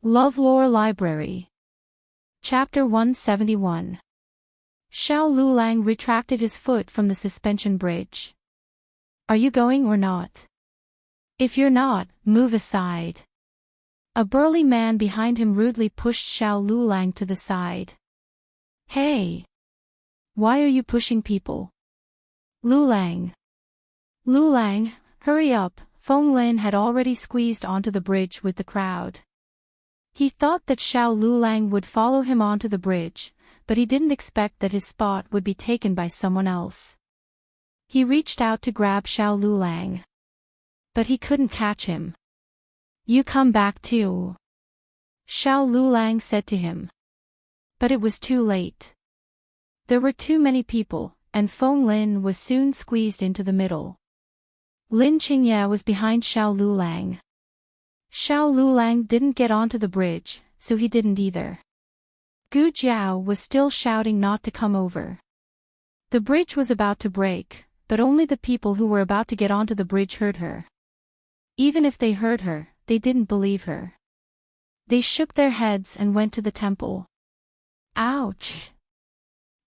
LoveLore Library. Chapter 171. Xiao Lulang retracted his foot from the suspension bridge. Are you going or not? If you're not, move aside. A burly man behind him rudely pushed Xiao Lulang to the side. Hey! Why are you pushing people? Lulang! Lulang, hurry up! Feng Lin had already squeezed onto the bridge with the crowd. He thought that Xiao Lulang would follow him onto the bridge, but he didn't expect that his spot would be taken by someone else. He reached out to grab Xiao Lulang. But he couldn't catch him. You come back too. Xiao Lulang said to him. But it was too late. There were too many people, and Feng Lin was soon squeezed into the middle. Lin Qingye was behind Xiao Lulang. Xiao Lulang didn't get onto the bridge, so he didn't either. Gu Jiao was still shouting not to come over. The bridge was about to break, but only the people who were about to get onto the bridge heard her. Even if they heard her, they didn't believe her. They shook their heads and went to the temple. Ouch!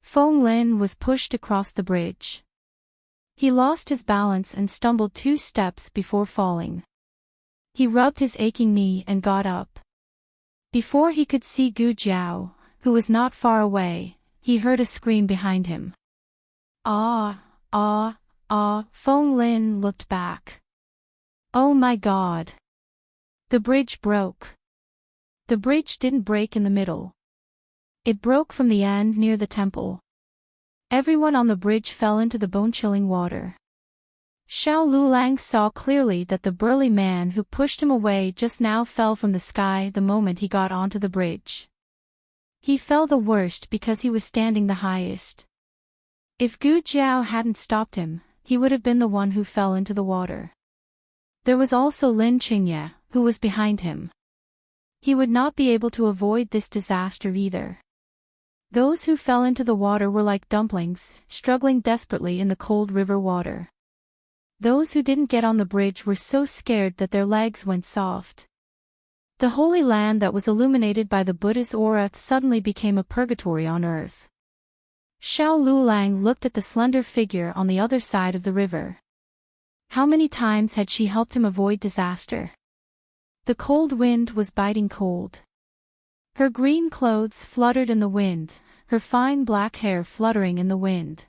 Feng Lin was pushed across the bridge. He lost his balance and stumbled 2 steps before falling. He rubbed his aching knee and got up. Before he could see Gu Jiao, who was not far away, he heard a scream behind him. Ah, ah, ah! Feng Lin looked back. Oh my God! The bridge broke. The bridge didn't break in the middle. It broke from the end near the temple. Everyone on the bridge fell into the bone-chilling water. Xiao Lulang saw clearly that the burly man who pushed him away just now fell from the sky the moment he got onto the bridge. He fell the worst because he was standing the highest. If Gu Jiao hadn't stopped him, he would have been the one who fell into the water. There was also Lin Qingye, who was behind him. He would not be able to avoid this disaster either. Those who fell into the water were like dumplings, struggling desperately in the cold river water. Those who didn't get on the bridge were so scared that their legs went soft. The holy land that was illuminated by the Buddha's aura suddenly became a purgatory on earth. Xiao Lulang looked at the slender figure on the other side of the river. How many times had she helped him avoid disaster? The cold wind was biting cold. Her green clothes fluttered in the wind, her fine black hair fluttering in the wind.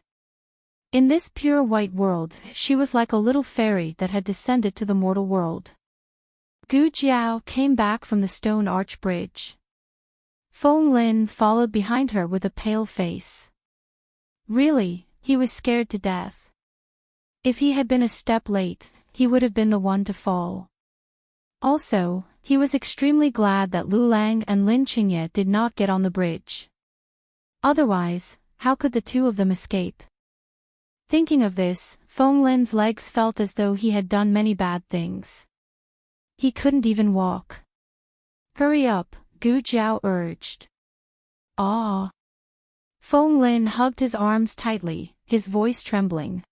In this pure white world, she was like a little fairy that had descended to the mortal world. Gu Jiao came back from the stone arch bridge. Feng Lin followed behind her with a pale face. Really, he was scared to death. If he had been a step late, he would have been the one to fall. Also, he was extremely glad that Lulang and Lin Qingye did not get on the bridge. Otherwise, how could the 2 of them escape? Thinking of this, Feng Lin's legs felt as though he had done many bad things. He couldn't even walk. Hurry up, Gu Jiao urged. Ah! Feng Lin hugged his arms tightly, his voice trembling.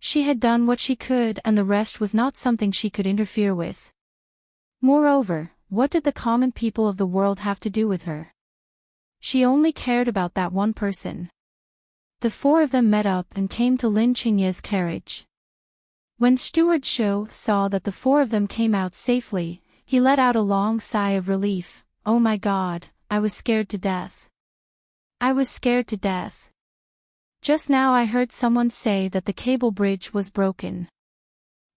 She had done what she could and the rest was not something she could interfere with. Moreover, what did the common people of the world have to do with her? She only cared about that one person. The 4 of them met up and came to Lin Qingye's carriage. When Steward Zhou saw that the 4 of them came out safely, he let out a long sigh of relief. Oh my God, I was scared to death. I was scared to death. Just now I heard someone say that the cable bridge was broken.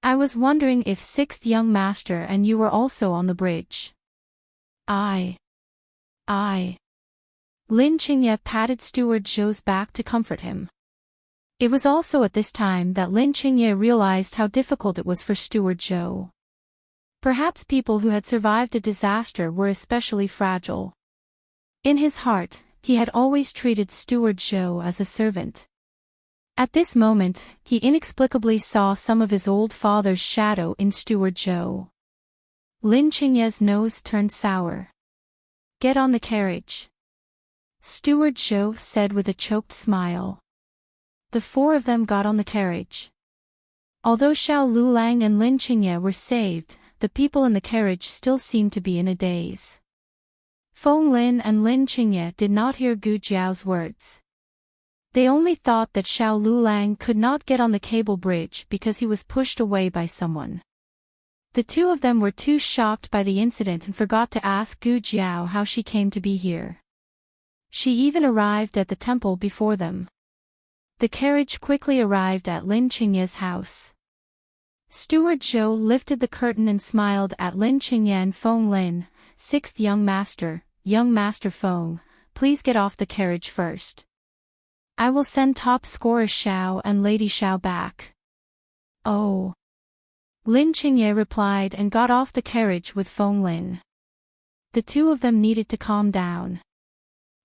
I was wondering if 6th young master and you were also on the bridge. I. Lin Qingye patted Steward Zhou's back to comfort him. It was also at this time that Lin Qingye realized how difficult it was for Steward Zhou. Perhaps people who had survived a disaster were especially fragile. In his heart, he had always treated Steward Zhou as a servant. At this moment, he inexplicably saw some of his old father's shadow in Steward Zhou. Lin Qingye's nose turned sour. Get on the carriage. Steward Zhou said with a choked smile. The 4 of them got on the carriage. Although Xiao Lulang and Lin Qingye were saved, the people in the carriage still seemed to be in a daze. Feng Lin and Lin Qingye did not hear Gu Jiao's words. They only thought that Xiao Lulang could not get on the cable bridge because he was pushed away by someone. The two of them were too shocked by the incident and forgot to ask Gu Jiao how she came to be here. She even arrived at the temple before them. The carriage quickly arrived at Lin Qingye's house. Steward Zhou lifted the curtain and smiled at Lin Qingye and Feng Lin. Sixth young master Feng, please get off the carriage first. I will send top scorer Xiao and Lady Xiao back. Oh. Lin Qingye replied and got off the carriage with Feng Lin. The two of them needed to calm down.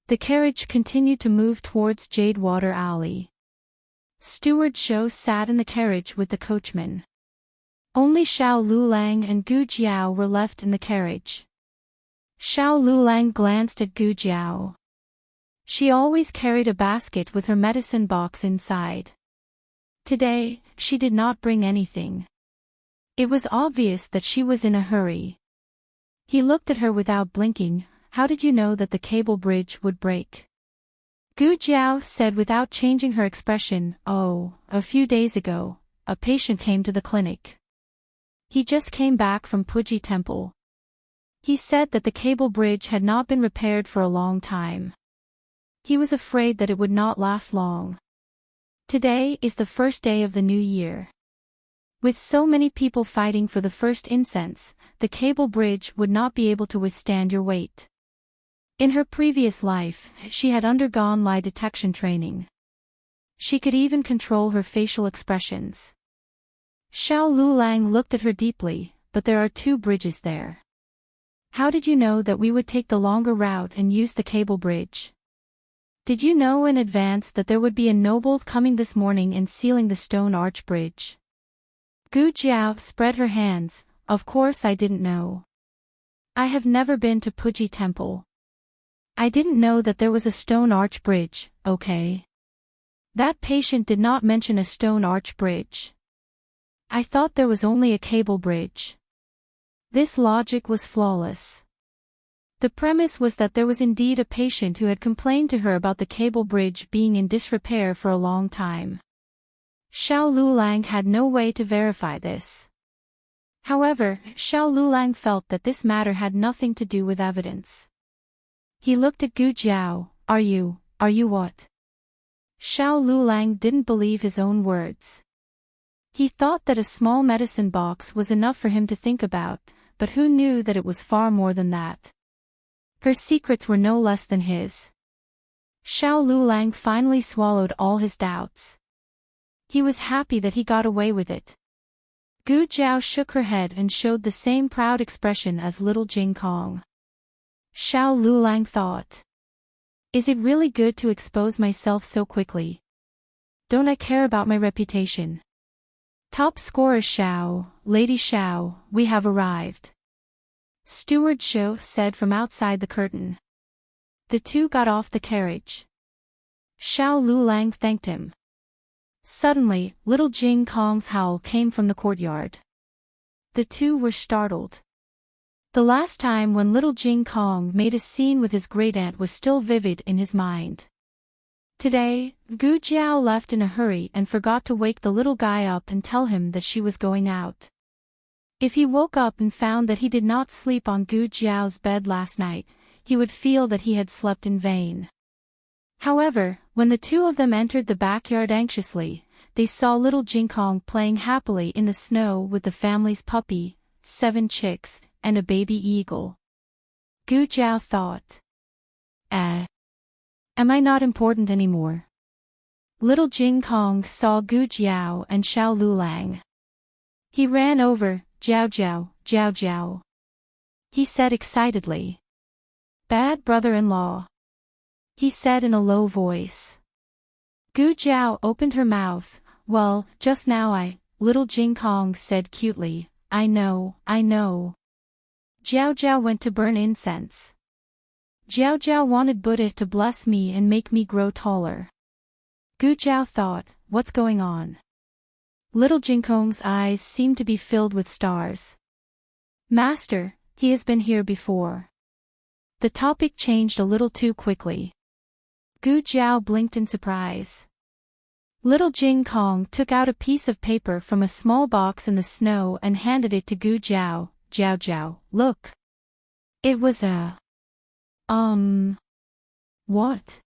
The carriage continued to move towards Jade Water Alley. Steward Zhou sat in the carriage with the coachman. Only Xiao Lulang and Gu Jiao were left in the carriage. Xiao Lulang glanced at Gu Jiao. She always carried a basket with her medicine box inside. Today, she did not bring anything. It was obvious that she was in a hurry. He looked at her without blinking. How did you know that the cable bridge would break? Gu Jiao said without changing her expression. Oh, a few days ago, a patient came to the clinic. He just came back from Puji Temple. He said that the cable bridge had not been repaired for a long time. He was afraid that it would not last long. Today is the first day of the new year. With so many people fighting for the first incense, the cable bridge would not be able to withstand your weight. In her previous life, she had undergone lie detection training. She could even control her facial expressions. Xiao Lulang looked at her deeply, but there are two bridges there. How did you know that we would take the longer route and use the cable bridge? Did you know in advance that there would be a noble coming this morning and sealing the stone arch bridge? Gu Jiao spread her hands. Of course I didn't know. I have never been to Puji Temple. I didn't know that there was a stone arch bridge, okay? That patient did not mention a stone arch bridge. I thought there was only a cable bridge. This logic was flawless. The premise was that there was indeed a patient who had complained to her about the cable bridge being in disrepair for a long time. Xiao Lulang had no way to verify this. However, Xiao Lulang felt that this matter had nothing to do with evidence. He looked at Gu Jiao. Are you what? Xiao Lulang didn't believe his own words. He thought that a small medicine box was enough for him to think about, but who knew that it was far more than that? Her secrets were no less than his. Xiao Lulang finally swallowed all his doubts. He was happy that he got away with it. Gu Jiao shook her head and showed the same proud expression as little Jing Kong. Xiao Lulang thought. Is it really good to expose myself so quickly? Don't I care about my reputation? Top scorer Xiao, Lady Xiao, we have arrived. Steward Zhou said from outside the curtain. The two got off the carriage. Xiao Lulang thanked him. Suddenly, little Jing Kong's howl came from the courtyard. The two were startled. The last time when little Jing Kong made a scene with his great-aunt was still vivid in his mind. Today, Gu Jiao left in a hurry and forgot to wake the little guy up and tell him that she was going out. If he woke up and found that he did not sleep on Gu Jiao's bed last night, he would feel that he had slept in vain. However, when the two of them entered the backyard anxiously, they saw little Jing Kong playing happily in the snow with the family's puppy, 7 chicks, and a baby eagle. Gu Jiao thought. Am I not important anymore? Little Jing Kong saw Gu Jiao and Xiao Lulang. He ran over. Jiao Jiao, Jiao Jiao. He said excitedly. Bad brother-in-law. He said in a low voice. Gu Jiao opened her mouth. Well, just now little Jing Kong said cutely. I know. Jiao Jiao went to burn incense. Jiao Jiao wanted Buddha to bless me and make me grow taller. Gu Jiao thought, what's going on? Little Jing Kong's eyes seemed to be filled with stars. Master, he has been here before. The topic changed a little too quickly. Gu Jiao blinked in surprise. Little Jing Kong took out a piece of paper from a small box in the snow and handed it to Gu Jiao. Jiao Jiao, look. It was a... What?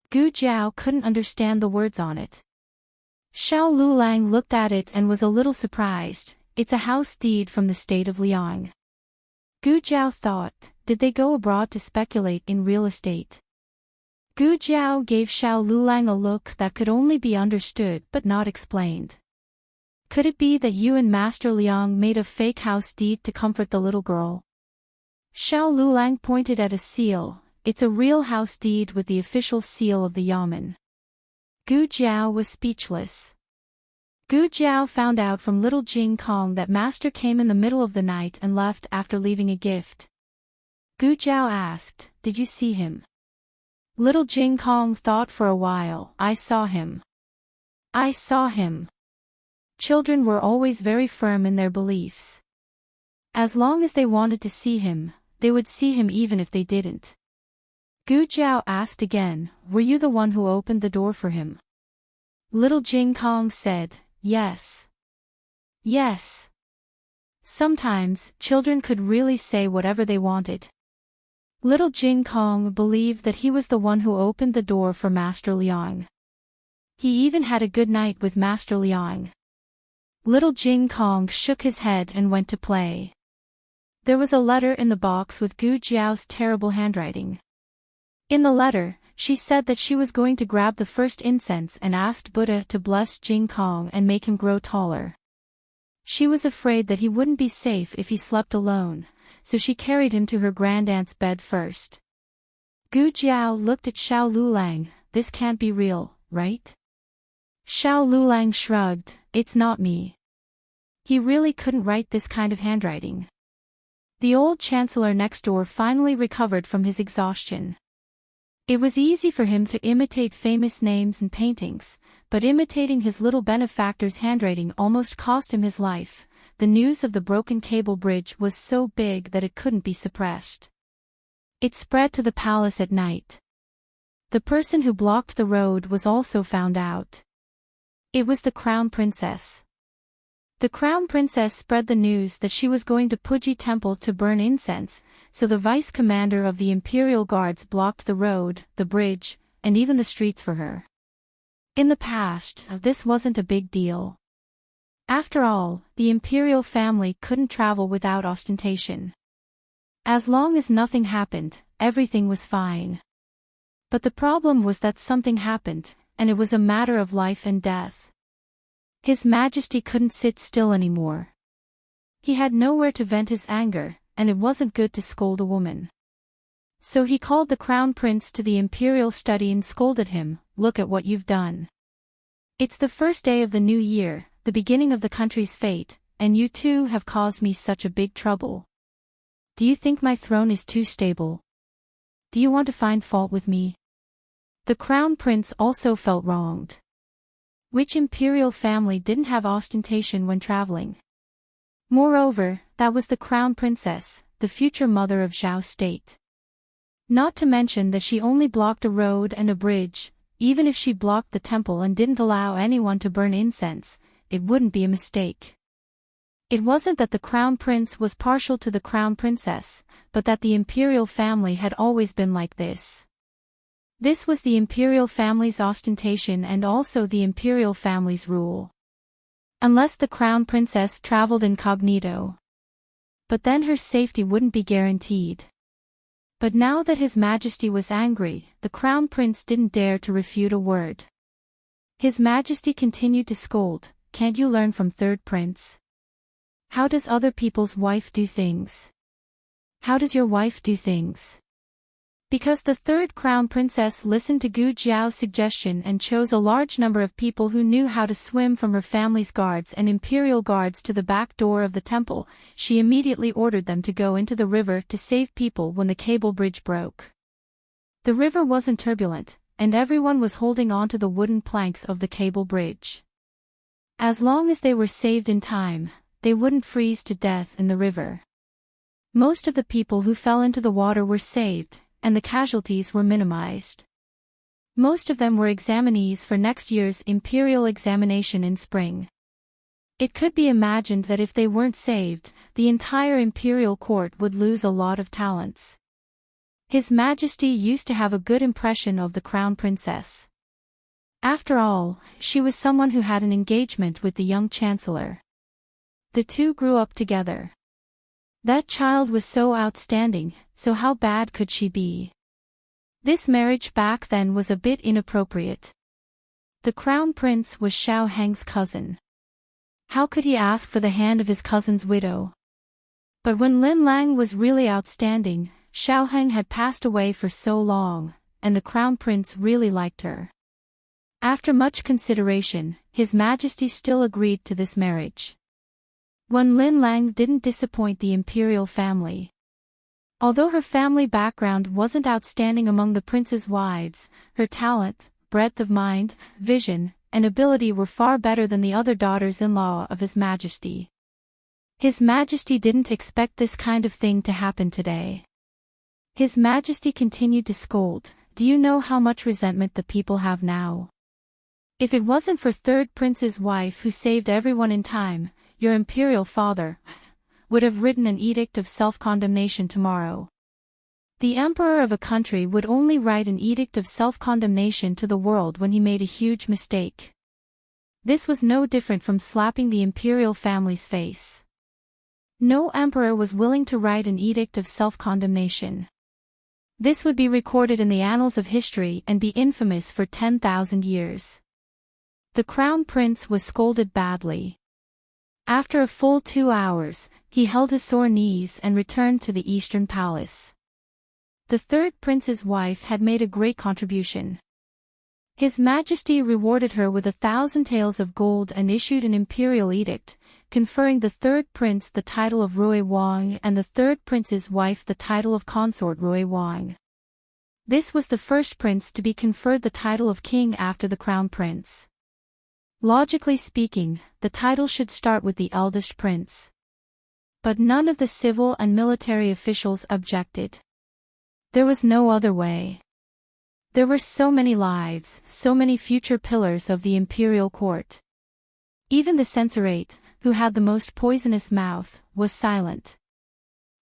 Gu Jiao couldn't understand the words on it. Xiao Lulang looked at it and was a little surprised. It's a house deed from the state of Liang. Gu Jiao thought, did they go abroad to speculate in real estate? Gu Jiao gave Xiao Lulang a look that could only be understood but not explained. Could it be that you and Master Liang made a fake house deed to comfort the little girl? Xiao Lulang pointed at a seal. It's a real house deed with the official seal of the Yamen. Gu Jiao was speechless. Gu Jiao found out from little Jing Kong that Master came in the middle of the night and left after leaving a gift. Gu Jiao asked, did you see him? Little Jing Kong thought for a while. I saw him. I saw him. Children were always very firm in their beliefs. As long as they wanted to see him, they would see him even if they didn't. Gu Jiao asked again, were you the one who opened the door for him? Little Jing Kong said, yes. Yes. Sometimes, children could really say whatever they wanted. Little Jing Kong believed that he was the one who opened the door for Master Liang. He even had a good night with Master Liang. Little Jing Kong shook his head and went to play. There was a letter in the box with Gu Jiao's terrible handwriting. In the letter, she said that she was going to grab the first incense and asked Buddha to bless Jing Kong and make him grow taller. She was afraid that he wouldn't be safe if he slept alone, so she carried him to her grandaunt's bed first. Gu Jiao looked at Xiao Lulang. This can't be real, right? Xiao Lulang shrugged, it's not me. He really couldn't write this kind of handwriting. The old chancellor next door finally recovered from his exhaustion. It was easy for him to imitate famous names and paintings, but imitating his little benefactor's handwriting almost cost him his life. The news of the broken cable bridge was so big that it couldn't be suppressed. It spread to the palace at night. The person who blocked the road was also found out. It was the Crown Princess. The Crown Princess spread the news that she was going to Puji Temple to burn incense, so the vice commander of the Imperial Guards blocked the road, the bridge, and even the streets for her. In the past, this wasn't a big deal. After all, the imperial family couldn't travel without ostentation. As long as nothing happened, everything was fine. But the problem was that something happened, and it was a matter of life and death. His Majesty couldn't sit still anymore. He had nowhere to vent his anger, and it wasn't good to scold a woman. So he called the Crown Prince to the imperial study and scolded him, look at what you've done. It's the first day of the new year, the beginning of the country's fate, and you two have caused me such a big trouble. Do you think my throne is too stable? Do you want to find fault with me? The Crown Prince also felt wronged. Which imperial family didn't have ostentation when traveling? Moreover, that was the Crown Princess, the future mother of Zhao's state. Not to mention that she only blocked a road and a bridge. Even if she blocked the temple and didn't allow anyone to burn incense, it wouldn't be a mistake. It wasn't that the Crown Prince was partial to the Crown Princess, but that the imperial family had always been like this. This was the imperial family's ostentation and also the imperial family's rule. Unless the Crown Princess traveled incognito. But then her safety wouldn't be guaranteed. But now that His Majesty was angry, the Crown Prince didn't dare to refute a word. His Majesty continued to scold, can't you learn from Third Prince? How does other people's wife do things? How does your wife do things? Because the third Crown Princess listened to Gu Jiao's suggestion and chose a large number of people who knew how to swim from her family's guards and imperial guards to the back door of the temple, she immediately ordered them to go into the river to save people when the cable bridge broke. The river wasn't turbulent, and everyone was holding onto the wooden planks of the cable bridge. As long as they were saved in time, they wouldn't freeze to death in the river. Most of the people who fell into the water were saved, and the casualties were minimized. Most of them were examinees for next year's imperial examination in spring. It could be imagined that if they weren't saved, the entire imperial court would lose a lot of talents. His Majesty used to have a good impression of the crown princess. After all, she was someone who had an engagement with the young chancellor. The two grew up together. That child was so outstanding, so how bad could she be? This marriage back then was a bit inappropriate. The crown prince was Xiao Heng's cousin. How could he ask for the hand of his cousin's widow? But when Lin Lang was really outstanding, Xiao Heng had passed away for so long, and the crown prince really liked her. After much consideration, His Majesty still agreed to this marriage. When Lin Lang didn't disappoint the imperial family. Although her family background wasn't outstanding among the prince's wives, her talent, breadth of mind, vision, and ability were far better than the other daughters-in-law of His Majesty. His Majesty didn't expect this kind of thing to happen today. His Majesty continued to scold, "Do you know how much resentment the people have now? If it wasn't for third prince's wife who saved everyone in time, your imperial father would have written an edict of self-condemnation tomorrow." The emperor of a country would only write an edict of self-condemnation to the world when he made a huge mistake. This was no different from slapping the imperial family's face. No emperor was willing to write an edict of self-condemnation. This would be recorded in the annals of history and be infamous for 10,000 years. The crown prince was scolded badly. After a full 2 hours, he held his sore knees and returned to the Eastern Palace. The third prince's wife had made a great contribution. His Majesty rewarded her with 1,000 taels of gold and issued an imperial edict, conferring the third prince the title of Rui Wang and the third prince's wife the title of consort Rui Wang. This was the first prince to be conferred the title of king after the crown prince. Logically speaking, the title should start with the eldest prince. But none of the civil and military officials objected. There was no other way. There were so many lives, so many future pillars of the imperial court. Even the censorate, who had the most poisonous mouth, was silent.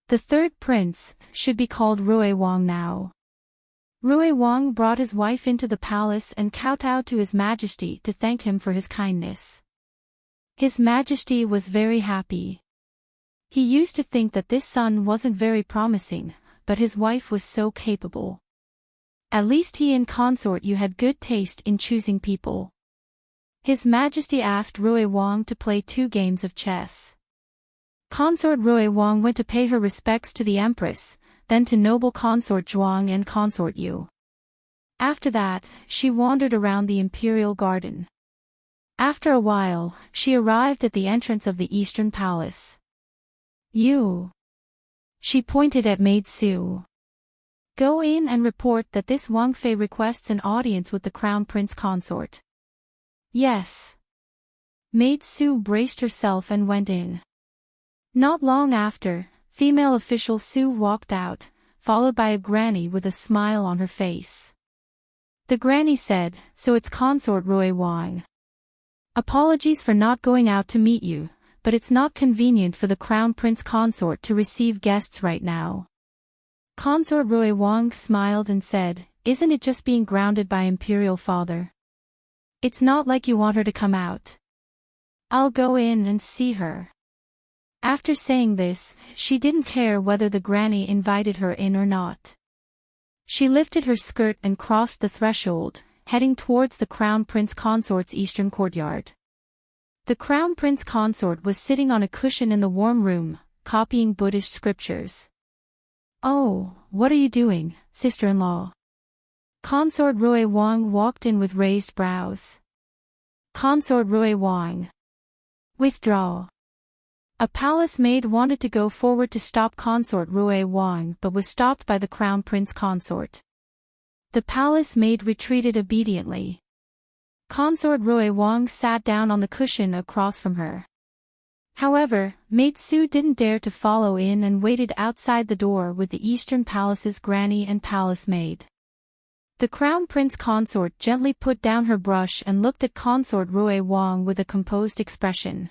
The third prince should be called Rui Wang now. Rui Wang brought his wife into the palace and kowtowed to His Majesty to thank him for his kindness. His Majesty was very happy. He used to think that this son wasn't very promising, but his wife was so capable. At least he and consort Yu had good taste in choosing people. His Majesty asked Rui Wang to play 2 games of chess. Consort Rui Wang went to pay her respects to the Empress, then to noble consort Zhuang and consort Yu. After that, she wandered around the imperial garden. After a while, she arrived at the entrance of the Eastern Palace. "You." She pointed at Maid Su. "Go in and report that this Wang Fei requests an audience with the crown prince consort." "Yes." Maid Su braced herself and went in. Not long after, female official Su walked out, followed by a granny with a smile on her face. The granny said, "So it's consort Rui Wang. Apologies for not going out to meet you, but it's not convenient for the crown prince consort to receive guests right now." Consort Rui Wang smiled and said, "Isn't it just being grounded by imperial father? It's not like you want her to come out. I'll go in and see her." After saying this, she didn't care whether the granny invited her in or not. She lifted her skirt and crossed the threshold, heading towards the crown prince consort's eastern courtyard. The crown prince consort was sitting on a cushion in the warm room, copying Buddhist scriptures. "Oh, what are you doing, sister-in-law?" Consort Rui Wang walked in with raised brows. Consort Rui Wang. "Withdraw." A palace maid wanted to go forward to stop consort Rui Wang but was stopped by the crown prince consort. The palace maid retreated obediently. Consort Rui Wang sat down on the cushion across from her. However, Maid Su didn't dare to follow in and waited outside the door with the Eastern Palace's granny and palace maid. The Crown Prince consort gently put down her brush and looked at Consort Rui Wang with a composed expression.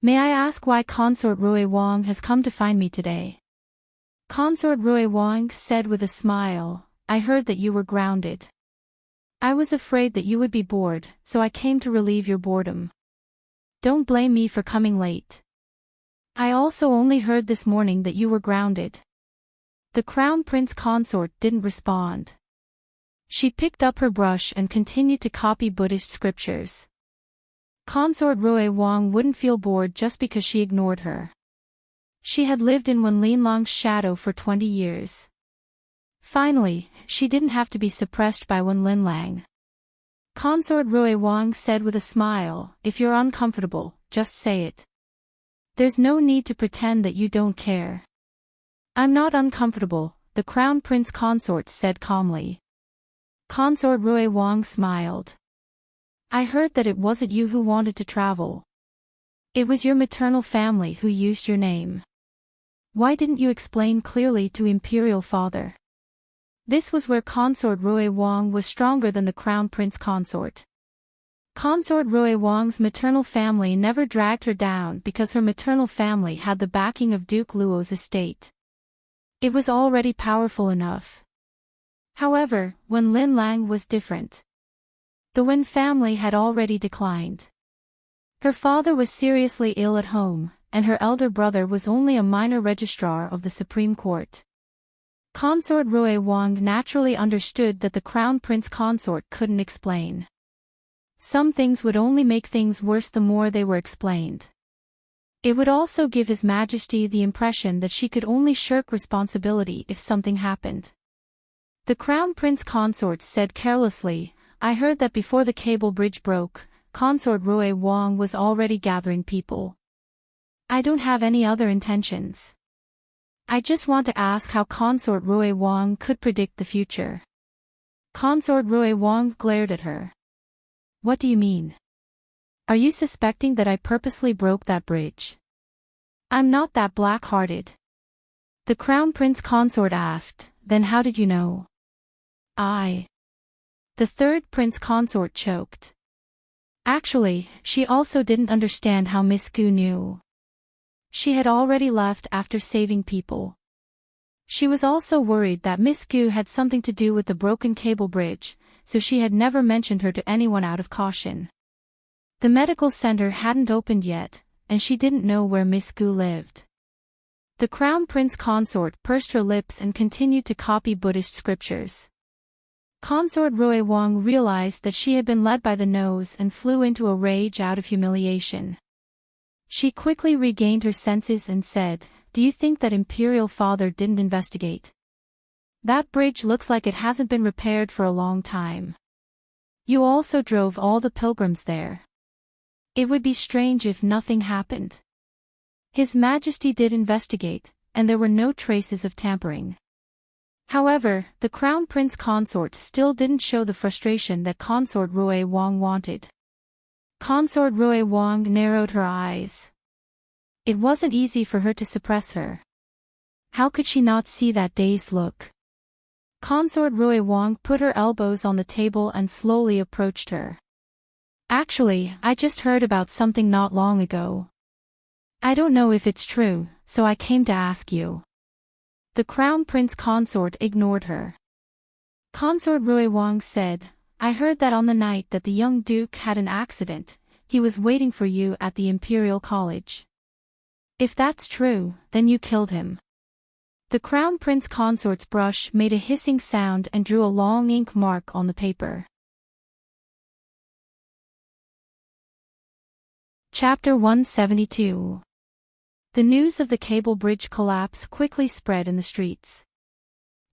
"May I ask why Consort Rui Wang has come to find me today?" Consort Rui Wang said with a smile, "I heard that you were grounded. I was afraid that you would be bored, so I came to relieve your boredom. Don't blame me for coming late. I also only heard this morning that you were grounded." The Crown Prince consort didn't respond. She picked up her brush and continued to copy Buddhist scriptures. Consort Rui Wang wouldn't feel bored just because she ignored her. She had lived in Wen Linlong's shadow for 20 years. Finally, she didn't have to be suppressed by Wen Linlang. Consort Rui Wang said with a smile, "If you're uncomfortable, just say it. There's no need to pretend that you don't care." "I'm not uncomfortable," the Crown Prince consort said calmly. Consort Rui Wang smiled. "I heard that it wasn't you who wanted to travel. It was your maternal family who used your name. Why didn't you explain clearly to Imperial Father?" This was where Consort Rui Wang was stronger than the Crown Prince consort. Consort Rui Wang's maternal family never dragged her down because her maternal family had the backing of Duke Luo's estate. It was already powerful enough. However, Wen Linlang was different. The Wen family had already declined. Her father was seriously ill at home, and her elder brother was only a minor registrar of the Supreme Court. Consort Rui Wang naturally understood that the Crown Prince consort couldn't explain. Some things would only make things worse the more they were explained. It would also give His Majesty the impression that she could only shirk responsibility if something happened. The Crown Prince consort said carelessly, "I heard that before the cable bridge broke, Consort Rui Wang was already gathering people. I don't have any other intentions. I just want to ask how Consort Rui Wang could predict the future." Consort Rui Wang glared at her. "What do you mean? Are you suspecting that I purposely broke that bridge?" "I'm not that black-hearted." The Crown Prince consort asked, "Then how did you know?" The third prince consort choked. Actually, she also didn't understand how Miss Gu knew. She had already left after saving people. She was also worried that Miss Gu had something to do with the broken cable bridge, so she had never mentioned her to anyone out of caution. The medical center hadn't opened yet, and she didn't know where Miss Gu lived. The Crown Prince consort pursed her lips and continued to copy Buddhist scriptures. Consort Rui Wang realized that she had been led by the nose and flew into a rage out of humiliation. She quickly regained her senses and said, "Do you think that Imperial Father didn't investigate? That bridge looks like it hasn't been repaired for a long time. You also drove all the pilgrims there. It would be strange if nothing happened." His Majesty did investigate, and there were no traces of tampering. However, the Crown Prince consort still didn't show the frustration that Consort Rui Wang wanted. Consort Rui Wang narrowed her eyes. It wasn't easy for her to suppress her. How could she not see that dazed look? Consort Rui Wang put her elbows on the table and slowly approached her. "Actually, I just heard about something not long ago. I don't know if it's true, so I came to ask you." The Crown Prince consort ignored her. Consort Rui Wang said, "I heard that on the night that the young duke had an accident, he was waiting for you at the Imperial College. If that's true, then you killed him." The Crown Prince consort's brush made a hissing sound and drew a long ink mark on the paper. Chapter 172. The news of the cable bridge collapse quickly spread in the streets.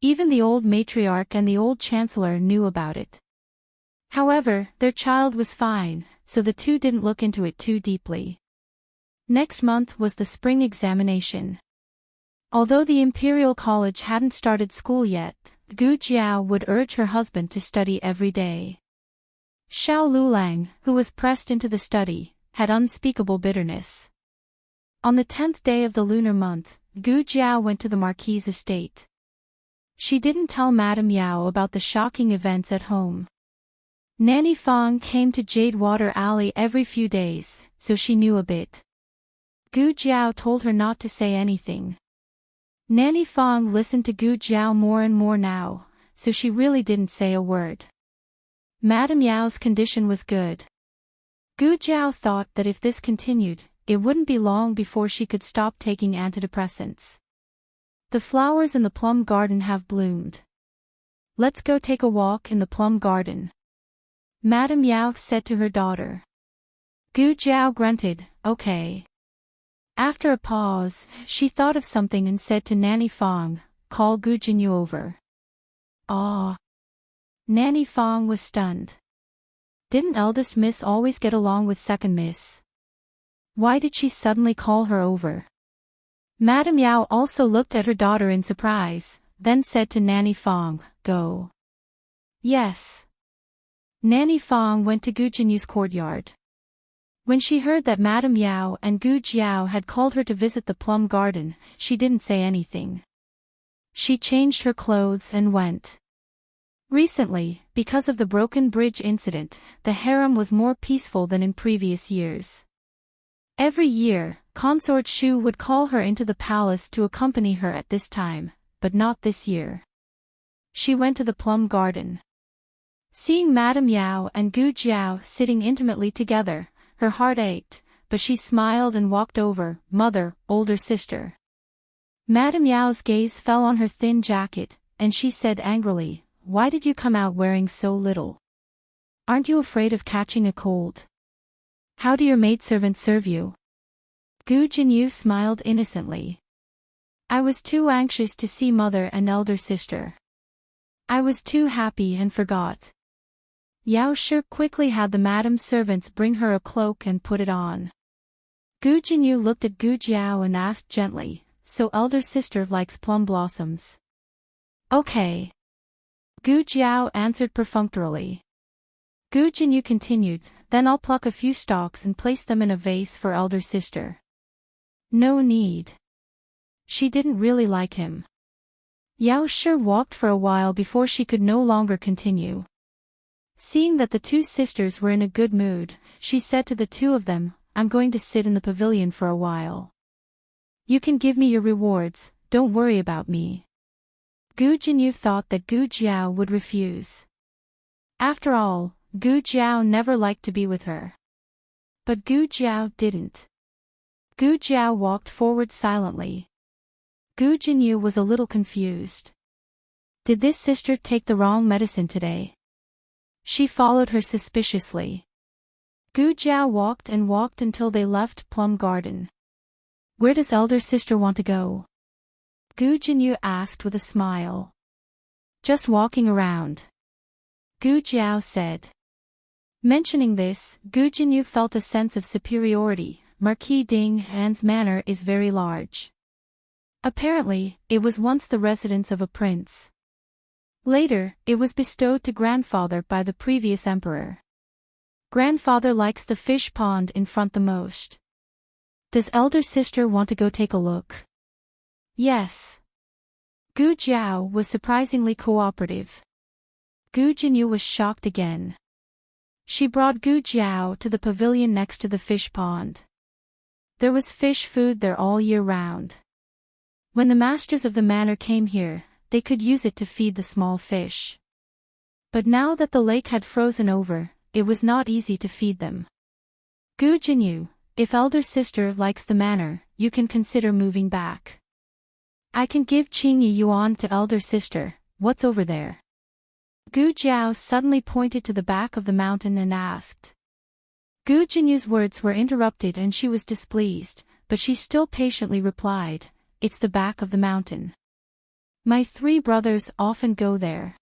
Even the old matriarch and the old chancellor knew about it. However, their child was fine, so the two didn't look into it too deeply. Next month was the spring examination. Although the Imperial College hadn't started school yet, Gu Jiao would urge her husband to study every day. Xiao Lulang, who was pressed into the study, had unspeakable bitterness. On the 10th day of the lunar month, Gu Jiao went to the Marquis's estate. She didn't tell Madame Yao about the shocking events at home. Nanny Fong came to Jadewater Alley every few days, so she knew a bit. Gu Jiao told her not to say anything. Nanny Fong listened to Gu Jiao more and more now, so she really didn't say a word. Madame Yao's condition was good. Gu Jiao thought that if this continued, it wouldn't be long before she could stop taking antidepressants. The flowers in the plum garden have bloomed. Let's go take a walk in the plum garden, Madame Yao said to her daughter. Gu Jiao grunted, okay. After a pause, she thought of something and said to Nanny Fong, call Gu Jinyu over. Ah. Nanny Fong was stunned. Didn't eldest miss always get along with second miss? Why did she suddenly call her over? Madame Yao also looked at her daughter in surprise, then said to Nanny Fong, go. Yes. Nanny Fong went to Gu Jinyu's courtyard. When she heard that Madame Yao and Gu Jiao had called her to visit the plum garden, she didn't say anything. She changed her clothes and went. Recently, because of the broken bridge incident, the harem was more peaceful than in previous years. Every year, Consort Shu would call her into the palace to accompany her at this time, but not this year. She went to the plum garden. Seeing Madame Yao and Gu Jiao sitting intimately together, her heart ached, but she smiled and walked over. Mother, older sister. Madame Yao's gaze fell on her thin jacket, and she said angrily, why did you come out wearing so little? Aren't you afraid of catching a cold? How do your maidservants serve you? Gu Jinyu smiled innocently. I was too anxious to see mother and elder sister. I was too happy and forgot. Yao Shi quickly had the madam's servants bring her a cloak and put it on. Gu Jinyu looked at Gu Jiao and asked gently, so elder sister likes plum blossoms? Okay. Gu Jiao answered perfunctorily. Gu Jinyu continued, then I'll pluck a few stalks and place them in a vase for elder sister. No need. She didn't really like him. Yao Shi walked for a while before she could no longer continue. Seeing that the two sisters were in a good mood, she said to the two of them, I'm going to sit in the pavilion for a while. You can give me your rewards, don't worry about me. Gu Jinyu thought that Gu Jiao would refuse. After all, Gu Jiao never liked to be with her. But Gu Jiao didn't. Gu Jiao walked forward silently. Gu Jinyu was a little confused. Did this sister take the wrong medicine today? She followed her suspiciously. Gu Jiao walked and walked until they left Plum Garden. Where does elder sister want to go? Gu Jinyu asked with a smile. Just walking around. Gu Jiao said. Mentioning this, Gu Jinyu felt a sense of superiority. Marquis Ding Han's manor is very large. Apparently, it was once the residence of a prince. Later, it was bestowed to grandfather by the previous emperor. Grandfather likes the fish pond in front the most. Does elder sister want to go take a look? Yes. Gu Jiao was surprisingly cooperative. Gu Jinyu was shocked again. She brought Gu Jiao to the pavilion next to the fish pond. There was fish food there all year round. When the masters of the manor came here, they could use it to feed the small fish. But now that the lake had frozen over, it was not easy to feed them. Gu Jinyu, if elder sister likes the manor, you can consider moving back. I can give Qingyi Yuan to elder sister. What's over there? Gu Jiao suddenly pointed to the back of the mountain and asked. Gu Jinyu's words were interrupted and she was displeased, but she still patiently replied, it's the back of the mountain. My 3 brothers often go there.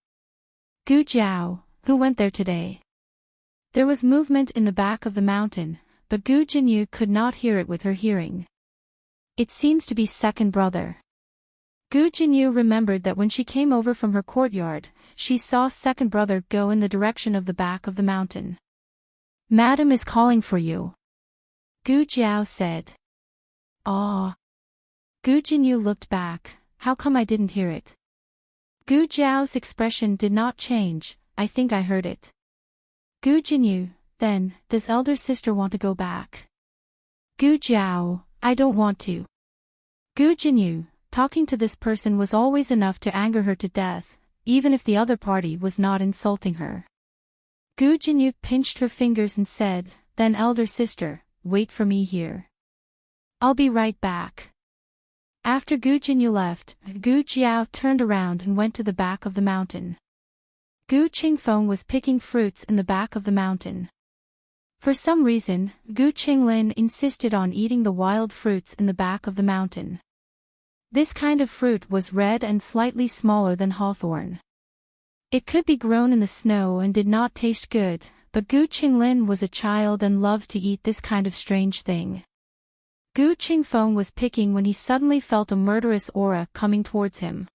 Gu Jiao, who went there today? There was movement in the back of the mountain, but Gu Jinyu could not hear it with her hearing. It seems to be second brother. Gu Jinyu remembered that when she came over from her courtyard, she saw second brother go in the direction of the back of the mountain. Madam is calling for you. Gu Jiao said. Ah. Gu Jinyu looked back. How come I didn't hear it? Gu Jiao's expression did not change. I think I heard it. Gu Jinyu, then, does elder sister want to go back? Gu Jiao, I don't want to. Gu Jinyu, talking to this person was always enough to anger her to death, even if the other party was not insulting her. Gu Jinyu pinched her fingers and said, then elder sister, wait for me here. I'll be right back. After Gu Jinyu left, Gu Jiao turned around and went to the back of the mountain. Gu Qingfeng was picking fruits in the back of the mountain. For some reason, Gu Qinglin insisted on eating the wild fruits in the back of the mountain. This kind of fruit was red and slightly smaller than hawthorn. It could be grown in the snow and did not taste good, but Gu Qinglin was a child and loved to eat this kind of strange thing. Gu Qingfeng was picking when he suddenly felt a murderous aura coming towards him.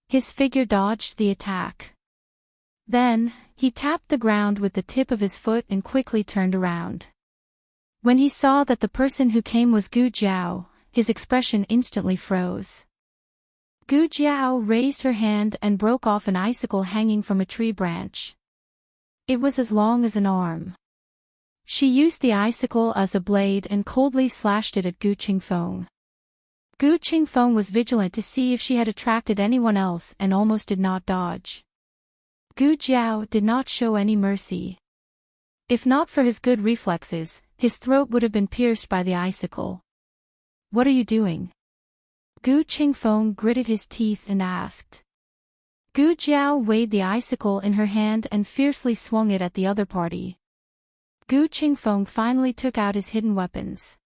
His figure dodged the attack. Then, he tapped the ground with the tip of his foot and quickly turned around. When he saw that the person who came was Gu Jiao, his expression instantly froze. Gu Jiao raised her hand and broke off an icicle hanging from a tree branch. It was as long as an arm. She used the icicle as a blade and coldly slashed it at Gu Qingfeng. Gu Qingfeng was vigilant to see if she had attracted anyone else and almost did not dodge. Gu Jiao did not show any mercy. If not for his good reflexes, his throat would have been pierced by the icicle. What are you doing? Gu Qingfeng gritted his teeth and asked. Gu Jiao weighed the icicle in her hand and fiercely swung it at the other party. Gu Qingfeng finally took out his hidden weapons.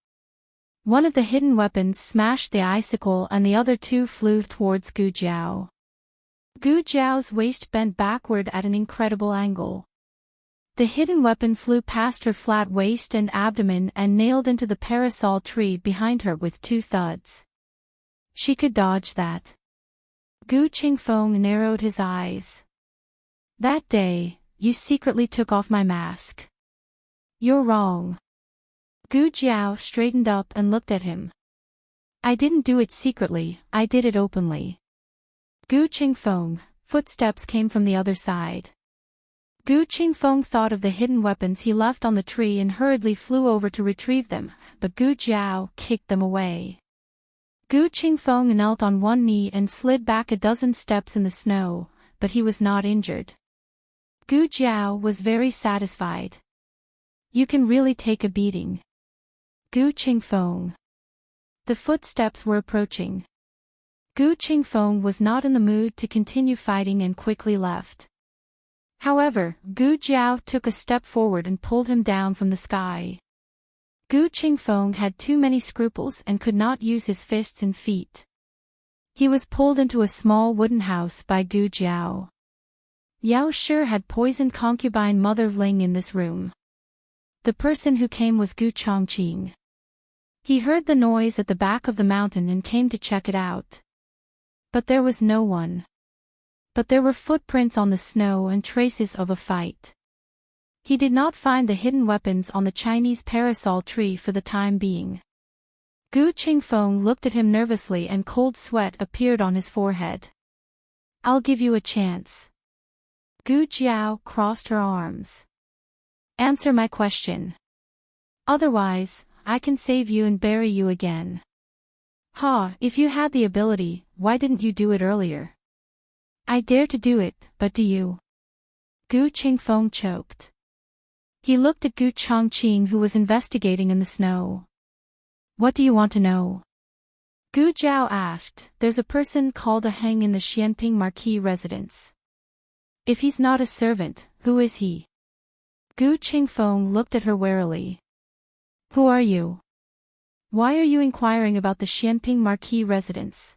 One of the hidden weapons smashed the icicle and the other two flew towards Gu Jiao. Gu Jiao's waist bent backward at an incredible angle. The hidden weapon flew past her flat waist and abdomen and nailed into the parasol tree behind her with 2 thuds. She could dodge that. Gu Qingfeng narrowed his eyes. That day, you secretly took off my mask. You're wrong. Gu Jiao straightened up and looked at him. I didn't do it secretly, I did it openly. Gu Qingfeng, footsteps came from the other side. Gu Qingfeng thought of the hidden weapons he left on the tree and hurriedly flew over to retrieve them, but Gu Jiao kicked them away. Gu Qingfeng knelt on one knee and slid back a dozen steps in the snow, but he was not injured. Gu Jiao was very satisfied. You can really take a beating. Gu Qingfeng. The footsteps were approaching. Gu Qingfeng was not in the mood to continue fighting and quickly left. However, Gu Jiao took a step forward and pulled him down from the sky. Gu Qingfeng had too many scruples and could not use his fists and feet. He was pulled into a small wooden house by Gu Jiao. Yao Shi had poisoned concubine Mother Ling in this room. The person who came was Gu Chongqing. He heard the noise at the back of the mountain and came to check it out. But there was no one. But there were footprints on the snow and traces of a fight. He did not find the hidden weapons on the Chinese parasol tree for the time being. Gu Qingfeng looked at him nervously and cold sweat appeared on his forehead. I'll give you a chance. Gu Jiao crossed her arms. Answer my question. Otherwise, I can save you and bury you again. Ha, if you had the ability, why didn't you do it earlier? I dare to do it, but do you? Gu Qingfeng choked. He looked at Gu Chongqing who was investigating in the snow. What do you want to know? Gu Jiao asked. There's a person called a Heng in the Xianping Marquis residence. If he's not a servant, who is he? Gu Qingfeng looked at her warily. Who are you? Why are you inquiring about the Xianping Marquis residence?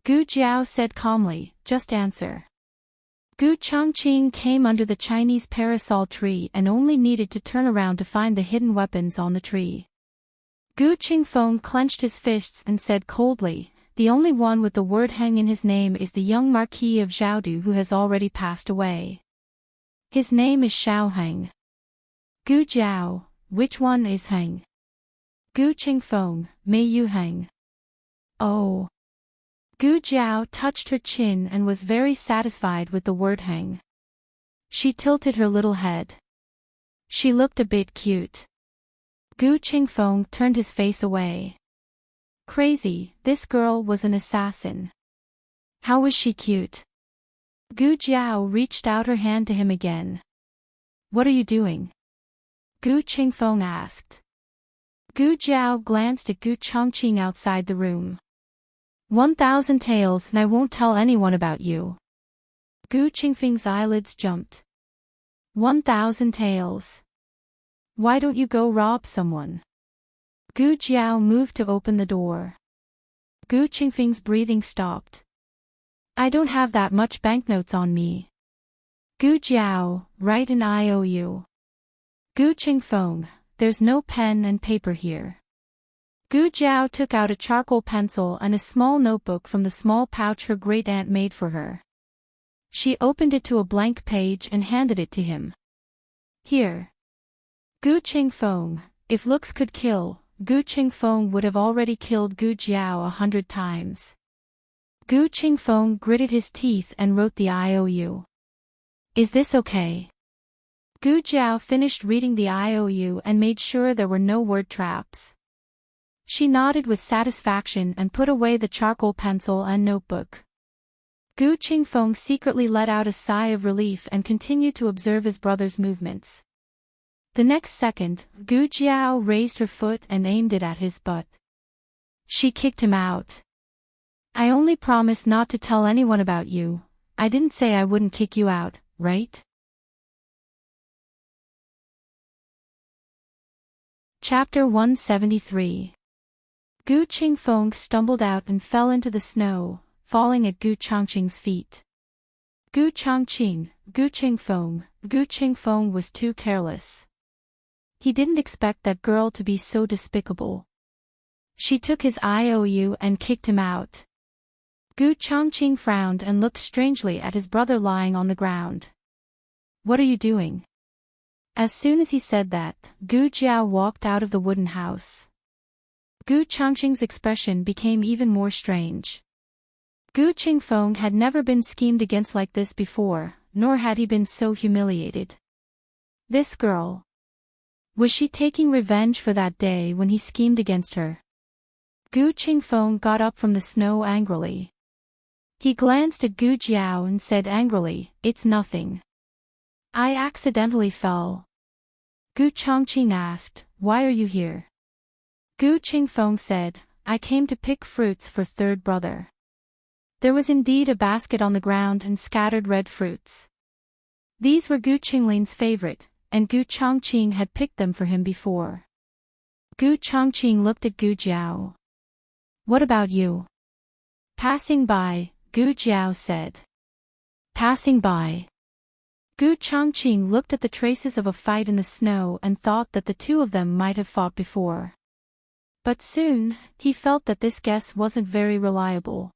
Gu Jiao said calmly, just answer. Gu Chongqing came under the Chinese parasol tree and only needed to turn around to find the hidden weapons on the tree. Gu Qingfeng clenched his fists and said coldly, the only one with the word Heng in his name is the young Marquis of Zhaodu who has already passed away. His name is Xiao Heng. Gu Jiao, which one is Heng? Gu Qingfeng, may you hang. Oh. Gu Jiao touched her chin and was very satisfied with the word hang. She tilted her little head. She looked a bit cute. Gu Qingfeng turned his face away. Crazy, this girl was an assassin. How was she cute? Gu Jiao reached out her hand to him again. What are you doing? Gu Qingfeng asked. Gu Jiao glanced at Gu Chongqing outside the room. 1,000 taels and I won't tell anyone about you. Gu Qingfeng's eyelids jumped. 1,000 taels. Why don't you go rob someone? Gu Jiao moved to open the door. Gu Qingfeng's breathing stopped. I don't have that much banknotes on me. Gu Jiao, write an IOU. Gu Qingfeng, there's no pen and paper here. Gu Jiao took out a charcoal pencil and a small notebook from the small pouch her great-aunt made for her. She opened it to a blank page and handed it to him. Here. Gu Qingfeng, if looks could kill, Gu Qingfeng would have already killed Gu Jiao 100 times. Gu Qingfeng gritted his teeth and wrote the IOU. Is this okay? Gu Jiao finished reading the IOU and made sure there were no word traps. She nodded with satisfaction and put away the charcoal pencil and notebook. Gu Qingfeng secretly let out a sigh of relief and continued to observe his brother's movements. The next second, Gu Jiao raised her foot and aimed it at his butt. She kicked him out. I only promised not to tell anyone about you. I didn't say I wouldn't kick you out, right? Chapter 173. Gu Qingfeng stumbled out and fell into the snow, falling at Gu Chongqing's feet. Gu Chongqing, Gu Qingfeng was too careless. He didn't expect that girl to be so despicable. She took his IOU and kicked him out. Gu Chongqing frowned and looked strangely at his brother lying on the ground. What are you doing? As soon as he said that, Gu Jiao walked out of the wooden house. Gu Chongqing's expression became even more strange. Gu Qingfeng had never been schemed against like this before, nor had he been so humiliated. This girl. Was she taking revenge for that day when he schemed against her? Gu Qingfeng got up from the snow angrily. He glanced at Gu Jiao and said angrily, "It's nothing. I accidentally fell." Gu Chongqing asked, "Why are you here?" Gu Qingfeng said, "I came to pick fruits for third brother." There was indeed a basket on the ground and scattered red fruits. These were Gu Qingling's favorite, and Gu Chongqing had picked them for him before. Gu Chongqing looked at Gu Jiao. "What about you?" "Passing by," Gu Jiao said. "Passing by." Gu Chongqing looked at the traces of a fight in the snow and thought that the two of them might have fought before. But soon, he felt that this guess wasn't very reliable.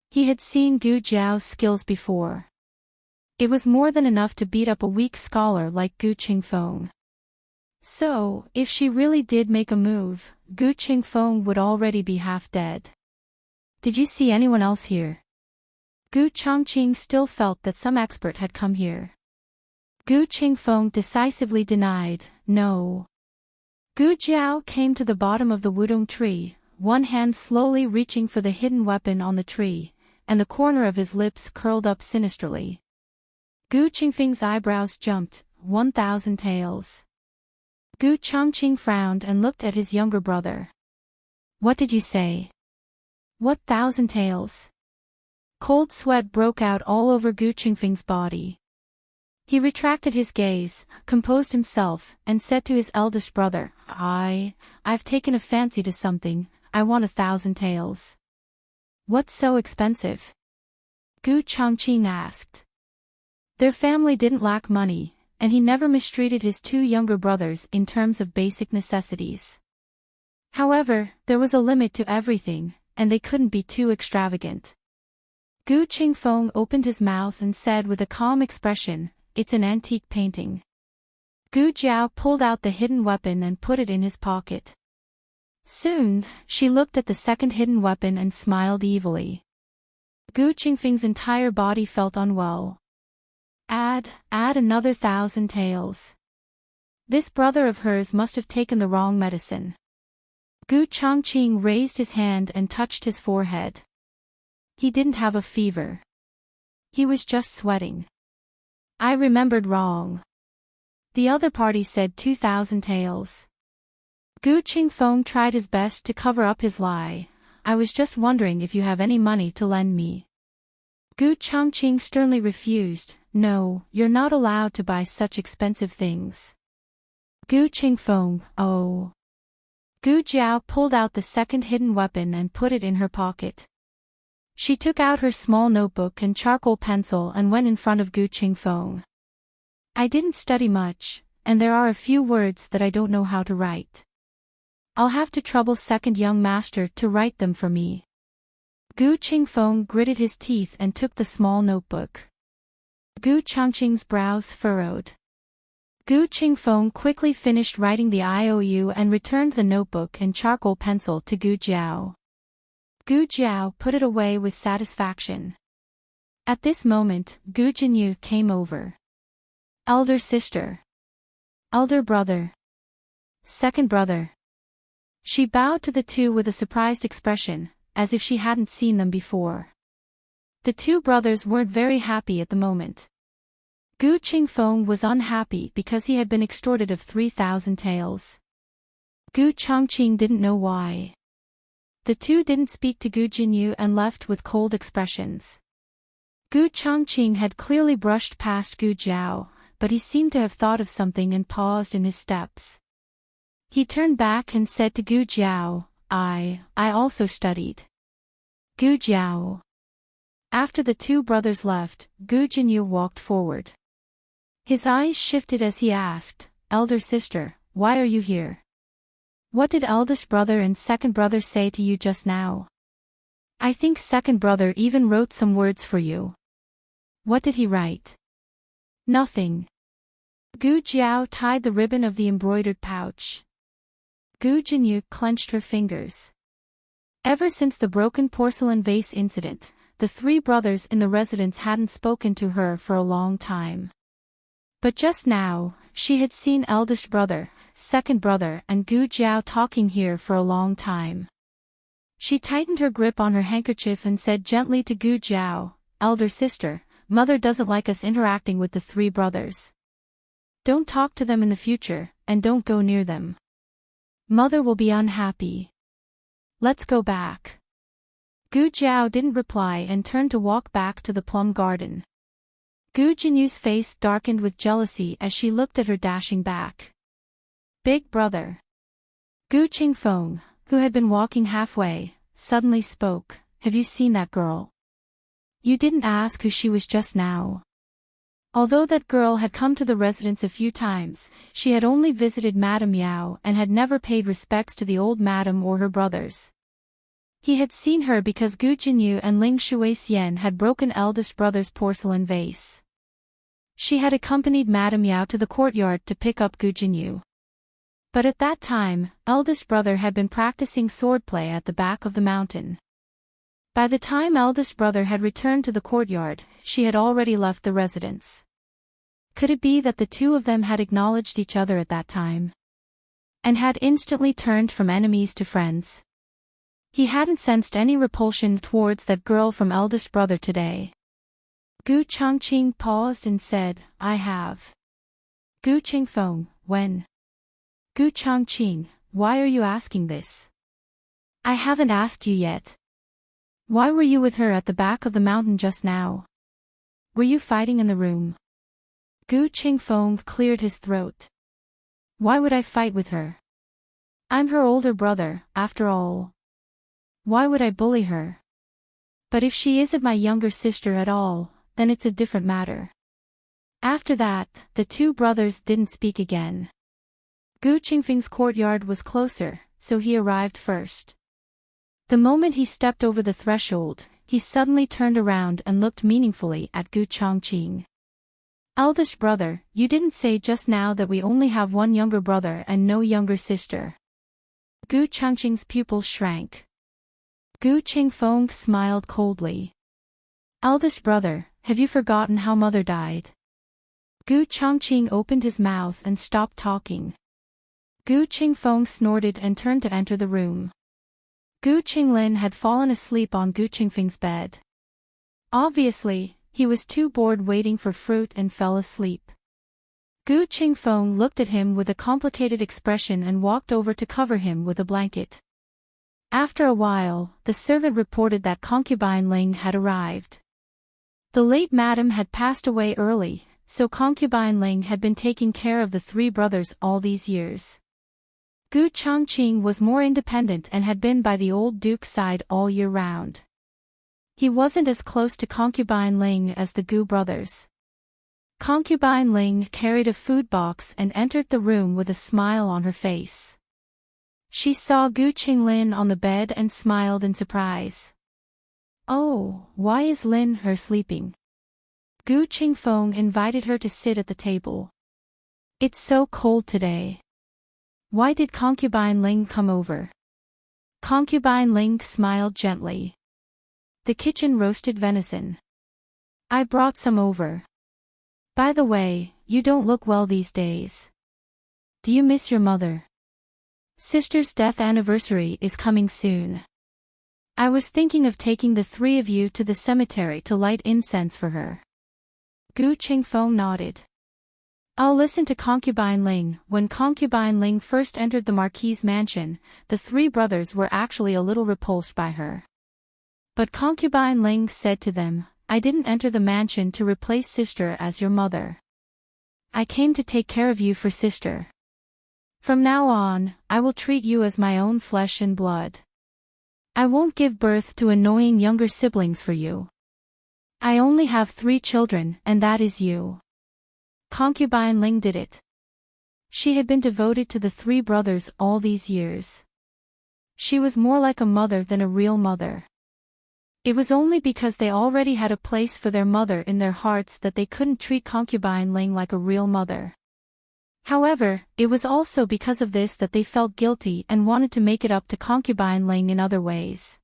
He had seen Gu Jiao's skills before. It was more than enough to beat up a weak scholar like Gu Qingfeng. So, if she really did make a move, Gu Qingfeng would already be half dead. "Did you see anyone else here?" Gu Chongqing still felt that some expert had come here. Gu Qingfeng decisively denied, "No." Gu Jiao came to the bottom of the wudong tree, one hand slowly reaching for the hidden weapon on the tree, and the corner of his lips curled up sinisterly. Gu Qingfeng's eyebrows jumped, 1,000 taels. Gu Chongqing frowned and looked at his younger brother. "What did you say?" "What 1,000 taels?" Cold sweat broke out all over Gu Qingfeng's body. He retracted his gaze, composed himself, and said to his eldest brother, I've taken a fancy to something, I want 1,000 taels." "What's so expensive?" Gu Chongqing asked. Their family didn't lack money, and he never mistreated his two younger brothers in terms of basic necessities. However, there was a limit to everything, and they couldn't be too extravagant. Gu Qingfeng opened his mouth and said with a calm expression, "It's an antique painting." Gu Jiao pulled out the hidden weapon and put it in his pocket. Soon, she looked at the second hidden weapon and smiled evilly. Gu Qingfeng's entire body felt unwell. Add another 1,000 taels. This brother of hers must have taken the wrong medicine. Gu Changqing raised his hand and touched his forehead. He didn't have a fever. He was just sweating. I remembered wrong. The other party said 2,000 taels. Gu Qingfeng tried his best to cover up his lie. I was just wondering if you have any money to lend me. Gu Changqing sternly refused. No, you're not allowed to buy such expensive things. Gu Qingfeng, oh. Gu Jiao pulled out the second hidden weapon and put it in her pocket. She took out her small notebook and charcoal pencil and went in front of Gu Qingfeng. I didn't study much, and there are a few words that I don't know how to write. I'll have to trouble second young master to write them for me. Gu Qingfeng gritted his teeth and took the small notebook. Gu Changqing's brows furrowed. Gu Qingfeng quickly finished writing the IOU and returned the notebook and charcoal pencil to Gu Jiao. Gu Jiao put it away with satisfaction. At this moment, Gu Jinyu came over. Elder sister. Elder brother. Second brother. She bowed to the two with a surprised expression, as if she hadn't seen them before. The two brothers weren't very happy at the moment. Gu Qingfeng was unhappy because he had been extorted of 3,000 taels. Gu Changqing didn't know why. The two didn't speak to Gu Jinyu and left with cold expressions. Gu Changqing had clearly brushed past Gu Jiao, but he seemed to have thought of something and paused in his steps. He turned back and said to Gu Jiao, I also studied. Gu Jiao. After the two brothers left, Gu Jinyu walked forward. His eyes shifted as he asked, Elder sister, why are you here? What did eldest brother and second brother say to you just now? I think second brother even wrote some words for you. What did he write? Nothing. Gu Jiao tied the ribbon of the embroidered pouch. Gu Jinyu clenched her fingers. Ever since the broken porcelain vase incident, the three brothers in the residence hadn't spoken to her for a long time. But just now, she had seen eldest brother, second brother and Gu Jiao talking here for a long time. She tightened her grip on her handkerchief and said gently to Gu Jiao, Elder sister, mother doesn't like us interacting with the three brothers. Don't talk to them in the future, and don't go near them. Mother will be unhappy. Let's go back. Gu Jiao didn't reply and turned to walk back to the plum garden. Gu Jinyu's face darkened with jealousy as she looked at her dashing back. Big brother. Gu Qingfeng, who had been walking halfway, suddenly spoke, have you seen that girl? You didn't ask who she was just now. Although that girl had come to the residence a few times, she had only visited Madame Yao and had never paid respects to the old madam or her brothers. He had seen her because Gu Jinyu and Ling Shuixian had broken eldest brother's porcelain vase. She had accompanied Madame Yao to the courtyard to pick up Gu Jinyu. But at that time, eldest brother had been practicing swordplay at the back of the mountain. By the time eldest brother had returned to the courtyard, she had already left the residence. Could it be that the two of them had acknowledged each other at that time? And had instantly turned from enemies to friends? He hadn't sensed any repulsion towards that girl from eldest brother today. Gu Changqing paused and said, I have. Gu Qingfeng, when? Gu Changqing, why are you asking this? I haven't asked you yet. Why were you with her at the back of the mountain just now? Were you fighting in the room? Gu Qingfeng cleared his throat. Why would I fight with her? I'm her older brother, after all. Why would I bully her? But if she isn't my younger sister at all, then it's a different matter. After that, the two brothers didn't speak again. Gu Qingfeng's courtyard was closer, so he arrived first. The moment he stepped over the threshold, he suddenly turned around and looked meaningfully at Gu Changqing. Eldest brother, you didn't say just now that we only have one younger brother and no younger sister. Gu Changqing's pupils shrank. Gu Qingfeng smiled coldly. Eldest brother, have you forgotten how mother died? Gu Changqing opened his mouth and stopped talking. Gu Qingfeng snorted and turned to enter the room. Gu Qinglin had fallen asleep on Gu Qingfeng's bed. Obviously, he was too bored waiting for fruit and fell asleep. Gu Qingfeng looked at him with a complicated expression and walked over to cover him with a blanket. After a while, the servant reported that concubine Ling had arrived. The late madam had passed away early, so concubine Ling had been taking care of the three brothers all these years. Gu Changqing was more independent and had been by the old duke's side all year round. He wasn't as close to concubine Ling as the Gu brothers. Concubine Ling carried a food box and entered the room with a smile on her face. She saw Gu Qinglin on the bed and smiled in surprise. Oh, why is Lin her sleeping? Gu Qingfeng invited her to sit at the table. It's so cold today. Why did concubine Ling come over? Concubine Ling smiled gently. The kitchen roasted venison. I brought some over. By the way, you don't look well these days. Do you miss your mother? Sister's death anniversary is coming soon. I was thinking of taking the three of you to the cemetery to light incense for her. Gu Qingfeng nodded. I'll listen to concubine Ling. When concubine Ling first entered the marquis's mansion, the three brothers were actually a little repulsed by her. But concubine Ling said to them, I didn't enter the mansion to replace sister as your mother. I came to take care of you for sister. From now on, I will treat you as my own flesh and blood. I won't give birth to annoying younger siblings for you. I only have 3 children, and that is you. Concubine Ling did it. She had been devoted to the 3 brothers all these years. She was more like a mother than a real mother. It was only because they already had a place for their mother in their hearts that they couldn't treat concubine Ling like a real mother. However, it was also because of this that they felt guilty and wanted to make it up to concubine Ling in other ways.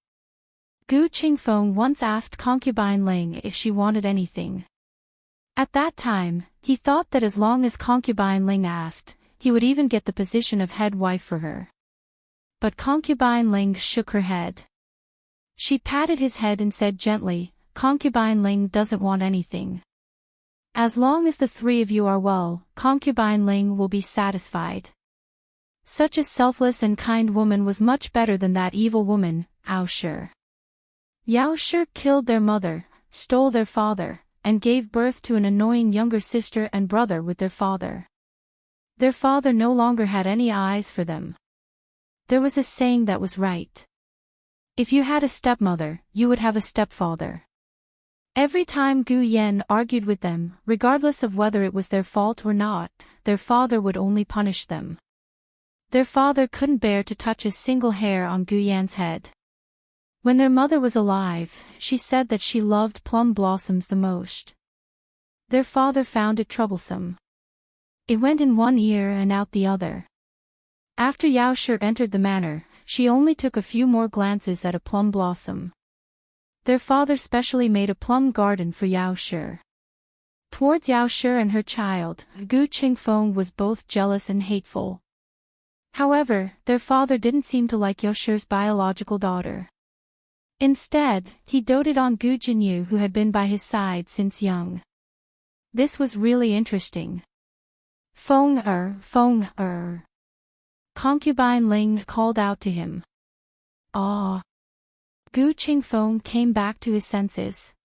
Gu Qingfeng once asked concubine Ling if she wanted anything. At that time, he thought that as long as concubine Ling asked, he would even get the position of head wife for her. But concubine Ling shook her head. She patted his head and said gently, concubine Ling doesn't want anything. As long as the 3 of you are well, concubine Ling will be satisfied. Such a selfless and kind woman was much better than that evil woman, Yao Shi. Yao Shi killed their mother, stole their father, and gave birth to an annoying younger sister and brother with their father. Their father no longer had any eyes for them. There was a saying that was right. If you had a stepmother, you would have a stepfather. Every time Gu Yan argued with them, regardless of whether it was their fault or not, their father would only punish them. Their father couldn't bear to touch a single hair on Gu Yan's head. When their mother was alive, she said that she loved plum blossoms the most. Their father found it troublesome. It went in one ear and out the other. After Yao Shi entered the manor, she only took a few more glances at a plum blossom. Their father specially made a plum garden for Yao Shi. Towards Yao Shi and her child, Gu Qingfeng was both jealous and hateful. However, their father didn't seem to like Yao Shi's biological daughter. Instead, he doted on Gu Jinyu, who had been by his side since young. This was really interesting. Feng er. Concubine Ling called out to him. Ah. Gu Qingfeng came back to his senses.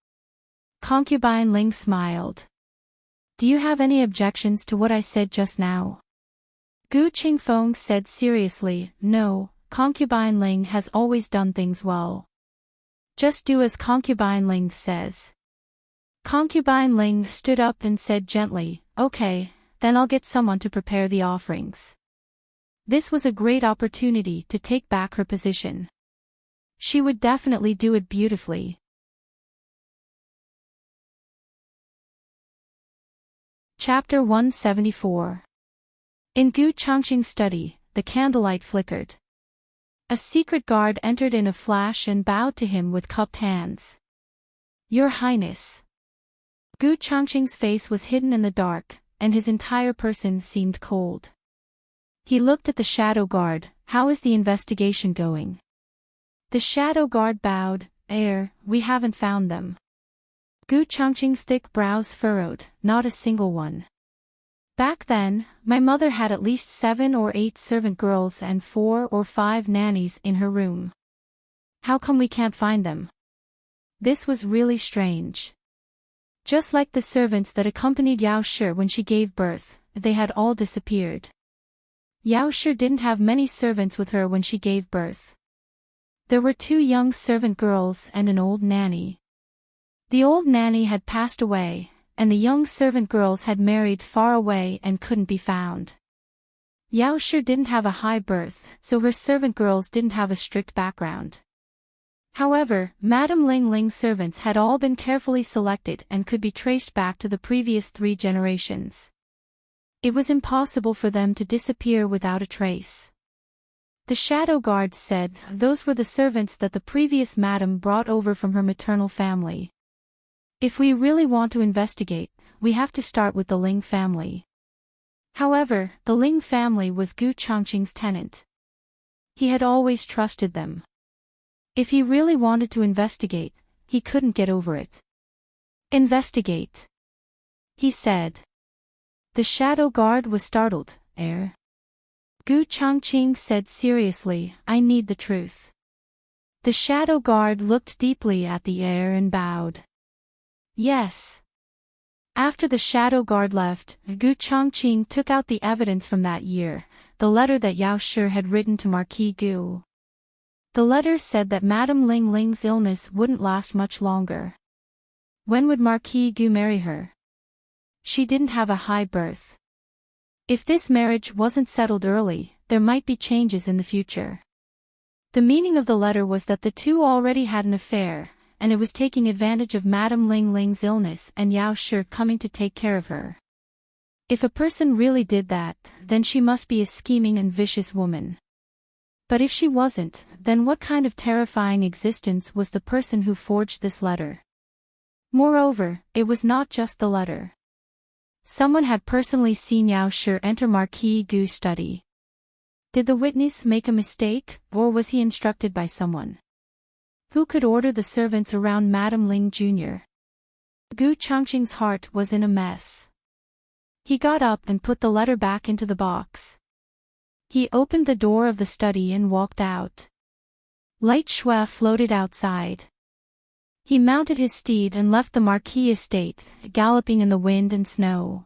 Concubine Ling smiled. Do you have any objections to what I said just now? Gu Qingfeng said seriously, no, concubine Ling has always done things well. Just do as concubine Ling says. Concubine Ling stood up and said gently, okay, then I'll get someone to prepare the offerings. This was a great opportunity to take back her position. She would definitely do it beautifully. Chapter 174. In Gu Changqing's study, the candlelight flickered. A secret guard entered in a flash and bowed to him with cupped hands. Your Highness. Gu Changqing's face was hidden in the dark, and his entire person seemed cold. He looked at the shadow guard. How is the investigation going? The shadow guard bowed. We haven't found them. Gu Changqing's thick brows furrowed. Not a single one. Back then, my mother had at least 7 or 8 servant girls and 4 or 5 nannies in her room. How come we can't find them? This was really strange. Just like the servants that accompanied Yao Shi when she gave birth, they had all disappeared. Yao Shi didn't have many servants with her when she gave birth. There were 2 young servant girls and an old nanny. The old nanny had passed away, and the young servant girls had married far away and couldn't be found. Yao Shi didn't have a high birth, so her servant girls didn't have a strict background. However, Madame Ling Ling's servants had all been carefully selected and could be traced back to the previous 3 generations. It was impossible for them to disappear without a trace. The shadow guard said those were the servants that the previous madam brought over from her maternal family. If we really want to investigate, we have to start with the Ling family. However, the Ling family was Gu Changqing's tenant. He had always trusted them. If he really wanted to investigate, he couldn't get over it. Investigate, he said. The shadow guard was startled. Gu Changqing said seriously, I need the truth. The shadow guard looked deeply at the air and bowed. Yes. After the shadow guard left, Gu Changqing took out the evidence from that year, the letter that Yao Shi had written to Marquis Gu. The letter said that Madame Ling Ling's illness wouldn't last much longer. When would Marquis Gu marry her? She didn't have a high birth. If this marriage wasn't settled early, there might be changes in the future. The meaning of the letter was that the 2 already had an affair, and it was taking advantage of Madame Ling Ling's illness and Yao Shi coming to take care of her. If a person really did that, then she must be a scheming and vicious woman. But if she wasn't, then what kind of terrifying existence was the person who forged this letter? Moreover, it was not just the letter. Someone had personally seen Yao Shi enter Marquis Gu's study. Did the witness make a mistake, or was he instructed by someone? Who could order the servants around Madame Ling Jr.? Gu Changqing's heart was in a mess. He got up and put the letter back into the box. He opened the door of the study and walked out. Light Shui floated outside. He mounted his steed and left the Marquis estate, galloping in the wind and snow.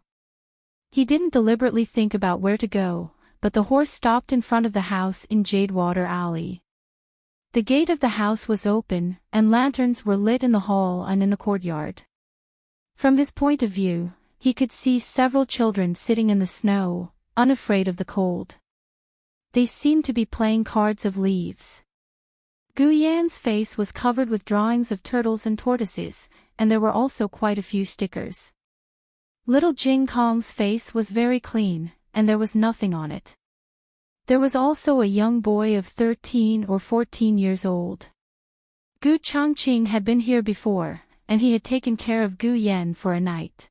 He didn't deliberately think about where to go, but the horse stopped in front of the house in Jadewater Alley. The gate of the house was open, and lanterns were lit in the hall and in the courtyard. From his point of view, he could see several children sitting in the snow, unafraid of the cold. They seemed to be playing cards of leaves. Gu Yan's face was covered with drawings of turtles and tortoises, and there were also quite a few stickers. Little Jing Kong's face was very clean, and there was nothing on it. There was also a young boy of 13 or 14 years old. Gu Changqing had been here before, and he had taken care of Gu Yan for a night.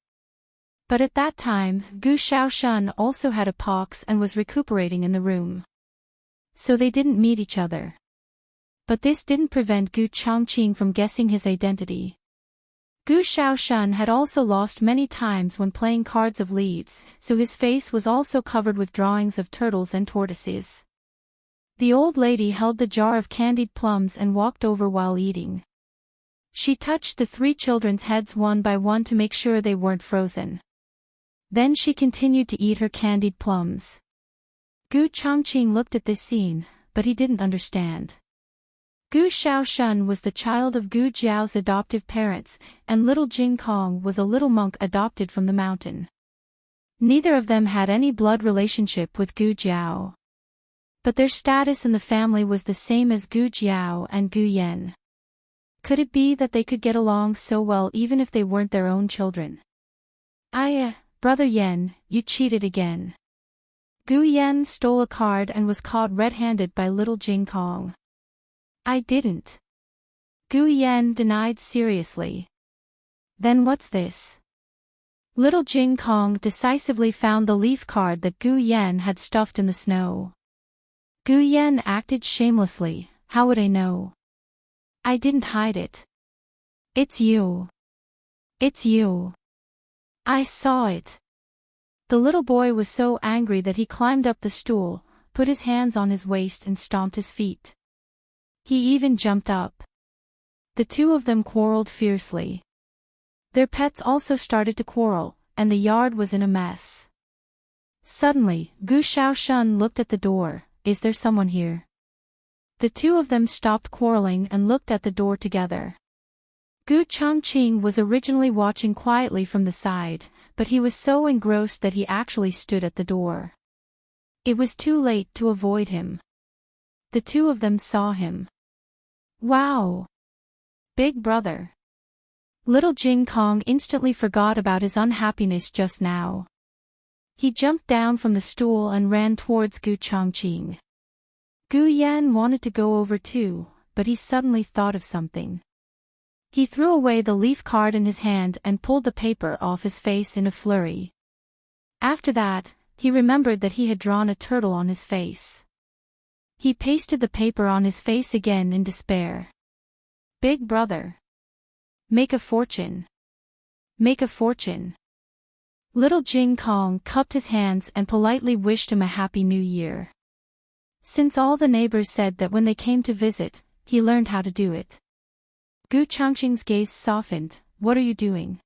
But at that time, Gu Shaoshan also had a pox and was recuperating in the room. So they didn't meet each other. But this didn't prevent Gu Changqing from guessing his identity. Gu Shaoshan had also lost many times when playing cards of leaves, so his face was also covered with drawings of turtles and tortoises. The old lady held the jar of candied plums and walked over while eating. She touched the 3 children's heads one by one to make sure they weren't frozen. Then she continued to eat her candied plums. Gu Changqing looked at this scene, but he didn't understand. Gu Shaoshan was the child of Gu Jiao's adoptive parents, and little Jing Kong was a little monk adopted from the mountain. Neither of them had any blood relationship with Gu Jiao. But their status in the family was the same as Gu Jiao and Gu Yan. Could it be that they could get along so well even if they weren't their own children? Brother Yan, you cheated again. Gu Yan stole a card and was caught red-handed by little Jing Kong. I didn't. Gu Yan denied seriously. Then what's this? Little Jing Kong decisively found the leaf card that Gu Yan had stuffed in the snow. Gu Yan acted shamelessly. How would I know? I didn't hide it. It's you. It's you. I saw it. The little boy was so angry that he climbed up the stool, put his hands on his waist and stomped his feet. He even jumped up. The two of them quarreled fiercely. Their pets also started to quarrel, and the yard was in a mess. Suddenly, Gu Shaoshan looked at the door. Is there someone here? The two of them stopped quarreling and looked at the door together. Gu Chongqing was originally watching quietly from the side, but he was so engrossed that he actually stood at the door. It was too late to avoid him. The two of them saw him. Wow! Big brother! Little Jing Kong instantly forgot about his unhappiness just now. He jumped down from the stool and ran towards Gu Chongqing. Gu Yan wanted to go over too, but he suddenly thought of something. He threw away the leaf card in his hand and pulled the paper off his face in a flurry. After that, he remembered that he had drawn a turtle on his face. He pasted the paper on his face again in despair. Big brother! Make a fortune! Make a fortune! Little Jing Kong cupped his hands and politely wished him a happy new year. Since all the neighbors said that when they came to visit, he learned how to do it. Gu Chongqing's gaze softened. What are you doing?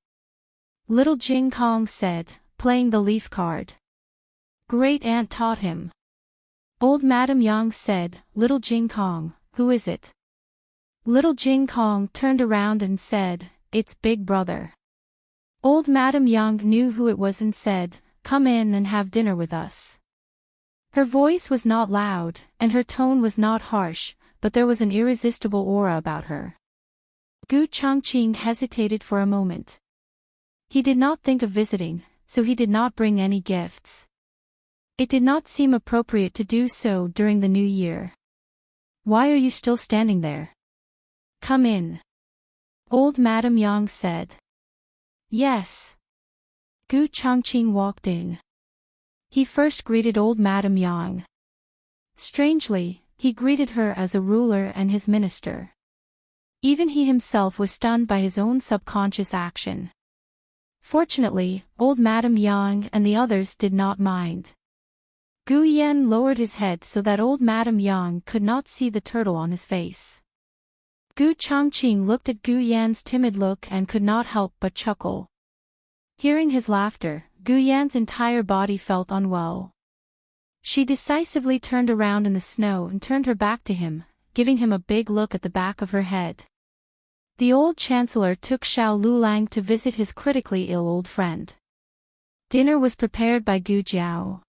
Little Jing Kong said, playing the leaf card. Great Aunt taught him. Old Madame Yang said, Little Jing Kong, who is it? Little Jing Kong turned around and said, It's Big Brother. Old Madame Yang knew who it was and said, Come in and have dinner with us. Her voice was not loud, and her tone was not harsh, but there was an irresistible aura about her. Gu Chongqing hesitated for a moment. He did not think of visiting, so he did not bring any gifts. It did not seem appropriate to do so during the new year. Why are you still standing there? Come in. Old Madame Yang said. Yes. Gu Chongqing walked in. He first greeted old Madame Yang. Strangely, he greeted her as a ruler and his minister. Even he himself was stunned by his own subconscious action. Fortunately, old Madame Yang and the others did not mind. Gu Yan lowered his head so that old Madame Yang could not see the turtle on his face. Gu Chongqing looked at Gu Yan's timid look and could not help but chuckle. Hearing his laughter, Gu Yan's entire body felt unwell. She decisively turned around in the snow and turned her back to him, giving him a big look at the back of her head. The old chancellor took Xiao Lulang to visit his critically ill old friend. Dinner was prepared by Gu Jiao.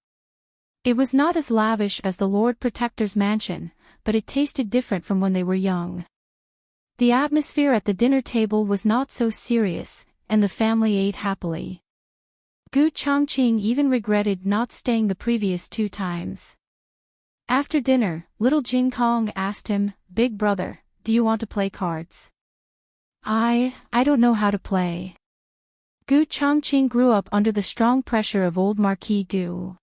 It was not as lavish as the Lord Protector's mansion, but it tasted different from when they were young. The atmosphere at the dinner table was not so serious, and the family ate happily. Gu Chongqing even regretted not staying the previous 2 times. After dinner, little Jing Kong asked him, Big brother, do you want to play cards? I don't know how to play. Gu Chongqing grew up under the strong pressure of old Marquis Gu.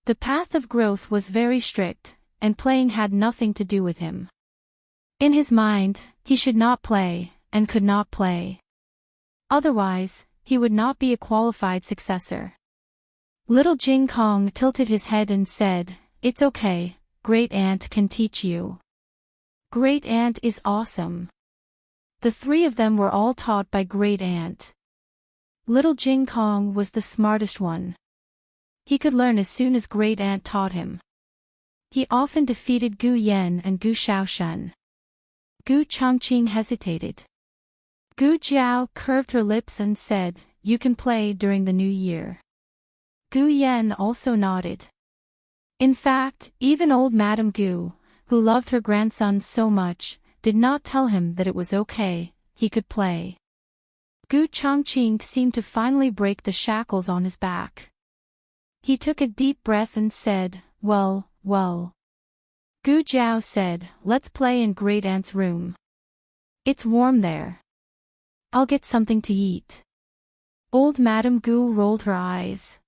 The path of growth was very strict, and playing had nothing to do with him. In his mind, he should not play, and could not play. Otherwise, he would not be a qualified successor. Little Jing Kong tilted his head and said, It's okay, Great Aunt can teach you. Great Aunt is awesome. The 3 of them were all taught by Great Aunt. Little Jing Kong was the smartest one. He could learn as soon as Great Aunt taught him. He often defeated Gu Yan and Gu Shaoshan. Gu Chongqing hesitated. Gu Jiao curved her lips and said, You can play during the new year. Gu Yan also nodded. In fact, even old Madame Gu, who loved her grandson so much, did not tell him that it was okay, he could play. Gu Chongqing seemed to finally break the shackles on his back. He took a deep breath and said, well, well. Gu Jiao said, let's play in Great Aunt's room. It's warm there. I'll get something to eat. Old Madame Gu rolled her eyes.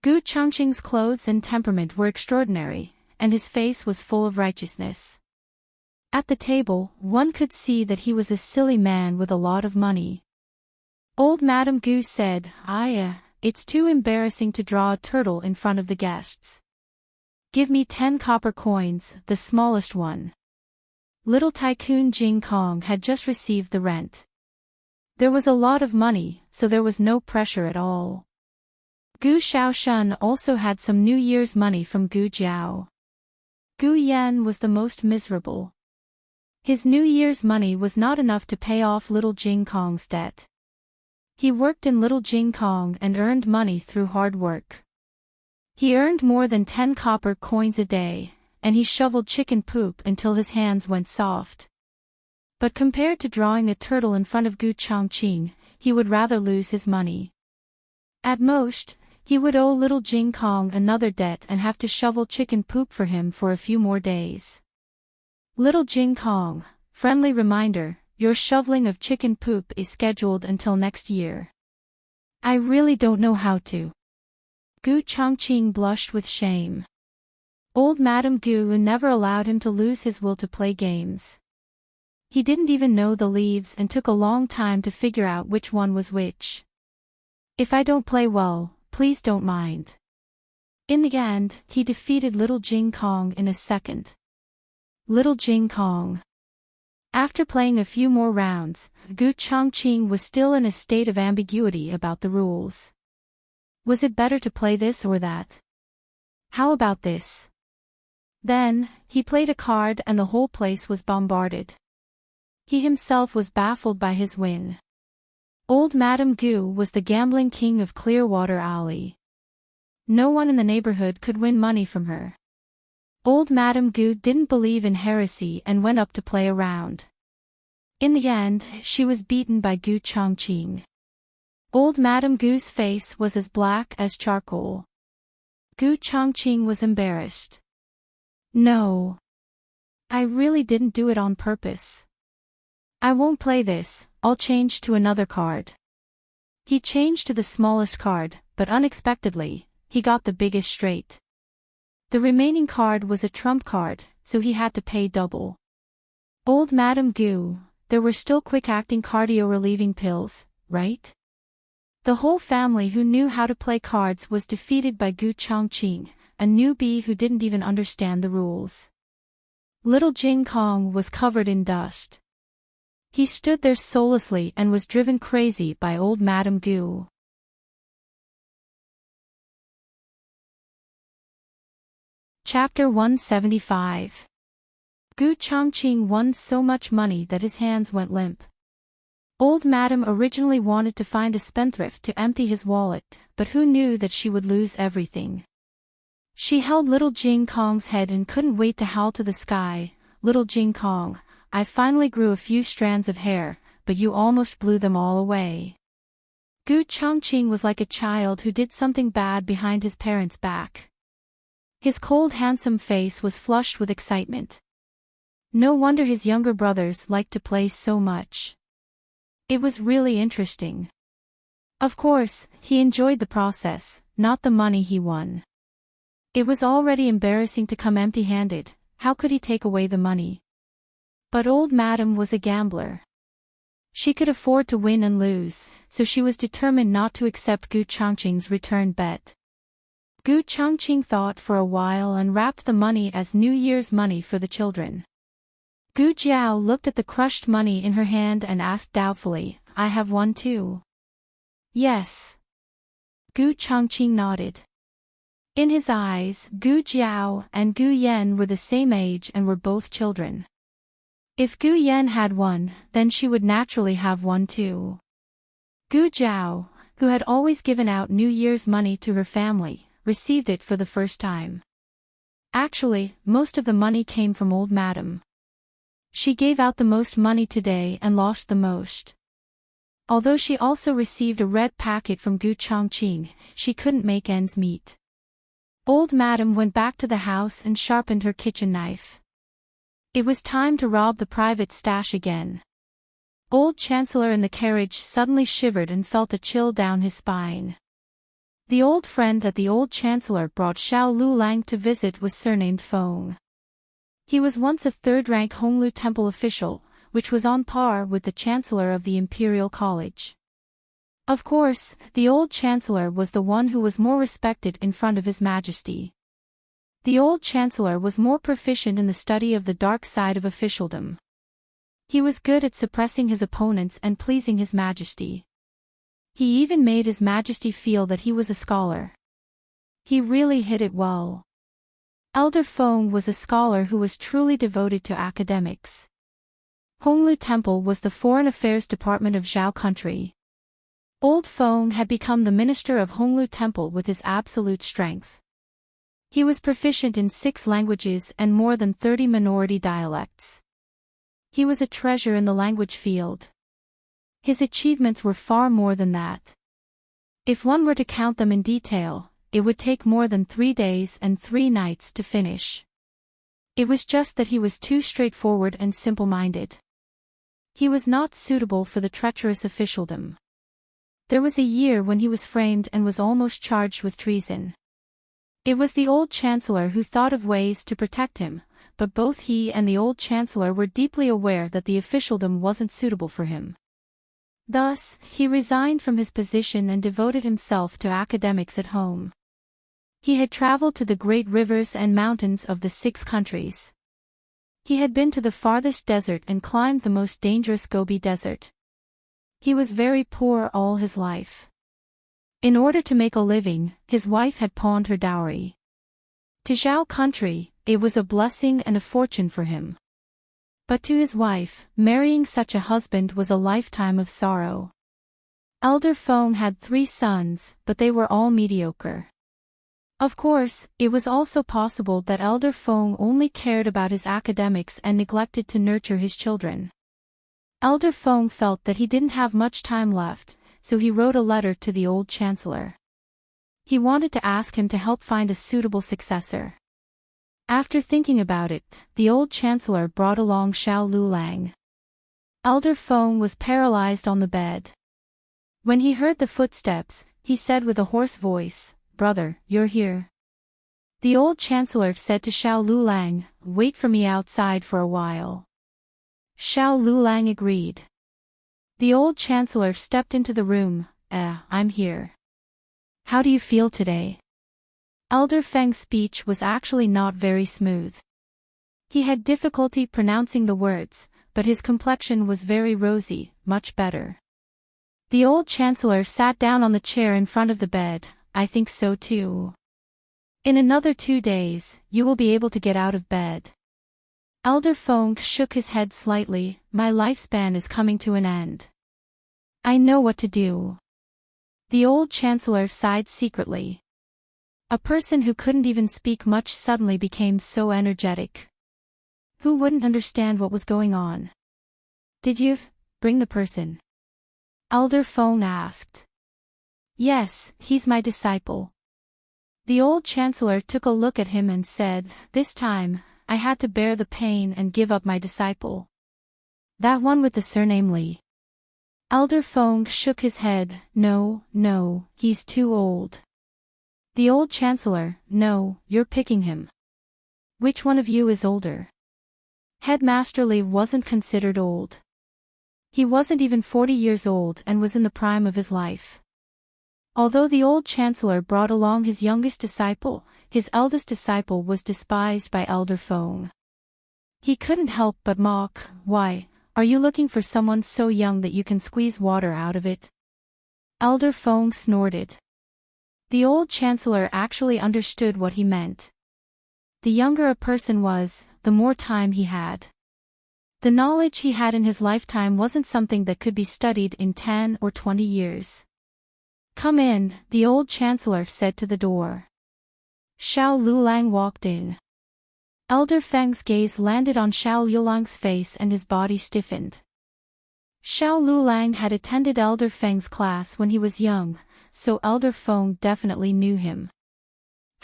Gu Changqing's clothes and temperament were extraordinary, and his face was full of righteousness. At the table, one could see that he was a silly man with a lot of money. Old Madame Gu said, it's too embarrassing to draw a turtle in front of the guests. Give me 10 copper coins, the smallest one. Little Tycoon Jing Kong had just received the rent. There was a lot of money, so there was no pressure at all. Gu Xiaoshan also had some New Year's money from Gu Jiao. Gu Yan was the most miserable. His New Year's money was not enough to pay off Little Jing Kong's debt. He worked in Little Jing Kong and earned money through hard work. He earned more than 10 copper coins a day, and he shoveled chicken poop until his hands went soft. But compared to drawing a turtle in front of Gu Changqing, he would rather lose his money. At most, he would owe Little Jing Kong another debt and have to shovel chicken poop for him for a few more days. Little Jing Kong, friendly reminder, your shoveling of chicken poop is scheduled until next year. I really don't know how to. Gu Changqing blushed with shame. Old Madame Gu never allowed him to lose his will to play games. He didn't even know the leaves and took a long time to figure out which one was which. If I don't play well, please don't mind. In the end, he defeated Little Jing Kong in a second. Little Jing Kong. After playing a few more rounds, Gu Changqing was still in a state of ambiguity about the rules. Was it better to play this or that? How about this? Then, he played a card and the whole place was bombarded. He himself was baffled by his win. Old Madame Gu was the gambling king of Clearwater Alley. No one in the neighborhood could win money from her. Old Madame Gu didn't believe in heresy and went up to play a round. In the end, she was beaten by Gu Changqing. Old Madame Gu's face was as black as charcoal. Gu Changqing was embarrassed. No. I really didn't do it on purpose. I won't play this, I'll change to another card. He changed to the smallest card, but unexpectedly, he got the biggest straight. The remaining card was a trump card, so he had to pay double. Old Madame Gu, there were still quick-acting cardio-relieving pills, right? The whole family who knew how to play cards was defeated by Gu Changqing, a newbie who didn't even understand the rules. Little Jing Kong was covered in dust. He stood there soullessly and was driven crazy by Old Madame Gu. Chapter 175. Gu Changqing won so much money that his hands went limp. Old Madame originally wanted to find a spendthrift to empty his wallet, but who knew that she would lose everything? She held Little Jing Kong's head and couldn't wait to howl to the sky, Little Jing Kong, I finally grew a few strands of hair, but you almost blew them all away. Gu Changqing was like a child who did something bad behind his parents' back. His cold handsome face was flushed with excitement. No wonder his younger brothers liked to play so much. It was really interesting. Of course, he enjoyed the process, not the money he won. It was already embarrassing to come empty-handed, how could he take away the money? But Old Madame was a gambler. She could afford to win and lose, so she was determined not to accept Gu Changqing's return bet. Gu Changqing thought for a while and wrapped the money as New Year's money for the children. Gu Jiao looked at the crushed money in her hand and asked doubtfully, I have one too. Yes. Gu Changqing nodded. In his eyes, Gu Jiao and Gu Yan were the same age and were both children. If Gu Yan had one, then she would naturally have one too. Gu Jiao, who had always given out New Year's money to her family, received it for the first time. Actually, most of the money came from Old Madame. She gave out the most money today and lost the most. Although she also received a red packet from Gu Changqing, she couldn't make ends meet. Old Madam went back to the house and sharpened her kitchen knife. It was time to rob the private stash again. Old Chancellor in the carriage suddenly shivered and felt a chill down his spine. The old friend that the old Chancellor brought Xiao Lulang to visit was surnamed Feng. He was once a third-rank Honglu Temple official, which was on par with the Chancellor of the Imperial College. Of course, the old Chancellor was the one who was more respected in front of His Majesty. The old Chancellor was more proficient in the study of the dark side of officialdom. He was good at suppressing his opponents and pleasing His Majesty. He even made His Majesty feel that he was a scholar. He really hit it well. Elder Feng was a scholar who was truly devoted to academics. Honglu Temple was the Foreign Affairs Department of Zhao Country. Old Feng had become the minister of Honglu Temple with his absolute strength. He was proficient in 6 languages and more than 30 minority dialects. He was a treasure in the language field. His achievements were far more than that. If one were to count them in detail, it would take more than 3 days and 3 nights to finish. It was just that he was too straightforward and simple-minded. He was not suitable for the treacherous officialdom. There was a year when he was framed and was almost charged with treason. It was the old Chancellor who thought of ways to protect him, but both he and the old Chancellor were deeply aware that the officialdom wasn't suitable for him. Thus, he resigned from his position and devoted himself to academics at home. He had traveled to the great rivers and mountains of the 6 countries. He had been to the farthest desert and climbed the most dangerous Gobi Desert. He was very poor all his life. In order to make a living, his wife had pawned her dowry. To Zhao Country, it was a blessing and a fortune for him. But to his wife, marrying such a husband was a lifetime of sorrow. Elder Feng had 3 sons, but they were all mediocre. Of course, it was also possible that Elder Feng only cared about his academics and neglected to nurture his children. Elder Feng felt that he didn't have much time left, so he wrote a letter to the old Chancellor. He wanted to ask him to help find a suitable successor. After thinking about it, the old Chancellor brought along Xiao Lulang. Elder Feng was paralyzed on the bed. When he heard the footsteps, he said with a hoarse voice, "Brother, you're here." The old Chancellor said to Xiao Lulang, "Wait for me outside for a while." Xiao Lulang agreed. The old Chancellor stepped into the room. I'm here. How do you feel today?" Elder Feng's speech was actually not very smooth. He had difficulty pronouncing the words, but his complexion was very rosy, much better. The old Chancellor sat down on the chair in front of the bed. "I think so too. In another 2 days, you will be able to get out of bed." Elder Feng shook his head slightly. "My lifespan is coming to an end. I know what to do." The old Chancellor sighed secretly. A person who couldn't even speak much suddenly became so energetic. Who wouldn't understand what was going on? "Did you bring the person?" Elder Feng asked. "Yes, he's my disciple." The old Chancellor took a look at him and said, "This time, I had to bear the pain and give up my disciple." "That one with the surname Li?" Elder Feng shook his head. No, he's too old." The old Chancellor, "No, you're picking him. Which one of you is older?" Headmaster Li wasn't considered old. He wasn't even 40 years old and was in the prime of his life. Although the old Chancellor brought along his youngest disciple, his eldest disciple was despised by Elder Feng. He couldn't help but mock. "Why, are you looking for someone so young that you can squeeze water out of it?" Elder Feng snorted. The old Chancellor actually understood what he meant. The younger a person was, the more time he had. The knowledge he had in his lifetime wasn't something that could be studied in 10 or 20 years. "Come in," the old Chancellor said to the door. Xiao Lulang walked in. Elder Feng's gaze landed on Xiao Lulang's face and his body stiffened. Xiao Lulang had attended Elder Feng's class when he was young, so Elder Feng definitely knew him.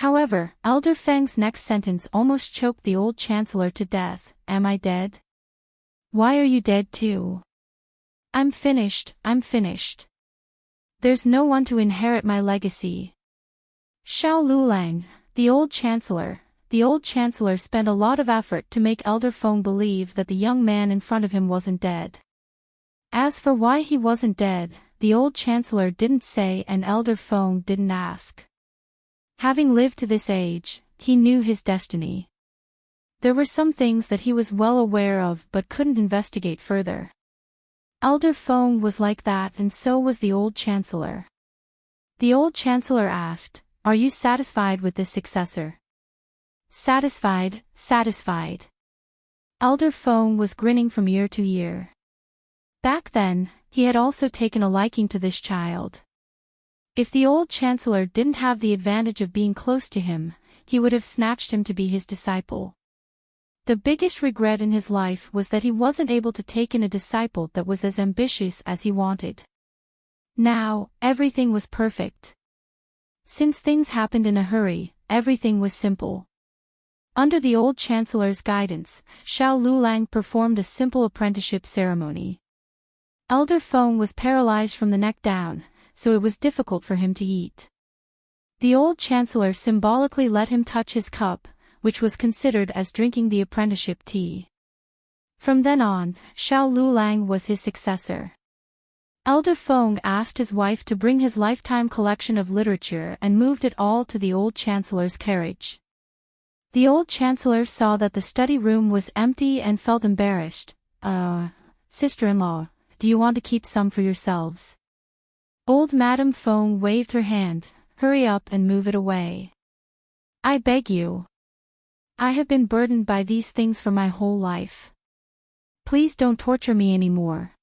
However, Elder Feng's next sentence almost choked the old chancellor to death. Am I dead? Why are you dead too? I'm finished. There's no one to inherit my legacy. Xiao Lulang, the old chancellor spent a lot of effort to make Elder Feng believe that the young man in front of him wasn't dead. As for why he wasn't dead, the old chancellor didn't say and Elder Feng didn't ask. Having lived to this age, he knew his destiny. There were some things that he was well aware of but couldn't investigate further. Elder Feng was like that and so was the old chancellor. The old chancellor asked, "Are you satisfied with this successor?" Satisfied. Elder Feng was grinning from ear to ear. Back then, he had also taken a liking to this child. If the old chancellor didn't have the advantage of being close to him, he would have snatched him to be his disciple. The biggest regret in his life was that he wasn't able to take in a disciple that was as ambitious as he wanted. Now, everything was perfect. Since things happened in a hurry, everything was simple. Under the old chancellor's guidance, Xiao Lulang performed a simple apprenticeship ceremony. Elder Feng was paralyzed from the neck down, so it was difficult for him to eat. The old chancellor symbolically let him touch his cup, which was considered as drinking the apprenticeship tea. From then on, Xiao Lulang was his successor. Elder Feng asked his wife to bring his lifetime collection of literature and moved it all to the old chancellor's carriage. The old chancellor saw that the study room was empty and felt embarrassed. Sister-in-law, do you want to keep some for yourselves? Old Madame Feng waved her hand. Hurry up and move it away. I beg you. I have been burdened by these things for my whole life. Please don't torture me anymore.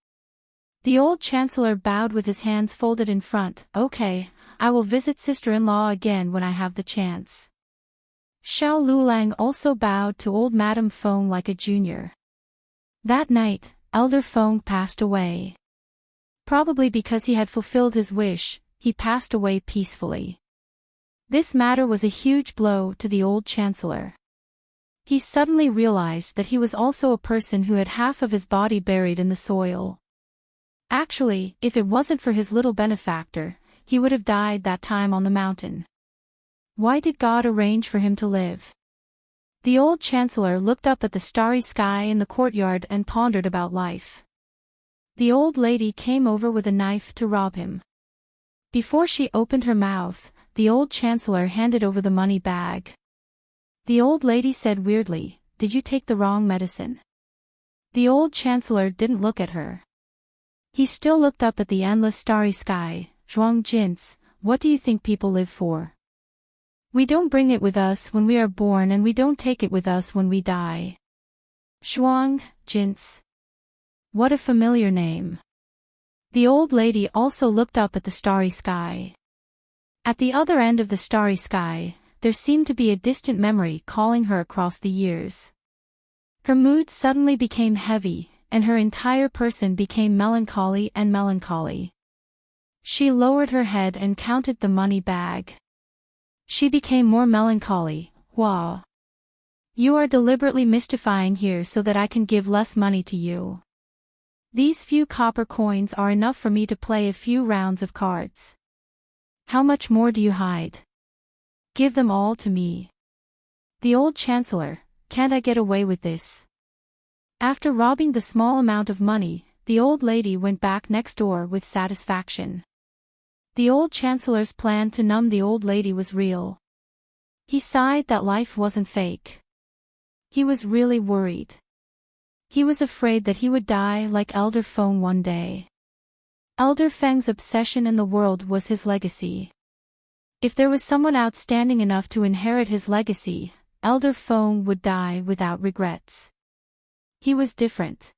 The old chancellor bowed with his hands folded in front. Okay, I will visit sister-in-law again when I have the chance. Xiao Lulang also bowed to old Madame Feng like a junior. That night, Elder Feng passed away. Probably because he had fulfilled his wish, he passed away peacefully. This matter was a huge blow to the old chancellor. He suddenly realized that he was also a person who had half of his body buried in the soil. Actually, if it wasn't for his little benefactor, he would have died that time on the mountain. Why did God arrange for him to live? The old chancellor looked up at the starry sky in the courtyard and pondered about life. The old lady came over with a knife to rob him. Before she opened her mouth, the old chancellor handed over the money bag. The old lady said weirdly, "Did you take the wrong medicine?" The old chancellor didn't look at her. He still looked up at the endless starry sky. Zhuang Jins, what do you think people live for? We don't bring it with us when we are born and we don't take it with us when we die. Zhuang Jins. What a familiar name. The old lady also looked up at the starry sky. At the other end of the starry sky, there seemed to be a distant memory calling her across the years. Her mood suddenly became heavy, and her entire person became melancholy. She lowered her head and counted the money bag. She became more melancholy. Wow. You are deliberately mystifying here so that I can give less money to you. These few copper coins are enough for me to play a few rounds of cards. How much more do you hide? Give them all to me. The old chancellor, can't I get away with this? After robbing the small amount of money, the old lady went back next door with satisfaction. The old chancellor's plan to numb the old lady was real. He sighed that life wasn't fake. He was really worried. He was afraid that he would die like Elder Feng one day. Elder Feng's obsession in the world was his legacy. If there was someone outstanding enough to inherit his legacy, Elder Feng would die without regrets. He was different.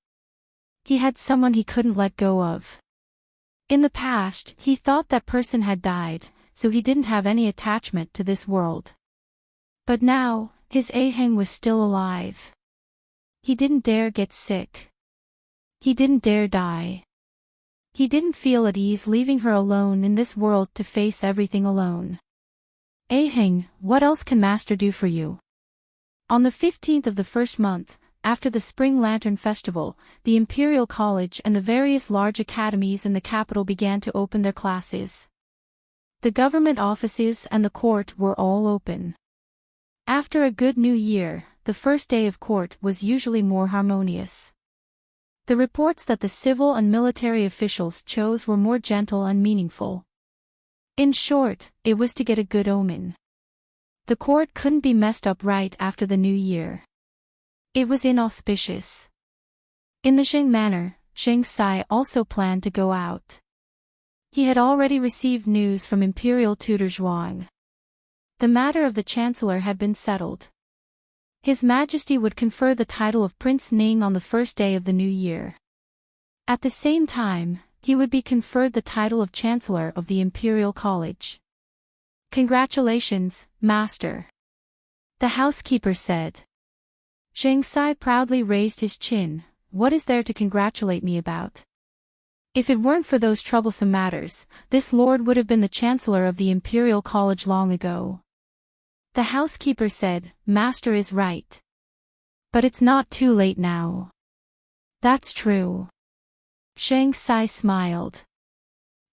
He had someone he couldn't let go of. In the past, he thought that person had died, so he didn't have any attachment to this world. But now, his Aheng was still alive. He didn't dare get sick. He didn't dare die. He didn't feel at ease leaving her alone in this world to face everything alone. Aheng, what else can master do for you? On the 15th of the first month, after the Spring Lantern Festival, the Imperial College and the various large academies in the capital began to open their classes. The government offices and the court were all open. After a good new year, the first day of court was usually more harmonious. The reports that the civil and military officials chose were more gentle and meaningful. In short, it was to get a good omen. The court couldn't be messed up right after the new year. It was inauspicious. In the Zheng manner, Zheng Sai also planned to go out. He had already received news from Imperial Tutor Zhuang. The matter of the Chancellor had been settled. His Majesty would confer the title of Prince Ning on the first day of the new year. At the same time, he would be conferred the title of Chancellor of the Imperial College. Congratulations, Master. The housekeeper said. Zheng Sai proudly raised his chin. What is there to congratulate me about? If it weren't for those troublesome matters, this lord would have been the Chancellor of the Imperial College long ago. The housekeeper said, Master is right. But it's not too late now. That's true. Zheng Sai smiled.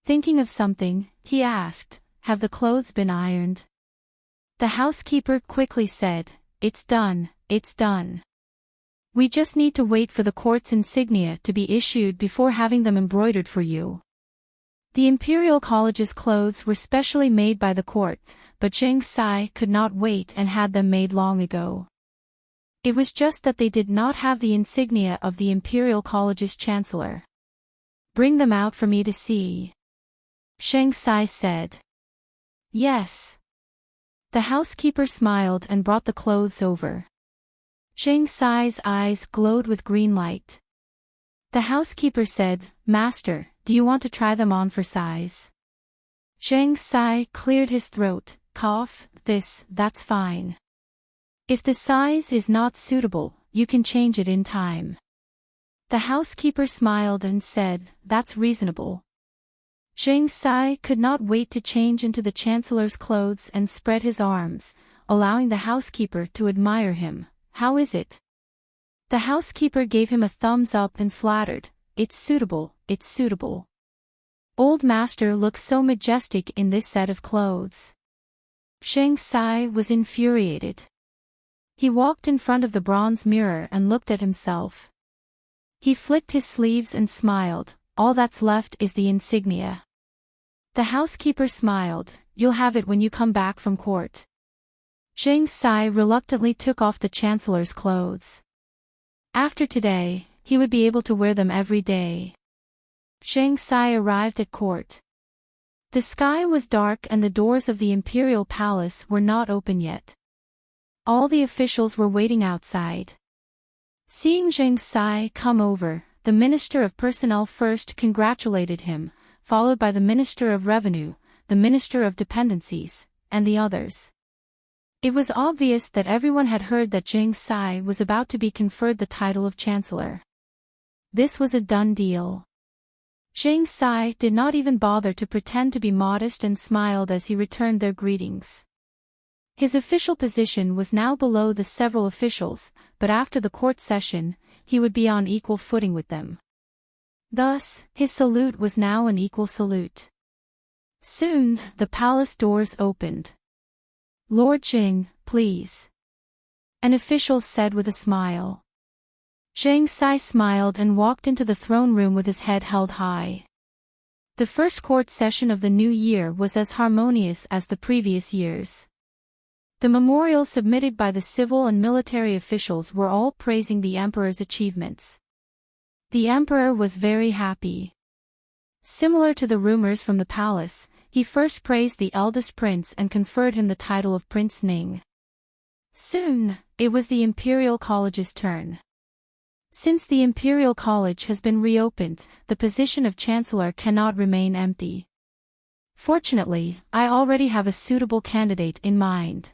Thinking of something, he asked, have the clothes been ironed? The housekeeper quickly said, it's done, it's done. We just need to wait for the court's insignia to be issued before having them embroidered for you. The Imperial College's clothes were specially made by the court, but Zheng Sai could not wait and had them made long ago. It was just that they did not have the insignia of the Imperial College's Chancellor. Bring them out for me to see. Zheng Sai said. Yes. The housekeeper smiled and brought the clothes over. Zheng Sai's eyes glowed with green light. The housekeeper said, Master, do you want to try them on for size? Zheng Sai cleared his throat, cough, that's fine. If the size is not suitable, you can change it in time. The housekeeper smiled and said, that's reasonable. Zheng Sai could not wait to change into the Chancellor's clothes and spread his arms, allowing the housekeeper to admire him. How is it? The housekeeper gave him a thumbs up and flattered, it's suitable, it's suitable. Old Master looks so majestic in this set of clothes. Zheng Sai was infuriated. He walked in front of the bronze mirror and looked at himself. He flicked his sleeves and smiled, all that's left is the insignia. The housekeeper smiled, you'll have it when you come back from court. Zheng Sai reluctantly took off the Chancellor's clothes. After today, he would be able to wear them every day. Zheng Sai arrived at court. The sky was dark and the doors of the Imperial Palace were not open yet. All the officials were waiting outside. Seeing Zheng Sai come over, the Minister of Personnel first congratulated him, followed by the Minister of Revenue, the Minister of Dependencies, and the others. It was obvious that everyone had heard that Zheng Sai was about to be conferred the title of Chancellor. This was a done deal. Zheng Sai did not even bother to pretend to be modest and smiled as he returned their greetings. His official position was now below the several officials, but after the court session, he would be on equal footing with them. Thus, his salute was now an equal salute. Soon, the palace doors opened. Lord Jing, please. An official said with a smile. Zheng Sai smiled and walked into the throne room with his head held high. The first court session of the new year was as harmonious as the previous years. The memorials submitted by the civil and military officials were all praising the emperor's achievements. The emperor was very happy. Similar to the rumors from the palace, he first praised the eldest prince and conferred him the title of Prince Ning. Soon, it was the Imperial College's turn. Since the Imperial College has been reopened, the position of Chancellor cannot remain empty. Fortunately, I already have a suitable candidate in mind.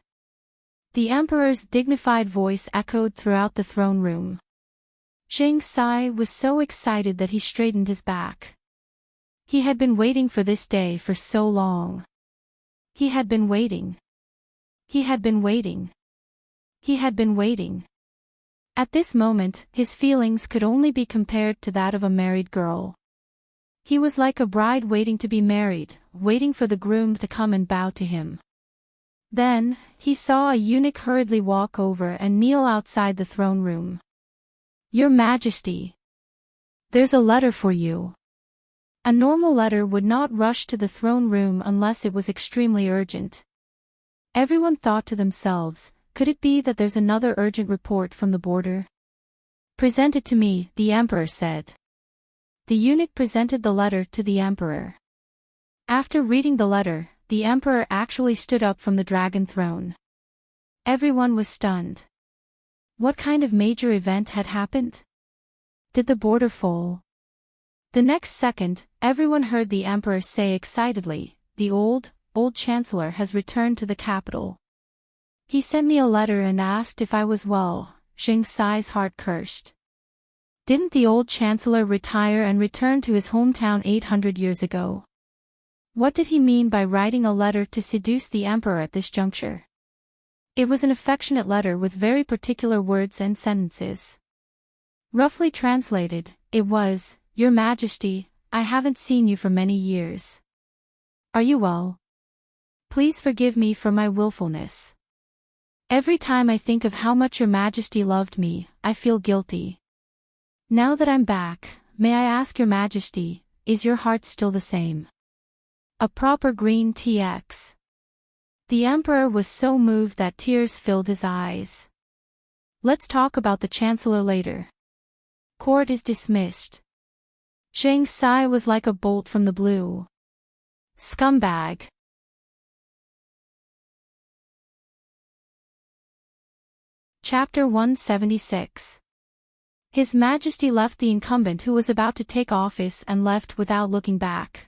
The Emperor's dignified voice echoed throughout the throne room. Zheng Sai was so excited that he straightened his back. He had been waiting for this day for so long. He had been waiting. He had been waiting. He had been waiting. At this moment, his feelings could only be compared to that of a married girl. He was like a bride waiting to be married, waiting for the groom to come and bow to him. Then, he saw a eunuch hurriedly walk over and kneel outside the throne room. "Your Majesty! There's a letter for you." A normal letter would not rush to the throne room unless it was extremely urgent. Everyone thought to themselves, could it be that there's another urgent report from the border? "Present it to me," the emperor said. The eunuch presented the letter to the emperor. After reading the letter, the emperor actually stood up from the dragon throne. Everyone was stunned. What kind of major event had happened? Did the border fall? The next second, everyone heard the emperor say excitedly, "The old chancellor has returned to the capital. He sent me a letter and asked if I was well." Zheng Sai's heart cursed. Didn't the old chancellor retire and return to his hometown 800 years ago? What did he mean by writing a letter to seduce the emperor at this juncture? It was an affectionate letter with very particular words and sentences. Roughly translated, it was, "Your Majesty, I haven't seen you for many years. Are you well? Please forgive me for my willfulness. Every time I think of how much Your Majesty loved me, I feel guilty. Now that I'm back, may I ask Your Majesty, is your heart still the same? A proper green TX." The emperor was so moved that tears filled his eyes. "Let's talk about the chancellor later. Court is dismissed." Zheng Sai was like a bolt from the blue. Scumbag. Chapter 176. His Majesty left the incumbent who was about to take office and left without looking back.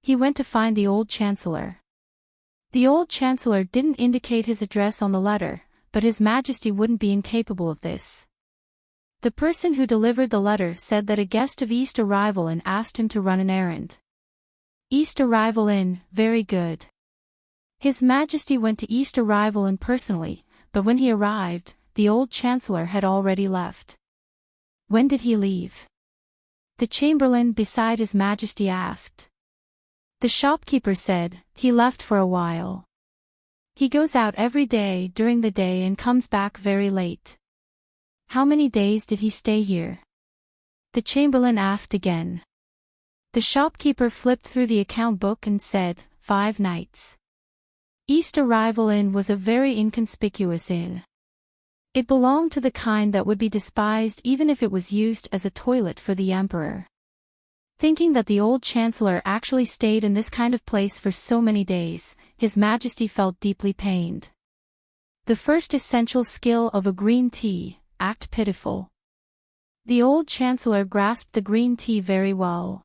He went to find the old chancellor. The old chancellor didn't indicate his address on the letter, but His Majesty wouldn't be incapable of this. The person who delivered the letter said that a guest of East arrival and asked him to run an errand. East arrival in, very good. His Majesty went to East arrival in personally, but when he arrived, the old chancellor had already left. When did he leave? The chamberlain beside His Majesty asked. The shopkeeper said, he left for a while. He goes out every day during the day and comes back very late. How many days did he stay here? The chamberlain asked again. The shopkeeper flipped through the account book and said, 5 nights. East Arrival Inn was a very inconspicuous inn. It belonged to the kind that would be despised even if it was used as a toilet for the emperor. Thinking that the old chancellor actually stayed in this kind of place for so many days, His Majesty felt deeply pained. The first essential skill of a green tea, act pitiful. The old chancellor grasped the green tea very well.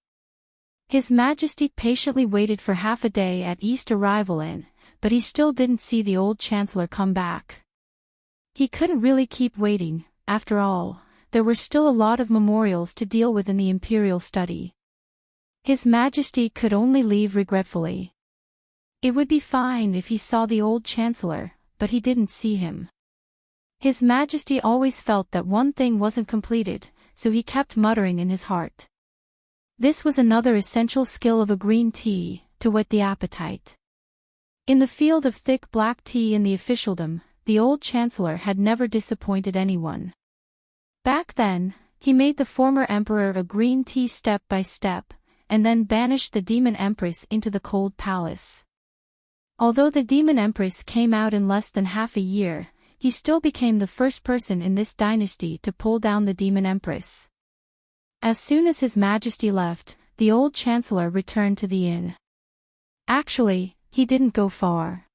His Majesty patiently waited for half a day at East Arrival Inn, but he still didn't see the old chancellor come back. He couldn't really keep waiting, after all, there were still a lot of memorials to deal with in the imperial study. His Majesty could only leave regretfully. It would be fine if he saw the old chancellor, but he didn't see him. His Majesty always felt that one thing wasn't completed, so he kept muttering in his heart. This was another essential skill of a green tea, to whet the appetite. In the field of thick black tea in the officialdom, the old chancellor had never disappointed anyone. Back then, he made the former emperor a green tea step by step, and then banished the demon empress into the cold palace. Although the demon empress came out in less than half a year, he still became the first person in this dynasty to pull down the demon empress. As soon as His Majesty left, the old chancellor returned to the inn. Actually, he didn't go far.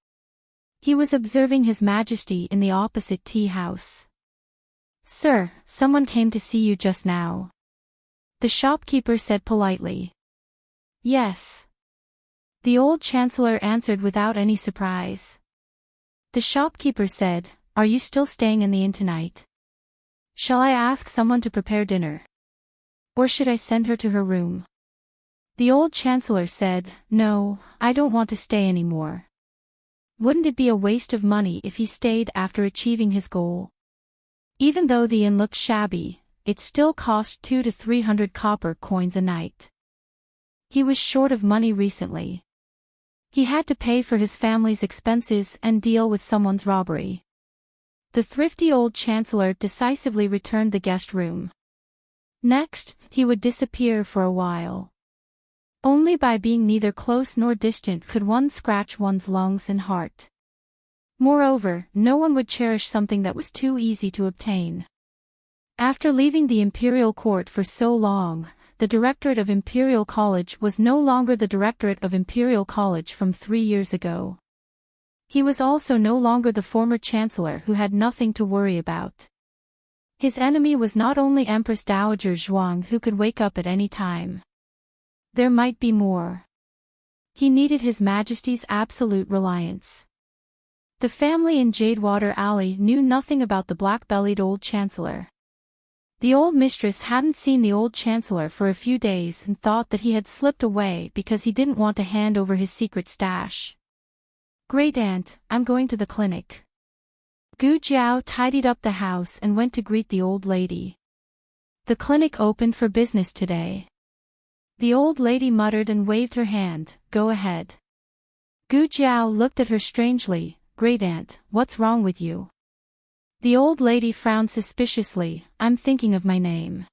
He was observing His Majesty in the opposite tea house. "Sir, someone came to see you just now." The shopkeeper said politely. "Yes." The old chancellor answered without any surprise. The shopkeeper said, "Are you still staying in the inn tonight? Shall I ask someone to prepare dinner? Or should I send her to her room?" The old chancellor said, "No, I don't want to stay anymore." Wouldn't it be a waste of money if he stayed after achieving his goal? Even though the inn looked shabby, it still cost 200 to 300 copper coins a night. He was short of money recently. He had to pay for his family's expenses and deal with someone's robbery. The thrifty old chancellor decisively returned the guest room. Next, he would disappear for a while. Only by being neither close nor distant could one scratch one's lungs and heart. Moreover, no one would cherish something that was too easy to obtain. After leaving the imperial court for so long, the Directorate of Imperial College was no longer the Directorate of Imperial College from 3 years ago. He was also no longer the former Chancellor who had nothing to worry about. His enemy was not only Empress Dowager Zhuang, who could wake up at any time. There might be more. He needed His Majesty's absolute reliance. The family in Jadewater Alley knew nothing about the black-bellied old Chancellor. The old mistress hadn't seen the old Chancellor for a few days and thought that he had slipped away because he didn't want to hand over his secret stash. "Great aunt, I'm going to the clinic." Gu Jiao tidied up the house and went to greet the old lady. "The clinic opened for business today." The old lady muttered and waved her hand. "Go ahead." Gu Jiao looked at her strangely. "Great aunt, what's wrong with you?" The old lady frowned suspiciously. "I'm thinking of my name."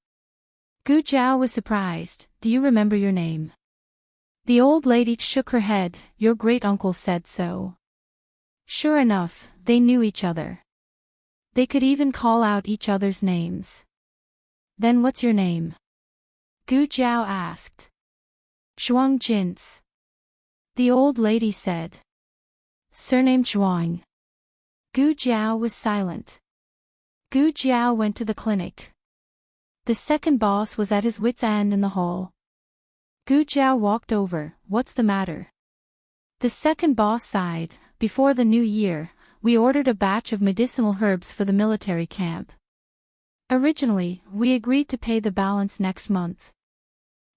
Gu Jiao was surprised. "Do you remember your name?" The old lady shook her head. "Your great-uncle said so." Sure enough, they knew each other. They could even call out each other's names. "Then what's your name?" Gu Jiao asked. "Zhuang Jins." The old lady said. "Surname Zhuang." Gu Jiao was silent. Gu Jiao went to the clinic. The second boss was at his wit's end in the hall. Gu Jiao walked over. "What's the matter?" The second boss sighed. "Before the new year, we ordered a batch of medicinal herbs for the military camp. Originally, we agreed to pay the balance next month.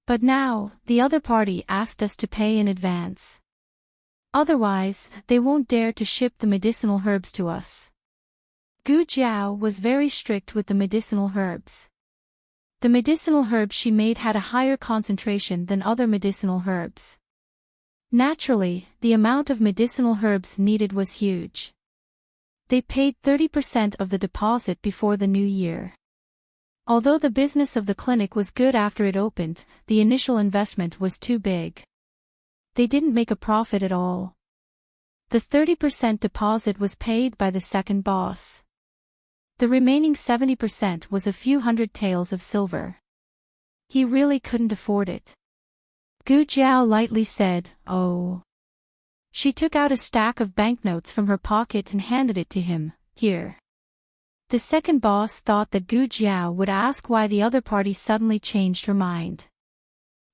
But now, the other party asked us to pay in advance. Otherwise, they won't dare to ship the medicinal herbs to us." Gu Jiao was very strict with the medicinal herbs. The medicinal herbs she made had a higher concentration than other medicinal herbs. Naturally, the amount of medicinal herbs needed was huge. They paid 30% of the deposit before the new year. Although the business of the clinic was good after it opened, the initial investment was too big. They didn't make a profit at all. The 30% deposit was paid by the second boss. The remaining 70% was a few hundred taels of silver. He really couldn't afford it. Gu Jiao lightly said, "Oh." She took out a stack of banknotes from her pocket and handed it to him. "Here." The second boss thought that Gu Jiao would ask why the other party suddenly changed her mind.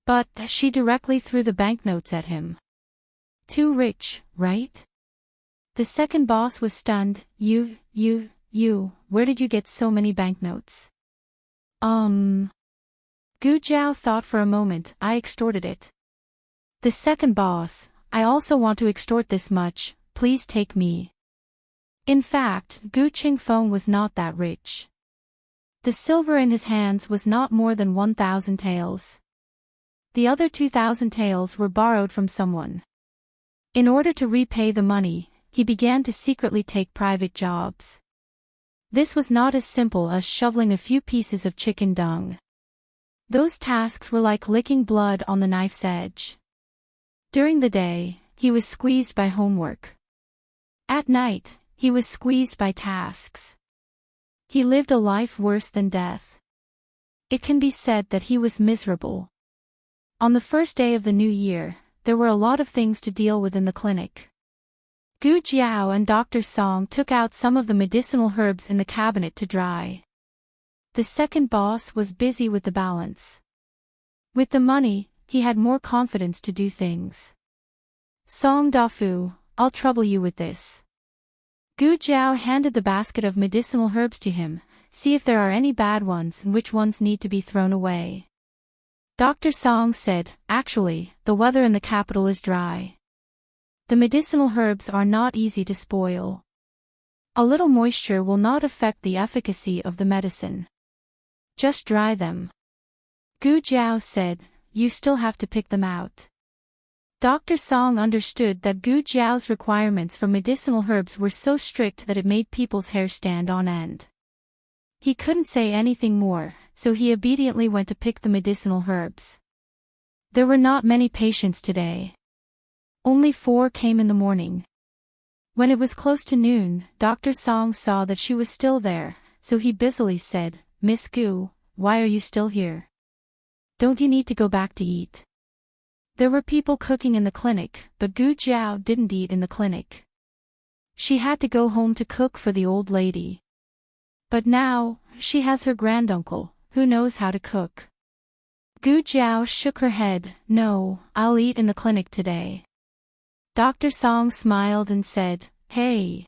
But she directly threw the banknotes at him. "Too rich, right?" The second boss was stunned. You, where did you get so many banknotes?" Gu Jiao thought for a moment. "I extorted it." The second boss, "I also want to extort this much, please take me." In fact, Gu Qingfeng was not that rich. The silver in his hands was not more than 1,000 taels. The other 2,000 taels were borrowed from someone. In order to repay the money, he began to secretly take private jobs. This was not as simple as shoveling a few pieces of chicken dung. Those tasks were like licking blood on the knife's edge. During the day, he was squeezed by homework. At night, he was squeezed by tasks. He lived a life worse than death. It can be said that he was miserable. On the first day of the new year, there were a lot of things to deal with in the clinic. Gu Jiao and Dr. Song took out some of the medicinal herbs in the cabinet to dry. The second boss was busy with the balance. With the money, he had more confidence to do things. "Song Dafu, I'll trouble you with this." Gu Jiao handed the basket of medicinal herbs to him. "See if there are any bad ones and which ones need to be thrown away." Dr. Song said, "Actually, the weather in the capital is dry." The medicinal herbs are not easy to spoil. A little moisture will not affect the efficacy of the medicine. Just dry them. Gu Jiao said, you still have to pick them out. Dr. Song understood that Gu Jiao's requirements for medicinal herbs were so strict that it made people's hair stand on end. He couldn't say anything more, so he obediently went to pick the medicinal herbs. There were not many patients today. Only 4 came in the morning. When it was close to noon, Dr. Song saw that she was still there, so he busily said, Miss Gu, why are you still here? Don't you need to go back to eat? There were people cooking in the clinic, but Gu Jiao didn't eat in the clinic. She had to go home to cook for the old lady. But now, she has her granduncle, who knows how to cook. Gu Jiao shook her head, no, I'll eat in the clinic today. Dr. Song smiled and said, hey.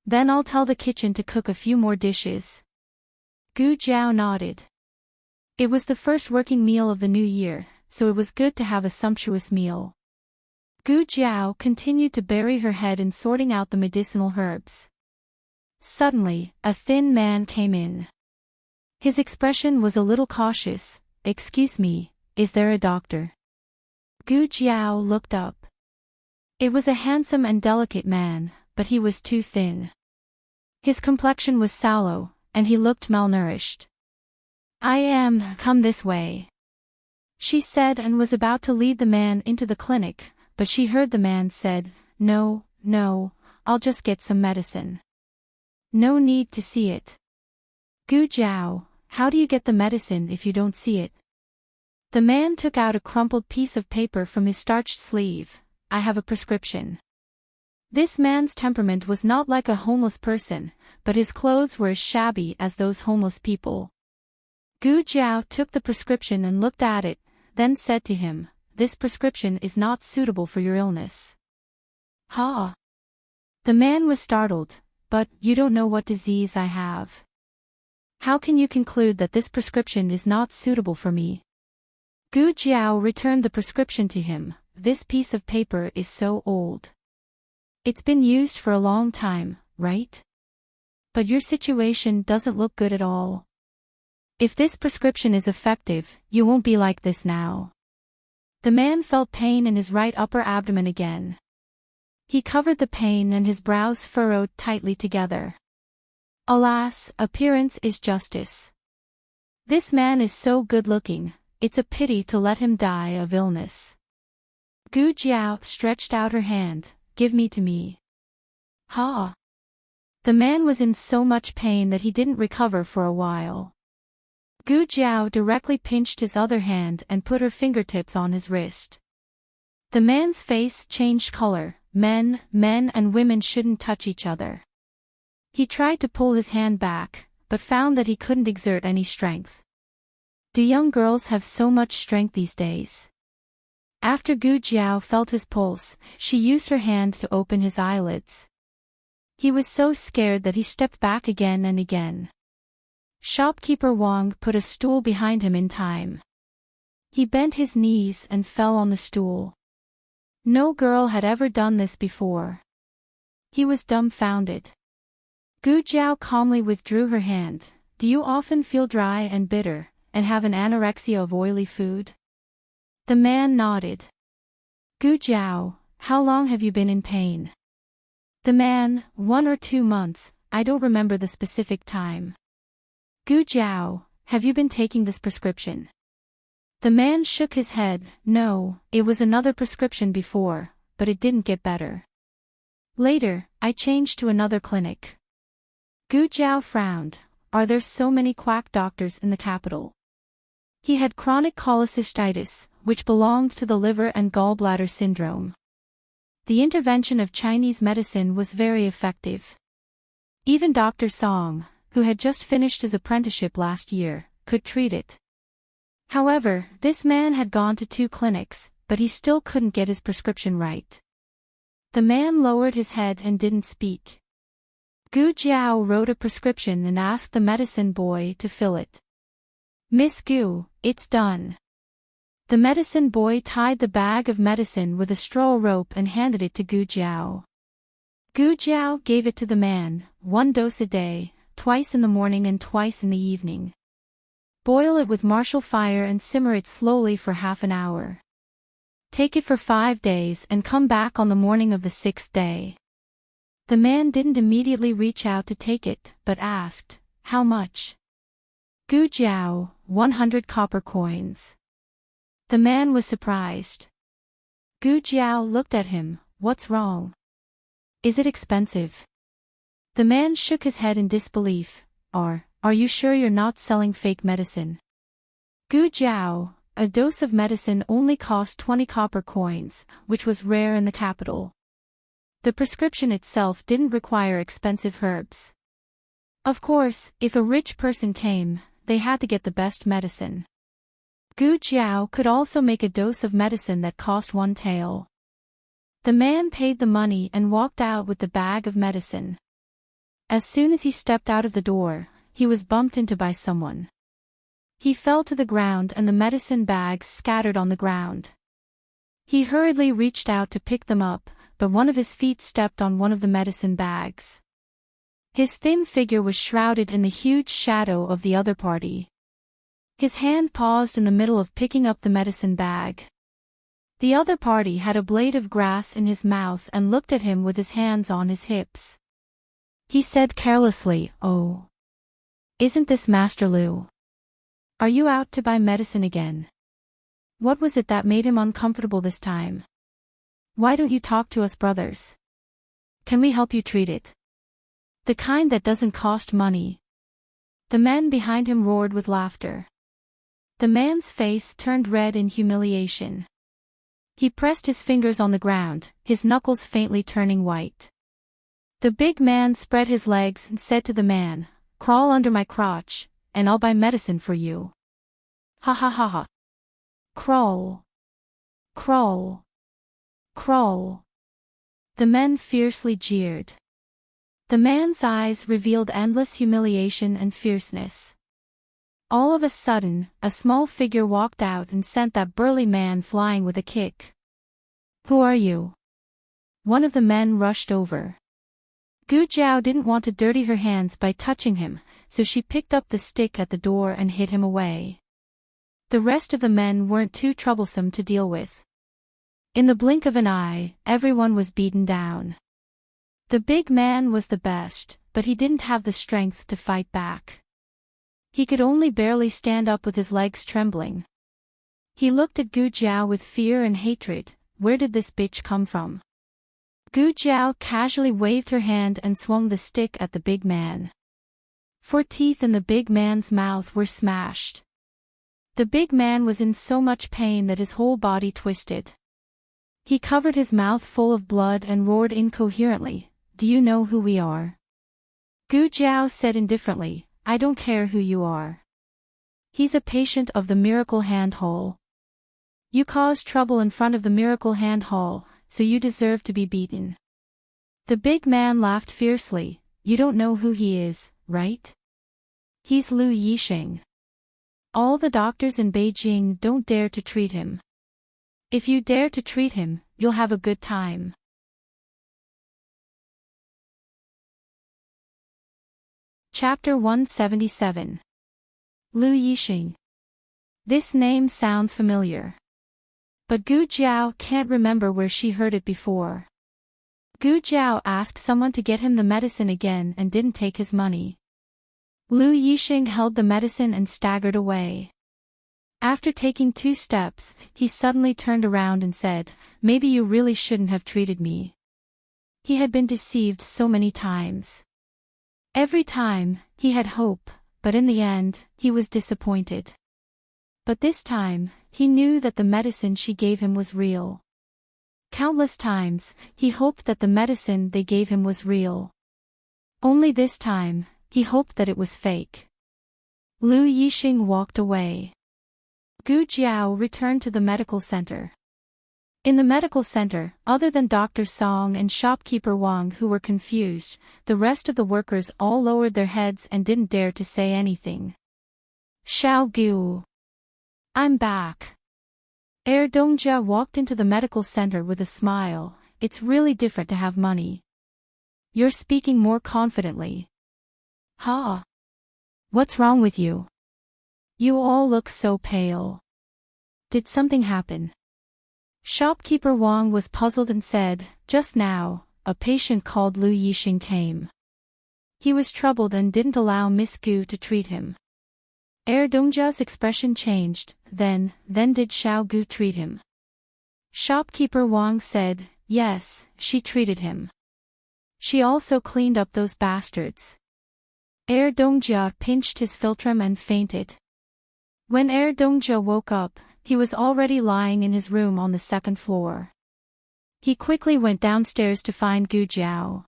Then I'll tell the kitchen to cook a few more dishes. Gu Jiao nodded. It was the first working meal of the new year, so it was good to have a sumptuous meal. Gu Jiao continued to bury her head in sorting out the medicinal herbs. Suddenly, a thin man came in. His expression was a little cautious. Excuse me, is there a doctor? Gu Jiao looked up. It was a handsome and delicate man, but he was too thin. His complexion was sallow, and he looked malnourished. Come this way. She said and was about to lead the man into the clinic, but she heard the man said, no, I'll just get some medicine. No need to see it. Gu Jiao, how do you get the medicine if you don't see it? The man took out a crumpled piece of paper from his starched sleeve. I have a prescription. This man's temperament was not like a homeless person, but his clothes were as shabby as those homeless people. Gu Jiao took the prescription and looked at it, then said to him, this prescription is not suitable for your illness. Ha! The man was startled, but you don't know what disease I have. How can you conclude that this prescription is not suitable for me? Gu Jiao returned the prescription to him. This piece of paper is so old. It's been used for a long time, right? But your situation doesn't look good at all. If this prescription is effective, you won't be like this now. The man felt pain in his right upper abdomen again. He covered the pain and his brows furrowed tightly together. Alas, appearance is justice. This man is so good-looking, it's a pity to let him die of illness. Gu Jiao stretched out her hand, give me to me. Ha! The man was in so much pain that he didn't recover for a while. Gu Jiao directly pinched his other hand and put her fingertips on his wrist. The man's face changed color. Men and women shouldn't touch each other. He tried to pull his hand back, but found that he couldn't exert any strength. Do young girls have so much strength these days? After Gu Jiao felt his pulse, she used her hand to open his eyelids. He was so scared that he stepped back again and again. Shopkeeper Wang put a stool behind him in time. He bent his knees and fell on the stool. No girl had ever done this before. He was dumbfounded. Gu Jiao calmly withdrew her hand. Do you often feel dry and bitter, and have an anorexia of oily food? The man nodded. Gu Jiao, how long have you been in pain? The man, 1 or 2 months, I don't remember the specific time. Gu Jiao, have you been taking this prescription? The man shook his head. No, it was another prescription before, but it didn't get better. Later, I changed to another clinic. Gu Jiao frowned. Are there so many quack doctors in the capital? He had chronic cholecystitis, which belonged to the liver and gallbladder syndrome. The intervention of Chinese medicine was very effective. Even Dr. Song, who had just finished his apprenticeship last year, could treat it. However, this man had gone to 2 clinics, but he still couldn't get his prescription right. The man lowered his head and didn't speak. Gu Jiao wrote a prescription and asked the medicine boy to fill it. Miss Gu, it's done. The medicine boy tied the bag of medicine with a straw rope and handed it to Gu Jiao. Gu Jiao gave it to the man, 1 dose a day, twice in the morning and twice in the evening. Boil it with martial fire and simmer it slowly for half an hour. Take it for 5 days and come back on the morning of the 6th day. The man didn't immediately reach out to take it, but asked, "How much?" Gu Jiao, 100 copper coins. The man was surprised. Gu Jiao looked at him, "What's wrong? Is it expensive?" The man shook his head in disbelief. Are you sure you're not selling fake medicine?" Gu Jiao, a dose of medicine only cost 20 copper coins, which was rare in the capital. The prescription itself didn't require expensive herbs. Of course, if a rich person came, they had to get the best medicine. Gu Jiao could also make a dose of medicine that cost 1 tael. The man paid the money and walked out with the bag of medicine. As soon as he stepped out of the door, he was bumped into by someone. He fell to the ground and the medicine bags scattered on the ground. He hurriedly reached out to pick them up, but one of his feet stepped on one of the medicine bags. His thin figure was shrouded in the huge shadow of the other party. His hand paused in the middle of picking up the medicine bag. The other party had a blade of grass in his mouth and looked at him with his hands on his hips. He said carelessly, "Oh. Isn't this Master Lu? Are you out to buy medicine again?" What was it that made him uncomfortable this time? "Why don't you talk to us brothers? Can we help you treat it? The kind that doesn't cost money." The men behind him roared with laughter. The man's face turned red in humiliation. He pressed his fingers on the ground, his knuckles faintly turning white. The big man spread his legs and said to the man, "Crawl under my crotch, and I'll buy medicine for you." Ha ha ha ha. Crawl. Crawl. Crawl. The men fiercely jeered. The man's eyes revealed endless humiliation and fierceness. All of a sudden, a small figure walked out and sent that burly man flying with a kick. "Who are you?" One of the men rushed over. Gu Jiao didn't want to dirty her hands by touching him, so she picked up the stick at the door and hid him away. The rest of the men weren't too troublesome to deal with. In the blink of an eye, everyone was beaten down. The big man was the best, but he didn't have the strength to fight back. He could only barely stand up with his legs trembling. He looked at Gu Jiao with fear and hatred. Where did this bitch come from? Gu Jiao casually waved her hand and swung the stick at the big man. 4 teeth in the big man's mouth were smashed. The big man was in so much pain that his whole body twisted. He covered his mouth full of blood and roared incoherently, "Do you know who we are?" Gu Jiao said indifferently, "I don't care who you are. He's a patient of the Miracle Hand Hall. You caused trouble in front of the Miracle Hand Hall, so you deserve to be beaten." The big man laughed fiercely. "You don't know who he is, right? He's Lu Yixing. All the doctors in Beijing don't dare to treat him. If you dare to treat him, you'll have a good time." Chapter 177. Lu Yixing. This name sounds familiar. But Gu Jiao can't remember where she heard it before. Gu Jiao asked someone to get him the medicine again and didn't take his money. Lu Yixing held the medicine and staggered away. After taking 2 steps, he suddenly turned around and said, "Maybe you really shouldn't have treated me." He had been deceived so many times. Every time, he had hope, but in the end, he was disappointed. But this time, he knew that the medicine she gave him was real. Countless times, he hoped that the medicine they gave him was real. Only this time, he hoped that it was fake. Lu Yixing walked away. Gu Jiao returned to the medical center. In the medical center, other than Dr. Song and shopkeeper Wang who were confused, the rest of the workers all lowered their heads and didn't dare to say anything. "Xiao Gu. I'm back. Dongjia walked into the medical center with a smile. It's really different to have money. You're speaking more confidently. Ha! What's wrong with you? You all look so pale. Did something happen? Shopkeeper Wang was puzzled and said, just now, a patient called Lu Yixing came. He was troubled and didn't allow Miss Gu to treat him. Dongjia's expression changed. Then did Xiao Gu treat him? Shopkeeper Wang said, yes, she treated him. She also cleaned up those bastards. Dongjia pinched his philtrum and fainted. When Dongjia woke up, he was already lying in his room on the second floor. He quickly went downstairs to find Gu Jiao.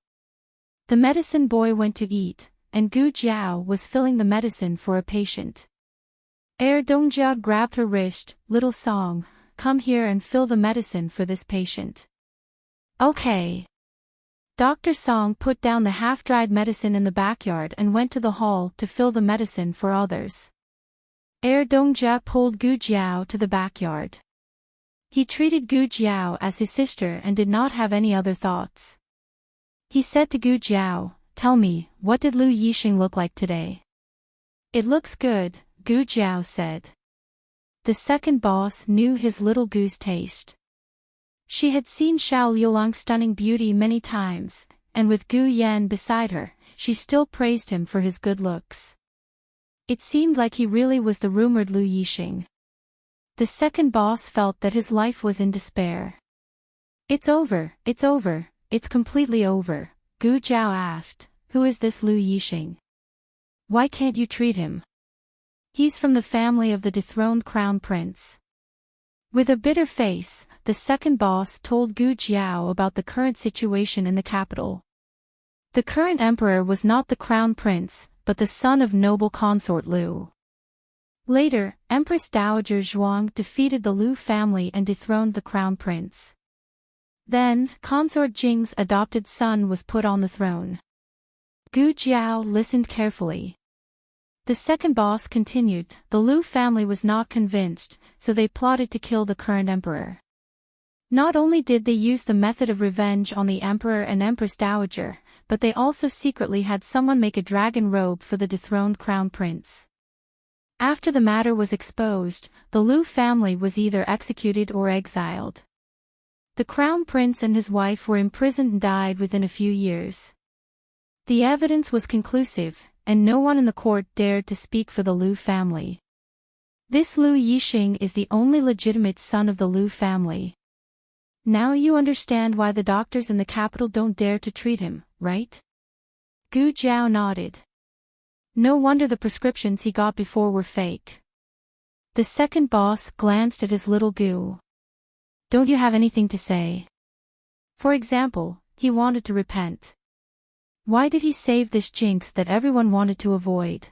The medicine boy went to eat, and Gu Jiao was filling the medicine for a patient. Dongjia grabbed her wrist. Little Song, come here and fill the medicine for this patient. Okay. Dr. Song put down the half-dried medicine in the backyard and went to the hall to fill the medicine for others. Dongjia pulled Gu Jiao to the backyard. He treated Gu Jiao as his sister and did not have any other thoughts. He said to Gu Jiao, tell me, what did Lu Yixing look like today? It looks good, Gu Jiao said. The second boss knew his little Gu's taste. She had seen Xiao Liulang's stunning beauty many times, and with Gu Yan beside her, she still praised him for his good looks. It seemed like he really was the rumored Lu Yixing. The second boss felt that his life was in despair. It's over, it's completely over, Gu Jiao asked, who is this Lu Yixing? Why can't you treat him? He's from the family of the dethroned crown prince. With a bitter face, the second boss told Gu Jiao about the current situation in the capital. The current emperor was not the crown prince, but the son of noble consort Lu. Later, Empress Dowager Zhuang defeated the Lu family and dethroned the crown prince. Then, consort Jing's adopted son was put on the throne. Gu Jiao listened carefully. The second boss continued, the Lu family was not convinced, so they plotted to kill the current emperor. Not only did they use the method of revenge on the emperor and Empress Dowager, but they also secretly had someone make a dragon robe for the dethroned crown prince. After the matter was exposed, the Lu family was either executed or exiled. The crown prince and his wife were imprisoned and died within a few years. The evidence was conclusive, and no one in the court dared to speak for the Lu family. This Lu Yixing is the only legitimate son of the Lu family. Now you understand why the doctors in the capital don't dare to treat him, right? Gu Jiao nodded. No wonder the prescriptions he got before were fake. The second boss glanced at his little Gu. Don't you have anything to say? For example, he wanted to repent. Why did he save this jinx that everyone wanted to avoid?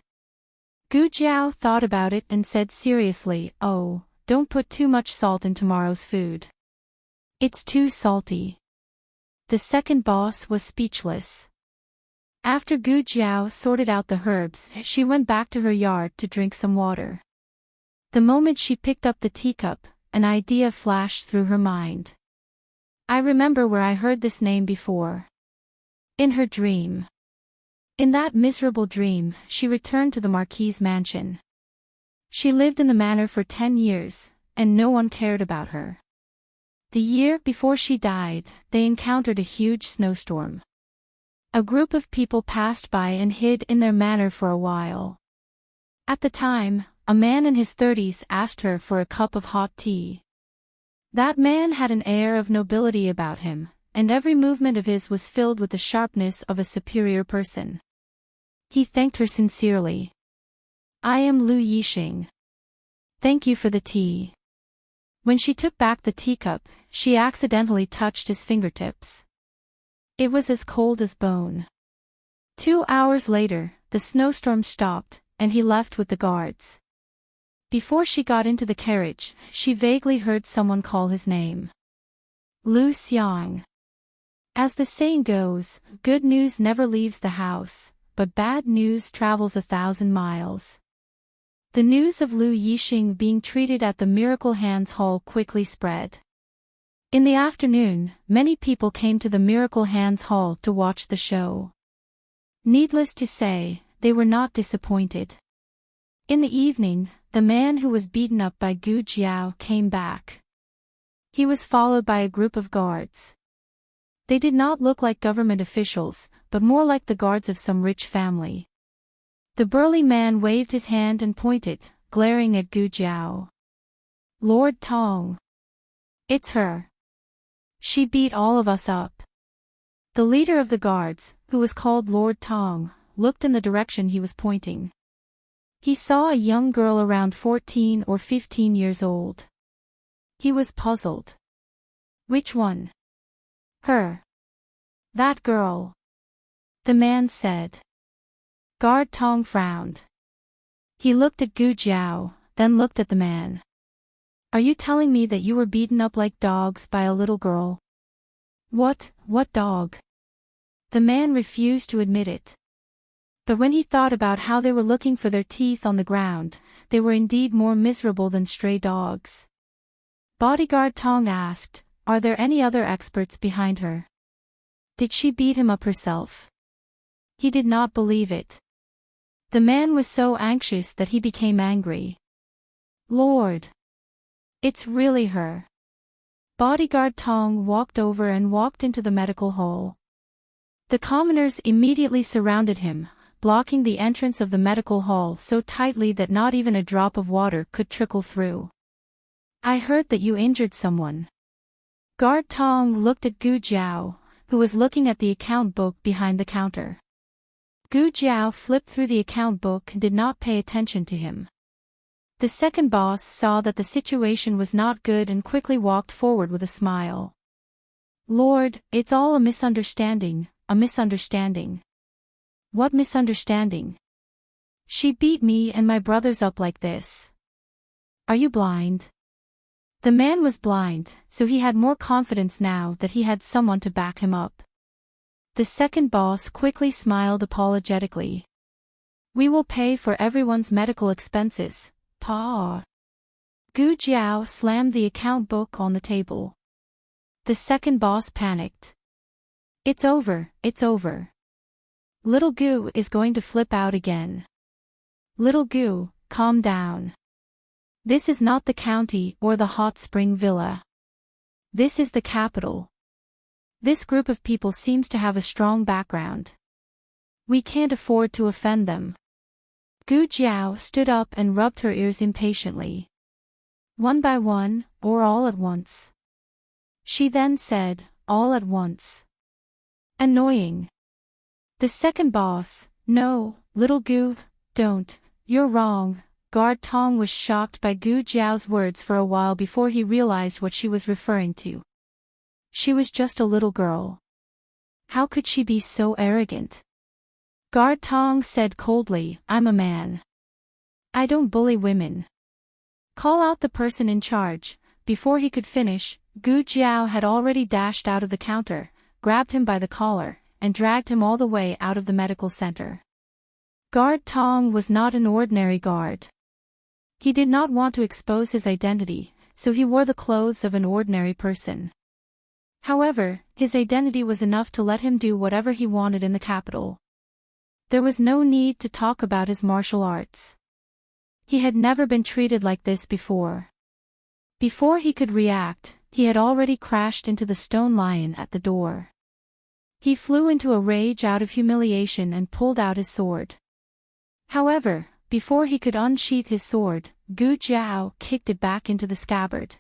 Gu Jiao thought about it and said seriously, oh, don't put too much salt in tomorrow's food. It's too salty. The second boss was speechless. After Gu Jiao sorted out the herbs, she went back to her yard to drink some water. The moment she picked up the teacup, an idea flashed through her mind. I remember where I heard this name before. In her dream. In that miserable dream, she returned to the Marquis's mansion. She lived in the manor for 10 years, and no one cared about her. The year before she died, they encountered a huge snowstorm. A group of people passed by and hid in their manor for a while. At the time, a man in his 30s asked her for a cup of hot tea. That man had an air of nobility about him, and every movement of his was filled with the sharpness of a superior person. He thanked her sincerely. I am Lu Yixing. Thank you for the tea. When she took back the teacup, she accidentally touched his fingertips. It was as cold as bone. 2 hours later, the snowstorm stopped, and he left with the guards. Before she got into the carriage, she vaguely heard someone call his name. Lu Xiang. As the saying goes, good news never leaves the house, but bad news travels 1,000 miles. The news of Lu Yixing being treated at the Miracle Hands Hall quickly spread. In the afternoon, many people came to the Miracle Hands Hall to watch the show. Needless to say, they were not disappointed. In the evening, the man who was beaten up by Gu Jiao came back. He was followed by a group of guards. They did not look like government officials, but more like the guards of some rich family. The burly man waved his hand and pointed, glaring at Gu Jiao. "Lord Tong. It's her. She beat all of us up." The leader of the guards, who was called Lord Tong, looked in the direction he was pointing. He saw a young girl around 14 or 15 years old. He was puzzled. "Which one?" "Her. That girl," the man said. Guard Tong frowned. He looked at Gu Jiao, then looked at the man. "Are you telling me that you were beaten up like dogs by a little girl?" What dog?" The man refused to admit it. But when he thought about how they were looking for their teeth on the ground, they were indeed more miserable than stray dogs. Bodyguard Tong asked, "Are there any other experts behind her? Did she beat him up herself?" He did not believe it. The man was so anxious that he became angry. "Lord! It's really her." Bodyguard Tong walked over and walked into the medical hall. The commoners immediately surrounded him, blocking the entrance of the medical hall so tightly that not even a drop of water could trickle through. "I heard that you injured someone." Guard Tong looked at Gu Jiao, who was looking at the account book behind the counter. Gu Jiao flipped through the account book and did not pay attention to him. The second boss saw that the situation was not good and quickly walked forward with a smile. "Lord, it's all a misunderstanding, a misunderstanding." "What misunderstanding?" "She beat me and my brothers up like this." "Are you blind?" The man was blind, so he had more confidence now that he had someone to back him up. The second boss quickly smiled apologetically. "We will pay for everyone's medical expenses, Pa." Gu Jiao slammed the account book on the table. The second boss panicked. It's over. Little Gu is going to flip out again." "Little Gu, calm down. This is not the county or the hot spring villa. This is the capital. This group of people seems to have a strong background. We can't afford to offend them." Gu Jiao stood up and rubbed her ears impatiently. "One by one, or all at once?" She then said, "All at once." "Annoying." The second boss, "No, little Gu, don't, you're wrong." Guard Tong was shocked by Gu Jiao's words for a while before he realized what she was referring to. She was just a little girl. How could she be so arrogant? Guard Tong said coldly, "I'm a man. I don't bully women. Call out the person in charge." Before he could finish, Gu Jiao had already dashed out of the counter, grabbed him by the collar, and dragged him all the way out of the medical center. Guard Tong was not an ordinary guard. He did not want to expose his identity, so he wore the clothes of an ordinary person. However, his identity was enough to let him do whatever he wanted in the capital. There was no need to talk about his martial arts. He had never been treated like this before. Before he could react, he had already crashed into the stone lion at the door. He flew into a rage out of humiliation and pulled out his sword. However, before he could unsheath his sword, Gu Jiao kicked it back into the scabbard.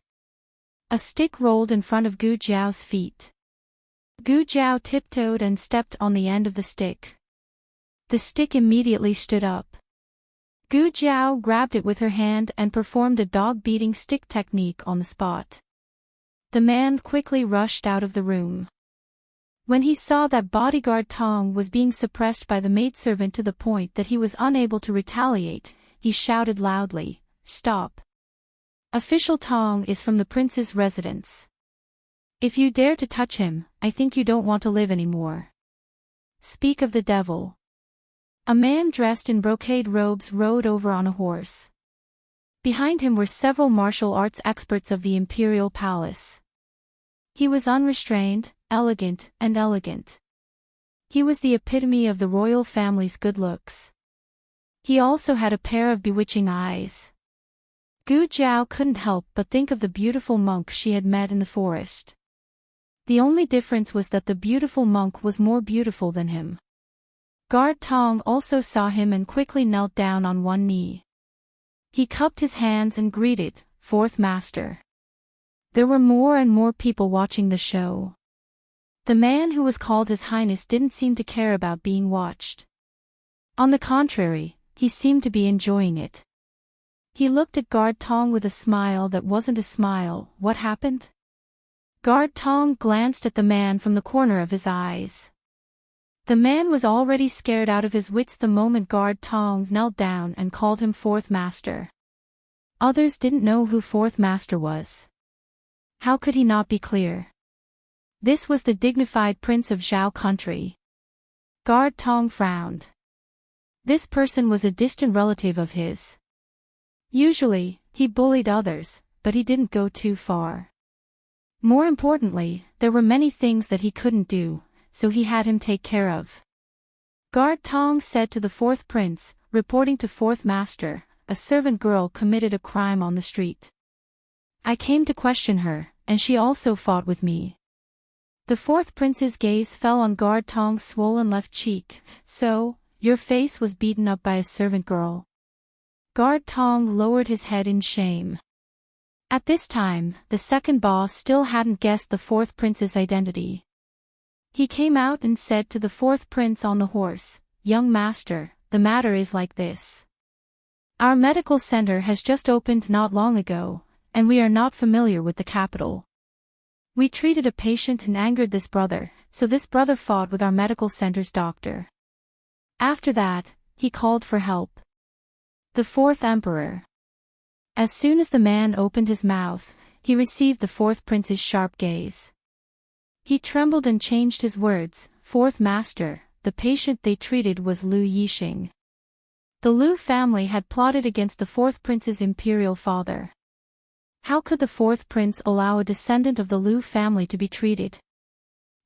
A stick rolled in front of Gu Jiao's feet. Gu Jiao tiptoed and stepped on the end of the stick. The stick immediately stood up. Gu Jiao grabbed it with her hand and performed a dog-beating stick technique on the spot. The man quickly rushed out of the room. When he saw that bodyguard Tong was being suppressed by the maidservant to the point that he was unable to retaliate, he shouted loudly, "Stop! Official Tong is from the prince's residence. If you dare to touch him, I think you don't want to live anymore." Speak of the devil. A man dressed in brocade robes rode over on a horse. Behind him were several martial arts experts of the imperial palace. He was unrestrained, elegant, and elegant. He was the epitome of the royal family's good looks. He also had a pair of bewitching eyes. Gu Jiao couldn't help but think of the beautiful monk she had met in the forest. The only difference was that the beautiful monk was more beautiful than him. Guard Tong also saw him and quickly knelt down on one knee. He cupped his hands and greeted, "Fourth Master." There were more and more people watching the show. The man who was called His Highness didn't seem to care about being watched. On the contrary, he seemed to be enjoying it. He looked at Guard Tong with a smile that wasn't a smile. What happened? Guard Tong glanced at the man from the corner of his eyes. The man was already scared out of his wits the moment Guard Tong knelt down and called him Fourth Master. Others didn't know who Fourth Master was. How could he not be clear? This was the dignified prince of Zhao country. Guard Tong frowned. This person was a distant relative of his. Usually, he bullied others, but he didn't go too far. More importantly, there were many things that he couldn't do, so he had him take care of. Guard Tong said to the fourth prince, reporting to Fourth Master, "A servant girl committed a crime on the street. I came to question her, and she also fought with me." The fourth prince's gaze fell on Guard Tong's swollen left cheek. "So, your face was beaten up by a servant girl?" Guard Tong lowered his head in shame. At this time, the second boss still hadn't guessed the fourth prince's identity. He came out and said to the fourth prince on the horse, "Young master, the matter is like this. Our medical center has just opened not long ago, and we are not familiar with the capital. We treated a patient and angered this brother, so this brother fought with our medical center's doctor. After that, he called for help. The fourth emperor." As soon as the man opened his mouth, he received the fourth prince's sharp gaze. He trembled and changed his words, "Fourth Master, the patient they treated was Lu Yixing." The Lu family had plotted against the fourth prince's imperial father. How could the fourth prince allow a descendant of the Lu family to be treated?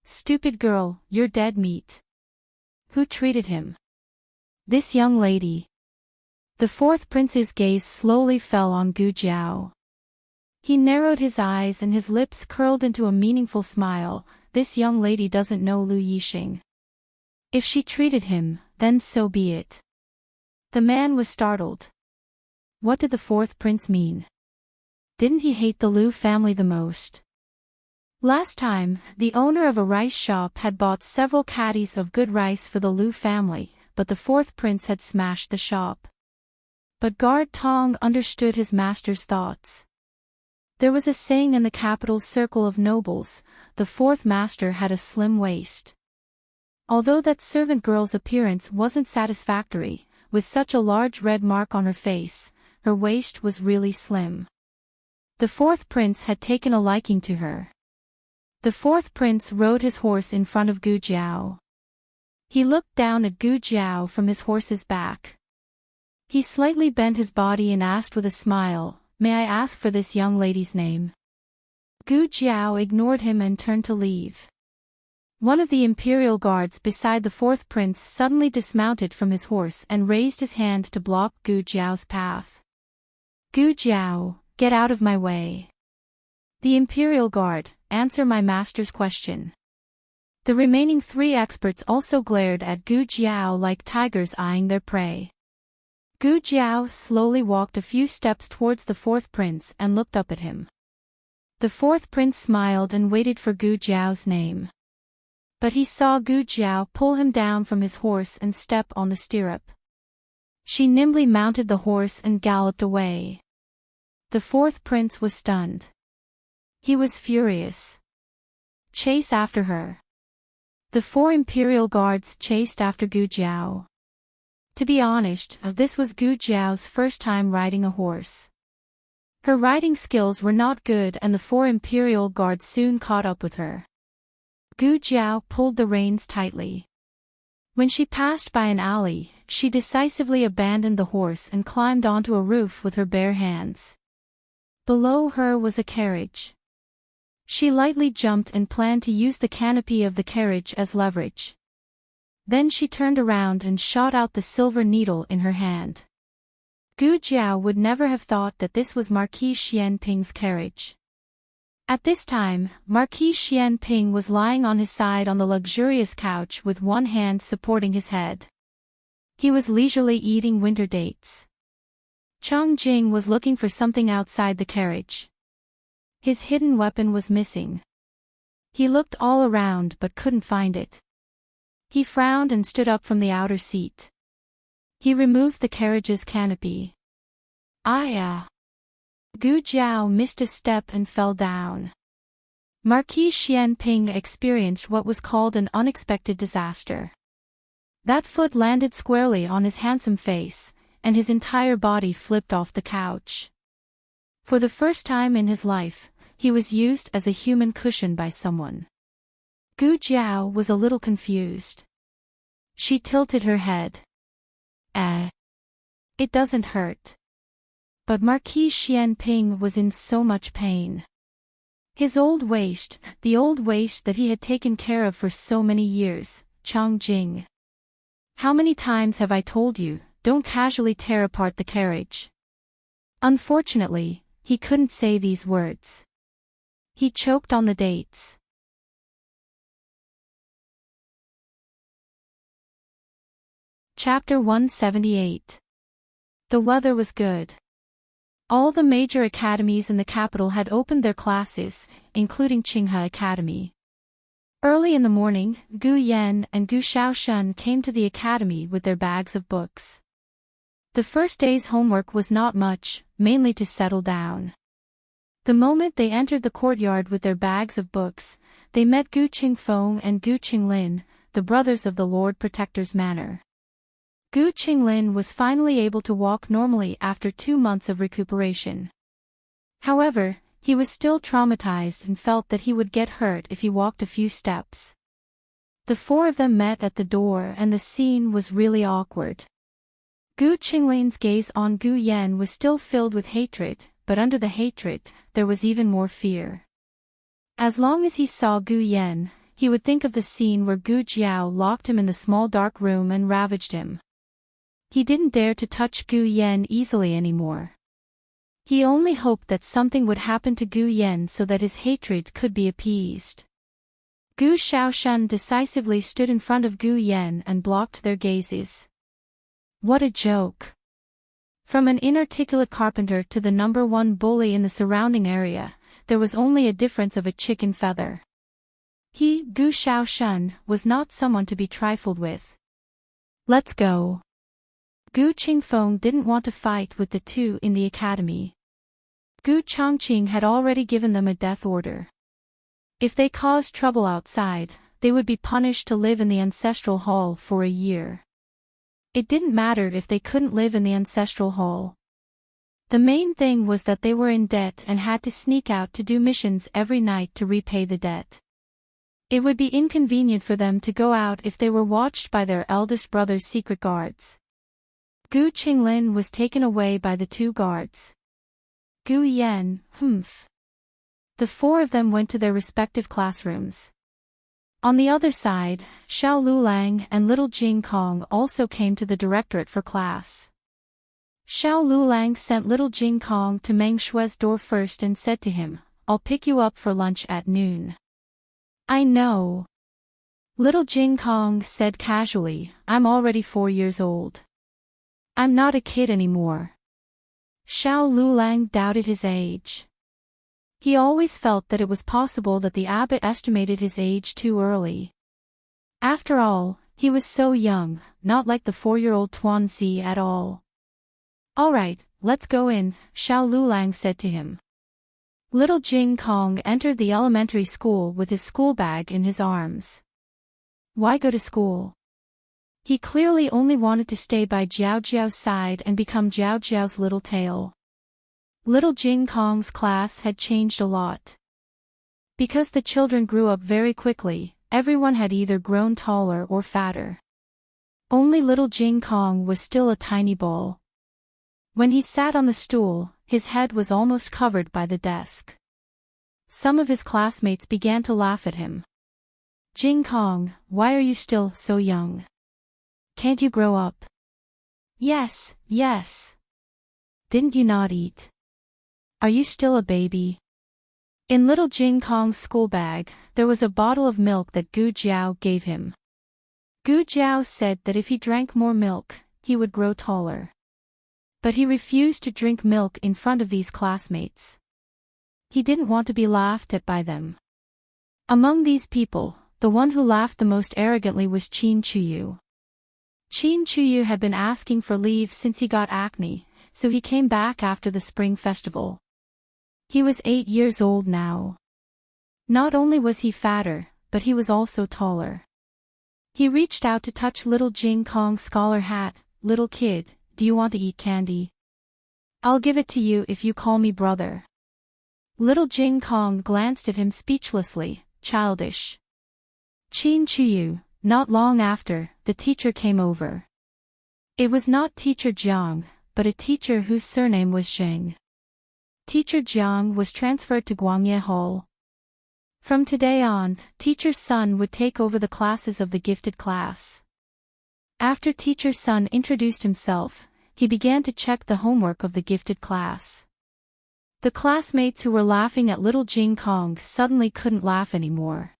"Stupid girl, you're dead meat." "Who treated him?" "This young lady." The fourth prince's gaze slowly fell on Gu Jiao. He narrowed his eyes and his lips curled into a meaningful smile. "This young lady doesn't know Lu Yixing. If she treated him, then so be it." The man was startled. What did the fourth prince mean? Didn't he hate the Lu family the most? Last time, the owner of a rice shop had bought several caddies of good rice for the Lu family, but the fourth prince had smashed the shop. But Guard Tong understood his master's thoughts. There was a saying in the capital's circle of nobles, the fourth master had a slim waist. Although that servant girl's appearance wasn't satisfactory, with such a large red mark on her face, her waist was really slim. The fourth prince had taken a liking to her. The fourth prince rode his horse in front of Gu Jiao. He looked down at Gu Jiao from his horse's back. He slightly bent his body and asked with a smile, "May I ask for this young lady's name?" Gu Jiao ignored him and turned to leave. One of the imperial guards beside the fourth prince suddenly dismounted from his horse and raised his hand to block Gu Jiao's path. "Gu Jiao, get out of my way." "The imperial guard, answer my master's question." The remaining three experts also glared at Gu Jiao like tigers eyeing their prey. Gu Jiao slowly walked a few steps towards the fourth prince and looked up at him. The fourth prince smiled and waited for Gu Jiao's name. But he saw Gu Jiao pull him down from his horse and step on the stirrup. She nimbly mounted the horse and galloped away. The fourth prince was stunned. He was furious. "Chase after her." The four imperial guards chased after Gu Jiao. To be honest, this was Gu Jiao's first time riding a horse. Her riding skills were not good and the four imperial guards soon caught up with her. Gu Jiao pulled the reins tightly. When she passed by an alley, she decisively abandoned the horse and climbed onto a roof with her bare hands. Below her was a carriage. She lightly jumped and planned to use the canopy of the carriage as leverage. Then she turned around and shot out the silver needle in her hand. Gu Jiao would never have thought that this was Marquis Xian Ping's carriage. At this time, Marquis Xian Ping was lying on his side on the luxurious couch with one hand supporting his head. He was leisurely eating winter dates. Chang Jing was looking for something outside the carriage. His hidden weapon was missing. He looked all around but couldn't find it. He frowned and stood up from the outer seat. He removed the carriage's canopy. Gu Jiao missed a step and fell down. Marquis Xian Ping experienced what was called an unexpected disaster. That foot landed squarely on his handsome face, and his entire body flipped off the couch. For the first time in his life, he was used as a human cushion by someone. Gu Jiao was a little confused. She tilted her head. It doesn't hurt. But Marquis Xian Ping was in so much pain. His old waist, the old waist that he had taken care of for so many years, Chang Jing. How many times have I told you, don't casually tear apart the carriage? Unfortunately, he couldn't say these words. He choked on the dates. Chapter 178. The weather was good. All the major academies in the capital had opened their classes, including Qinghe Academy. Early in the morning, Gu Yan and Gu Shaoshun came to the academy with their bags of books. The first day's homework was not much, mainly to settle down. The moment they entered the courtyard with their bags of books, they met Gu Qingfeng and Gu Qinglin, the brothers of the Lord Protector's manor. Gu Qinglin was finally able to walk normally after 2 months of recuperation. However, he was still traumatized and felt that he would get hurt if he walked a few steps. The four of them met at the door and the scene was really awkward. Gu Qinglin's gaze on Gu Yan was still filled with hatred, but under the hatred, there was even more fear. As long as he saw Gu Yan, he would think of the scene where Gu Jiao locked him in the small dark room and ravaged him. He didn't dare to touch Gu Yan easily anymore. He only hoped that something would happen to Gu Yan so that his hatred could be appeased. Gu Shaoshun decisively stood in front of Gu Yan and blocked their gazes. What a joke! From an inarticulate carpenter to the #1 bully in the surrounding area, there was only a difference of a chicken feather. He, Gu Shaoshun, was not someone to be trifled with. Let's go. Gu Qingfeng didn't want to fight with the two in the academy. Gu Changqing had already given them a death order. If they caused trouble outside, they would be punished to live in the ancestral hall for a year. It didn't matter if they couldn't live in the ancestral hall. The main thing was that they were in debt and had to sneak out to do missions every night to repay the debt. It would be inconvenient for them to go out if they were watched by their eldest brother's secret guards. Gu Qinglin was taken away by the 2 guards. Gu Yan, humph. The 4 of them went to their respective classrooms. On the other side, Xiao Lulang and little Jing Kong also came to the directorate for class. Xiao Lulang sent little Jing Kong to Meng Shui's door first and said to him, "I'll pick you up for lunch at noon." "I know." Little Jing Kong said casually, "I'm already 4 years old. I'm not a kid anymore." Xiao Lulang doubted his age. He always felt that it was possible that the abbot estimated his age too early. After all, he was so young, not like the 4-year-old Tuan Zi at all. "All right, let's go in," Xiao Lulang said to him. Little Jing Kong entered the elementary school with his school bag in his arms. Why go to school? He clearly only wanted to stay by Jiao Jiao's side and become Jiao Jiao's little tail. Little Jing Kong's class had changed a lot. Because the children grew up very quickly, everyone had either grown taller or fatter. Only little Jing Kong was still a tiny ball. When he sat on the stool, his head was almost covered by the desk. Some of his classmates began to laugh at him. Jing Kong, why are you still so young? Can't you grow up? Yes, yes. Didn't you not eat? Are you still a baby? In little Jing Kong's school bag, there was a bottle of milk that Gu Jiao gave him. Gu Jiao said that if he drank more milk, he would grow taller. But he refused to drink milk in front of these classmates. He didn't want to be laughed at by them. Among these people, the one who laughed the most arrogantly was Qin Chuyu. Qin Chuyu had been asking for leave since he got acne, so he came back after the spring festival. He was 8 years old now. Not only was he fatter, but he was also taller. He reached out to touch little Jing Kong's scholar hat. Little kid, do you want to eat candy? I'll give it to you if you call me brother. Little Jing Kong glanced at him speechlessly, childish. Qin Chuyu. Not long after, the teacher came over. It was not Teacher Jiang, but a teacher whose surname was Zheng. Teacher Jiang was transferred to Guangye Hall. From today on, Teacher's son would take over the classes of the gifted class. After Teacher's son introduced himself, he began to check the homework of the gifted class. The classmates who were laughing at little Jing Kong suddenly couldn't laugh anymore.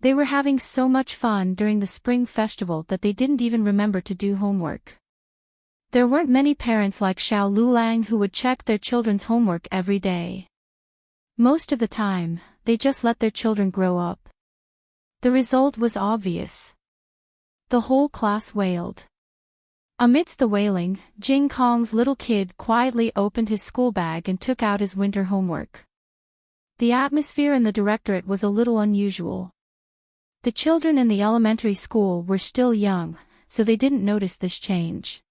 They were having so much fun during the spring festival that they didn't even remember to do homework. There weren't many parents like Xiao Lulang who would check their children's homework every day. Most of the time, they just let their children grow up. The result was obvious. The whole class wailed. Amidst the wailing, Jing Kong's little kid quietly opened his school bag and took out his winter homework. The atmosphere in the directorate was a little unusual. The children in the elementary school were still young, so they didn't notice this change.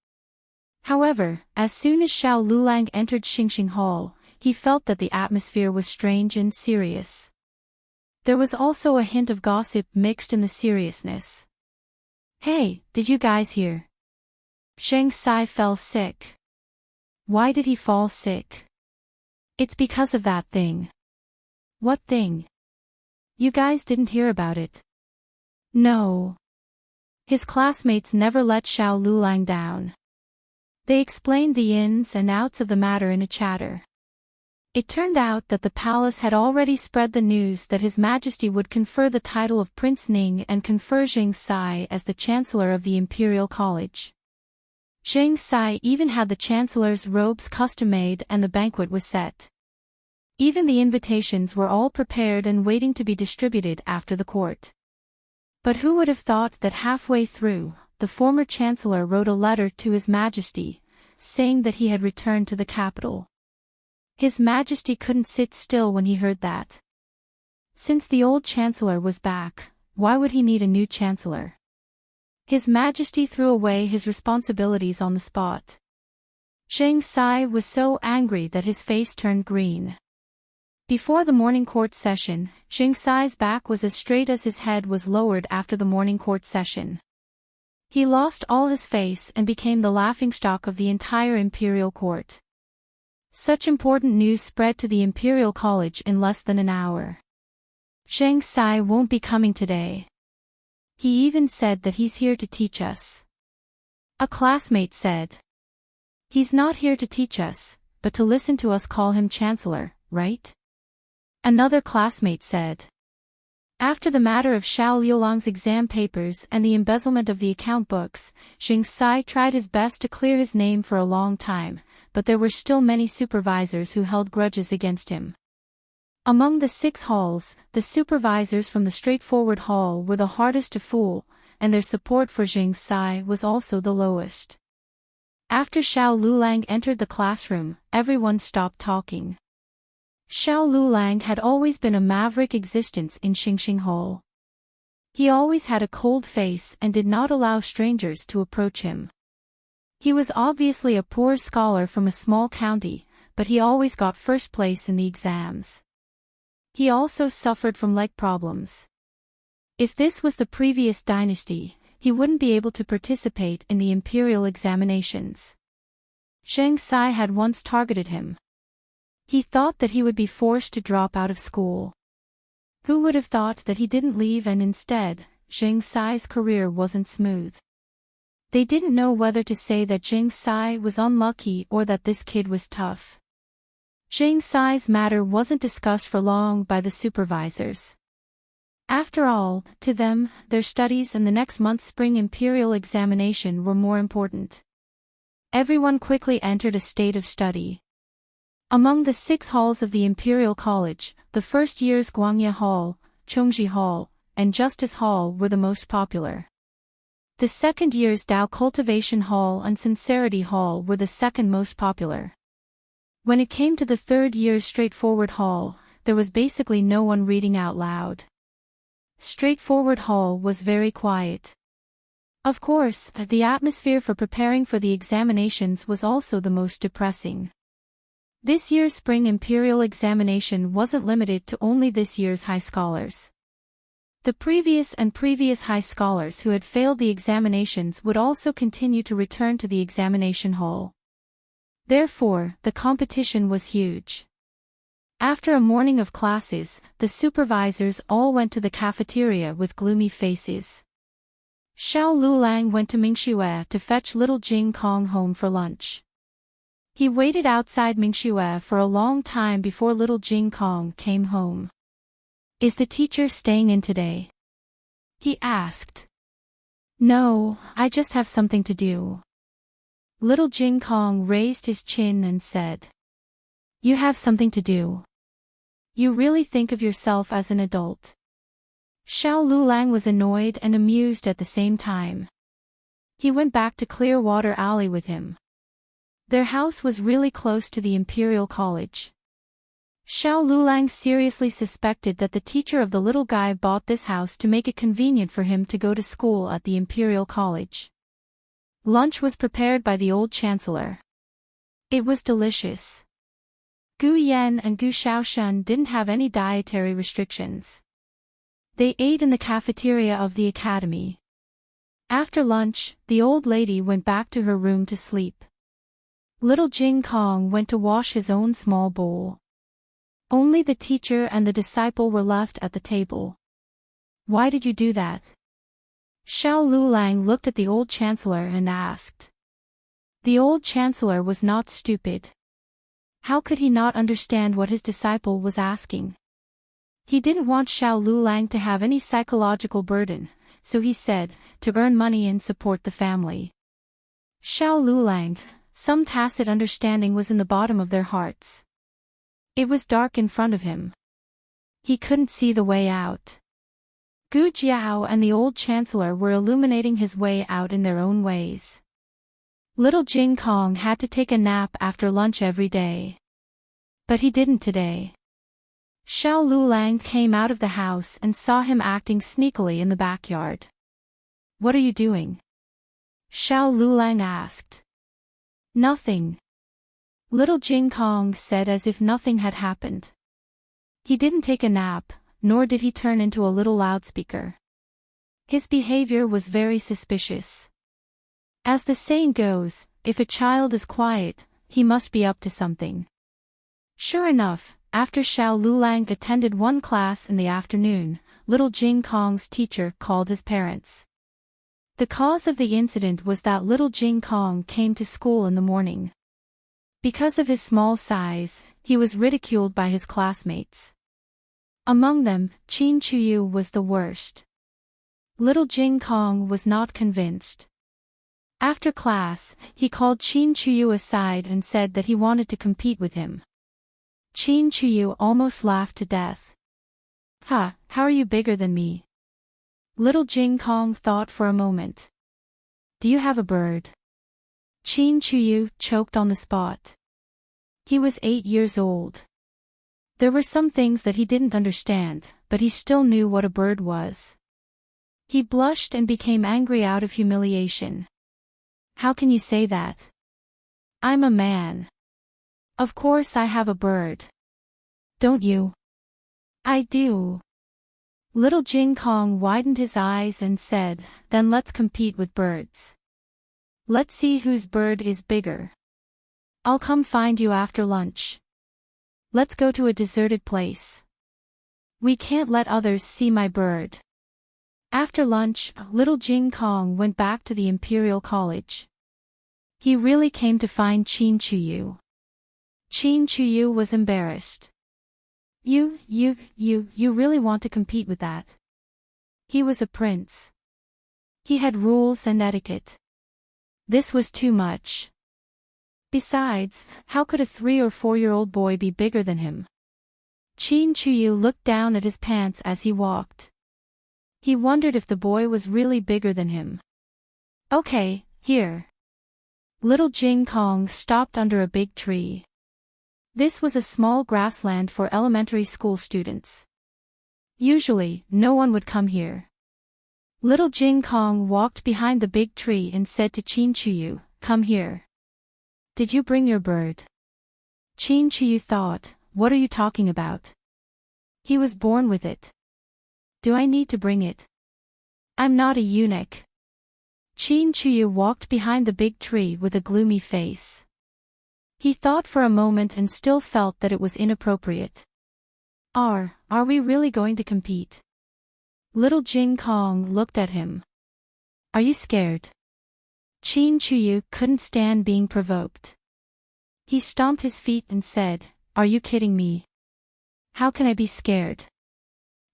However, as soon as Xiao Lulang entered Xingxing Hall, he felt that the atmosphere was strange and serious. There was also a hint of gossip mixed in the seriousness. Hey, did you guys hear? Sheng Sai fell sick. Why did he fall sick? It's because of that thing. What thing? You guys didn't hear about it. No. His classmates never let Xiao Lulang down. They explained the ins and outs of the matter in a chatter. It turned out that the palace had already spread the news that His Majesty would confer the title of Prince Ning and confer Zheng Sai as the Chancellor of the Imperial College. Zheng Sai even had the Chancellor's robes custom-made and the banquet was set. Even the invitations were all prepared and waiting to be distributed after the court. But who would have thought that halfway through, the former Chancellor wrote a letter to His Majesty, saying that he had returned to the capital. His Majesty couldn't sit still when he heard that. Since the old Chancellor was back, why would he need a new Chancellor? His Majesty threw away his responsibilities on the spot. Zheng Sai was so angry that his face turned green. Before the morning court session, Zheng Sai's back was as straight as his head was lowered after the morning court session. He lost all his face and became the laughingstock of the entire imperial court. Such important news spread to the Imperial College in less than an hour. Zheng Sai won't be coming today. He even said that he's here to teach us. A classmate said. He's not here to teach us, but to listen to us call him Chancellor, right? Another classmate said. After the matter of Xiao Liulang's exam papers and the embezzlement of the account books, Zheng Sai tried his best to clear his name for a long time, but there were still many supervisors who held grudges against him. Among the 6 halls, the supervisors from the straightforward hall were the hardest to fool, and their support for Zheng Sai was also the lowest. After Xiao Lulang entered the classroom, everyone stopped talking. Xiao Lulang had always been a maverick existence in Xingxing Hall. He always had a cold face and did not allow strangers to approach him. He was obviously a poor scholar from a small county, but he always got first place in the exams. He also suffered from leg problems. If this was the previous dynasty, he wouldn't be able to participate in the imperial examinations. Zheng Sai had once targeted him. He thought that he would be forced to drop out of school. Who would have thought that he didn't leave, and instead, Zheng Sai's career wasn't smooth. They didn't know whether to say that Zheng Sai was unlucky or that this kid was tough. Zheng Sai's matter wasn't discussed for long by the supervisors. After all, to them, their studies and the next month's spring imperial examination were more important. Everyone quickly entered a state of study. Among the 6 halls of the Imperial College, the first year's Guangye Hall, Chongji Hall, and Justice Hall were the most popular. The second year's Dao Cultivation Hall and Sincerity Hall were the second most popular. When it came to the third year's Straightforward Hall, there was basically no one reading out loud. Straightforward Hall was very quiet. Of course, the atmosphere for preparing for the examinations was also the most depressing. This year's spring imperial examination wasn't limited to only this year's high scholars. The previous high scholars who had failed the examinations would also continue to return to the examination hall. Therefore, the competition was huge. After a morning of classes, the supervisors all went to the cafeteria with gloomy faces. Xiao Lulang went to Mingxue to fetch little Jing Kong home for lunch. He waited outside Mingxue for a long time before little Jing Kong came home. "Is the teacher staying in today?" he asked. "No, I just have something to do." Little Jing Kong raised his chin and said, "You have something to do? You really think of yourself as an adult?" Xiao Lulang was annoyed and amused at the same time. He went back to Clearwater Alley with him. Their house was really close to the Imperial College. Xiao Lulang seriously suspected that the teacher of the little guy bought this house to make it convenient for him to go to school at the Imperial College. Lunch was prepared by the old chancellor. It was delicious. Gu Yan and Gu Shaoshun didn't have any dietary restrictions. They ate in the cafeteria of the academy. After lunch, the old lady went back to her room to sleep. Little Jing Kong went to wash his own small bowl. Only the teacher and the disciple were left at the table. "Why did you do that?" Xiao Lulang looked at the old chancellor and asked. The old chancellor was not stupid. How could he not understand what his disciple was asking? He didn't want Xiao Lulang to have any psychological burden, so he said, "To earn money and support the family." Xiao Lulang, some tacit understanding was in the bottom of their hearts. It was dark in front of him. He couldn't see the way out. Gu Jiao and the old chancellor were illuminating his way out in their own ways. Little Jing Kong had to take a nap after lunch every day. But he didn't today. Xiao Lulang came out of the house and saw him acting sneakily in the backyard. "What are you doing?" Xiao Lulang asked. "Nothing." Little Jing Kong said as if nothing had happened. He didn't take a nap, nor did he turn into a little loudspeaker. His behavior was very suspicious. As the saying goes, if a child is quiet, he must be up to something. Sure enough, after Xiao Lulang attended one class in the afternoon, little Jing Kong's teacher called his parents. The cause of the incident was that little Jing Kong came to school in the morning. Because of his small size, he was ridiculed by his classmates. Among them, Qin Chuyu was the worst. Little Jing Kong was not convinced. After class, he called Qin Chuyu aside and said that he wanted to compete with him. Qin Chuyu almost laughed to death. "Ha, how are you bigger than me?" Little Jing Kong thought for a moment. "Do you have a bird?" Qin Chuyu choked on the spot. He was 8 years old. There were some things that he didn't understand, but he still knew what a bird was. He blushed and became angry out of humiliation. "How can you say that? I'm a man. Of course I have a bird. Don't you?" "I do." Little Jing Kong widened his eyes and said, "Then let's compete with birds. Let's see whose bird is bigger. I'll come find you after lunch. Let's go to a deserted place. We can't let others see my bird." After lunch, little Jing Kong went back to the Imperial College. He really came to find Qin Chuyu. Qin Chuyu was embarrassed. You really want to compete with that? He was a prince. He had rules and etiquette. This was too much. Besides, how could a 3 or 4-year-old boy be bigger than him? Qin Chuyu looked down at his pants as he walked. He wondered if the boy was really bigger than him. "Okay, here." Little Jing Kong stopped under a big tree. This was a small grassland for elementary school students. Usually, no one would come here. Little Jing Kong walked behind the big tree and said to Qin Chuyu, "Come here. Did you bring your bird?" Qin Chuyu thought, "What are you talking about? He was born with it. Do I need to bring it? I'm not a eunuch." Qin Chuyu walked behind the big tree with a gloomy face. He thought for a moment and still felt that it was inappropriate. Are we really going to compete?" Little Jing Kong looked at him. "Are you scared?" Qin Chuyu couldn't stand being provoked. He stomped his feet and said, "Are you kidding me? How can I be scared?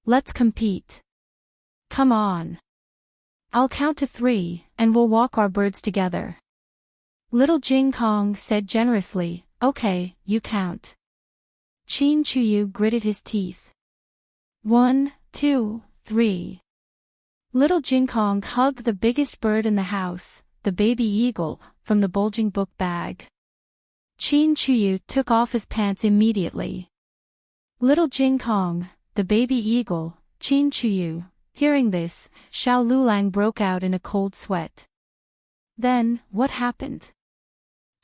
Let's compete. Come on. I'll count to 3, and we'll walk our birds together." Little Jing Kong said generously, "Okay, you count." Qin Chuyu gritted his teeth. 1, 2, 3. Little Jing Kong hugged the biggest bird in the house, the baby eagle, from the bulging book bag. Qin Chuyu took off his pants immediately. Little Jing Kong, the baby eagle, Qin Chuyu. Hearing this, Xiao Lulang broke out in a cold sweat. Then, what happened?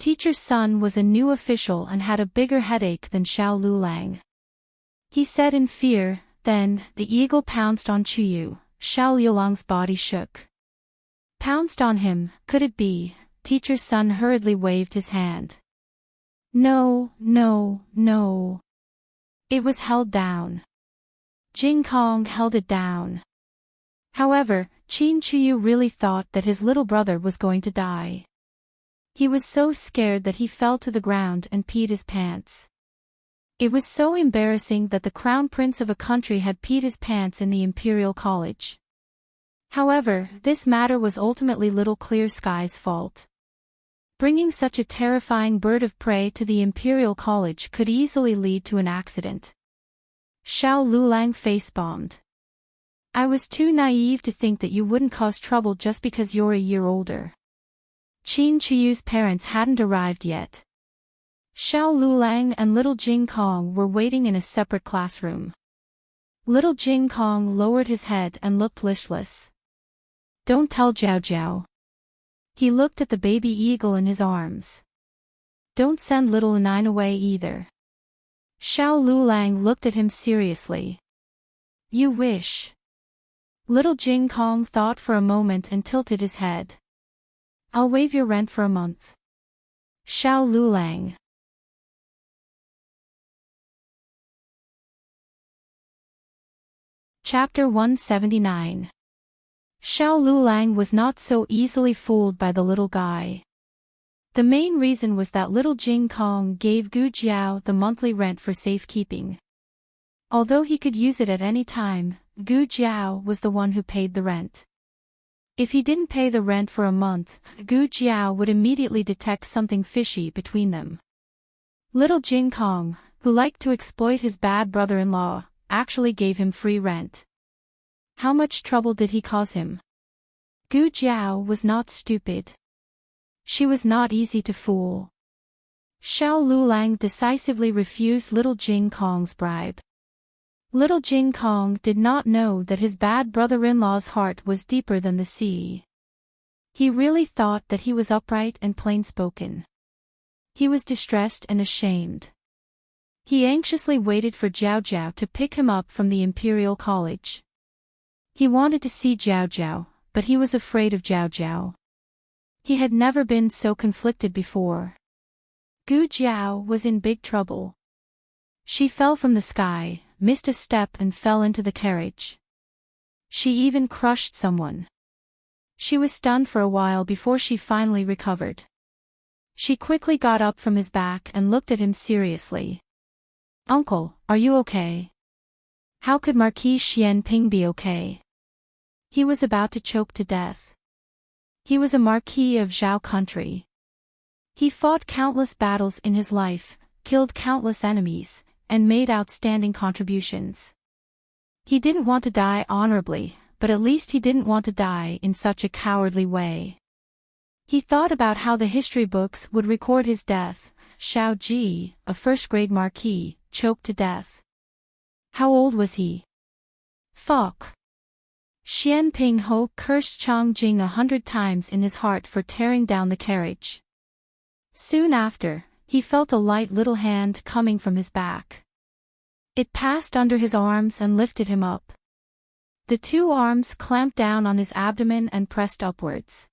Teacher's son was a new official and had a bigger headache than Xiao Lulang. He said in fear, then, the eagle pounced on Chuyu. Xiao Lulang's body shook. Pounced on him, could it be? Teacher's son hurriedly waved his hand. No. It was held down. Jing Kong held it down. However, Qin Chuyu really thought that his little brother was going to die. He was so scared that he fell to the ground and peed his pants. It was so embarrassing that the crown prince of a country had peed his pants in the Imperial College. However, this matter was ultimately Little Clear Sky's fault. Bringing such a terrifying bird of prey to the Imperial College could easily lead to an accident. Xiao Lulang face-bombed. "I was too naive to think that you wouldn't cause trouble just because you're a year older." Qin Chuyu's parents hadn't arrived yet. Xiao Lulang and Little Jing Kong were waiting in a separate classroom. Little Jing Kong lowered his head and looked listless. "Don't tell Jiao Jiao." He looked at the baby eagle in his arms. "Don't send little Nine away either." Xiao Lulang looked at him seriously. "You wish." Little Jing Kong thought for a moment and tilted his head. "I'll waive your rent for a month." Xiao Lulang. Chapter 179. Xiao Lulang was not so easily fooled by the little guy. The main reason was that Little Jing Kong gave Gu Jiao the monthly rent for safekeeping. Although he could use it at any time, Gu Jiao was the one who paid the rent. If he didn't pay the rent for a month, Gu Jiao would immediately detect something fishy between them. Little Jing Kong, who liked to exploit his bad brother-in-law, actually gave him free rent. How much trouble did he cause him? Gu Jiao was not stupid. She was not easy to fool. Xiao Lulang decisively refused Little Jing Kong's bribe. Little Jing Kong did not know that his bad brother-in-law's heart was deeper than the sea. He really thought that he was upright and plain-spoken. He was distressed and ashamed. He anxiously waited for Jiao Jiao to pick him up from the Imperial College. He wanted to see Jiao Jiao, but he was afraid of Jiao Jiao. He had never been so conflicted before. Gu Jiao was in big trouble. She fell from the sky, missed a step and fell into the carriage. She even crushed someone. She was stunned for a while before she finally recovered. She quickly got up from his back and looked at him seriously. "Uncle, are you okay?" How could Marquis Xianping be okay? He was about to choke to death. He was a marquis of Zhao country. He fought countless battles in his life, killed countless enemies, and made outstanding contributions. He didn't want to die honorably, but at least he didn't want to die in such a cowardly way. He thought about how the history books would record his death. Shao Ji, a first-grade marquis, choked to death. How old was he? Fuck. Xianping Ho cursed Chang Jing 100 times in his heart for tearing down the carriage. Soon after, he felt a light little hand coming from his back. It passed under his arms and lifted him up. The two arms clamped down on his abdomen and pressed upwards.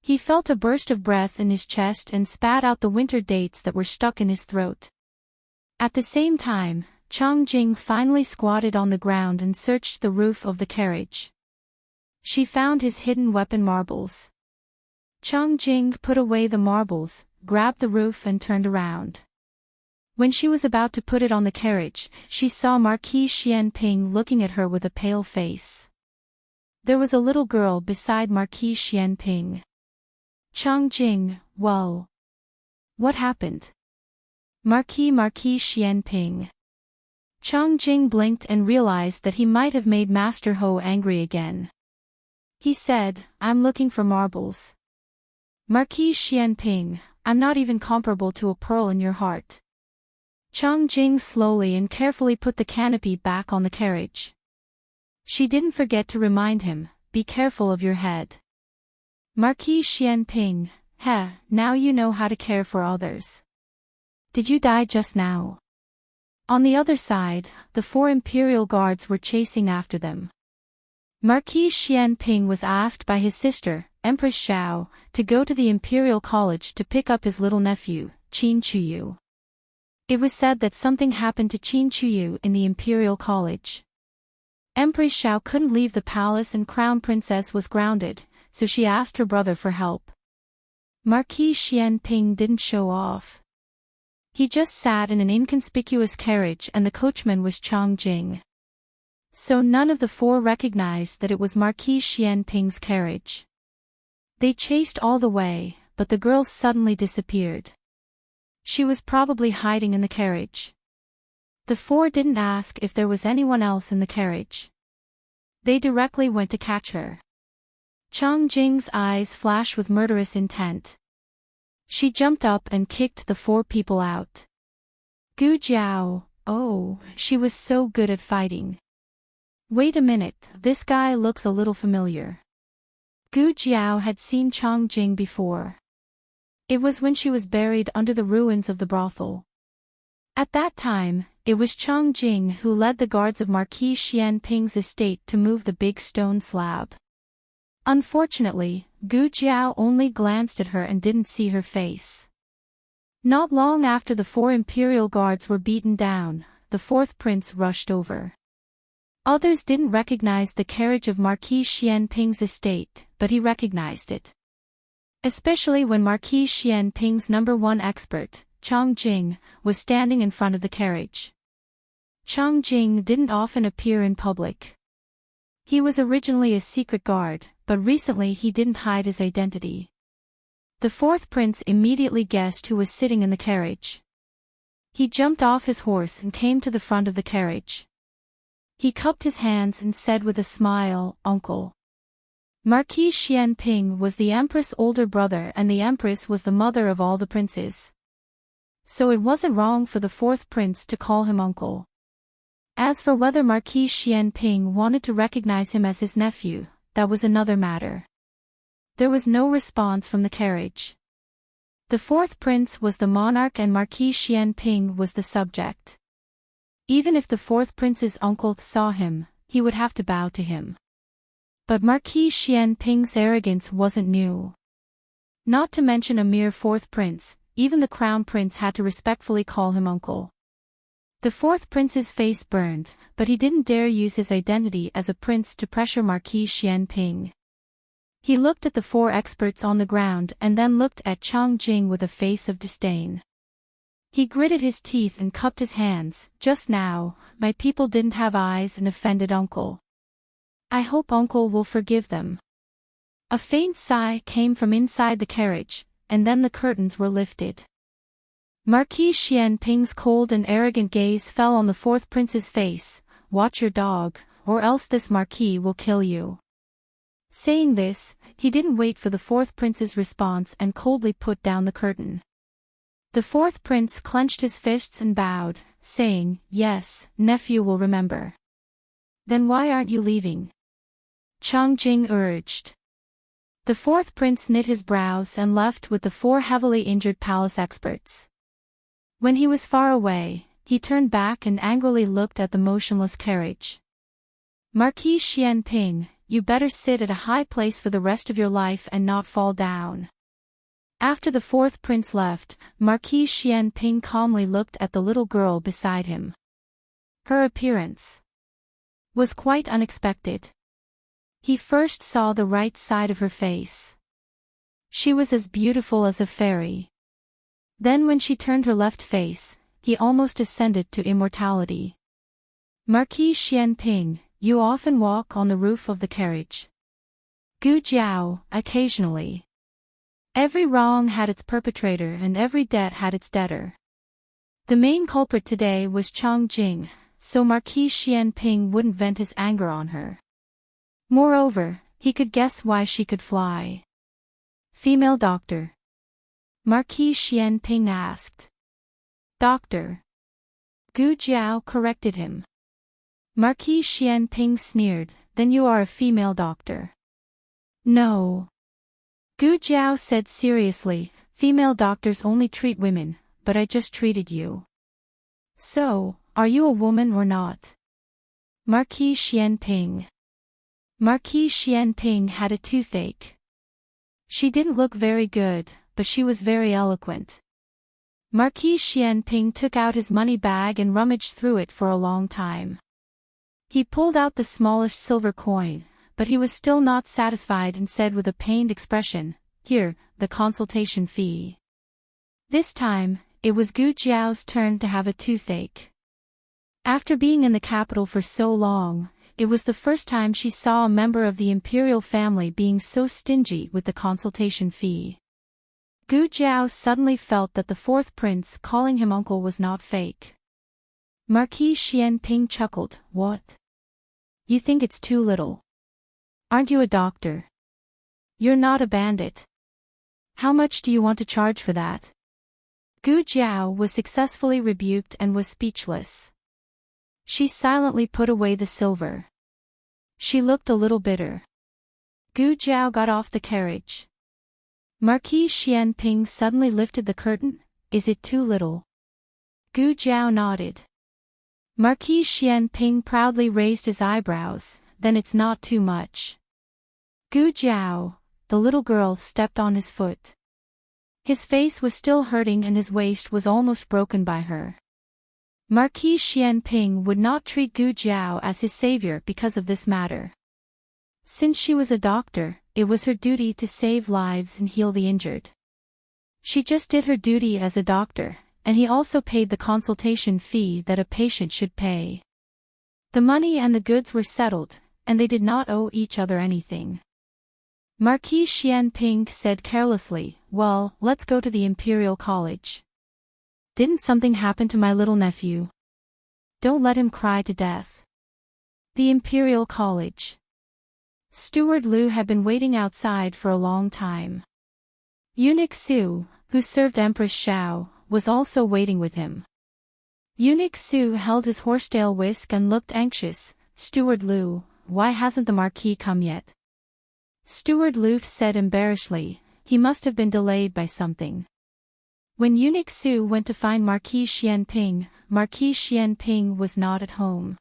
He felt a burst of breath in his chest and spat out the winter dates that were stuck in his throat. At the same time, Chang Jing finally squatted on the ground and searched the roof of the carriage. She found his hidden weapon marbles. Chang Jing put away the marbles, grabbed the roof and turned around. When she was about to put it on the carriage, she saw Marquis Xianping looking at her with a pale face. There was a little girl beside Marquis Xianping. Chang Jing, whoa. What happened? Marquis Xianping. Chang Jing blinked and realized that he might have made Master Ho angry again. He said, "I'm looking for marbles." Marquis Xianping, I'm not even comparable to a pearl in your heart. Chang Jing slowly and carefully put the canopy back on the carriage. She didn't forget to remind him, be careful of your head. Marquis Xianping, now you know how to care for others. Did you die just now? On the other side, the 4 imperial guards were chasing after them. Marquis Xianping was asked by his sister, Empress Xiao, to go to the Imperial College to pick up his little nephew, Qin Chuyu. It was said that something happened to Qin Chuyu in the Imperial College. Empress Xiao couldn't leave the palace and Crown Princess was grounded, so she asked her brother for help. Marquis Xianping didn't show off. He just sat in an inconspicuous carriage and the coachman was Chang Jing. So none of the 4 recognized that it was Marquis Xianping's carriage. They chased all the way, but the girl suddenly disappeared. She was probably hiding in the carriage. The 4 didn't ask if there was anyone else in the carriage. They directly went to catch her. Chang Jing's eyes flashed with murderous intent. She jumped up and kicked the 4 people out. Gu Jiao, oh, she was so good at fighting. Wait a minute, this guy looks a little familiar. Gu Jiao had seen Chang Jing before. It was when she was buried under the ruins of the brothel. At that time, it was Chang Jing who led the guards of Marquis Xianping's estate to move the big stone slab. Unfortunately, Gu Jiao only glanced at her and didn't see her face. Not long after the 4 imperial guards were beaten down, the 4th prince rushed over. Others didn't recognize the carriage of Marquis Xianping's estate, but he recognized it. Especially when Marquis Xianping's #1 expert, Chang Jing, was standing in front of the carriage. Chang Jing didn't often appear in public. He was originally a secret guard, but recently he didn't hide his identity. The 4th prince immediately guessed who was sitting in the carriage. He jumped off his horse and came to the front of the carriage. He cupped his hands and said with a smile, "Uncle." Marquis Xianping was the empress' older brother and the empress was the mother of all the princes. So it wasn't wrong for the 4th prince to call him uncle. As for whether Marquis Xianping wanted to recognize him as his nephew, that was another matter. There was no response from the carriage. The 4th prince was the monarch and Marquis Xianping was the subject. Even if the 4th prince's uncle saw him, he would have to bow to him. But Marquis Xianping's arrogance wasn't new. Not to mention a mere fourth prince, even the crown prince had to respectfully call him uncle. The fourth prince's face burned, but he didn't dare use his identity as a prince to pressure Marquis Xianping. He looked at the four experts on the ground and then looked at Chang Jing with a face of disdain. He gritted his teeth and cupped his hands. Just now, my people didn't have eyes and offended uncle. I hope uncle will forgive them. A faint sigh came from inside the carriage, and then the curtains were lifted. Marquis Xianping's cold and arrogant gaze fell on the fourth prince's face. Watch your dog, or else this marquis will kill you. Saying this, he didn't wait for the fourth prince's response and coldly put down the curtain. The fourth prince clenched his fists and bowed, saying, "Yes, nephew will remember." "Then why aren't you leaving?" Chang Jing urged. The fourth prince knit his brows and left with the four heavily injured palace experts. When he was far away, he turned back and angrily looked at the motionless carriage. "Marquis Xianping, you better sit at a high place for the rest of your life and not fall down." After the fourth prince left, Marquis Xianping calmly looked at the little girl beside him. Her appearance was quite unexpected. He first saw the right side of her face. She was as beautiful as a fairy. Then when she turned her left face, he almost ascended to immortality. "Marquis Xianping, you often walk on the roof of the carriage." "Gu Jiao, occasionally." Every wrong had its perpetrator and every debt had its debtor. The main culprit today was Chang Jing, so Marquis Xianping wouldn't vent his anger on her. Moreover, he could guess why she could fly. "Female doctor?" Marquis Xianping asked. "Doctor." Gu Jiao corrected him. Marquis Xianping sneered, "Then you are a female doctor." "No." Gu Jiao said seriously, "Female doctors only treat women, but I just treated you." "So, are you a woman or not?" Marquis Xianping. Marquis Xianping had a toothache. She didn't look very good, but she was very eloquent. Marquis Xianping took out his money bag and rummaged through it for a long time. He pulled out the smallest silver coin, but he was still not satisfied and said with a pained expression, "Here, the consultation fee." This time, it was Gu Jiao's turn to have a toothache. After being in the capital for so long, it was the first time she saw a member of the imperial family being so stingy with the consultation fee. Gu Jiao suddenly felt that the fourth prince calling him uncle was not fake. Marquis Xianping chuckled, "What? You think it's too little? Aren't you a doctor? You're not a bandit. How much do you want to charge for that?" Gu Jiao was successfully rebuked and was speechless. She silently put away the silver. She looked a little bitter. Gu Jiao got off the carriage. Marquis Xianping suddenly lifted the curtain. "Is it too little?" Gu Jiao nodded. Marquis Xianping proudly raised his eyebrows. "Then it's not too much." Gu Jiao, the little girl, stepped on his foot. His face was still hurting and his waist was almost broken by her. Marquis Xianping would not treat Gu Jiao as his savior because of this matter. Since she was a doctor, it was her duty to save lives and heal the injured. She just did her duty as a doctor, and he also paid the consultation fee that a patient should pay. The money and the goods were settled, and they did not owe each other anything. Marquis Xianping said carelessly, "Well, let's go to the Imperial College. Didn't something happen to my little nephew? Don't let him cry to death." The Imperial College. Steward Lu had been waiting outside for a long time. Eunuch Su, who served Empress Xiao, was also waiting with him. Eunuch Su held his horsetail whisk and looked anxious. "Steward Lu, why hasn't the Marquis come yet?" Steward Lu said embarrassedly, "He must have been delayed by something." When Eunuch Su went to find Marquis Xianping was not at home.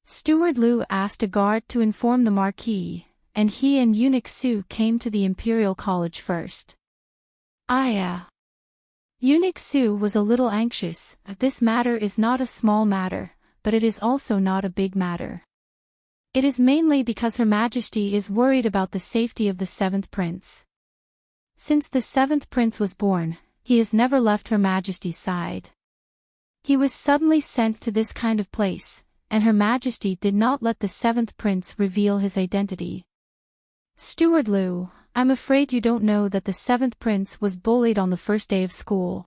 Steward Lu asked a guard to inform the Marquis, and he and Eunuch Su came to the Imperial College first. Eunuch Su was a little anxious. This matter is not a small matter, but it is also not a big matter. It is mainly because Her Majesty is worried about the safety of the seventh prince. Since the seventh prince was born, he has never left Her Majesty's side. He was suddenly sent to this kind of place, and Her Majesty did not let the seventh prince reveal his identity. Steward Liu, I'm afraid you don't know that the seventh prince was bullied on the first day of school.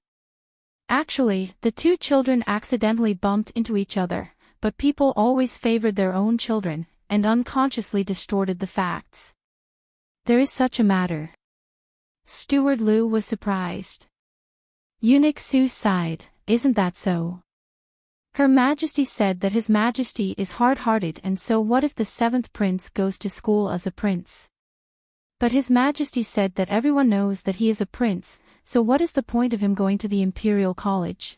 Actually, the two children accidentally bumped into each other, but people always favored their own children, and unconsciously distorted the facts. There is such a matter. Steward Liu was surprised. Eunuch Su sighed, isn't that so? Her Majesty said that His Majesty is hard-hearted, and so what if the seventh prince goes to school as a prince? But His Majesty said that everyone knows that he is a prince, so what is the point of him going to the Imperial College?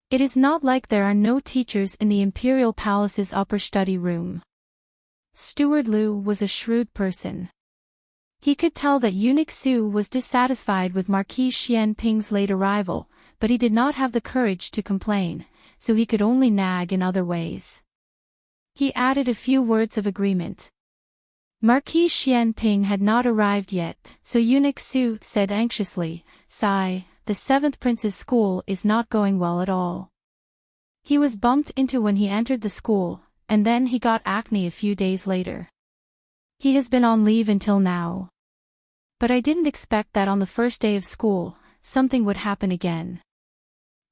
It is not like there are no teachers in the Imperial Palace's upper study room. Steward Liu was a shrewd person. He could tell that Eunuch Su was dissatisfied with Marquis Xian Ping's late arrival, but he did not have the courage to complain, so he could only nag in other ways. He added a few words of agreement. Marquis Xian Ping had not arrived yet, so Eunuch Su said anxiously, "Sigh, the seventh prince's school is not going well at all. He was bumped into when he entered the school, and then he got acne a few days later. He has been on leave until now. But I didn't expect that on the first day of school, something would happen again.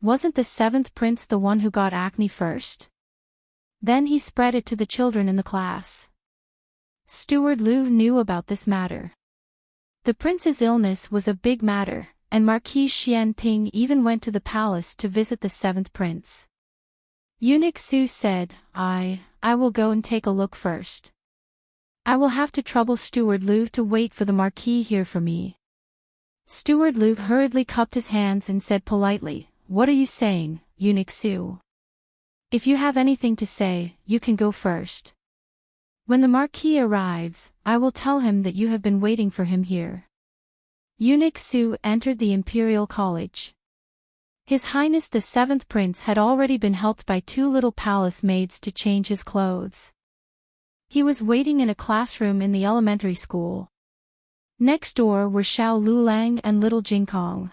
Wasn't the seventh prince the one who got acne first? Then he spread it to the children in the class." Steward Liu knew about this matter. The prince's illness was a big matter, and Marquis Xian Ping even went to the palace to visit the seventh prince. Eunuch Su said, I will go and take a look first. I will have to trouble Steward Liu to wait for the Marquis here for me. Steward Liu hurriedly cupped his hands and said politely, "What are you saying, Eunuch Su? If you have anything to say, you can go first. When the Marquis arrives, I will tell him that you have been waiting for him here." Eunuch Su entered the Imperial College. His Highness the Seventh Prince had already been helped by two little palace maids to change his clothes. He was waiting in a classroom in the elementary school. Next door were Xiao Lulang and little Jingkong.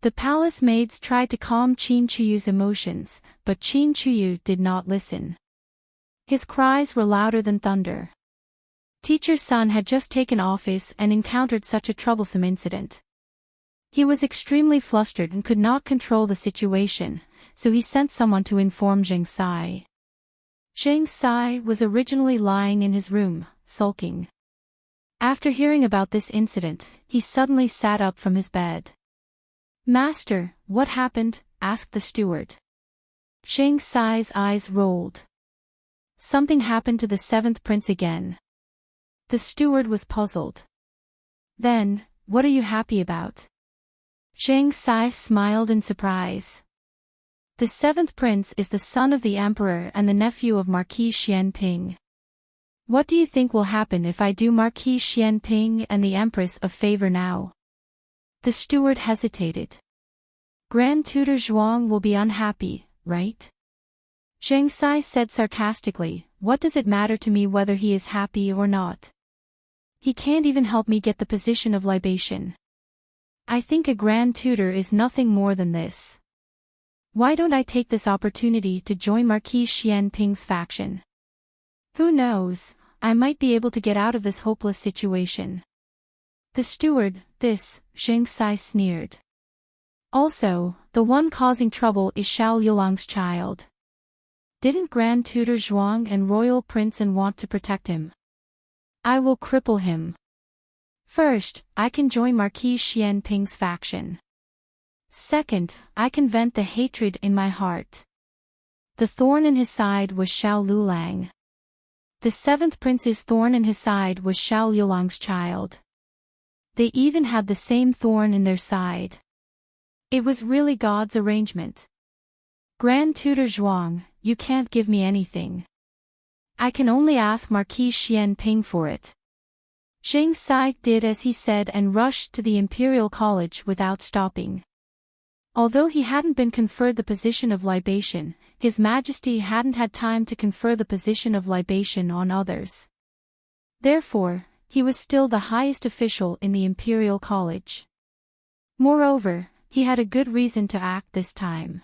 The palace maids tried to calm Qin Chuyu's emotions, but Qin Chuyu did not listen. His cries were louder than thunder. Teacher Sun had just taken office and encountered such a troublesome incident. He was extremely flustered and could not control the situation, so he sent someone to inform Zheng Sai. Zheng Sai was originally lying in his room, sulking. After hearing about this incident, he suddenly sat up from his bed. "Master, what happened?" asked the steward. Zheng Sai's eyes rolled. Something happened to the seventh prince again. The steward was puzzled. "Then, what are you happy about?" Zheng Sai smiled in surprise. "The seventh prince is the son of the emperor and the nephew of Marquis Xian Ping. What do you think will happen if I do Marquis Xian Ping and the empress a favor now?" The steward hesitated. "Grand Tutor Zhuang will be unhappy, right?" Zheng Sai said sarcastically, "What does it matter to me whether he is happy or not? He can't even help me get the position of libation. I think a grand tutor is nothing more than this. Why don't I take this opportunity to join Marquis Xian Ping's faction? Who knows, I might be able to get out of this hopeless situation." The steward, Zheng Sai sneered. "Also, the one causing trouble is Xiao Yulang's child. Didn't Grand Tutor Zhuang and Royal Prince want to protect him? I will cripple him. First, I can join Marquis Xian Ping's faction. Second, I can vent the hatred in my heart." The thorn in his side was Xiao Lulang. The seventh prince's thorn in his side was Xiao Yulang's child. They even had the same thorn in their side. It was really God's arrangement. "Grand Tutor Zhuang, you can't give me anything. I can only ask Marquis Xian Ping for it," Zhang Sai did as he said and rushed to the Imperial College without stopping. Although he hadn't been conferred the position of libation, His Majesty hadn't had time to confer the position of libation on others. Therefore, he was still the highest official in the Imperial College. Moreover, he had a good reason to act this time.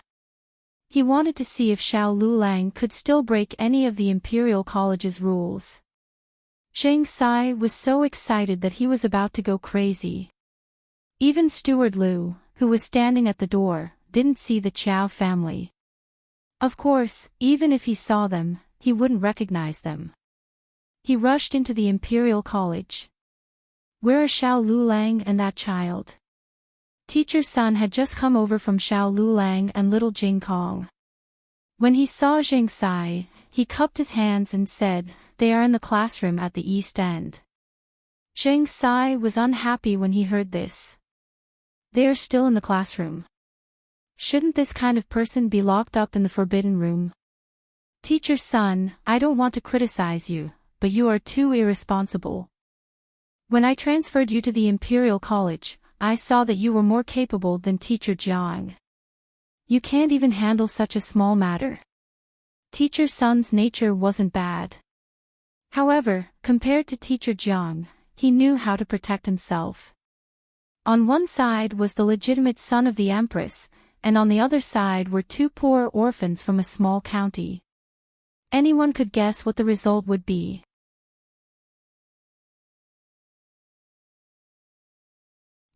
He wanted to see if Xiao Lulang could still break any of the Imperial College's rules. Zhang Sai was so excited that he was about to go crazy. Even Steward Liu, who was standing at the door, didn't see the Chow family. Of course, even if he saw them, he wouldn't recognize them. He rushed into the Imperial College. Where are Xiao Lulang and that child? Teacher Sun had just come over from Xiao Lulang and little Jing Kong. When he saw Zhang Sai, he cupped his hands and said, "They are in the classroom at the east end." Zhang Sai was unhappy when he heard this. They are still in the classroom. Shouldn't this kind of person be locked up in the forbidden room? Teacher Sun, I don't want to criticize you, but you are too irresponsible. When I transferred you to the Imperial College, I saw that you were more capable than Teacher Jiang. You can't even handle such a small matter. Teacher Sun's nature wasn't bad. However, compared to Teacher Jiang, he knew how to protect himself. On one side was the legitimate son of the Empress, and on the other side were two poor orphans from a small county. Anyone could guess what the result would be.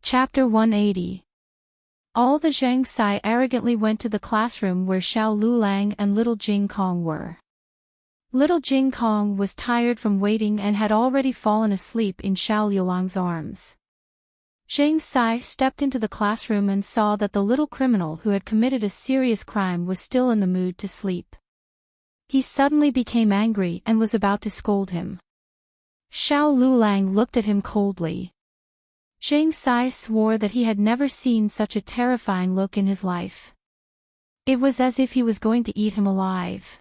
Chapter 180. All the Zhang Sai arrogantly went to the classroom where Xiao Lulang and little Jing Kong were. Little Jing Kong was tired from waiting and had already fallen asleep in Xiao Lulang's arms. Zhang Sai stepped into the classroom and saw that the little criminal who had committed a serious crime was still in the mood to sleep. He suddenly became angry and was about to scold him. Xiao Lulang looked at him coldly. Zhang Sai swore that he had never seen such a terrifying look in his life. It was as if he was going to eat him alive.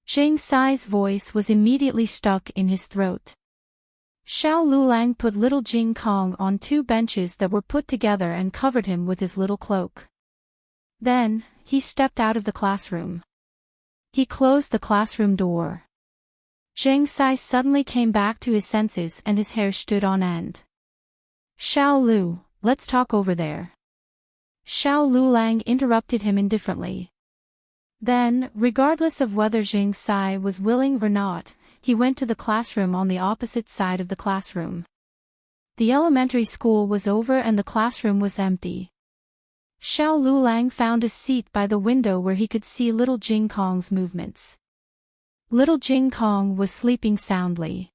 Zhang Sai's voice was immediately stuck in his throat. Xiao Lulang put little Jing Kong on two benches that were put together and covered him with his little cloak. Then, he stepped out of the classroom. He closed the classroom door. Zhang Sai suddenly came back to his senses and his hair stood on end. Xiao Lu, let's talk over there. Xiao Lulang interrupted him indifferently. Then, regardless of whether Zhang Sai was willing or not, he went to the classroom on the opposite side of the classroom. The elementary school was over and the classroom was empty. Xiao Lulang found a seat by the window where he could see little Jing Kong's movements. Little Jing Kong was sleeping soundly.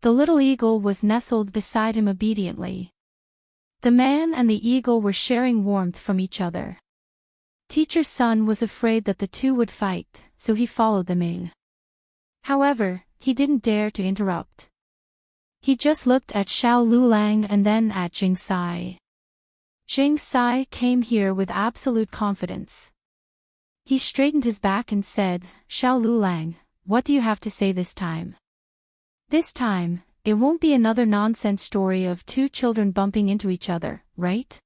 The little eagle was nestled beside him obediently. The man and the eagle were sharing warmth from each other. Teacher Sun was afraid that the two would fight, so he followed them in. However, he didn't dare to interrupt. He just looked at Xiao Lulang and then at Zhang Sai. Zhang Sai came here with absolute confidence. He straightened his back and said, "Xiao Lulang, what do you have to say this time? This time, it won't be another nonsense story of two children bumping into each other, right?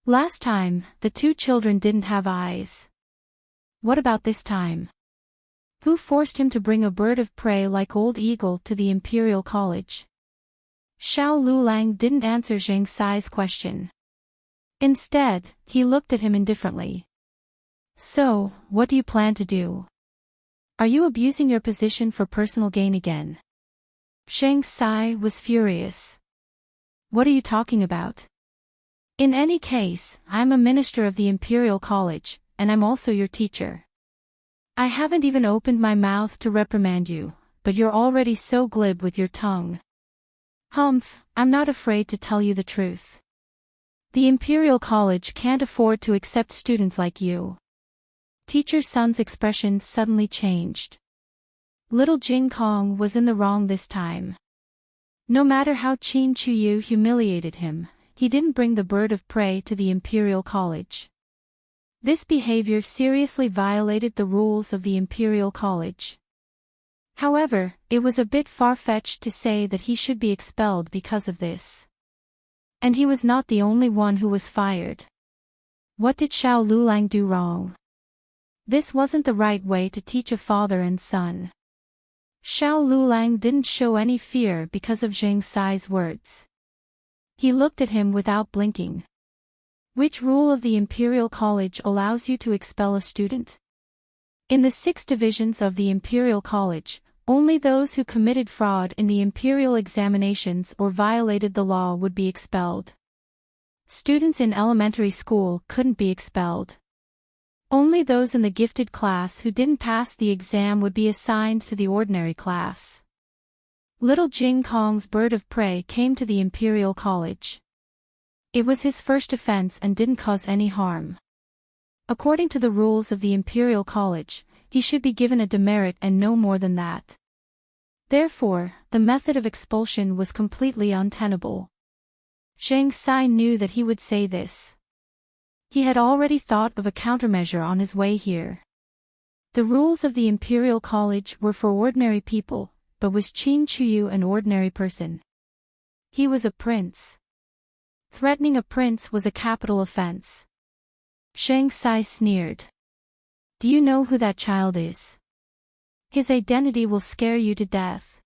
Last time, the two children didn't have eyes. What about this time? Who forced him to bring a bird of prey like Old Eagle to the Imperial College?" Xiao Lulang didn't answer Zhang Sai's question. Instead, he looked at him indifferently. "So, what do you plan to do? Are you abusing your position for personal gain again?" Zhang Sai was furious. "What are you talking about? In any case, I'm a minister of the Imperial College, and I'm also your teacher. I haven't even opened my mouth to reprimand you, but you're already so glib with your tongue. Humph, I'm not afraid to tell you the truth. The Imperial College can't afford to accept students like you." Teacher Sun's expression suddenly changed. Little Jing Kong was in the wrong this time. No matter how Qin Chuyu humiliated him, he didn't bring the bird of prey to the Imperial College. This behavior seriously violated the rules of the Imperial College. However, it was a bit far-fetched to say that he should be expelled because of this. And he was not the only one who was fired. What did Xiao Lulang do wrong? This wasn't the right way to teach a father and son. Xiao Lulang didn't show any fear because of Zhang Sai's words. He looked at him without blinking. Which rule of the Imperial College allows you to expel a student? In the 6 divisions of the Imperial College, only those who committed fraud in the imperial examinations or violated the law would be expelled. Students in elementary school couldn't be expelled. Only those in the gifted class who didn't pass the exam would be assigned to the ordinary class. Little Jing Kong's bird of prey came to the Imperial College. It was his first offense and didn't cause any harm. According to the rules of the Imperial College, he should be given a demerit and no more than that. Therefore, the method of expulsion was completely untenable. Zhang Sai knew that he would say this. He had already thought of a countermeasure on his way here. The rules of the Imperial College were for ordinary people, but was Qin Chuyu an ordinary person? He was a prince. Threatening a prince was a capital offense. Zhang Sai sneered. Do you know who that child is? His identity will scare you to death.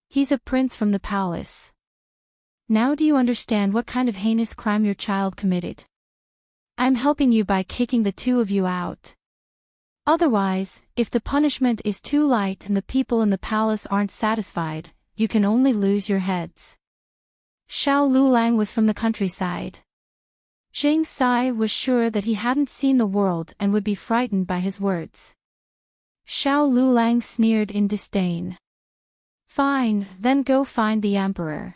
He's a prince from the palace. Now do you understand what kind of heinous crime your child committed? I'm helping you by kicking the 2 of you out. Otherwise, if the punishment is too light and the people in the palace aren't satisfied, you can only lose your heads. Xiao Lulang was from the countryside. Zhang Sai was sure that he hadn't seen the world and would be frightened by his words. Xiao Lulang sneered in disdain. Fine, then go find the emperor.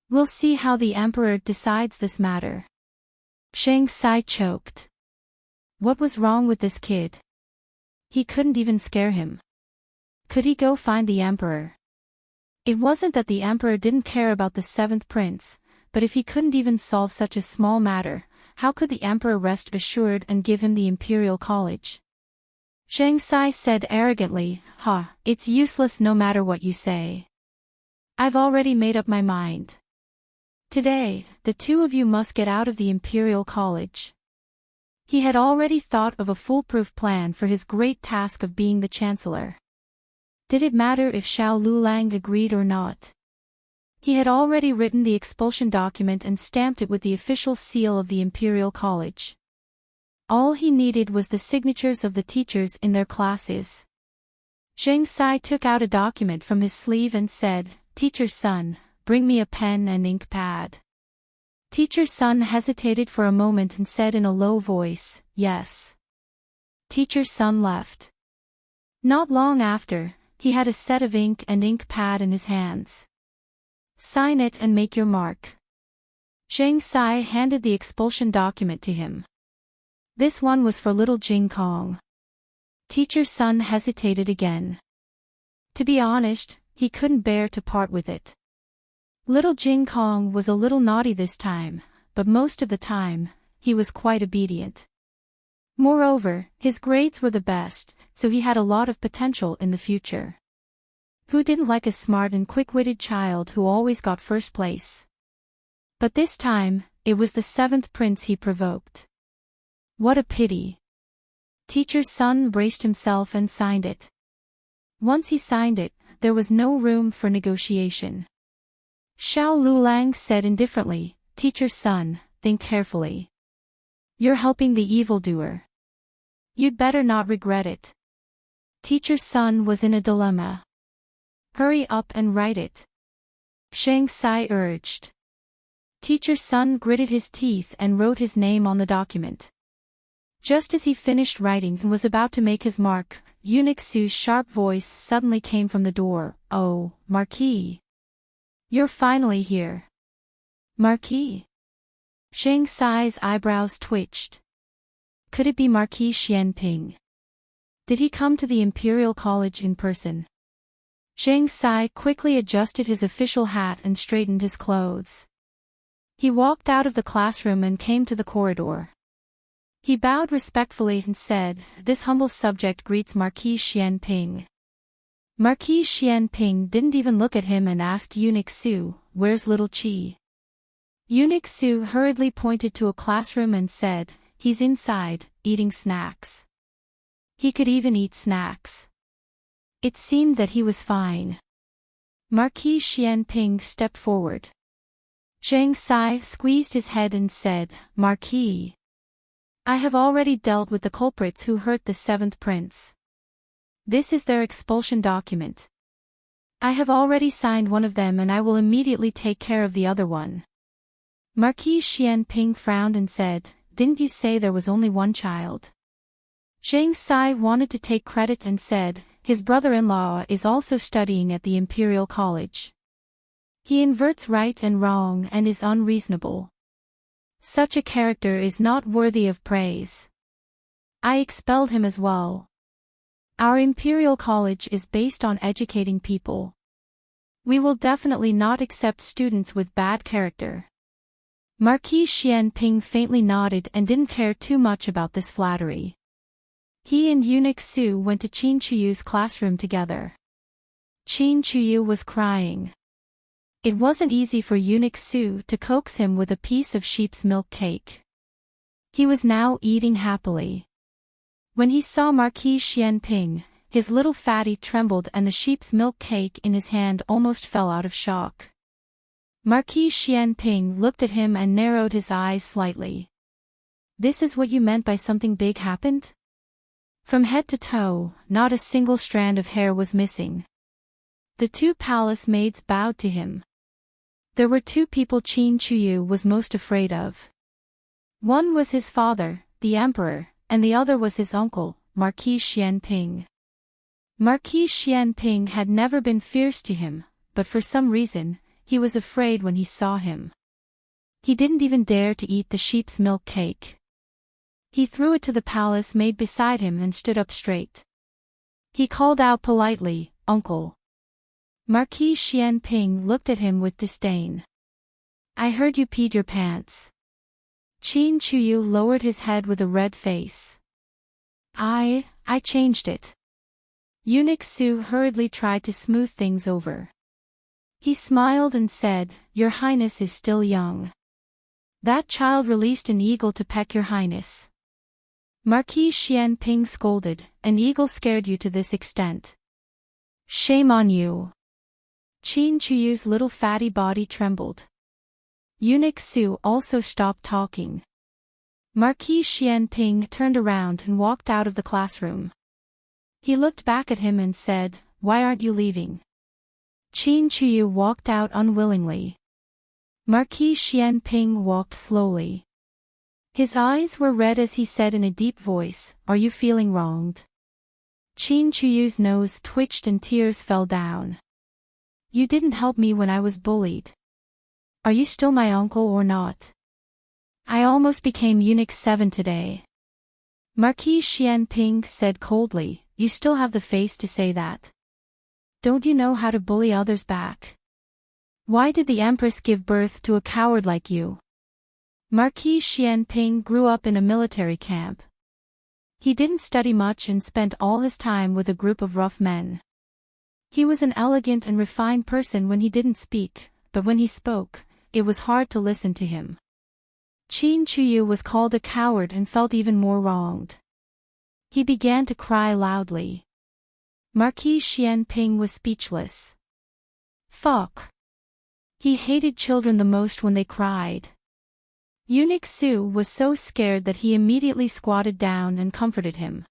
We'll see how the emperor decides this matter. Zhang Sai choked. What was wrong with this kid? He couldn't even scare him. Could he go find the emperor? It wasn't that the emperor didn't care about the 7th prince, but if he couldn't even solve such a small matter, how could the emperor rest assured and give him the Imperial College? Zhang Sai said arrogantly, it's useless no matter what you say. I've already made up my mind. Today, the 2 of you must get out of the Imperial College. He had already thought of a foolproof plan for his great task of being the chancellor. Did it matter if Xiao Lulang agreed or not? He had already written the expulsion document and stamped it with the official seal of the Imperial College. All he needed was the signatures of the teachers in their classes. Zhang Sai took out a document from his sleeve and said, Teacher's son, bring me a pen and ink pad. Teacher's son hesitated for a moment and said in a low voice, yes. Teacher's son left. Not long after, he had a set of ink and ink pad in his hands. Sign it and make your mark. Zhang Sai handed the expulsion document to him. This one was for little Jing Kong. Teacher's son hesitated again. To be honest, he couldn't bear to part with it. Little Jing Kong was a little naughty this time, but most of the time, he was quite obedient. Moreover, his grades were the best, so he had a lot of potential in the future. Who didn't like a smart and quick-witted child who always got first place? But this time, it was the 7th prince he provoked. What a pity. Teacher's son braced himself and signed it. Once he signed it, there was no room for negotiation. Xiao Lulang said indifferently, Teacher's son, think carefully. You're helping the evildoer. You'd better not regret it. Teacher's son was in a dilemma. Hurry up and write it. Zhang Sai urged. Teacher's son gritted his teeth and wrote his name on the document. Just as he finished writing and was about to make his mark, Eunuch Su's sharp voice suddenly came from the door. Oh, Marquis. You're finally here. Marquis? Zhang Sai's eyebrows twitched. Could it be Marquis Xianping? Did he come to the Imperial College in person? Zhang Sai quickly adjusted his official hat and straightened his clothes. He walked out of the classroom and came to the corridor. He bowed respectfully and said, This humble subject greets Marquis Xianping. Marquis Xianping didn't even look at him and asked Eunuch Su, "Where's little Qi?" Eunuch Su hurriedly pointed to a classroom and said, "He's inside, eating snacks." He could even eat snacks. It seemed that he was fine. Marquis Xianping stepped forward. Zhang Sai squeezed his head and said, "Marquis, I have already dealt with the culprits who hurt the seventh prince. This is their expulsion document. I have already signed one of them and I will immediately take care of the other one." Marquis Xianping frowned and said, "Didn't you say there was only one child?" Zhang Sai wanted to take credit and said, "His brother-in-law is also studying at the Imperial College. He inverts right and wrong and is unreasonable. Such a character is not worthy of praise. I expelled him as well. Our Imperial College is based on educating people. We will definitely not accept students with bad character." Marquis Xianping faintly nodded and didn't care too much about this flattery. He and Eunuch Su went to Qin Chuyu's classroom together. Qin Chuyu was crying. It wasn't easy for Eunuch Su to coax him with a piece of sheep's milk cake. He was now eating happily. When he saw Marquis Xianping, his little fatty trembled and the sheep's milk cake in his hand almost fell out of shock. Marquis Xianping looked at him and narrowed his eyes slightly. "This is what you meant by something big happened?" From head to toe, not a single strand of hair was missing. The two palace maids bowed to him. There were two people Qin Chuyu was most afraid of. One was his father, the emperor, and the other was his uncle, Marquis Xianping. Marquis Xianping had never been fierce to him, but for some reason, he was afraid when he saw him. He didn't even dare to eat the sheep's milk cake. He threw it to the palace maid beside him and stood up straight. He called out politely, "Uncle." Marquis Xianping looked at him with disdain. "I heard you peed your pants." Qin Chuyu lowered his head with a red face. I changed it." Eunuch Su hurriedly tried to smooth things over. He smiled and said, "Your Highness is still young. That child released an eagle to peck your Highness." Marquis Xianping scolded, "An eagle scared you to this extent. Shame on you." Qin Chuyu's little fatty body trembled. Eunuch Su also stopped talking. Marquis Xianping turned around and walked out of the classroom. He looked back at him and said, "Why aren't you leaving?" Qin Chuyu walked out unwillingly. Marquis Xianping walked slowly. His eyes were red as he said in a deep voice, "Are you feeling wronged?" Qin Chuyu's nose twitched and tears fell down. "You didn't help me when I was bullied. Are you still my uncle or not? I almost became Eunuch 7 today." Marquis Xianping said coldly, "You still have the face to say that. Don't you know how to bully others back? Why did the Empress give birth to a coward like you?" Marquis Xianping grew up in a military camp. He didn't study much and spent all his time with a group of rough men. He was an elegant and refined person when he didn't speak, but when he spoke, it was hard to listen to him. Qin Chuyu was called a coward and felt even more wronged. He began to cry loudly. Marquis Xianping was speechless. Fuck. He hated children the most when they cried. Eunuch Su was so scared that he immediately squatted down and comforted him.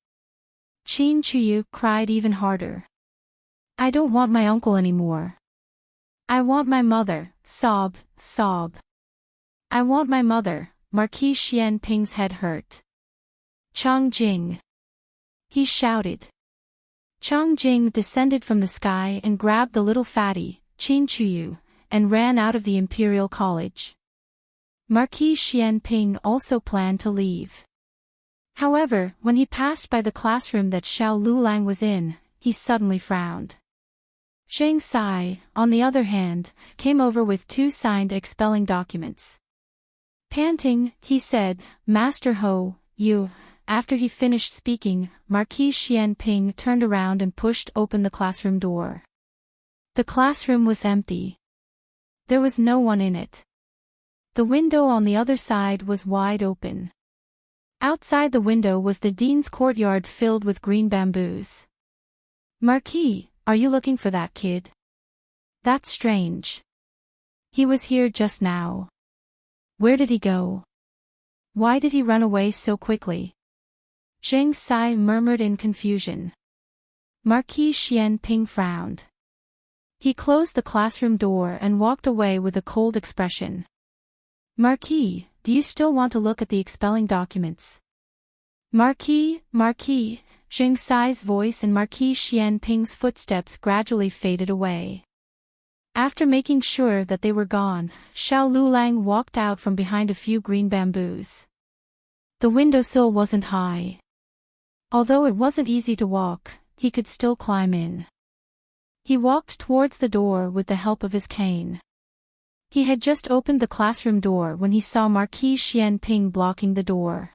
Qin Chuyu cried even harder. "I don't want my uncle anymore. I want my mother," sob. "I want my mother." Marquis Xianping's head hurt. "Chang Jing!" he shouted. Chang Jing descended from the sky and grabbed the little fatty, Qin Chuyu, and ran out of the Imperial College. Marquis Xianping also planned to leave. However, when he passed by the classroom that Xiao Lulang was in, he suddenly frowned. Zhang Sai, on the other hand, came over with 2 signed expelling documents. Panting, he said, "Master Ho, you After he finished speaking, Marquis Xianping turned around and pushed open the classroom door. The classroom was empty. There was no one in it. The window on the other side was wide open. Outside the window was the dean's courtyard filled with green bamboos. Marquis, are you looking for that kid? That's strange. He was here just now. Where did he go? Why did he run away so quickly? Zheng Sai murmured in confusion. Marquis Xianping frowned. He closed the classroom door and walked away with a cold expression. Marquis, do you still want to look at the expelling documents? Marquis, Zheng Sai's voice and Marquis Xianping's footsteps gradually faded away. After making sure that they were gone, Xiao Lulang walked out from behind a few green bamboos. The windowsill wasn't high. Although it wasn't easy to walk, he could still climb in. He walked towards the door with the help of his cane. He had just opened the classroom door when he saw Marquis Xianping blocking the door.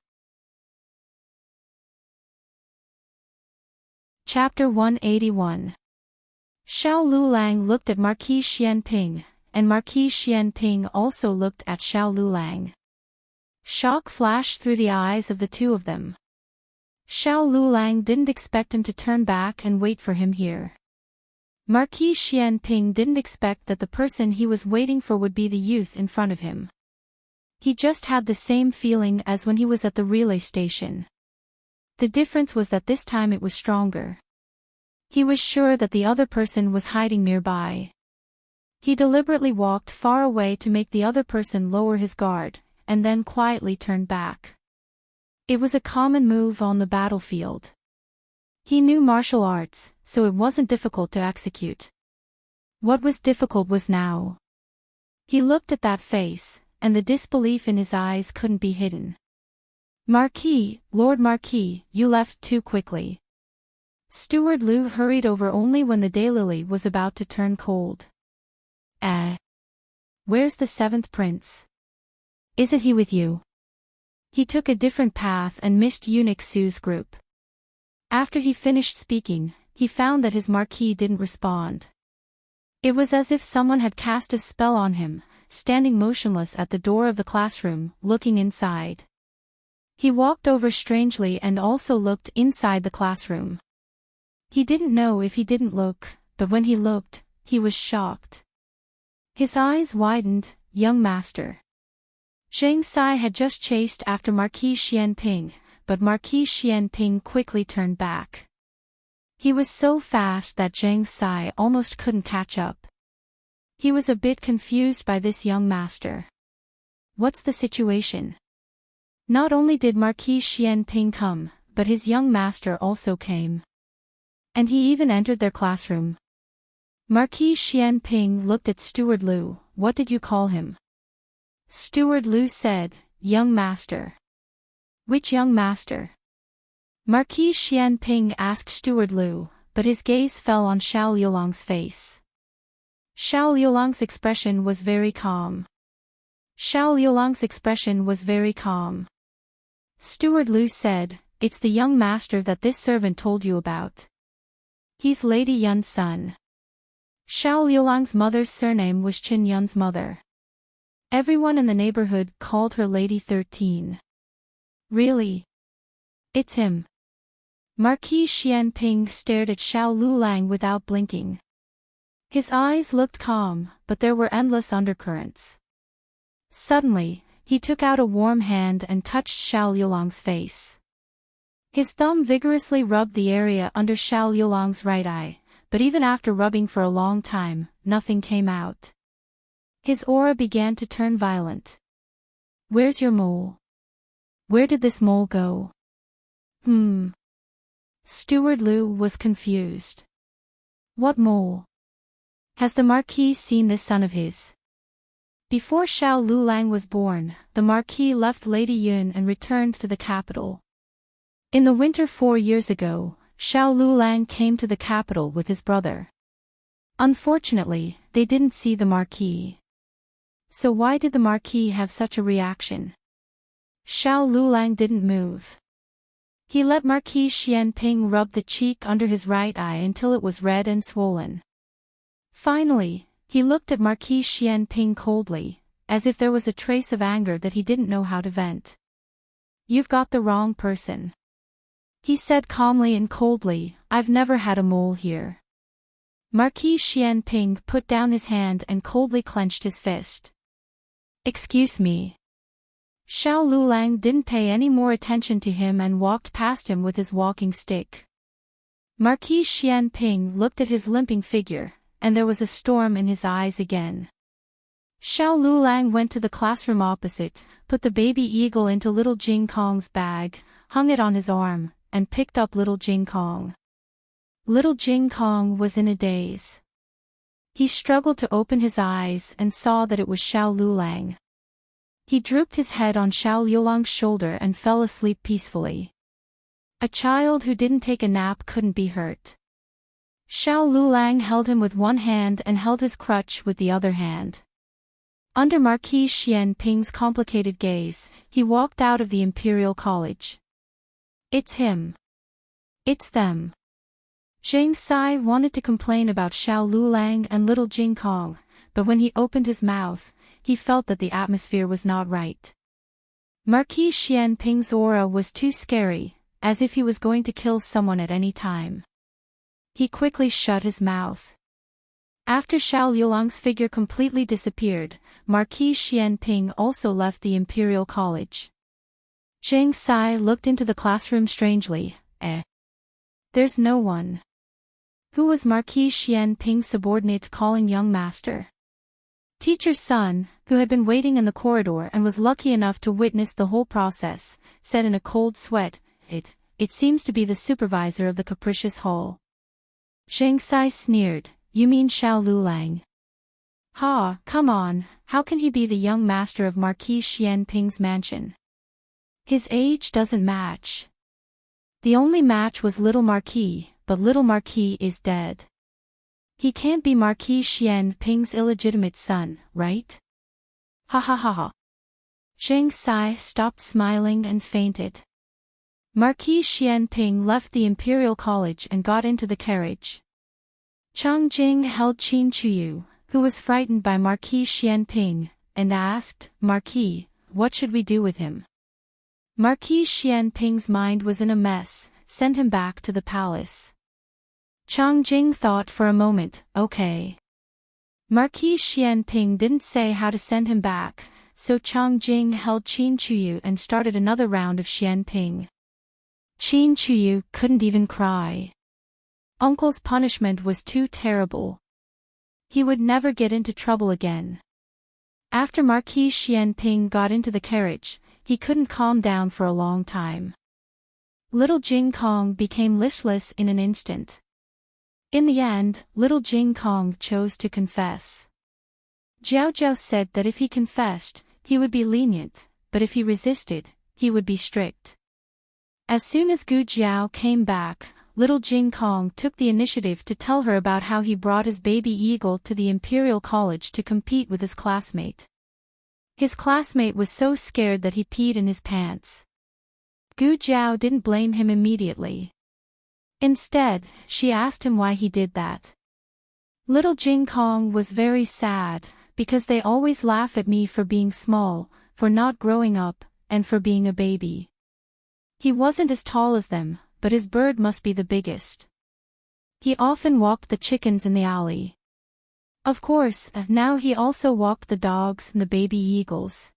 Chapter 181. Xiao Lulang looked at Marquis Xianping, and Marquis Xianping also looked at Xiao Lulang. Shock flashed through the eyes of the two of them. Xiao Lulang didn't expect him to turn back and wait for him here. Marquis Xianping didn't expect that the person he was waiting for would be the youth in front of him. He just had the same feeling as when he was at the relay station. The difference was that this time it was stronger. He was sure that the other person was hiding nearby. He deliberately walked far away to make the other person lower his guard, and then quietly turned back. It was a common move on the battlefield. He knew martial arts, so it wasn't difficult to execute. What was difficult was now. He looked at that face, and the disbelief in his eyes couldn't be hidden. Marquis, Lord Marquis, you left too quickly. Steward Liu hurried over only when the daylily was about to turn cold. Where's the seventh prince? Isn't he with you? He took a different path and missed Eunuch Su's group. After he finished speaking, he found that his marquis didn't respond. It was as if someone had cast a spell on him, standing motionless at the door of the classroom, looking inside. He walked over strangely and also looked inside the classroom. He didn't know if he didn't look, but when he looked, he was shocked. His eyes widened. Young master. Zheng Sai had just chased after Marquis Xianping, but Marquis Xianping quickly turned back. He was so fast that Zheng Sai almost couldn't catch up. He was a bit confused by this young master. What's the situation? Not only did Marquis Xianping come, but his young master also came. And he even entered their classroom. Marquis Xianping looked at Steward Liu. What did you call him? Steward Liu said, young master. Which young master? Marquis Xianping asked Steward Liu, but his gaze fell on Xiao Liulang's face. Xiao Liulang's expression was very calm. Steward Liu said, it's the young master that this servant told you about. He's Lady Yun's son. Xiao Liulang's mother's surname was Qin Yun's mother. Everyone in the neighborhood called her Lady 13. Really? It's him. Marquis Xianping stared at Xiao Lulang without blinking. His eyes looked calm, but there were endless undercurrents. Suddenly, he took out a warm hand and touched Xiao Liulang's face. His thumb vigorously rubbed the area under Xiao Liulang's right eye, but even after rubbing for a long time, nothing came out. His aura began to turn violent. Where's your mole? Where did this mole go? Steward Liu was confused. What mole? Has the Marquis seen this son of his? Before Xiao Lulang was born, the Marquis left Lady Yun and returned to the capital. In the winter 4 years ago, Xiao Lulang came to the capital with his brother. Unfortunately, they didn't see the Marquis. So why did the Marquis have such a reaction? Xiao Lulang didn't move. He let Marquis Xianping rub the cheek under his right eye until it was red and swollen. Finally, he looked at Marquis Xianping coldly, as if there was a trace of anger that he didn't know how to vent. "You've got the wrong person," he said calmly and coldly. "I've never had a mole here." Marquis Xianping put down his hand and coldly clenched his fist. "Excuse me." Xiao Lulang didn't pay any more attention to him and walked past him with his walking stick. Marquis Xianping looked at his limping figure, and there was a storm in his eyes again. Xiao Lulang went to the classroom opposite, put the baby eagle into little Jing Kong's bag, hung it on his arm, and picked up little Jing Kong. Little Jing Kong was in a daze. He struggled to open his eyes and saw that it was Xiao Lulang. He drooped his head on Xiao Lulang's shoulder and fell asleep peacefully. A child who didn't take a nap couldn't be hurt. Xiao Lulang held him with one hand and held his crutch with the other hand. Under Marquis Xianping's complicated gaze, he walked out of the Imperial College. "It's him. It's them." Zhang Sai wanted to complain about Xiao Lulang and little Jing Kong, but when he opened his mouth, he felt that the atmosphere was not right. Marquis Xianping's aura was too scary, as if he was going to kill someone at any time. He quickly shut his mouth. After Xiao Lulang's figure completely disappeared, Marquis Xianping also left the Imperial College. Zhang Sai looked into the classroom strangely. There's no one. Who was Marquis Xianping's subordinate calling young master? Teacher's son, who had been waiting in the corridor and was lucky enough to witness the whole process, said in a cold sweat, It seems to be the supervisor of the capricious hall." Zhang Sai sneered, "You mean Xiao Lulang?" "Ha, come on, how can he be the young master of Marquis Xianping's mansion? His age doesn't match. The only match was little Marquis, but little Marquis is dead. He can't be Marquis Xianping's illegitimate son, right? Ha ha ha ha." Zhang Sai stopped smiling and fainted. Marquis Xianping left the Imperial College and got into the carriage. Chang Jing held Qin Chuyu, who was frightened by Marquis Xianping, and asked, "Marquis, what should we do with him?" Marquis Xianping's mind was in a mess. "Send him back to the palace." Chang Jing thought for a moment. "Okay." Marquis Xianping didn't say how to send him back, so Chang Jing held Qin Chuyu and started another round of Xianping. Qin Chuyu couldn't even cry. Uncle's punishment was too terrible. He would never get into trouble again. After Marquis Xianping got into the carriage, he couldn't calm down for a long time. Little Jing Kong became listless in an instant. In the end, little Jing Kong chose to confess. Jiao Jiao said that if he confessed, he would be lenient, but if he resisted, he would be strict. As soon as Gu Jiao came back, little Jing Kong took the initiative to tell her about how he brought his baby eagle to the Imperial College to compete with his classmate. His classmate was so scared that he peed in his pants. Gu Jiao didn't blame him immediately. Instead, she asked him why he did that. Little Jing Kong was very sad, because they always laugh at me for being small, for not growing up, and for being a baby. He wasn't as tall as them, but his bird must be the biggest. He often walked the chickens in the alley. Of course, now he also walked the dogs and the baby eagles.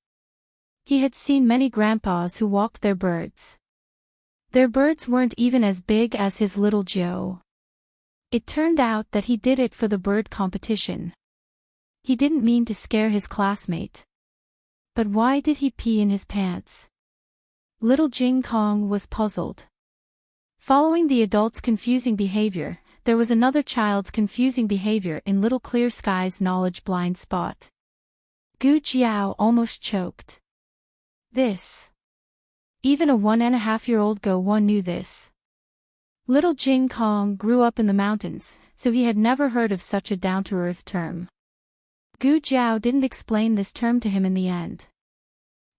He had seen many grandpas who walked their birds. Their birds weren't even as big as his little Joe. It turned out that he did it for the bird competition. He didn't mean to scare his classmate. But why did he pee in his pants? Little Jing Kong was puzzled. Following the adult's confusing behavior, there was another child's confusing behavior in Little Clear Sky's knowledge blind spot. Gu Jiao almost choked. This. Even a 1.5-year-old Go1 knew this. Little Jing Kong grew up in the mountains, so he had never heard of such a down-to-earth term. Gu Jiao didn't explain this term to him in the end.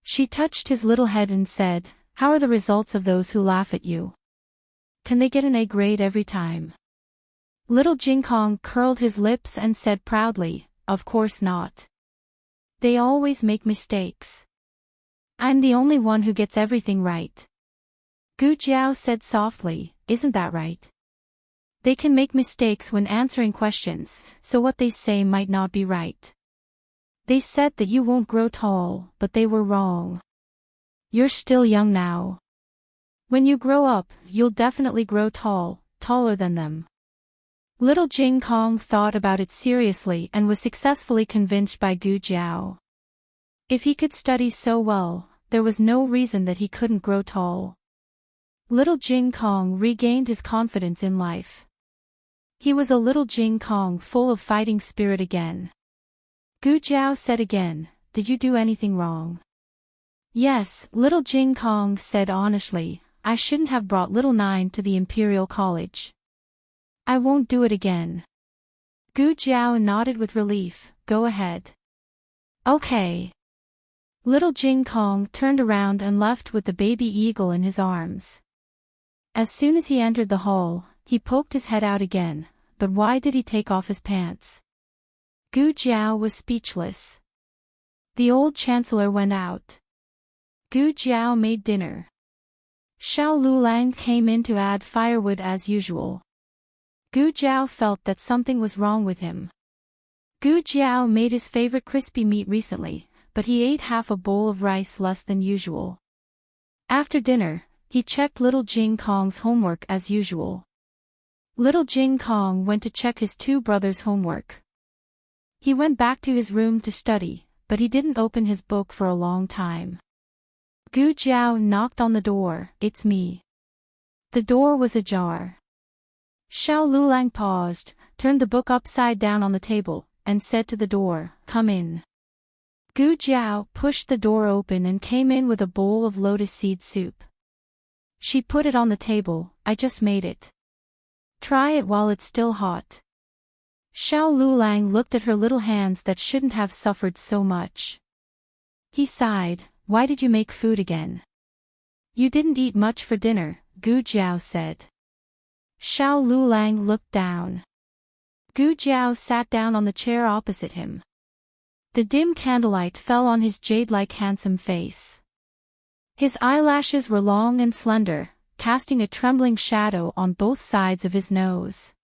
She touched his little head and said, How are the results of those who laugh at you? Can they get an A grade every time? Little Jing Kong curled his lips and said proudly, of course not. They always make mistakes. I'm the only one who gets everything right. Gu Jiao said softly, isn't that right? They can make mistakes when answering questions, so what they say might not be right. They said that you won't grow tall, but they were wrong. You're still young now. When you grow up, you'll definitely grow tall, taller than them. Little Jing Kong thought about it seriously and was successfully convinced by Gu Jiao. If he could study so well, there was no reason that he couldn't grow tall. Little Jing Kong regained his confidence in life. He was a little Jing Kong full of fighting spirit again. Gu Jiao said again, did you do anything wrong? Yes, little Jing Kong said honestly, I shouldn't have brought little Nine to the Imperial College. I won't do it again. Gu Jiao nodded with relief, go ahead. Okay. Little Jing Kong turned around and left with the baby eagle in his arms. As soon as he entered the hall, he poked his head out again, but why did he take off his pants? Gu Jiao was speechless. The old chancellor went out. Gu Jiao made dinner. Xiao Lulang came in to add firewood as usual. Gu Jiao felt that something was wrong with him. Gu Jiao made his favorite crispy meat recently, but he ate half a bowl of rice less than usual. After dinner, he checked little Jing Kong's homework as usual. Little Jing Kong went to check his two brothers' homework. He went back to his room to study, but he didn't open his book for a long time. Gu Jiao knocked on the door, it's me. The door was ajar. Xiao Lulang paused, turned the book upside down on the table, and said to the door, come in. Gu Jiao pushed the door open and came in with a bowl of lotus seed soup. She put it on the table, I just made it. Try it while it's still hot. Xiao Lulang looked at her little hands that shouldn't have suffered so much. He sighed, why did you make food again? You didn't eat much for dinner, Gu Jiao said. Xiao Lulang looked down. Gu Jiao sat down on the chair opposite him. The dim candlelight fell on his jade-like handsome face. His eyelashes were long and slender, casting a trembling shadow on both sides of his nose.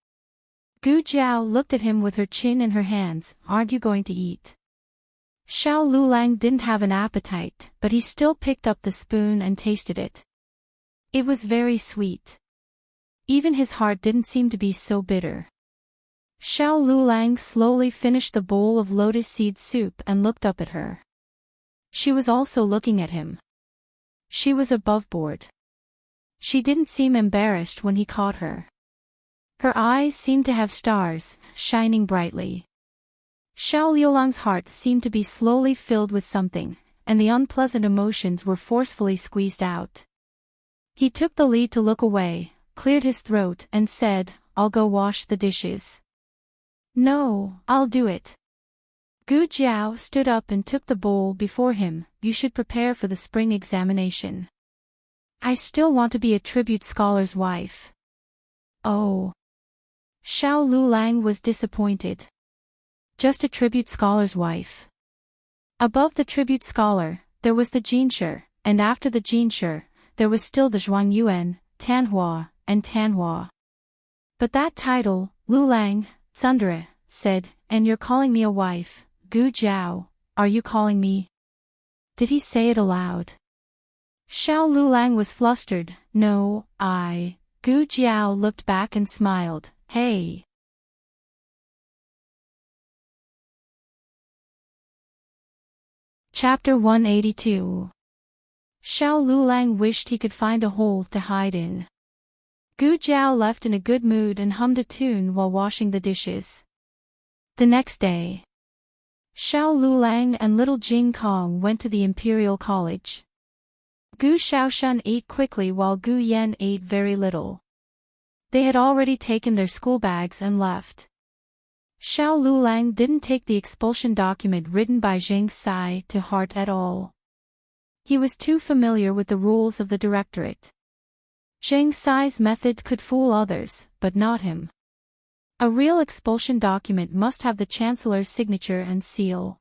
Gu Jiao looked at him with her chin in her hands, aren't you going to eat? Xiao Lulang didn't have an appetite, but he still picked up the spoon and tasted it. It was very sweet. Even his heart didn't seem to be so bitter. Xiao Lulang slowly finished the bowl of lotus seed soup and looked up at her. She was also looking at him. She was above board. She didn't seem embarrassed when he caught her. Her eyes seemed to have stars, shining brightly. Xiao Liulang's heart seemed to be slowly filled with something, and the unpleasant emotions were forcefully squeezed out. He took the lead to look away, cleared his throat and said, I'll go wash the dishes. No, I'll do it. Gu Jiao stood up and took the bowl before him, you should prepare for the spring examination. I still want to be a tribute scholar's wife. Oh. Xiao Lulang was disappointed. Just a tribute scholar's wife. Above the tribute scholar, there was the Jinsher, and after the Jinsher, there was still the Zhuangyuan, Tanhua, and Tanhua. But that title, Lulang, Tsundere, said, and you're calling me a wife, Gu Jiao, are you calling me? Did he say it aloud? Xiao Lulang was flustered, no, Gu Jiao looked back and smiled, hey. Chapter 182. Xiao Lulang wished he could find a hole to hide in. Gu Jiao left in a good mood and hummed a tune while washing the dishes. The next day, Xiao Lulang and little Jing Kong went to the Imperial College. Gu Xiaoshan ate quickly while Gu Yan ate very little. They had already taken their school bags and left. Xiao Lulang didn't take the expulsion document written by Zheng Sai to heart at all. He was too familiar with the rules of the directorate. Zhang Sai's method could fool others, but not him. A real expulsion document must have the chancellor's signature and seal.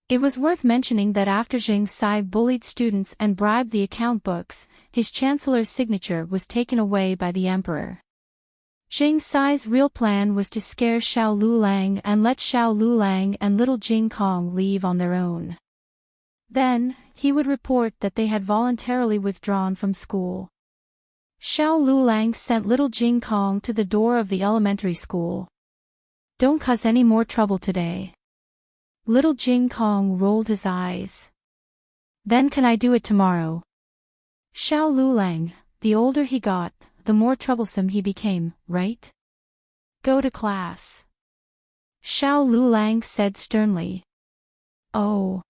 It was worth mentioning that after Zhang Sai bullied students and bribed the account books, his chancellor's signature was taken away by the emperor. Zhang Sai's real plan was to scare Xiao Lulang and let Xiao Lulang and little Jing Kong leave on their own. Then, he would report that they had voluntarily withdrawn from school. Xiao Lulang sent little Jing Kong to the door of the elementary school. "Don't cause any more trouble today." Little Jing Kong rolled his eyes. "Then can I do it tomorrow?" Xiao Lulang, the older he got, the more troublesome he became, right? "Go to class," Xiao Lulang said sternly. "Oh."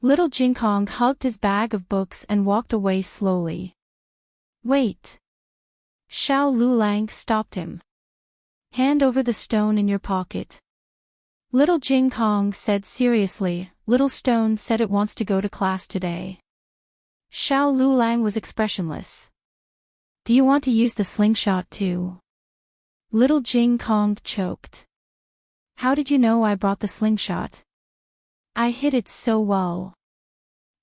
Little Jing Kong hugged his bag of books and walked away slowly. "Wait." Xiao Lulang stopped him. "Hand over the stone in your pocket." Little Jing Kong said seriously, "Little stone said it wants to go to class today." Xiao Lulang was expressionless. "Do you want to use the slingshot too?" Little Jing Kong choked. "How did you know I brought the slingshot?" "I hid it so well."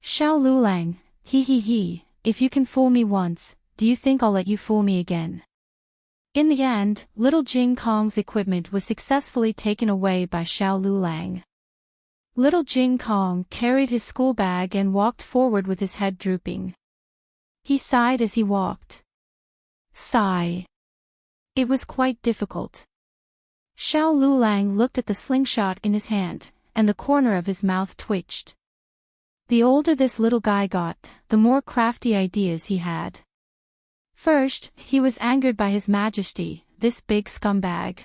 Xiao Lulang, he, if you can fool me once, do you think I'll let you fool me again? In the end, little Jing Kong's equipment was successfully taken away by Xiao Lulang. Little Jing Kong carried his school bag and walked forward with his head drooping. He sighed as he walked. Sigh. It was quite difficult. Xiao Lulang looked at the slingshot in his hand, and the corner of his mouth twitched. The older this little guy got, the more crafty ideas he had. First, he was angered by His Majesty, this big scumbag.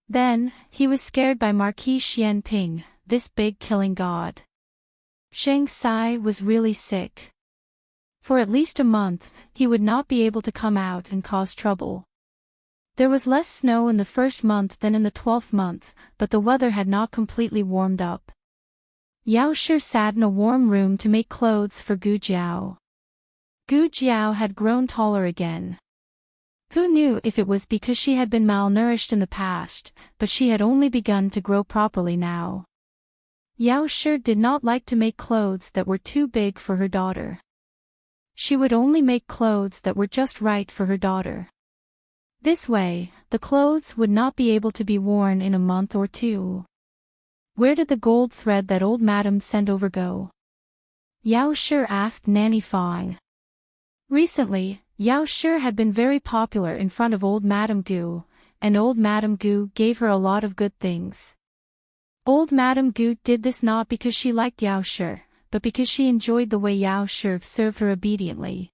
Then, he was scared by Marquis Xian Ping, this big killing god. Zhang Sai was really sick. For at least a month, he would not be able to come out and cause trouble. There was less snow in the first month than in the 12th month, but the weather had not completely warmed up. Yao Shi sat in a warm room to make clothes for Gu Jiao. Gu Jiao had grown taller again. Who knew if it was because she had been malnourished in the past, but she had only begun to grow properly now. Yao Shi did not like to make clothes that were too big for her daughter. She would only make clothes that were just right for her daughter. This way, the clothes would not be able to be worn in a month or two. Where did the gold thread that old madam sent over go? Yao Shi asked Nanny Fang. Recently, Yao Shi had been very popular in front of old Madame Gu, and old Madame Gu gave her a lot of good things. Old Madame Gu did this not because she liked Yao Shi, but because she enjoyed the way Yao Shi served her obediently.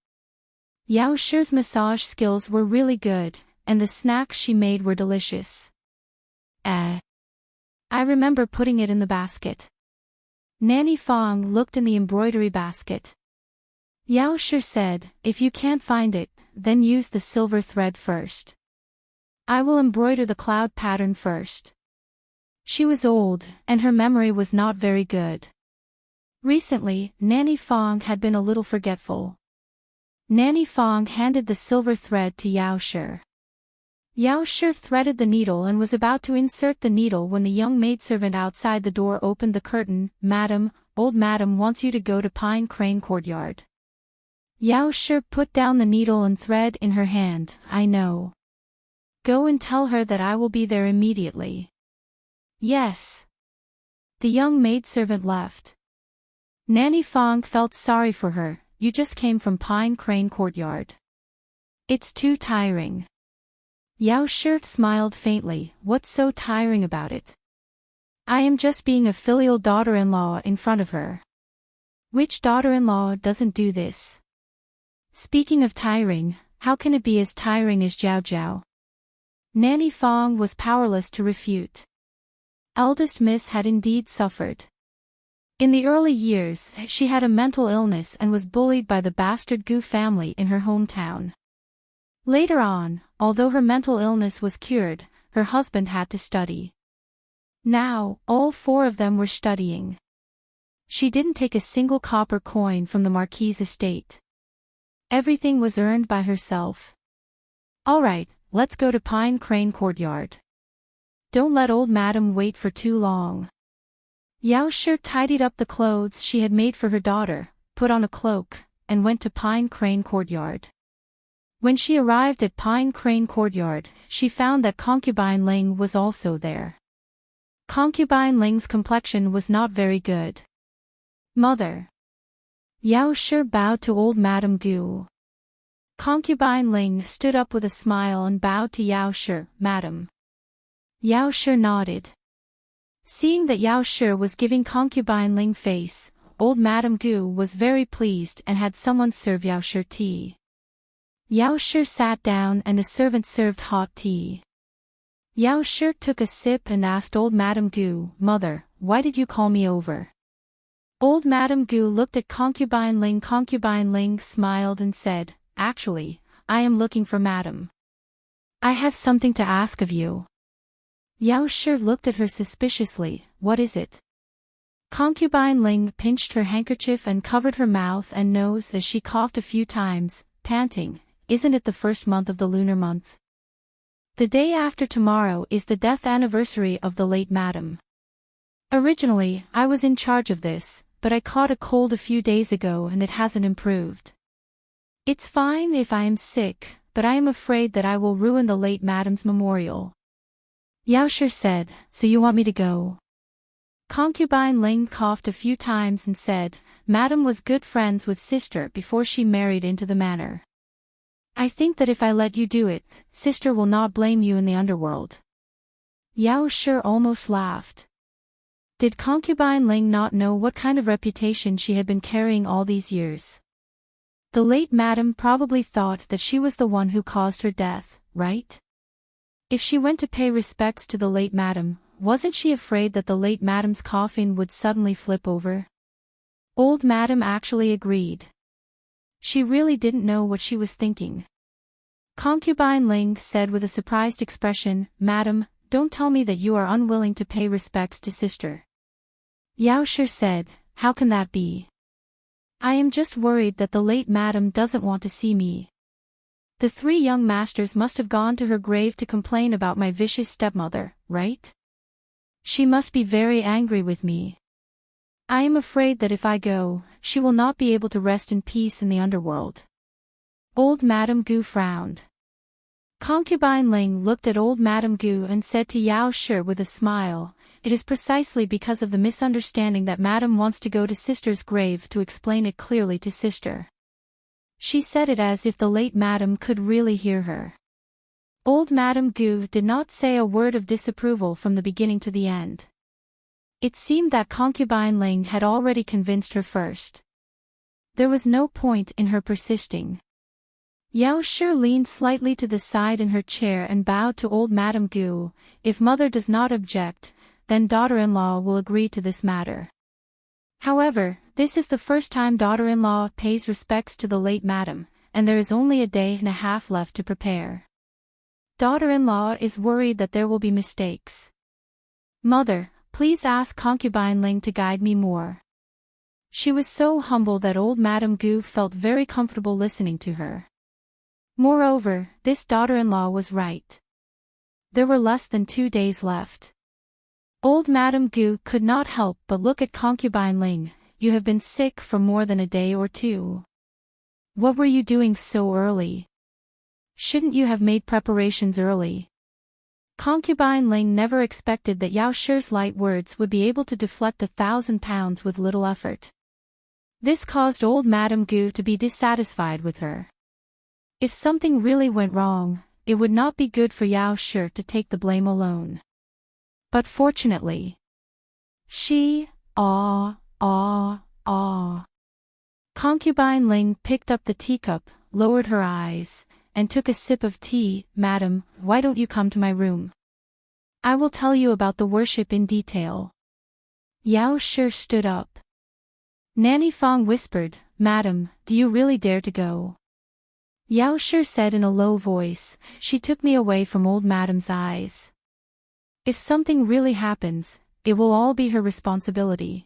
Yao Shi's massage skills were really good, and the snacks she made were delicious. I remember putting it in the basket. Nanny Fang looked in the embroidery basket. Yao Shi said, "If you can't find it, then use the silver thread first. I will embroider the cloud pattern first." She was old, and her memory was not very good. Recently, Nanny Fang had been a little forgetful. Nanny Fang handed the silver thread to Yao Shi. Yao Shi threaded the needle and was about to insert the needle when the young maidservant outside the door opened the curtain. "Madam, old madam wants you to go to Pine Crane Courtyard." Yao Shi put down the needle and thread in her hand. "I know. Go and tell her that I will be there immediately." "Yes." The young maidservant left. Nanny Fang felt sorry for her. "You just came from Pine Crane Courtyard. It's too tiring." Yao Shi smiled faintly. "What's so tiring about it? I am just being a filial daughter-in-law in front of her. Which daughter-in-law doesn't do this? Speaking of tiring, how can it be as tiring as Jiao Jiao?" Nanny Fang was powerless to refute. Eldest Miss had indeed suffered. In the early years, she had a mental illness and was bullied by the bastard Gu family in her hometown. Later on, although her mental illness was cured, her husband had to study. Now, all four of them were studying. She didn't take a single copper coin from the Marquis's estate. Everything was earned by herself. All right, let's go to Pine Crane Courtyard. Don't let old madam wait for too long. Yao Shi tidied up the clothes she had made for her daughter, put on a cloak, and went to Pine Crane Courtyard. When she arrived at Pine Crane Courtyard, she found that Concubine Ling was also there. Concubine Ling's complexion was not very good. Mother. Yao Shi bowed to old Madame Gu. Concubine Ling stood up with a smile and bowed to Yao Shi, Madam. Yao Shi nodded. Seeing that Yao Shi was giving Concubine Ling face, old Madame Gu was very pleased and had someone serve Yao Shi tea. Yao Shi sat down and a servant served hot tea. Yao Shi took a sip and asked old Madame Gu, Mother, why did you call me over? Old Madame Gu looked at Concubine Ling. Concubine Ling smiled and said, Actually, I am looking for Madam. I have something to ask of you. Yao Shi looked at her suspiciously. What is it? Concubine Ling pinched her handkerchief and covered her mouth and nose as she coughed a few times, panting. Isn't it the first month of the lunar month? The day after tomorrow is the death anniversary of the late madam. Originally, I was in charge of this, but I caught a cold a few days ago and it hasn't improved. It's fine if I am sick, but I am afraid that I will ruin the late madam's memorial. Yao Shi said, So you want me to go? Concubine Ling coughed a few times and said, Madam was good friends with sister before she married into the manor. I think that if I let you do it, sister will not blame you in the underworld. Yao Shi almost laughed. Did Concubine Ling not know what kind of reputation she had been carrying all these years? The late madam probably thought that she was the one who caused her death, right? If she went to pay respects to the late madam, wasn't she afraid that the late madam's coffin would suddenly flip over? Old madam actually agreed. She really didn't know what she was thinking. Concubine Ling said with a surprised expression, Madam, don't tell me that you are unwilling to pay respects to sister. Yao Shi said, How can that be? I am just worried that the late madam doesn't want to see me. The three young masters must have gone to her grave to complain about my vicious stepmother, right? She must be very angry with me. I am afraid that if I go, she will not be able to rest in peace in the underworld. Old Madame Gu frowned. Concubine Ling looked at old Madame Gu and said to Yao Shi with a smile, It is precisely because of the misunderstanding that Madam wants to go to sister's grave to explain it clearly to sister. She said it as if the late Madam could really hear her. Old Madame Gu did not say a word of disapproval from the beginning to the end. It seemed that Concubine Ling had already convinced her first. There was no point in her persisting. Yao Shi leaned slightly to the side in her chair and bowed to old Madame Gu. If mother does not object, then daughter-in-law will agree to this matter. However, this is the first time daughter-in-law pays respects to the late madam, and there is only a day and a half left to prepare. Daughter-in-law is worried that there will be mistakes. Mother, please ask Concubine Ling to guide me more. She was so humble that old Madame Gu felt very comfortable listening to her. Moreover, this daughter-in-law was right. There were less than 2 days left. Old Madame Gu could not help but look at Concubine Ling. You have been sick for more than a day or two. What were you doing so early? Shouldn't you have made preparations early? Concubine Ling never expected that Yao Shi's light words would be able to deflect 1,000 pounds with little effort. This caused old Madame Gu to be dissatisfied with her. If something really went wrong, it would not be good for Yao Shi to take the blame alone. But fortunately, Concubine Ling picked up the teacup, lowered her eyes, and took a sip of tea. Madam, why don't you come to my room? I will tell you about the worship in detail. Yao Shi stood up. Nanny Fong whispered, Madam, do you really dare to go? Yao Shi said in a low voice, She took me away from old madam's eyes. If something really happens, it will all be her responsibility.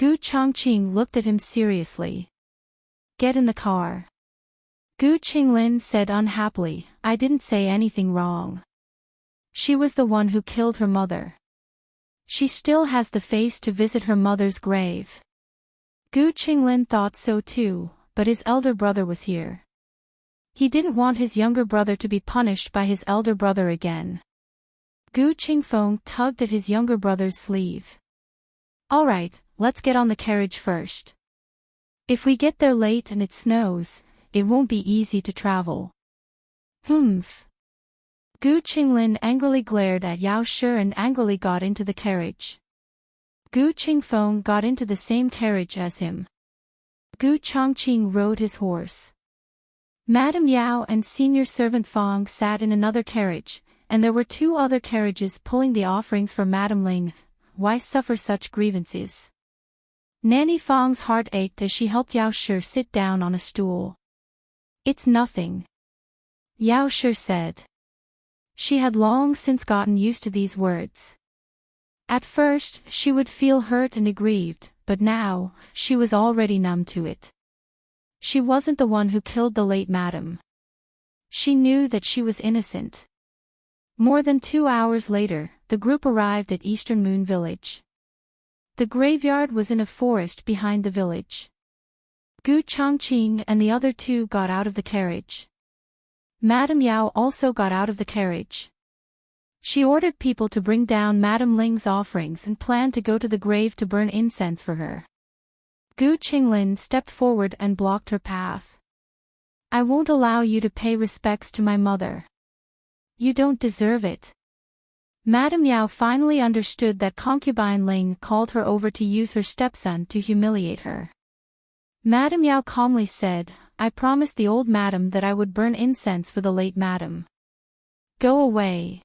Gu Chongqing looked at him seriously. Get in the car. Gu Qinglin said unhappily, I didn't say anything wrong. She was the one who killed her mother. She still has the face to visit her mother's grave. Gu Qinglin thought so too, but his elder brother was here. He didn't want his younger brother to be punished by his elder brother again. Gu Qingfeng tugged at his younger brother's sleeve. All right, let's get on the carriage first. If we get there late and it snows, it won't be easy to travel. Humph. Gu Qinglin angrily glared at Yao Shi and angrily got into the carriage. Gu Qingfeng got into the same carriage as him. Gu Chongqing rode his horse. Madame Yao and senior servant Fang sat in another carriage, and there were 2 other carriages pulling the offerings for Madame Ling. Why suffer such grievances? Nanny Fang's heart ached as she helped Yao Shi sit down on a stool. It's nothing, Yao Shi said. She had long since gotten used to these words. At first, she would feel hurt and aggrieved, but now, she was already numb to it. She wasn't the one who killed the late madam. She knew that she was innocent. More than 2 hours later, the group arrived at Eastern Moon Village. The graveyard was in a forest behind the village. Gu Chongqing and the other 2 got out of the carriage. Madame Yao also got out of the carriage. She ordered people to bring down Madame Ling's offerings and planned to go to the grave to burn incense for her. Gu Qinglin stepped forward and blocked her path. I won't allow you to pay respects to my mother. You don't deserve it. Madame Yao finally understood that concubine Ling called her over to use her stepson to humiliate her. Madame Yao calmly said, I promised the old madam that I would burn incense for the late madam. Go away.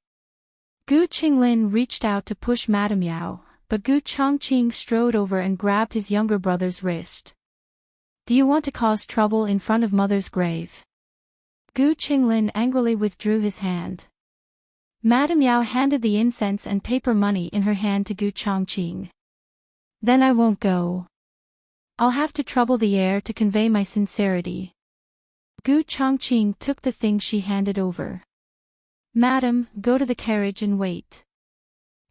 Gu Qinglin reached out to push Madame Yao, but Gu Chongqing strode over and grabbed his younger brother's wrist. Do you want to cause trouble in front of mother's grave? Gu Qinglin angrily withdrew his hand. Madame Yao handed the incense and paper money in her hand to Gu Chongqing. Then I won't go. I'll have to trouble the air to convey my sincerity. Gu Chongqing took the thing she handed over. Madam, go to the carriage and wait.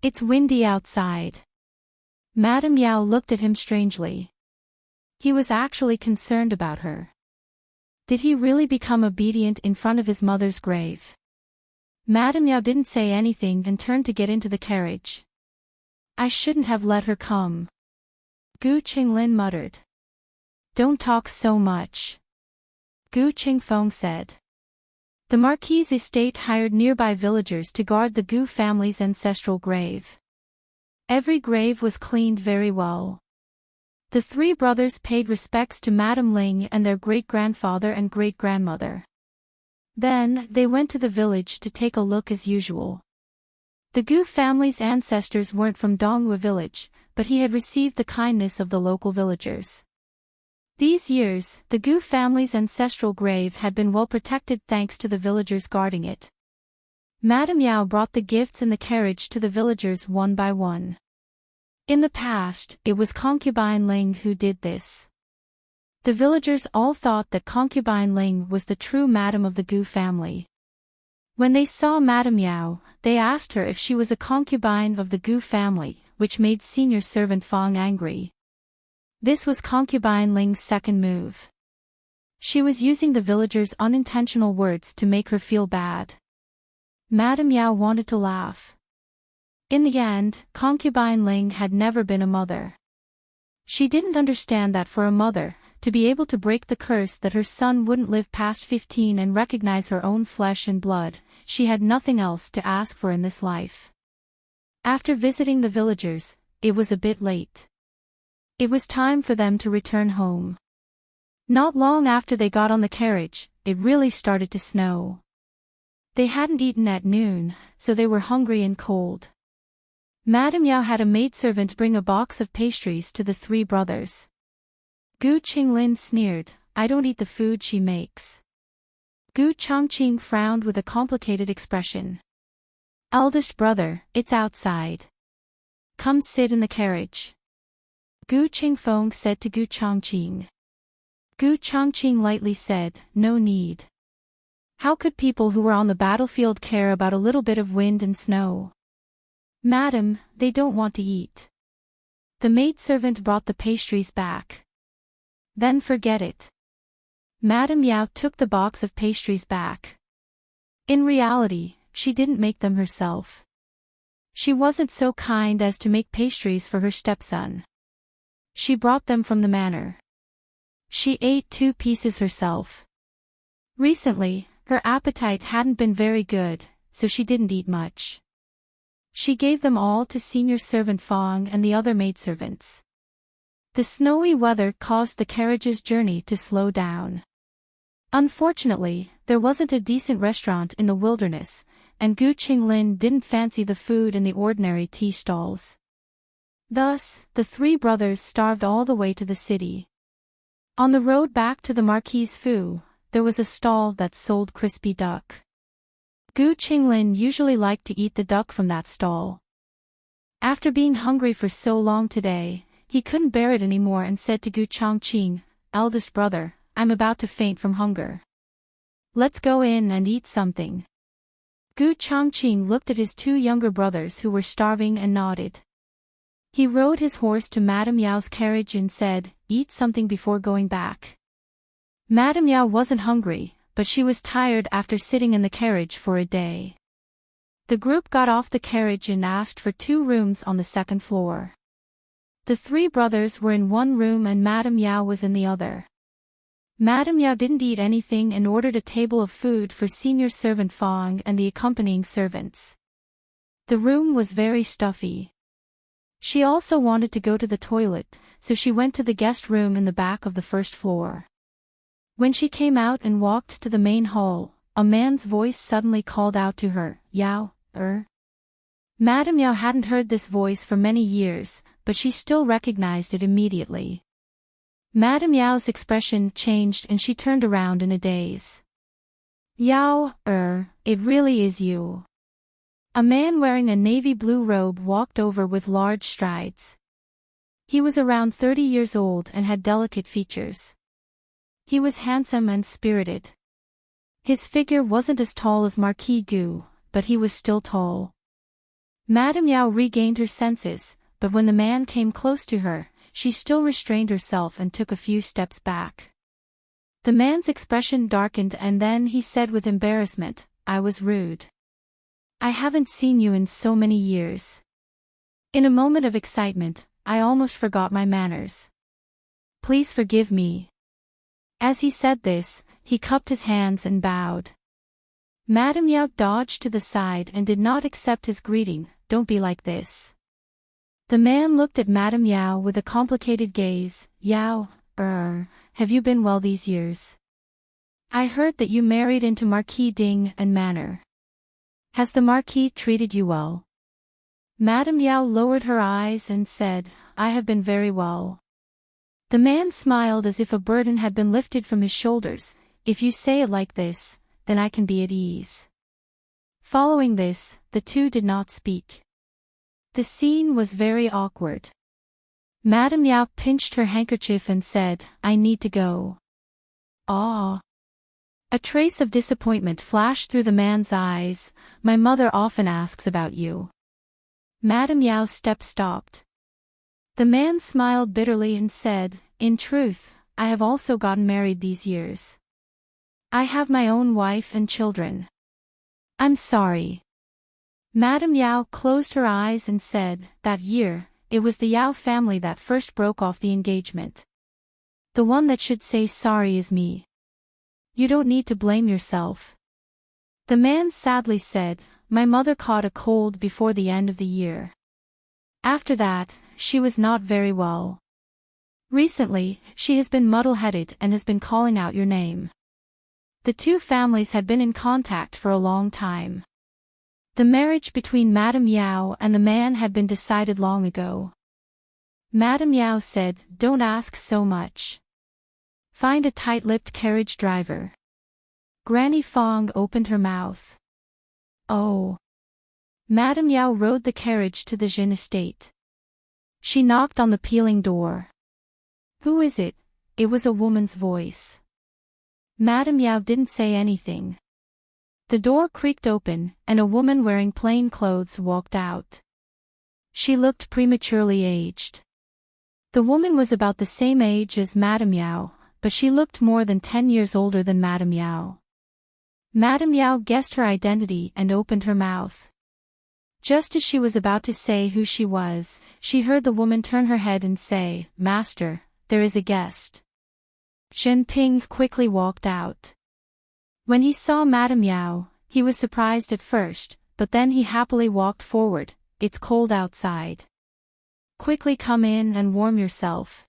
It's windy outside. Madame Yao looked at him strangely. He was actually concerned about her. Did he really become obedient in front of his mother's grave? Madame Yao didn't say anything and turned to get into the carriage. I shouldn't have let her come. Gu Qinglin muttered. Don't talk so much. Gu Qingfeng said. The Marquis' estate hired nearby villagers to guard the Gu family's ancestral grave. Every grave was cleaned very well. The 3 brothers paid respects to Madame Ling and their great-grandfather and great-grandmother. Then, they went to the village to take a look as usual. The Gu family's ancestors weren't from Donghua village, but he had received the kindness of the local villagers. These years, the Gu family's ancestral grave had been well protected thanks to the villagers guarding it. Madame Yao brought the gifts in the carriage to the villagers one by one. In the past, it was concubine Ling who did this. The villagers all thought that concubine Ling was the true madam of the Gu family. When they saw Madame Yao, they asked her if she was a concubine of the Gu family, which made senior servant Fang angry. This was concubine Ling's second move. She was using the villagers' unintentional words to make her feel bad. Madame Yao wanted to laugh. In the end, concubine Ling had never been a mother. She didn't understand that for a mother, to be able to break the curse that her son wouldn't live past 15 and recognize her own flesh and blood, she had nothing else to ask for in this life. After visiting the villagers, it was a bit late. It was time for them to return home. Not long after they got on the carriage, it really started to snow. They hadn't eaten at noon, so they were hungry and cold. Madame Yao had a maidservant bring a box of pastries to the 3 brothers. Gu Qinglin sneered, I don't eat the food she makes. Gu Chongqing frowned with a complicated expression. Eldest brother, it's outside. Come sit in the carriage. Gu Qingfeng said to Gu Chongqing. Gu Chongqing lightly said, no need. How could people who were on the battlefield care about a little bit of wind and snow? Madam, they don't want to eat. The maidservant brought the pastries back. Then forget it. Madame Yao took the box of pastries back. In reality, she didn't make them herself. She wasn't so kind as to make pastries for her stepson. She brought them from the manor. She ate 2 pieces herself. Recently, her appetite hadn't been very good, so she didn't eat much. She gave them all to senior servant Fong and the other maidservants. The snowy weather caused the carriage's journey to slow down. Unfortunately, there wasn't a decent restaurant in the wilderness, and Gu Qinglin didn't fancy the food in the ordinary tea stalls. Thus, the 3 brothers starved all the way to the city. On the road back to the Marquis Fu, there was a stall that sold crispy duck. Gu Qinglin usually liked to eat the duck from that stall. After being hungry for so long today, he couldn't bear it anymore and said to Gu Chongqing, eldest brother, I'm about to faint from hunger. Let's go in and eat something. Gu Chongqing looked at his 2 younger brothers who were starving and nodded. He rode his horse to Madame Yao's carriage and said, eat something before going back. Madame Yao wasn't hungry, but she was tired after sitting in the carriage for a day. The group got off the carriage and asked for 2 rooms on the 2nd floor. The 3 brothers were in one room and Madame Yao was in the other. Madame Yao didn't eat anything and ordered a table of food for senior servant Fong and the accompanying servants. The room was very stuffy. She also wanted to go to the toilet, so she went to the guest room in the back of the 1st floor. When she came out and walked to the main hall, a man's voice suddenly called out to her, Yao, Madame Yao hadn't heard this voice for many years, but she still recognized it immediately. Madame Yao's expression changed and she turned around in a daze. Yao, it really is you. A man wearing a navy blue robe walked over with large strides. He was around 30 years old and had delicate features. He was handsome and spirited. His figure wasn't as tall as Marquis Gu, but he was still tall. Madame Yao regained her senses, but when the man came close to her, she still restrained herself and took a few steps back. The man's expression darkened and then he said with embarrassment, I was rude. I haven't seen you in so many years. In a moment of excitement, I almost forgot my manners. Please forgive me. As he said this, he cupped his hands and bowed. Madame Yao dodged to the side and did not accept his greeting, don't be like this. The man looked at Madame Yao with a complicated gaze, Yao, have you been well these years? I heard that you married into Marquis Ding and Manor. Has the Marquis treated you well? Madame Yao lowered her eyes and said, I have been very well. The man smiled as if a burden had been lifted from his shoulders, if you say it like this, then I can be at ease. Following this, the 2 did not speak. The scene was very awkward. Madame Yao pinched her handkerchief and said, I need to go. Ah. A trace of disappointment flashed through the man's eyes, my mother often asks about you. Madame Yao's step stopped. The man smiled bitterly and said, in truth, I have also gotten married these years. I have my own wife and children. I'm sorry. Madame Yao closed her eyes and said, that year, it was the Yao family that first broke off the engagement. The one that should say sorry is me. You don't need to blame yourself. The man sadly said, my mother caught a cold before the end of the year. After that, she was not very well. Recently, she has been muddle-headed and has been calling out your name. The 2 families had been in contact for a long time. The marriage between Madame Yao and the man had been decided long ago. Madame Yao said, don't ask so much. Find a tight-lipped carriage driver. Granny Fong opened her mouth. Oh. Madame Yao rode the carriage to the Jin estate. She knocked on the peeling door. "Who is it?" It was a woman's voice. Madame Yao didn't say anything. The door creaked open, and a woman wearing plain clothes walked out. She looked prematurely aged. The woman was about the same age as Madame Yao, but she looked more than 10 years older than Madame Yao. Madame Yao guessed her identity and opened her mouth. Just as she was about to say who she was, she heard the woman turn her head and say, "Master, there is a guest." Zhenping quickly walked out. When he saw Madame Yao, he was surprised at first, but then he happily walked forward. "It's cold outside. Quickly come in and warm yourself."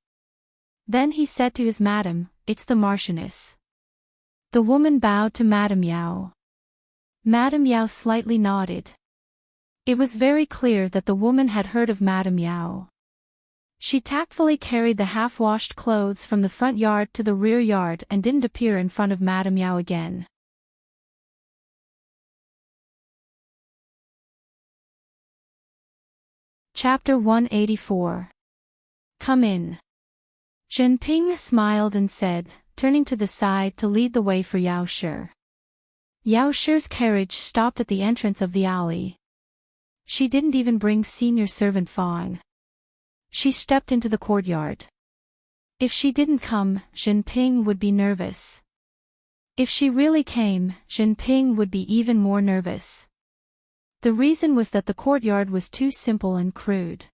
Then he said to his madam, "It's the Marchioness." The woman bowed to Madame Yao. Madame Yao slightly nodded. It was very clear that the woman had heard of Madame Yao. She tactfully carried the half-washed clothes from the front yard to the rear yard and didn't appear in front of Madame Yao again. Chapter 184. Come in. Zhenping smiled and said, turning to the side to lead the way for Yao Shi. Yao Shi's carriage stopped at the entrance of the alley. She didn't even bring senior servant Fang. She stepped into the courtyard. If she didn't come, Zhenping would be nervous. If she really came, Zhenping would be even more nervous. The reason was that the courtyard was too simple and crude.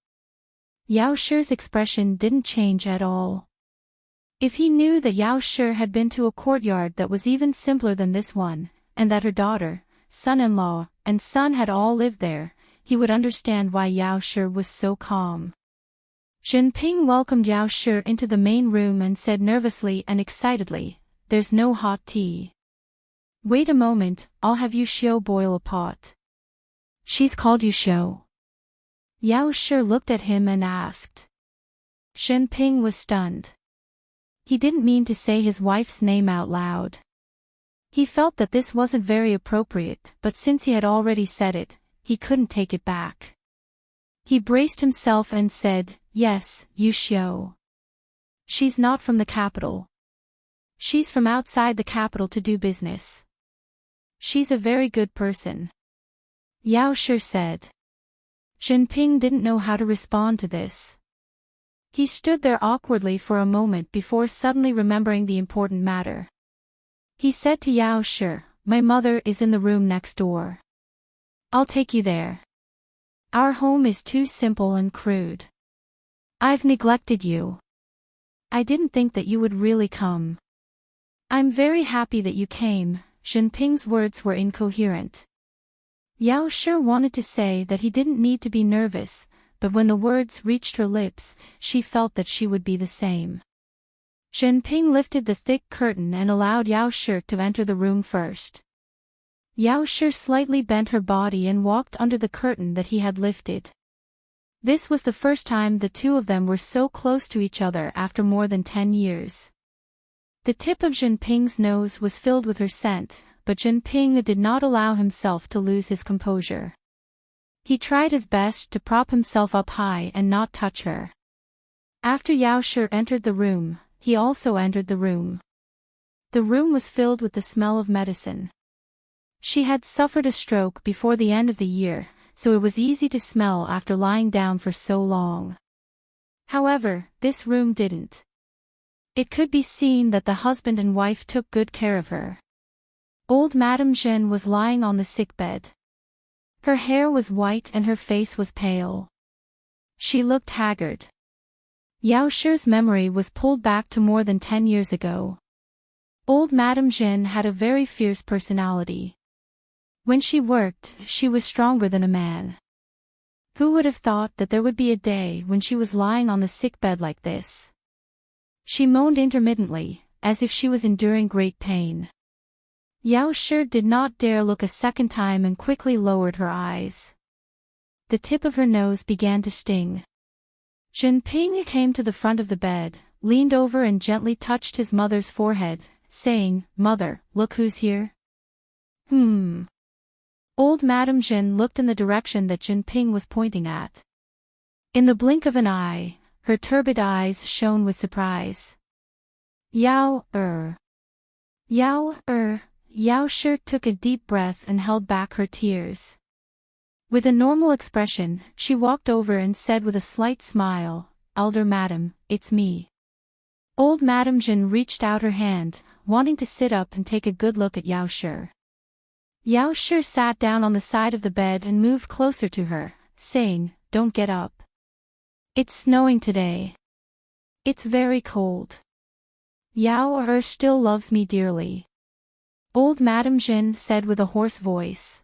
Yao Shi's expression didn't change at all. If he knew that Yao Shi had been to a courtyard that was even simpler than this one, and that her daughter, son-in-law, and son had all lived there, he would understand why Yao Shi was so calm. Zhenping welcomed Yao Shi into the main room and said nervously and excitedly, "There's no hot tea." "Wait a moment, I'll have Yu Xiu boil a pot." "She's called Yu Xiu?" Yao Shi looked at him and asked. Zhenping was stunned. He didn't mean to say his wife's name out loud. He felt that this wasn't very appropriate, but since he had already said it, he couldn't take it back. He braced himself and said, "Yes, Yu Xiu. She's not from the capital. She's from outside the capital to do business. She's a very good person." Yao Shi said. Zhenping didn't know how to respond to this. He stood there awkwardly for a moment before suddenly remembering the important matter. He said to Yao Shi, "My mother is in the room next door. I'll take you there. Our home is too simple and crude. I've neglected you. I didn't think that you would really come. I'm very happy that you came." Zhenping's words were incoherent. Yao Shi wanted to say that he didn't need to be nervous, but when the words reached her lips, she felt that she would be the same. Zhenping lifted the thick curtain and allowed Yao Shi to enter the room first. Yao Shi slightly bent her body and walked under the curtain that he had lifted. This was the first time the two of them were so close to each other after more than 10 years. The tip of Zhenping's nose was filled with her scent, but Zhenping did not allow himself to lose his composure. He tried his best to prop himself up high and not touch her. After Yao Shi entered the room, he also entered the room. The room was filled with the smell of medicine. She had suffered a stroke before the end of the year, so it was easy to smell after lying down for so long. However, this room didn't. It could be seen that the husband and wife took good care of her. Old Madame Zhen was lying on the sickbed. Her hair was white and her face was pale. She looked haggard. Yao Shi's memory was pulled back to more than 10 years ago. Old Madame Zhen had a very fierce personality. When she worked, she was stronger than a man. Who would have thought that there would be a day when she was lying on the sickbed like this? She moaned intermittently, as if she was enduring great pain. Yao Shi did not dare look a second time and quickly lowered her eyes. The tip of her nose began to sting. Zhenping came to the front of the bed, leaned over and gently touched his mother's forehead, saying, "Mother, look who's here." Old Madame Zhen looked in the direction that Zhenping was pointing at. In the blink of an eye, her turbid eyes shone with surprise. Yao, Yao Shi took a deep breath and held back her tears. With a normal expression, she walked over and said with a slight smile, "Elder Madam, it's me." Old Madam Jin reached out her hand, wanting to sit up and take a good look at Yao Shi. Yao Shi sat down on the side of the bed and moved closer to her, saying, "Don't get up. It's snowing today. It's very cold. Yao still loves me dearly," Old Madam Jin said with a hoarse voice.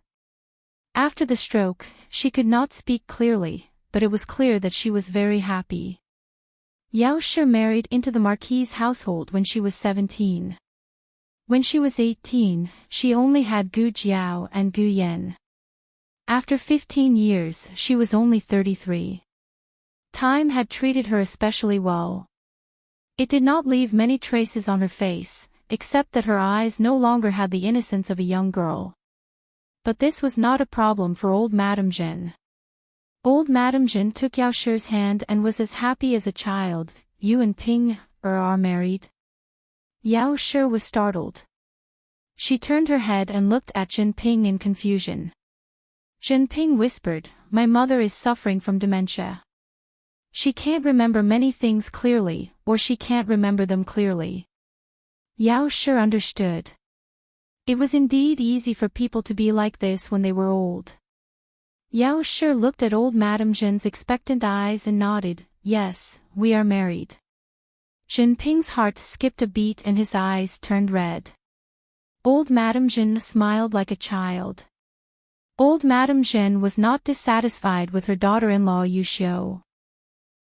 After the stroke, she could not speak clearly, but it was clear that she was very happy. Yao Shi married into the Marquis's household when she was 17. When she was 18, she only had Gu Jiao and Gu Yan. After 15 years, she was only 33. Time had treated her especially well. It did not leave many traces on her face, except that her eyes no longer had the innocence of a young girl. But this was not a problem for old Madam Jin. Old Madam Jin took Yao Shi's hand and was as happy as a child. "You and Ping are married?" Yao Shi was startled. She turned her head and looked at Jinping in confusion. Jinping whispered, "My mother is suffering from dementia. She can't remember many things clearly, or she can't remember them clearly." Yao Shi understood. It was indeed easy for people to be like this when they were old. Yao Shi looked at old Madam Jin's expectant eyes and nodded, "Yes, we are married." Jinping's heart skipped a beat and his eyes turned red. Old Madam Jin smiled like a child. Old Madam Jin was not dissatisfied with her daughter-in-law Yu Xiu.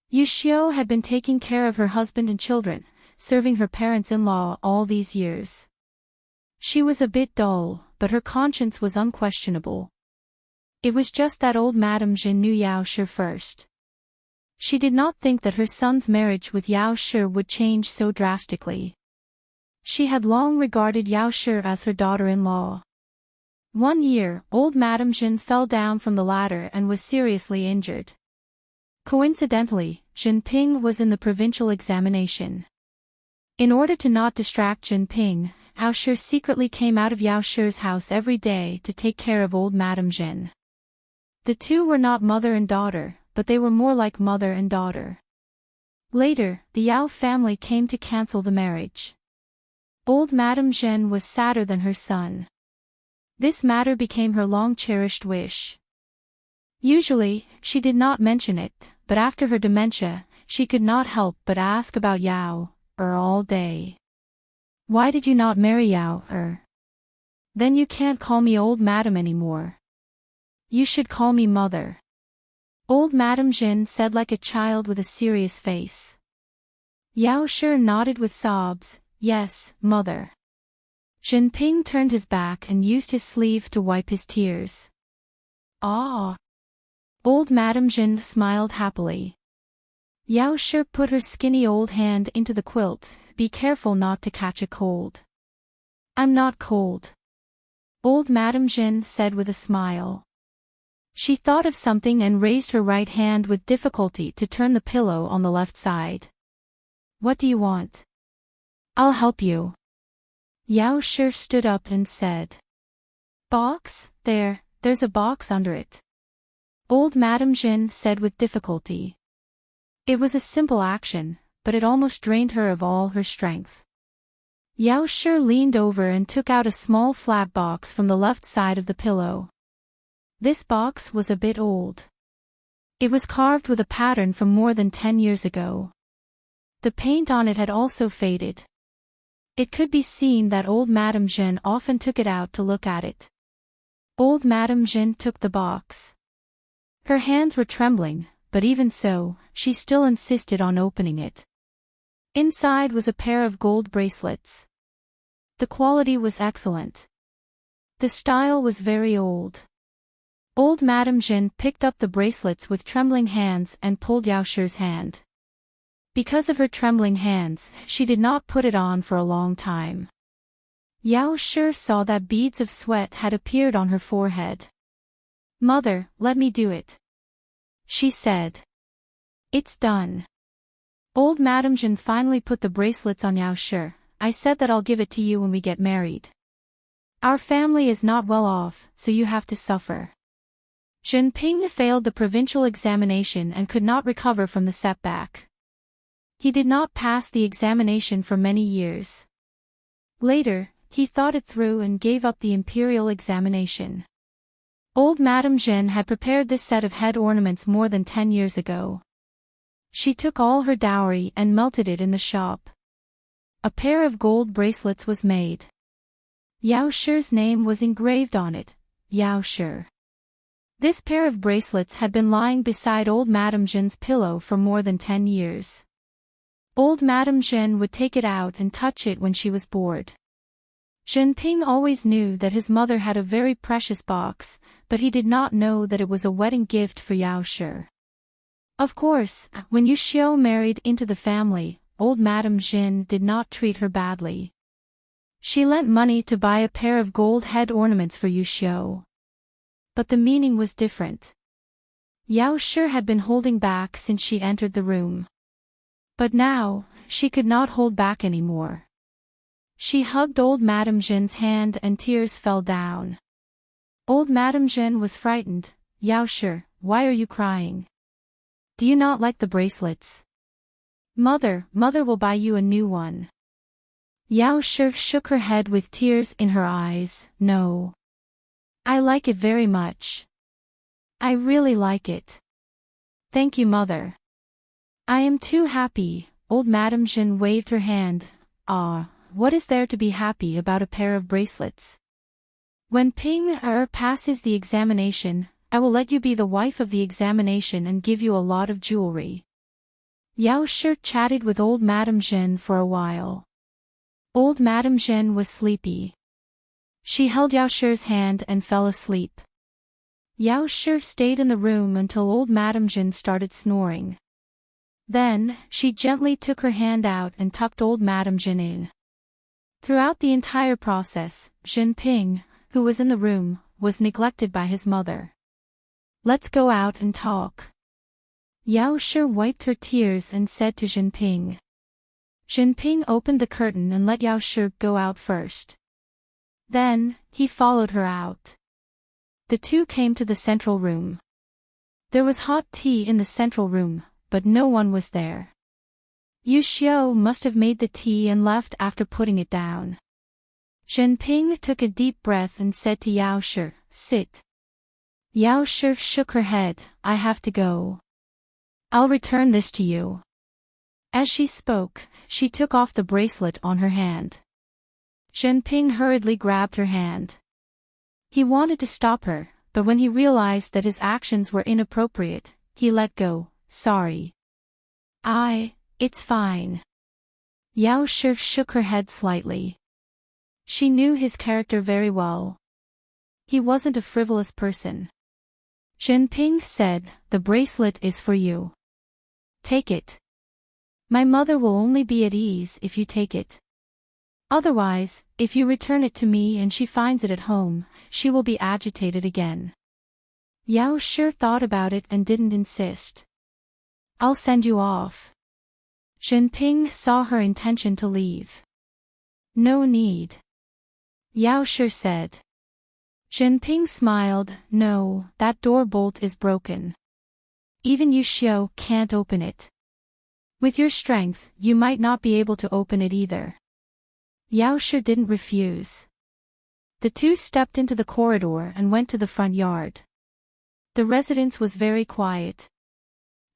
Yu Xiu had been taking care of her husband and children, serving her parents-in-law all these years. She was a bit dull, but her conscience was unquestionable. It was just that old Madam Jin knew Yao Shi first. She did not think that her son's marriage with Yao Shi would change so drastically. She had long regarded Yao Shi as her daughter-in-law. One year, old Madam Jin fell down from the ladder and was seriously injured. Coincidentally, Jinping was in the provincial examination. In order to not distract Jinping, Yao Shi secretly came out of Yao Shi's house every day to take care of old Madam Jin. The two were not mother and daughter, but they were more like mother and daughter. Later, the Yao family came to cancel the marriage. Old Madam Jin was sadder than her son. This matter became her long-cherished wish. Usually, she did not mention it, but after her dementia, she could not help but ask about Yao all day. "Why did you not marry Yao Then you can't call me old madam anymore. You should call me mother." Old Madam Jin said like a child with a serious face. Yao Shi nodded with sobs, "Yes, mother." Jinping turned his back and used his sleeve to wipe his tears. "Ah." Old Madam Jin smiled happily. Yao Shi put her skinny old hand into the quilt. "Be careful not to catch a cold." "I'm not cold," Old Madam Jin said with a smile. She thought of something and raised her right hand with difficulty to turn the pillow on the left side. "What do you want?" "I'll help you." Yao Shi stood up and said. "Box? There's a box under it," Old Madam Jin said with difficulty. It was a simple action, but it almost drained her of all her strength. Yao Shi leaned over and took out a small flat box from the left side of the pillow. This box was a bit old. It was carved with a pattern from more than 10 years ago. The paint on it had also faded. It could be seen that old Madam Jin often took it out to look at it. Old Madam Jin took the box. Her hands were trembling, but even so, she still insisted on opening it. Inside was a pair of gold bracelets. The quality was excellent. The style was very old. Old Madam Jin picked up the bracelets with trembling hands and pulled Yao Shi's hand. Because of her trembling hands, she did not put it on for a long time. Yao Shi saw that beads of sweat had appeared on her forehead. "Mother, let me do it," she said. It's done. Old Madame Jeanne finally put the bracelets on Yao Shi. I said that I'll give it to you when we get married. Our family is not well off, so you have to suffer. Jinping failed the provincial examination and could not recover from the setback. He did not pass the examination for many years. Later, he thought it through and gave up the imperial examination. Old Madame Jeanne had prepared this set of head ornaments more than 10 years ago. She took all her dowry and melted it in the shop. A pair of gold bracelets was made. Yao Shi's name was engraved on it, Yao Shi. This pair of bracelets had been lying beside old Madame Jeanne's pillow for more than 10 years. Old Madame Jeanne would take it out and touch it when she was bored. Jinping always knew that his mother had a very precious box, but he did not know that it was a wedding gift for Yao Shi. Of course, when Yu Xiu married into the family, old Madame Jeanne did not treat her badly. She lent money to buy a pair of gold head ornaments for Yu Xiu. But the meaning was different. Yao Shi had been holding back since she entered the room. But now, she could not hold back anymore. She hugged old Madame Jeanne's hand and tears fell down. Old Madame Jeanne was frightened. Yao Shi, why are you crying? Do you not like the bracelets? Mother will buy you a new one. Yao Shi shook her head with tears in her eyes. No. I like it very much. I really like it. Thank you, mother. I am too happy. Old Madame Jeanne waved her hand. Ah, what is there to be happy about a pair of bracelets? When Ping passes the examination, I will let you be the wife of the examination and give you a lot of jewelry. Yao Shi chatted with old Madame Jeanne for a while. Old Madame Jeanne was sleepy. She held Yao Shi's hand and fell asleep. Yao Shi stayed in the room until old Madame Jeanne started snoring. Then, she gently took her hand out and tucked old Madame Jeanne in. Throughout the entire process, Jinping, who was in the room, was neglected by his mother. Let's go out and talk. Yao Shi wiped her tears and said to Jinping. Jinping opened the curtain and let Yao Shi go out first. Then, he followed her out. The two came to the central room. There was hot tea in the central room, but no one was there. Yu Xiu must have made the tea and left after putting it down. Jinping took a deep breath and said to Yao Shi, sit. Yao Shi shook her head. I have to go. I'll return this to you. As she spoke, she took off the bracelet on her hand. Jinping hurriedly grabbed her hand. He wanted to stop her, but when he realized that his actions were inappropriate, he let go. Sorry. It's fine. Yao Shi shook her head slightly. She knew his character very well. He wasn't a frivolous person. Jinping said, the bracelet is for you. Take it. My mother will only be at ease if you take it. Otherwise, if you return it to me and she finds it at home, she will be agitated again. Yao Shi thought about it and didn't insist. I'll send you off. Jinping saw her intention to leave. No need. Yao Shi said. Jinping smiled. No, that door bolt is broken. Even Yu Xiu can't open it. With your strength, you might not be able to open it either. Yao Shi didn't refuse. The two stepped into the corridor and went to the front yard. The residence was very quiet.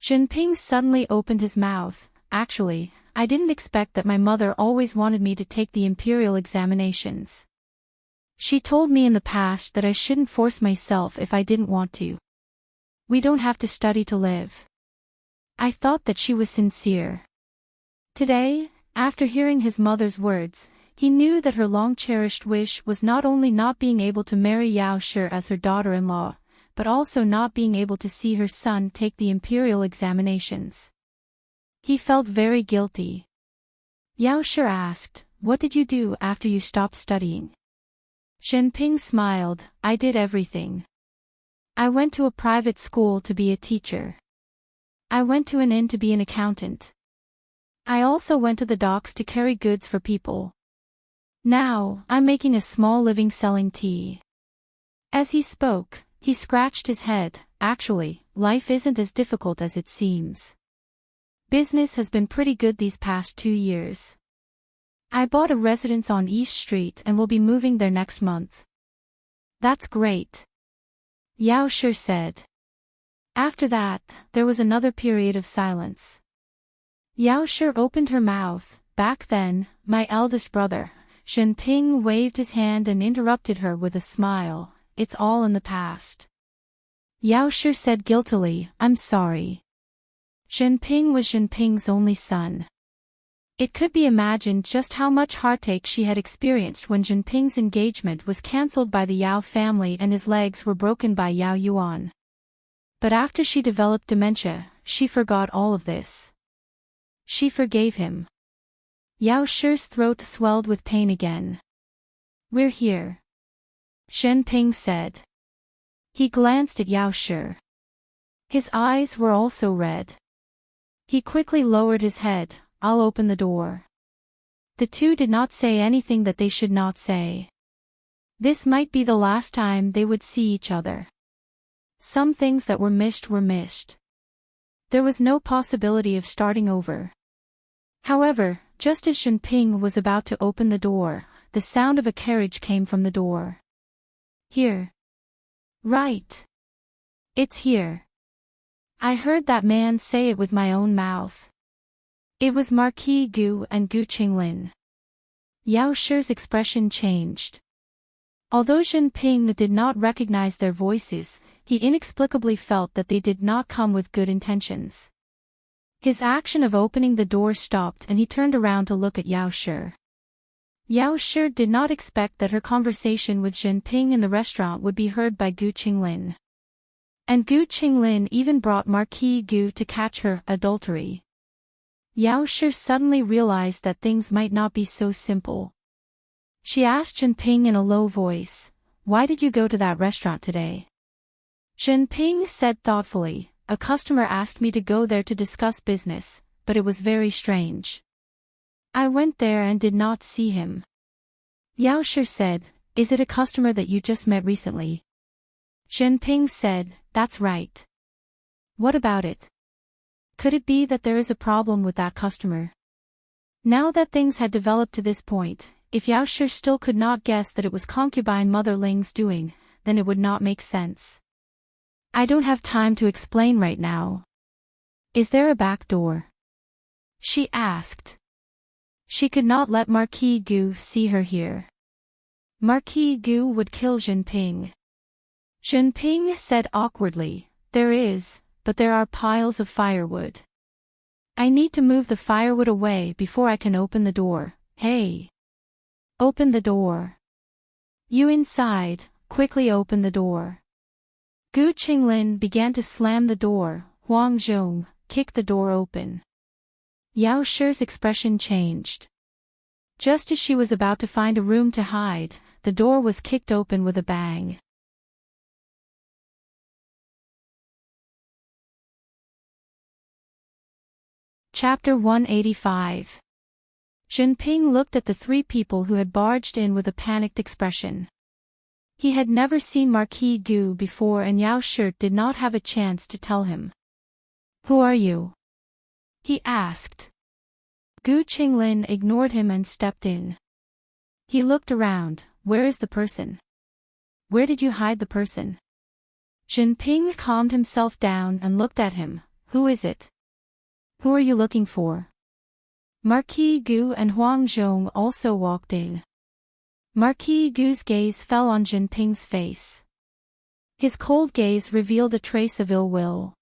Jinping suddenly opened his mouth. Actually, I didn't expect that my mother always wanted me to take the imperial examinations. She told me in the past that I shouldn't force myself if I didn't want to. We don't have to study to live. I thought that she was sincere. Today, after hearing his mother's words, he knew that her long-cherished wish was not only not being able to marry Yao Shi as her daughter-in-law, but also not being able to see her son take the imperial examinations. He felt very guilty. Yao Shi asked, what did you do after you stopped studying? Jinping smiled. I did everything. I went to a private school to be a teacher. I went to an inn to be an accountant. I also went to the docks to carry goods for people. Now, I'm making a small living selling tea. As he spoke, he scratched his head. Actually, life isn't as difficult as it seems. Business has been pretty good these past 2 years. I bought a residence on East Street and will be moving there next month. That's great. Yao Shi said. After that, there was another period of silence. Yao Shi opened her mouth. Back then, my eldest brother, Shenping, waved his hand and interrupted her with a smile. It's all in the past. Yao Shi said guiltily, I'm sorry. Shenping was Shenping's only son. It could be imagined just how much heartache she had experienced when Shenping's engagement was cancelled by the Yao family and his legs were broken by Yao Yuan. But after she developed dementia, she forgot all of this. She forgave him. Yao Shi's throat swelled with pain again. We're here. Shenping said. He glanced at Yao Shi. His eyes were also red. He quickly lowered his head. I'll open the door. The two did not say anything that they should not say. This might be the last time they would see each other. Some things that were missed were missed. There was no possibility of starting over. However, just as Shenping was about to open the door, the sound of a carriage came from the door. Here. Right. It's here. I heard that man say it with my own mouth. It was Marquis Gu and Gu Qinglin. Yao Shi's expression changed. Although Shenping did not recognize their voices, he inexplicably felt that they did not come with good intentions. His action of opening the door stopped and he turned around to look at Yao Shi. Yao Shi did not expect that her conversation with Shenping in the restaurant would be heard by Gu Qinglin. And Gu Qinglin even brought Marquis Gu to catch her adultery. Yao Shi suddenly realized that things might not be so simple. She asked Shenping in a low voice, why did you go to that restaurant today? Shenping said thoughtfully, a customer asked me to go there to discuss business, but it was very strange. I went there and did not see him. Yao Shi said, is it a customer that you just met recently? Shenping said, that's right. What about it? Could it be that there is a problem with that customer? Now that things had developed to this point, if Yao Shi still could not guess that it was concubine Mother Ling's doing, then it would not make sense. I don't have time to explain right now. Is there a back door? She asked. She could not let Marquis Gu see her here. Marquis Gu would kill Shenping. Shenping said awkwardly, there is, but there are piles of firewood. I need to move the firewood away before I can open the door. Hey! Open the door. You inside, quickly open the door. Gu Qinglin began to slam the door. Huang Zhong kicked the door open. Yao Shi's expression changed. Just as she was about to find a room to hide, the door was kicked open with a bang. Chapter 185. Shenping looked at the three people who had barged in with a panicked expression. He had never seen Marquis Gu before and Yao Shi did not have a chance to tell him. Who are you? He asked. Gu Qinglin ignored him and stepped in. He looked around. Where is the person? Where did you hide the person? Shenping calmed himself down and looked at him. Who is it? Who are you looking for? Marquis Gu and Huang Zhong also walked in. Marquis Gu's gaze fell on Shenping's face. His cold gaze revealed a trace of ill will.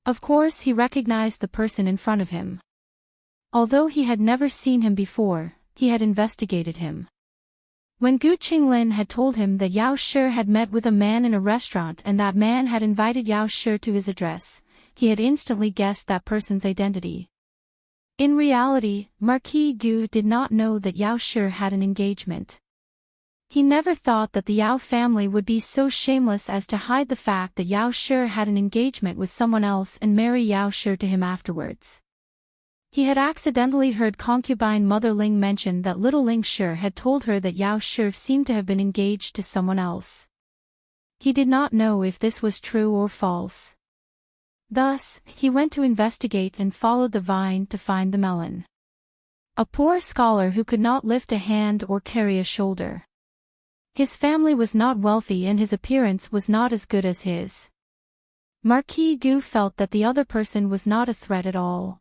Of course he recognized the person in front of him. Although he had never seen him before, he had investigated him. When Gu Qinglin had told him that Yao Shi had met with a man in a restaurant and that man had invited Yao Shi to his address, he had instantly guessed that person's identity. In reality, Marquis Gu did not know that Yao Shi had an engagement. He never thought that the Yao family would be so shameless as to hide the fact that Yao Shi had an engagement with someone else and marry Yao Shi to him afterwards. He had accidentally heard concubine Mother Ling mention that little Ling Shi had told her that Yao Shi seemed to have been engaged to someone else. He did not know if this was true or false. Thus, he went to investigate and followed the vine to find the melon. A poor scholar who could not lift a hand or carry a shoulder. His family was not wealthy and his appearance was not as good as his. Marquis Gu felt that the other person was not a threat at all.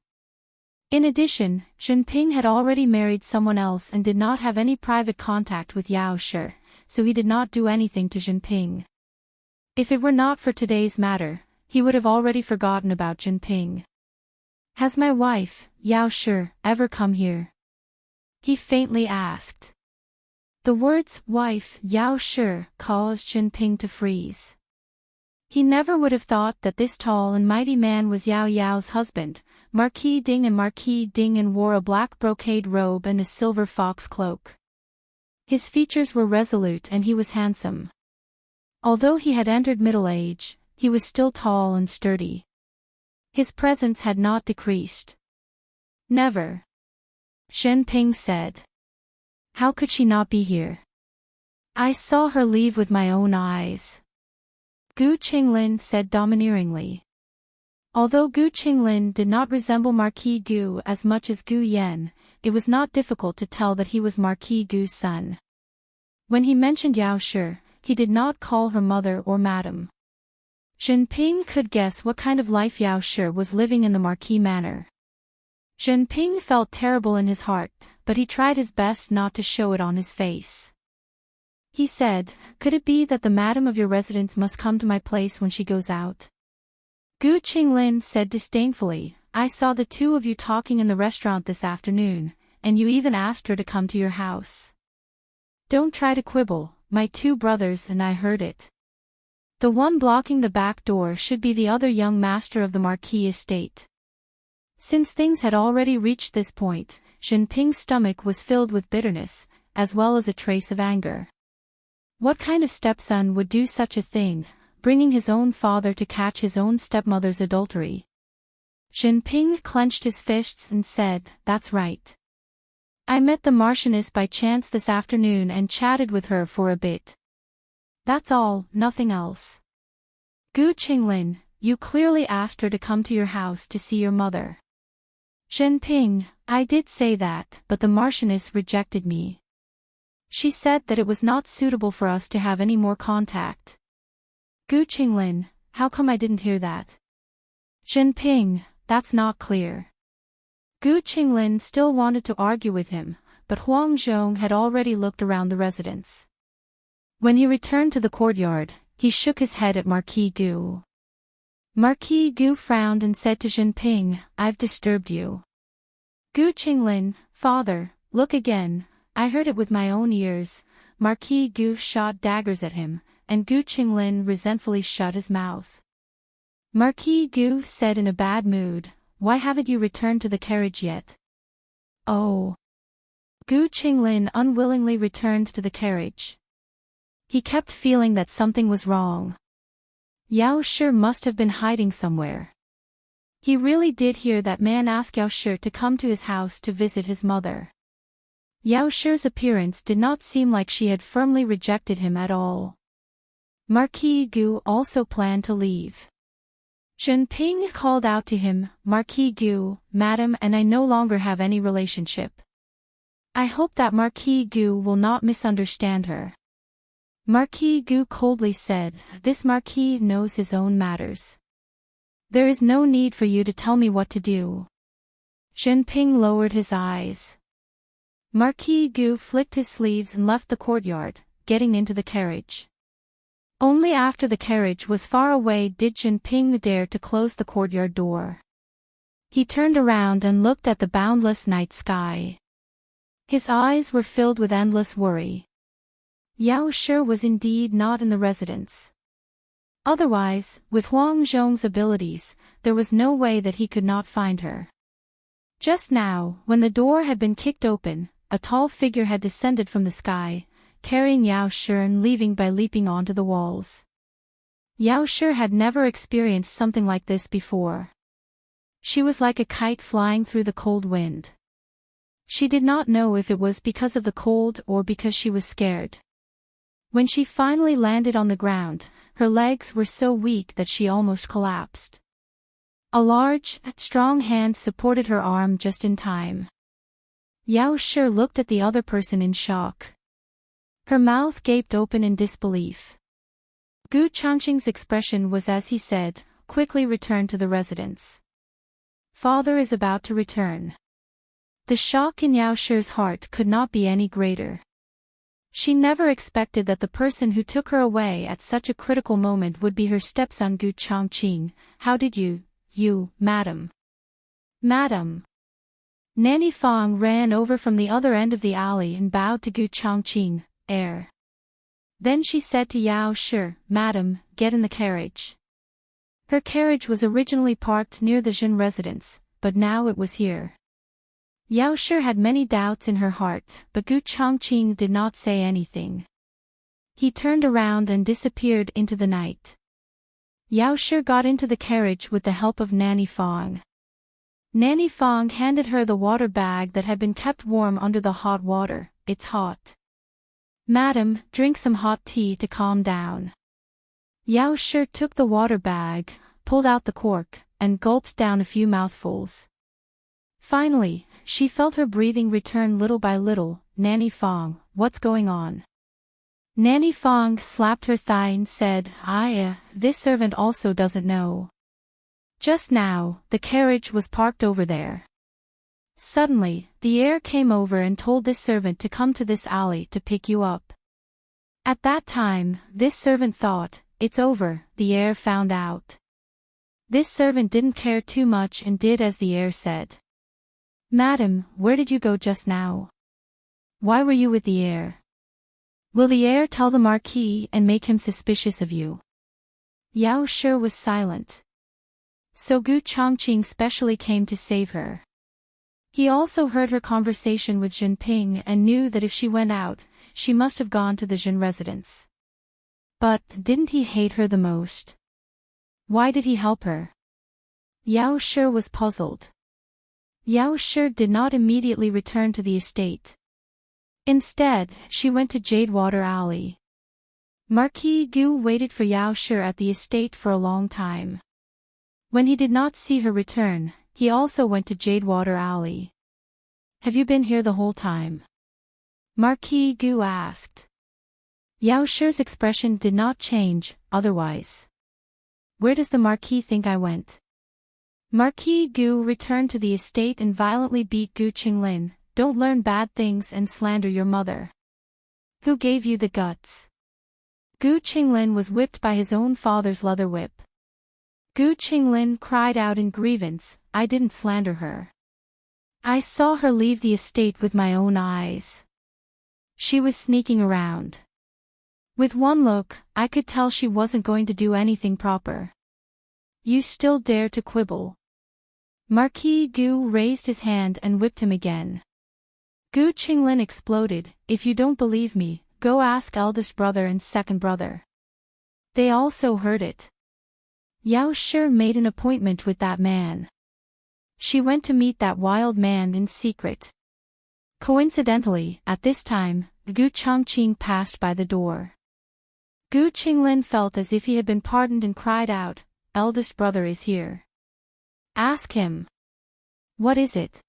In addition, Jinping had already married someone else and did not have any private contact with Yao Shi, so he did not do anything to Jinping. If it were not for today's matter, he would have already forgotten about Jinping. Has my wife, Yao Shi, ever come here? He faintly asked. The words, wife, Yao Shi, caused Jinping to freeze. He never would have thought that this tall and mighty man was Yao Yao's husband, Marquis Ding, and Marquis Ding wore a black brocade robe and a silver fox cloak. His features were resolute and he was handsome. Although he had entered middle age, he was still tall and sturdy. His presence had not decreased. Never. Jinping said. How could she not be here? I saw her leave with my own eyes. Gu Qinglin said domineeringly. Although Gu Qinglin did not resemble Marquis Gu as much as Gu Yan, it was not difficult to tell that he was Marquis Gu's son. When he mentioned Yao Shi, he did not call her mother or madam. Jinping could guess what kind of life Yao Shi was living in the Marquis manor. Jinping felt terrible in his heart, but he tried his best not to show it on his face. He said, could it be that the madam of your residence must come to my place when she goes out? Gu Qinglin said disdainfully, I saw the two of you talking in the restaurant this afternoon, and you even asked her to come to your house. Don't try to quibble, my two brothers and I heard it. The one blocking the back door should be the other young master of the Marquis estate. Since things had already reached this point, Jinping's stomach was filled with bitterness, as well as a trace of anger. What kind of stepson would do such a thing, bringing his own father to catch his own stepmother's adultery? Jinping clenched his fists and said, that's right. I met the Marchioness by chance this afternoon and chatted with her for a bit. That's all, nothing else. Gu Qinglin, you clearly asked her to come to your house to see your mother. Jinping, I did say that, but the Marchioness rejected me. She said that it was not suitable for us to have any more contact. Gu Qinglin, how come I didn't hear that? Jinping, that's not clear. Gu Qinglin still wanted to argue with him, but Huang Zhong had already looked around the residence. When he returned to the courtyard, he shook his head at Marquis Gu. Marquis Gu frowned and said to Jinping, I've disturbed you. Gu Qinglin, father, look again, I heard it with my own ears. Marquis Gu shot daggers at him, and Gu Qinglin resentfully shut his mouth. Marquis Gu said in a bad mood, why haven't you returned to the carriage yet? Oh. Gu Qinglin unwillingly returned to the carriage. He kept feeling that something was wrong. Yao Shi must have been hiding somewhere. He really did hear that man ask Yao Shi to come to his house to visit his mother. Yao Shi's appearance did not seem like she had firmly rejected him at all. Marquis Gu also planned to leave. Jinping called out to him, Marquis Gu, madam, and I no longer have any relationship. I hope that Marquis Gu will not misunderstand her. Marquis Gu coldly said, this Marquis knows his own matters. There is no need for you to tell me what to do. Jinping lowered his eyes. Marquis Gu flicked his sleeves and left the courtyard, getting into the carriage. Only after the carriage was far away did Jinping dare to close the courtyard door. He turned around and looked at the boundless night sky. His eyes were filled with endless worry. Yao Shi was indeed not in the residence. Otherwise, with Huang Zhong's abilities, there was no way that he could not find her. Just now, when the door had been kicked open, a tall figure had descended from the sky, carrying Yao Shi and leaving by leaping onto the walls. Yao Shi had never experienced something like this before. She was like a kite flying through the cold wind. She did not know if it was because of the cold or because she was scared. When she finally landed on the ground, her legs were so weak that she almost collapsed. A large, strong hand supported her arm just in time. Yao Shi looked at the other person in shock. Her mouth gaped open in disbelief. Gu Changqing's expression was as he said, quickly return to the residence. Father is about to return. The shock in Yao Shi's heart could not be any greater. She never expected that the person who took her away at such a critical moment would be her stepson Gu Changqing. How did you, madam? Madam. Nanny Fong ran over from the other end of the alley and bowed to Gu Changqing, heir. Then she said to Yao Shi, Madam, get in the carriage. Her carriage was originally parked near the Jin residence, but now it was here. Yao Shi had many doubts in her heart, but Gu Changqing did not say anything. He turned around and disappeared into the night. Yao Shi got into the carriage with the help of Nanny Fong. Nanny Fong handed her the water bag that had been kept warm under the hot water. It's hot. Madam, drink some hot tea to calm down. Yao Shi took the water bag, pulled out the cork, and gulped down a few mouthfuls. Finally, she felt her breathing return little by little. Nanny Fong, what's going on? Nanny Fong slapped her thigh and said, this servant also doesn't know. Just now, the carriage was parked over there. Suddenly, the heir came over and told this servant to come to this alley to pick you up. At that time, this servant thought, it's over, the heir found out. This servant didn't care too much and did as the heir said. Madam, where did you go just now? Why were you with the heir? Will the heir tell the Marquis and make him suspicious of you? Yao Shi was silent. So Gu Changqing specially came to save her. He also heard her conversation with Jinping and knew that if she went out, she must have gone to the Jin residence. But, didn't he hate her the most? Why did he help her? Yao Shi was puzzled. Yao Shi did not immediately return to the estate. Instead, she went to Jadewater Alley. Marquis Gu waited for Yao Shi at the estate for a long time. When he did not see her return, he also went to Jadewater Alley. Have you been here the whole time? Marquis Gu asked. Yao Shi's expression did not change, otherwise. Where does the Marquis think I went? Marquis Gu returned to the estate and violently beat Gu Qinglin. Don't learn bad things and slander your mother. Who gave you the guts? Gu Qinglin was whipped by his own father's leather whip. Gu Qinglin cried out in grievance, I didn't slander her. I saw her leave the estate with my own eyes. She was sneaking around. With one look, I could tell she wasn't going to do anything proper. You still dare to quibble? Marquis Gu raised his hand and whipped him again. Gu Qinglin exploded, if you don't believe me, go ask eldest brother and second brother. They also heard it. Yao Shi made an appointment with that man. She went to meet that wild man in secret. Coincidentally, at this time, Gu Changqing passed by the door. Gu Qinglin felt as if he had been pardoned and cried out, eldest brother is here. Ask him. What is it?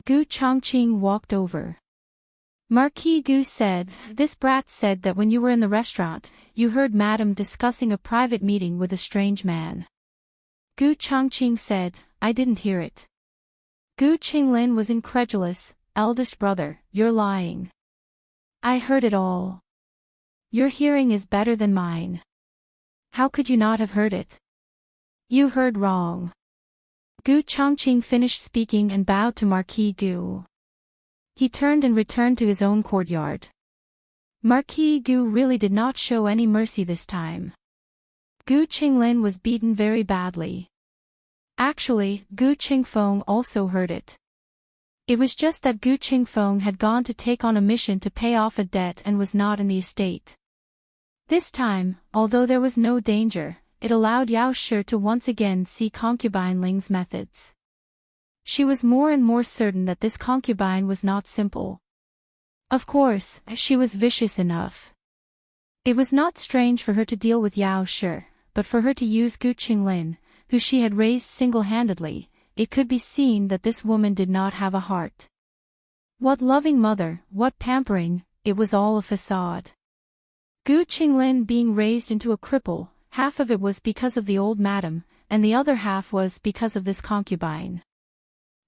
Gu Changqing walked over. Marquis Gu said, this brat said that when you were in the restaurant, you heard Madam discussing a private meeting with a strange man. Gu Changqing said, I didn't hear it. Gu Qinglin was incredulous, eldest brother, you're lying. I heard it all. Your hearing is better than mine. How could you not have heard it? You heard wrong. Gu Changqing finished speaking and bowed to Marquis Gu. He turned and returned to his own courtyard. Marquis Gu really did not show any mercy this time. Gu Qinglin was beaten very badly. Actually, Gu Qingfeng also heard it. It was just that Gu Qingfeng had gone to take on a mission to pay off a debt and was not in the estate. This time, although there was no danger, it allowed Yao Shi to once again see concubine Ling's methods. She was more and more certain that this concubine was not simple. Of course, she was vicious enough. It was not strange for her to deal with Yao Shi, but for her to use Gu Qinglin, who she had raised single-handedly, it could be seen that this woman did not have a heart. What loving mother, what pampering, it was all a facade. Gu Qinglin being raised into a cripple, half of it was because of the old madam, and the other half was because of this concubine.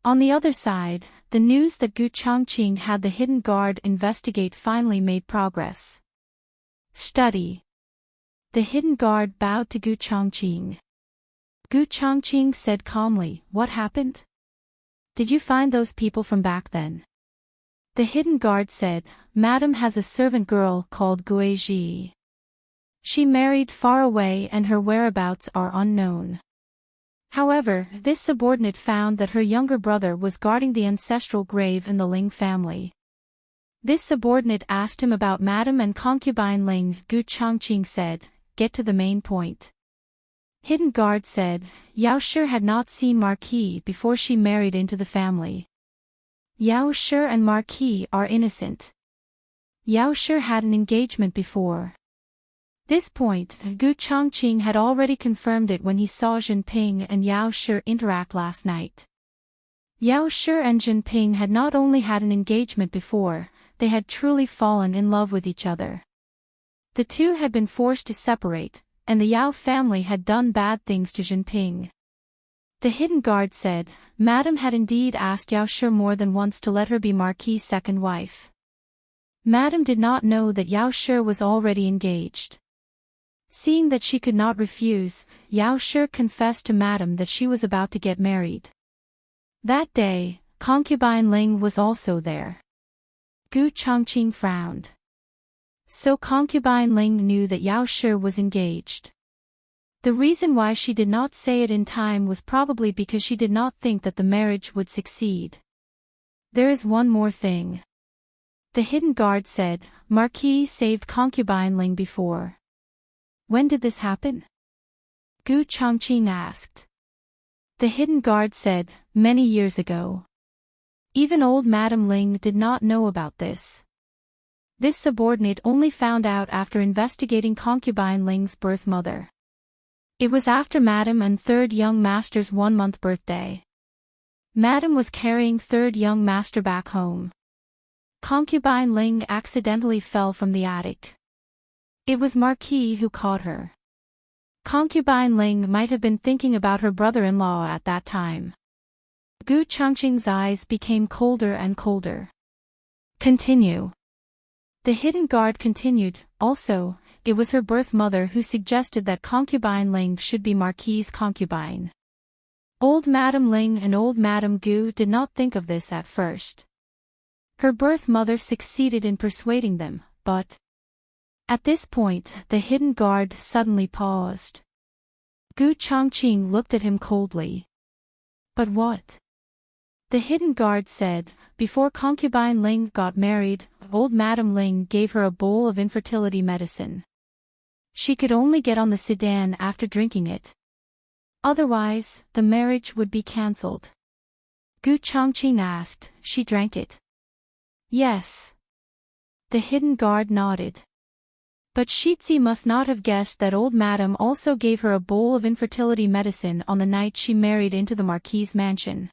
On the other side, the news that Gu Changqing had the hidden guard investigate finally made progress. Study. The hidden guard bowed to Gu Changqing. Gu Changqing said calmly, "What happened? Did you find those people from back then?" The hidden guard said, "Madam has a servant girl called Guizhi. She married far away and her whereabouts are unknown. However, this subordinate found that her younger brother was guarding the ancestral grave in the Ling family. This subordinate asked him about Madam and concubine Ling." Gu Changqing said, "Get to the main point." Hidden guard said, "Yao Shi had not seen Marquis before she married into the family. Yao Shi and Marquis are innocent. Yao Shi had an engagement before." This point, Gu Changqing had already confirmed it when he saw Jinping and Yao Shi interact last night. Yao Shi and Jinping had not only had an engagement before, they had truly fallen in love with each other. The two had been forced to separate, and the Yao family had done bad things to Jinping. The hidden guard said, "Madam had indeed asked Yao Shi more than once to let her be Marquis' second wife. Madam did not know that Yao Shi was already engaged. Seeing that she could not refuse, Yao Shi confessed to Madam that she was about to get married. That day, concubine Ling was also there." Gu Changqing frowned. So concubine Ling knew that Yao Shi was engaged. The reason why she did not say it in time was probably because she did not think that the marriage would succeed. "There is one more thing." The hidden guard said, "Marquis saved concubine Ling before. When did this happen?" Gu Changqing asked. The hidden guard said, "Many years ago. Even old Madam Ling did not know about this. This subordinate only found out after investigating concubine Ling's birth mother. It was after Madam and third young master's 1-month birthday. Madam was carrying third young master back home. Concubine Ling accidentally fell from the attic. It was Marquis who caught her. Concubine Ling might have been thinking about her brother-in-law at that time." Gu Changqing's eyes became colder and colder. "Continue." The hidden guard continued, "Also, it was her birth mother who suggested that concubine Ling should be Marquis' concubine. Old Madam Ling and old Madam Gu did not think of this at first. Her birth mother succeeded in persuading them, but..." At this point, the hidden guard suddenly paused. Gu Changqing looked at him coldly. "But what?" The hidden guard said, "Before concubine Ling got married, old Madam Ling gave her a bowl of infertility medicine. She could only get on the sedan after drinking it. Otherwise, the marriage would be cancelled." Gu Changqing asked, "She drank it?" "Yes." The hidden guard nodded. But Shitzi must not have guessed that old Madam also gave her a bowl of infertility medicine on the night she married into the Marquis' mansion.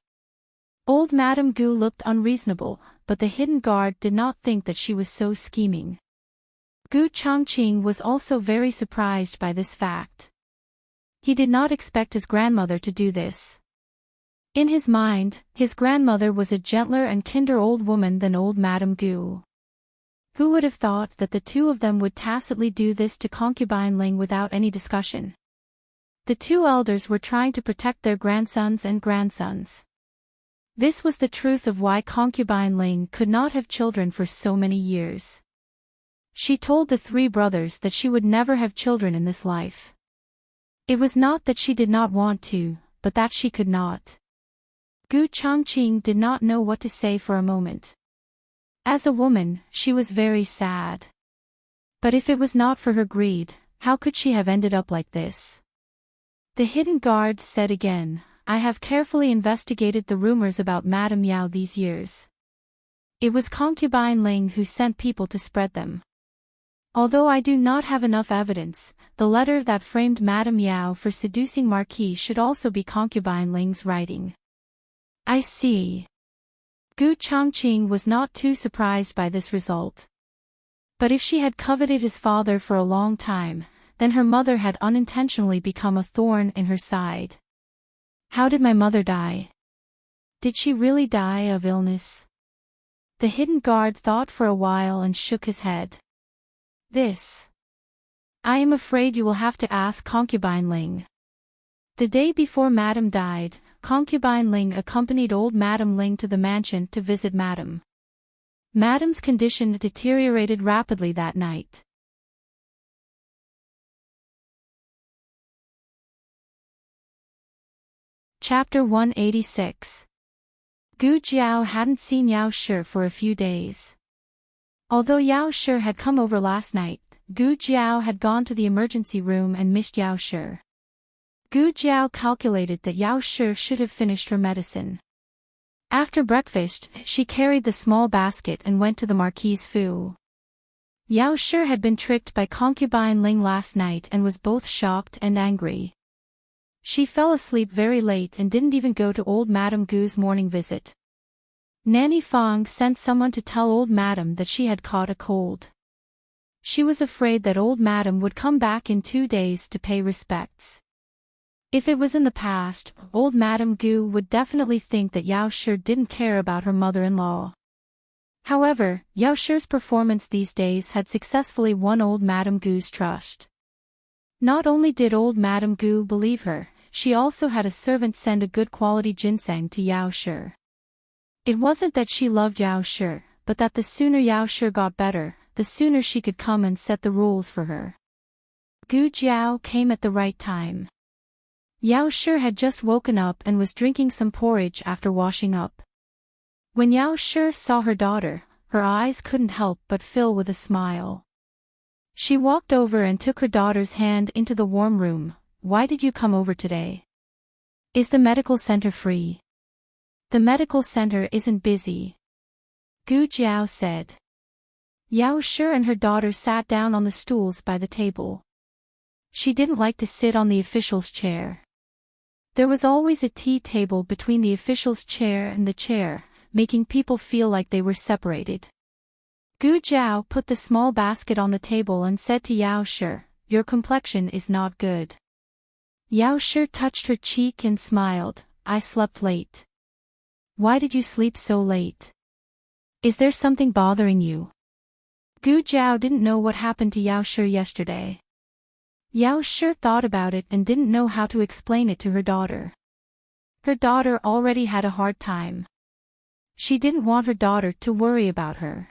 Old Madam Gu looked unreasonable, but the hidden guard did not think that she was so scheming. Gu Changqing was also very surprised by this fact. He did not expect his grandmother to do this. In his mind, his grandmother was a gentler and kinder old woman than old Madam Gu. Who would have thought that the two of them would tacitly do this to concubine Ling without any discussion? The two elders were trying to protect their grandsons and grandsons. This was the truth of why concubine Ling could not have children for so many years. She told the three brothers that she would never have children in this life. It was not that she did not want to, but that she could not. Gu Changqing did not know what to say for a moment. As a woman, she was very sad. But if it was not for her greed, how could she have ended up like this? The hidden guard said again, I have carefully investigated the rumors about Madame Yao these years. It was concubine Ling who sent people to spread them. Although I do not have enough evidence, the letter that framed Madame Yao for seducing Marquis should also be concubine Ling's writing. I see. Gu Changqing was not too surprised by this result. But if she had coveted his father for a long time, then her mother had unintentionally become a thorn in her side. How did my mother die? Did she really die of illness? The hidden guard thought for a while and shook his head. This. I am afraid you will have to ask concubine Ling. The day before Madame died, concubine Ling accompanied old Madame Ling to the mansion to visit Madame. Madame's condition deteriorated rapidly that night. Chapter 186. Gu Jiao hadn't seen Yao Shi for a few days. Although Yao Shi had come over last night, Gu Jiao had gone to the emergency room and missed Yao Shi. Gu Jiao calculated that Yao Shi should have finished her medicine. After breakfast, she carried the small basket and went to the Marquis's Fu. Yao Shi had been tricked by concubine Ling last night and was both shocked and angry. She fell asleep very late and didn't even go to old Madame Gu's morning visit. Nanny Fong sent someone to tell old Madame that she had caught a cold. She was afraid that old Madame would come back in 2 days to pay respects. If it was in the past, old Madame Gu would definitely think that Yao Shi didn't care about her mother-in-law. However, Yao Shi's performance these days had successfully won old Madame Gu's trust. Not only did old Madame Gu believe her, she also had a servant send a good quality ginseng to Yao Shi. It wasn't that she loved Yao Shi, but that the sooner Yao Shi got better, the sooner she could come and set the rules for her. Gu Jiao came at the right time. Yao Shi had just woken up and was drinking some porridge after washing up. When Yao Shi saw her daughter, her eyes couldn't help but fill with a smile. She walked over and took her daughter's hand into the warm room. Why did you come over today? Is the medical center free? The medical center isn't busy. Gu Jiao said. Yao Shi and her daughter sat down on the stools by the table. She didn't like to sit on the official's chair. There was always a tea table between the official's chair and the chair, making people feel like they were separated. Gu Jiao put the small basket on the table and said to Yao Shi, your complexion is not good. Yao Shi touched her cheek and smiled, I slept late. Why did you sleep so late? Is there something bothering you? Gu Jiao didn't know what happened to Yao Shi yesterday. Yao Shi thought about it and didn't know how to explain it to her daughter. Her daughter already had a hard time. She didn't want her daughter to worry about her.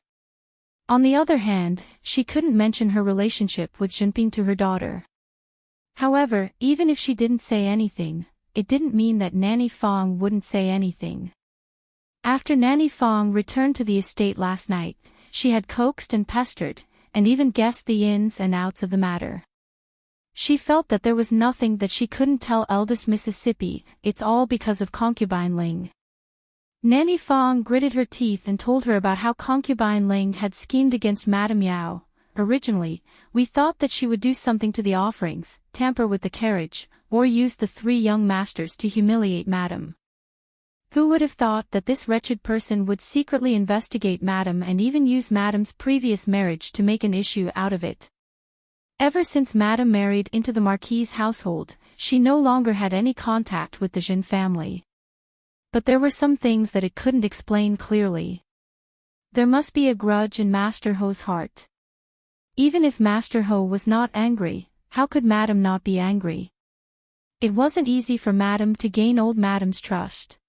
On the other hand, she couldn't mention her relationship with Jinping to her daughter. However, even if she didn't say anything, it didn't mean that Nanny Fong wouldn't say anything. After Nanny Fong returned to the estate last night, she had coaxed and pestered, and even guessed the ins and outs of the matter. She felt that there was nothing that she couldn't tell eldest Mississippi, it's all because of concubine Ling. Nanny Fong gritted her teeth and told her about how concubine Ling had schemed against Madame Yao. Originally, we thought that she would do something to the offerings, tamper with the carriage, or use the 3 young masters to humiliate Madame. Who would have thought that this wretched person would secretly investigate Madame and even use Madame's previous marriage to make an issue out of it? Ever since Madame married into the Marquis's household, she no longer had any contact with the Jin family. But there were some things that it couldn't explain clearly. There must be a grudge in Master Ho's heart. Even if Master Ho was not angry, how could Madame not be angry? It wasn't easy for Madame to gain old Madame's trust.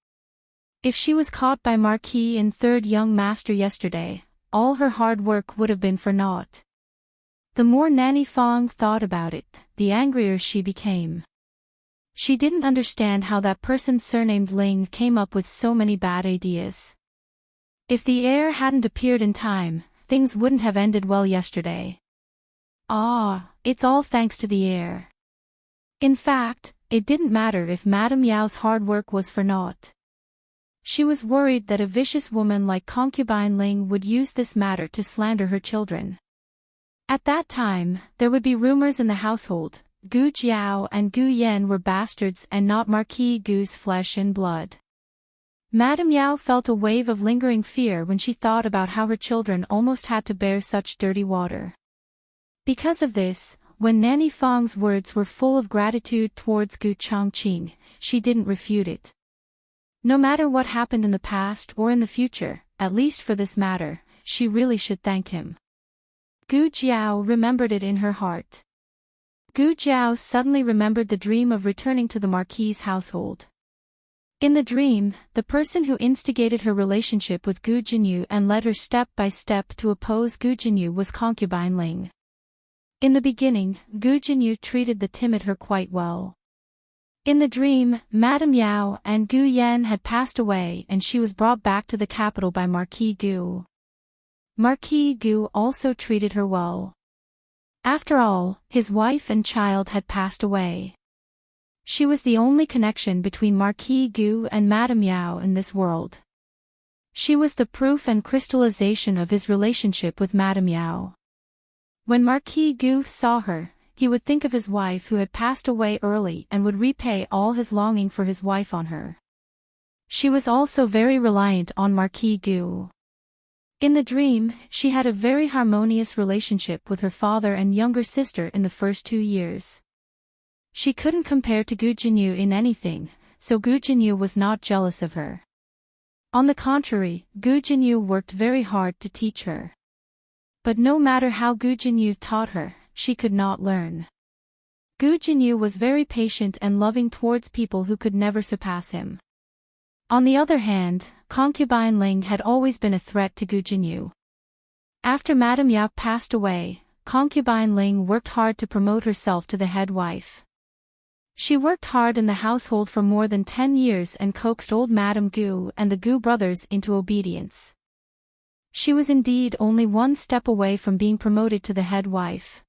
If she was caught by Marquis and 3rd young master yesterday, all her hard work would have been for naught. The more Nanny Fong thought about it, the angrier she became. She didn't understand how that person surnamed Ling came up with so many bad ideas. If the heir hadn't appeared in time, things wouldn't have ended well yesterday. Ah, it's all thanks to the heir. In fact, it didn't matter if Madame Yao's hard work was for naught. She was worried that a vicious woman like concubine Ling would use this matter to slander her children. At that time, there would be rumors in the household. Gu Jiao and Gu Yan were bastards and not Marquis Gu's flesh and blood. Madame Yao felt a wave of lingering fear when she thought about how her children almost had to bear such dirty water. Because of this, when Nanny Fang's words were full of gratitude towards Gu Chongqing, she didn't refute it. No matter what happened in the past or in the future, at least for this matter, she really should thank him. Gu Jiao remembered it in her heart. Gu Jiao suddenly remembered the dream of returning to the Marquis's household. In the dream, the person who instigated her relationship with Gu Jinyu and led her step by step to oppose Gu Jinyu was concubine Ling. In the beginning, Gu Jinyu treated the timid her quite well. In the dream, Madame Yao and Gu Yan had passed away and she was brought back to the capital by Marquis Gu. Marquis Gu also treated her well. After all, his wife and child had passed away. She was the only connection between Marquis Gu and Madame Yao in this world. She was the proof and crystallization of his relationship with Madame Yao. When Marquis Gu saw her, he would think of his wife who had passed away early and would repay all his longing for his wife on her. She was also very reliant on Marquis Gu. In the dream, she had a very harmonious relationship with her father and younger sister in the first 2 years. She couldn't compare to Gu Jinyu in anything, so Gu Jinyu was not jealous of her. On the contrary, Gu Jinyu worked very hard to teach her. But no matter how Gu Jinyu taught her, she could not learn. Gu Jinyu was very patient and loving towards people who could never surpass him. On the other hand, concubine Ling had always been a threat to Gu Jinyu. After Madame Yao passed away, concubine Ling worked hard to promote herself to the head wife. She worked hard in the household for more than 10 years and coaxed old Madame Gu and the Gu brothers into obedience. She was indeed only one step away from being promoted to the head wife.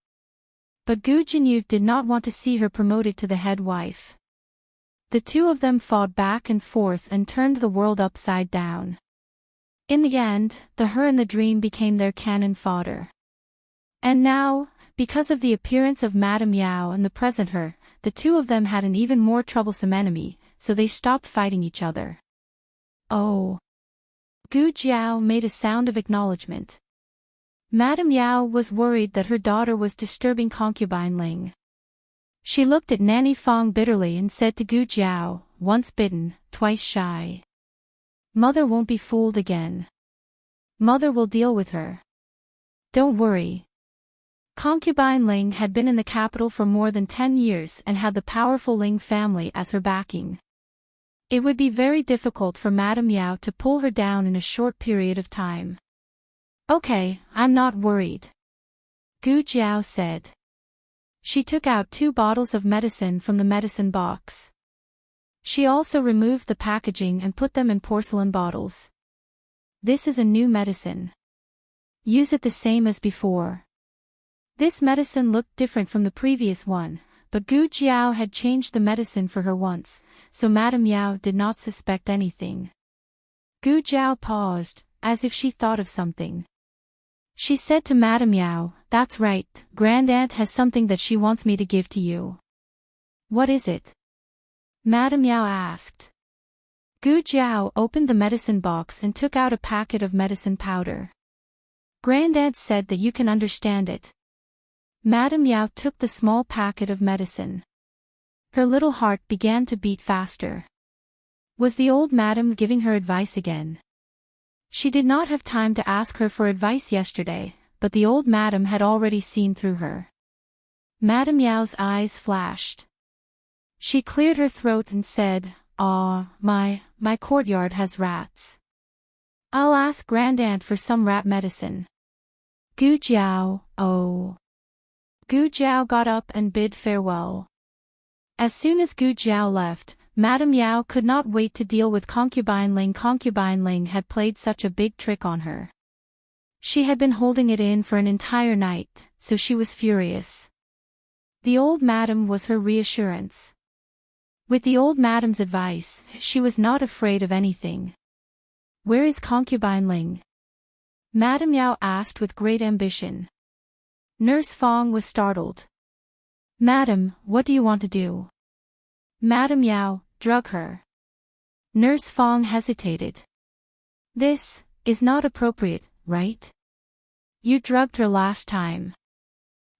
But Gu Jinyu did not want to see her promoted to the head wife. The two of them fought back and forth and turned the world upside down. In the end, the her in the dream became their cannon fodder. And now, because of the appearance of Madame Yao and the present her, the two of them had an even more troublesome enemy, so they stopped fighting each other. Oh. Gu Jiao made a sound of acknowledgement. Madame Yao was worried that her daughter was disturbing concubine Ling. She looked at Nanny Fang bitterly and said to Gu Jiao, once bitten, twice shy. Mother won't be fooled again. Mother will deal with her. Don't worry. Concubine Ling had been in the capital for more than 10 years and had the powerful Ling family as her backing. It would be very difficult for Madame Yao to pull her down in a short period of time. Okay, I'm not worried. Gu Jiao said. She took out 2 bottles of medicine from the medicine box. She also removed the packaging and put them in porcelain bottles. This is a new medicine. Use it the same as before. This medicine looked different from the previous one, but Gu Jiao had changed the medicine for her once, so Madame Yao did not suspect anything. Gu Jiao paused, as if she thought of something. She said to Madame Yao, "That's right, Grandaunt has something that she wants me to give to you." "What is it?" Madame Yao asked. Gu Jiao opened the medicine box and took out a packet of medicine powder. "Grandaunt said that you can understand it." Madame Yao took the small packet of medicine. Her little heart began to beat faster. Was the old madam giving her advice again? She did not have time to ask her for advice yesterday, but the old madam had already seen through her. Madame Yao's eyes flashed. She cleared her throat and said, "Ah, my courtyard has rats. I'll ask Grandaunt for some rat medicine." Gu Jiao, oh. Gu Jiao got up and bid farewell. As soon as Gu Jiao left, Madame Yao could not wait to deal with Concubine Ling. Concubine Ling had played such a big trick on her. She had been holding it in for an entire night, so she was furious. The old madam was her reassurance. With the old madam's advice, she was not afraid of anything. "Where is Concubine Ling?" Madame Yao asked with great ambition. Nurse Fong was startled. "Madam, what do you want to do?" Madame Yao, "Drug her." Nurse Fong hesitated. "This is not appropriate, right? You drugged her last time.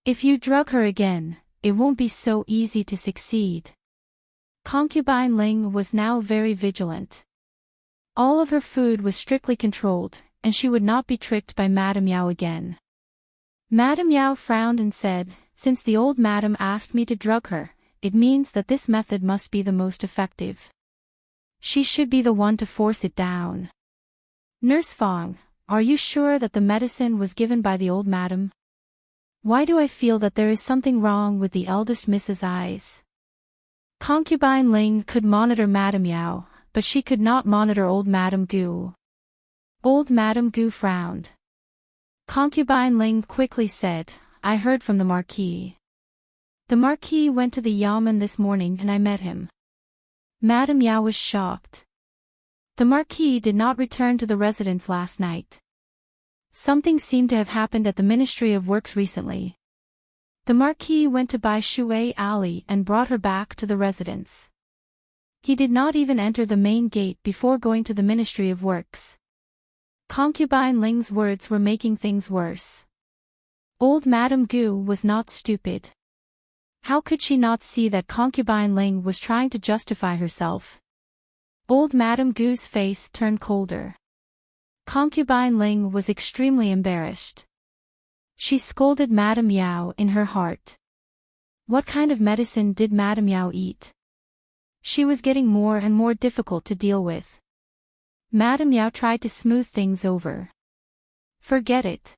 If you drug her again, it won't be so easy to succeed." Concubine Ling was now very vigilant. All of her food was strictly controlled, and she would not be tricked by Madame Yao again. Madame Yao frowned and said, "Since the old madam asked me to drug her, it means that this method must be the most effective. She should be the one to force it down." "Nurse Fong, are you sure that the medicine was given by the old madam? Why do I feel that there is something wrong with the eldest Mrs. Eyes?" Concubine Ling could monitor Madame Yao, but she could not monitor old Madame Gu. Old Madame Gu frowned. Concubine Ling quickly said, "I heard from the Marquis. The Marquis went to the Yamen this morning and I met him." Madame Yao was shocked. The Marquis did not return to the residence last night. Something seemed to have happened at the Ministry of Works recently. The Marquis went to buy Shui Ali and brought her back to the residence. He did not even enter the main gate before going to the Ministry of Works. Concubine Ling's words were making things worse. Old Madame Gu was not stupid. How could she not see that Concubine Ling was trying to justify herself? Old Madame Gu's face turned colder. Concubine Ling was extremely embarrassed. She scolded Madame Yao in her heart. What kind of medicine did Madame Yao eat? She was getting more and more difficult to deal with. Madame Yao tried to smooth things over. "Forget it.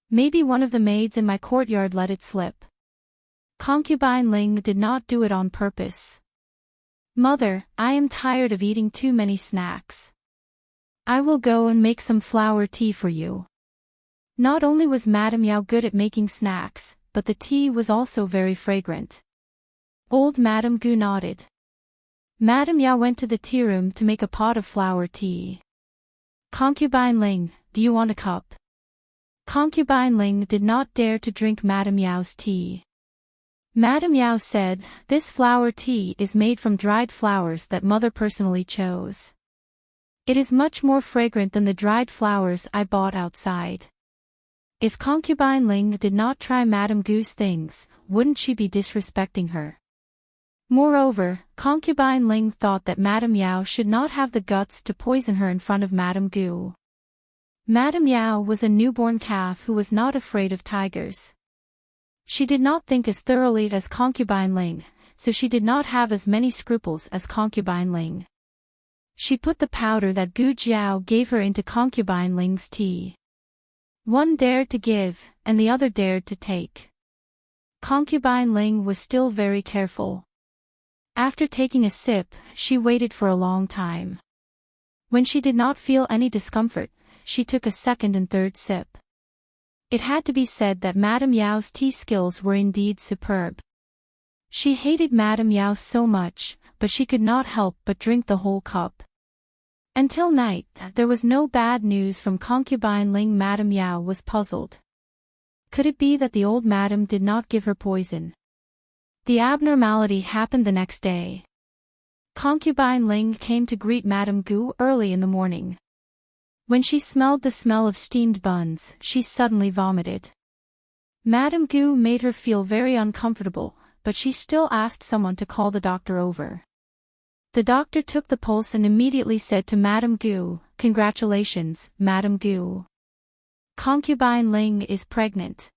Maybe one of the maids in my courtyard let it slip." Concubine Ling did not do it on purpose. "Mother, I am tired of eating too many snacks. I will go and make some flower tea for you." Not only was Madame Yao good at making snacks, but the tea was also very fragrant. Old Madame Gu nodded. Madame Yao went to the tea room to make a pot of flower tea. "Concubine Ling, do you want a cup?" Concubine Ling did not dare to drink Madame Yao's tea. Madame Yao said, "This flower tea is made from dried flowers that mother personally chose. It is much more fragrant than the dried flowers I bought outside." If Concubine Ling did not try Madame Gu's things, wouldn't she be disrespecting her? Moreover, Concubine Ling thought that Madame Yao should not have the guts to poison her in front of Madame Gu. Madame Yao was a newborn calf who was not afraid of tigers. She did not think as thoroughly as Concubine Ling, so she did not have as many scruples as Concubine Ling. She put the powder that Gu Jiao gave her into Concubine Ling's tea. One dared to give, and the other dared to take. Concubine Ling was still very careful. After taking a sip, she waited for a long time. When she did not feel any discomfort, she took a second and third sip. It had to be said that Madame Yao's tea skills were indeed superb. She hated Madame Yao so much, but she could not help but drink the whole cup. Until night, there was no bad news from Concubine Ling. Madame Yao was puzzled. Could it be that the old madam did not give her poison? The abnormality happened the next day. Concubine Ling came to greet Madame Gu early in the morning. When she smelled the smell of steamed buns, she suddenly vomited. Madame Gu made her feel very uncomfortable, but she still asked someone to call the doctor over. The doctor took the pulse and immediately said to Madame Gu, "Congratulations, Madame Gu. Concubine Ling is pregnant."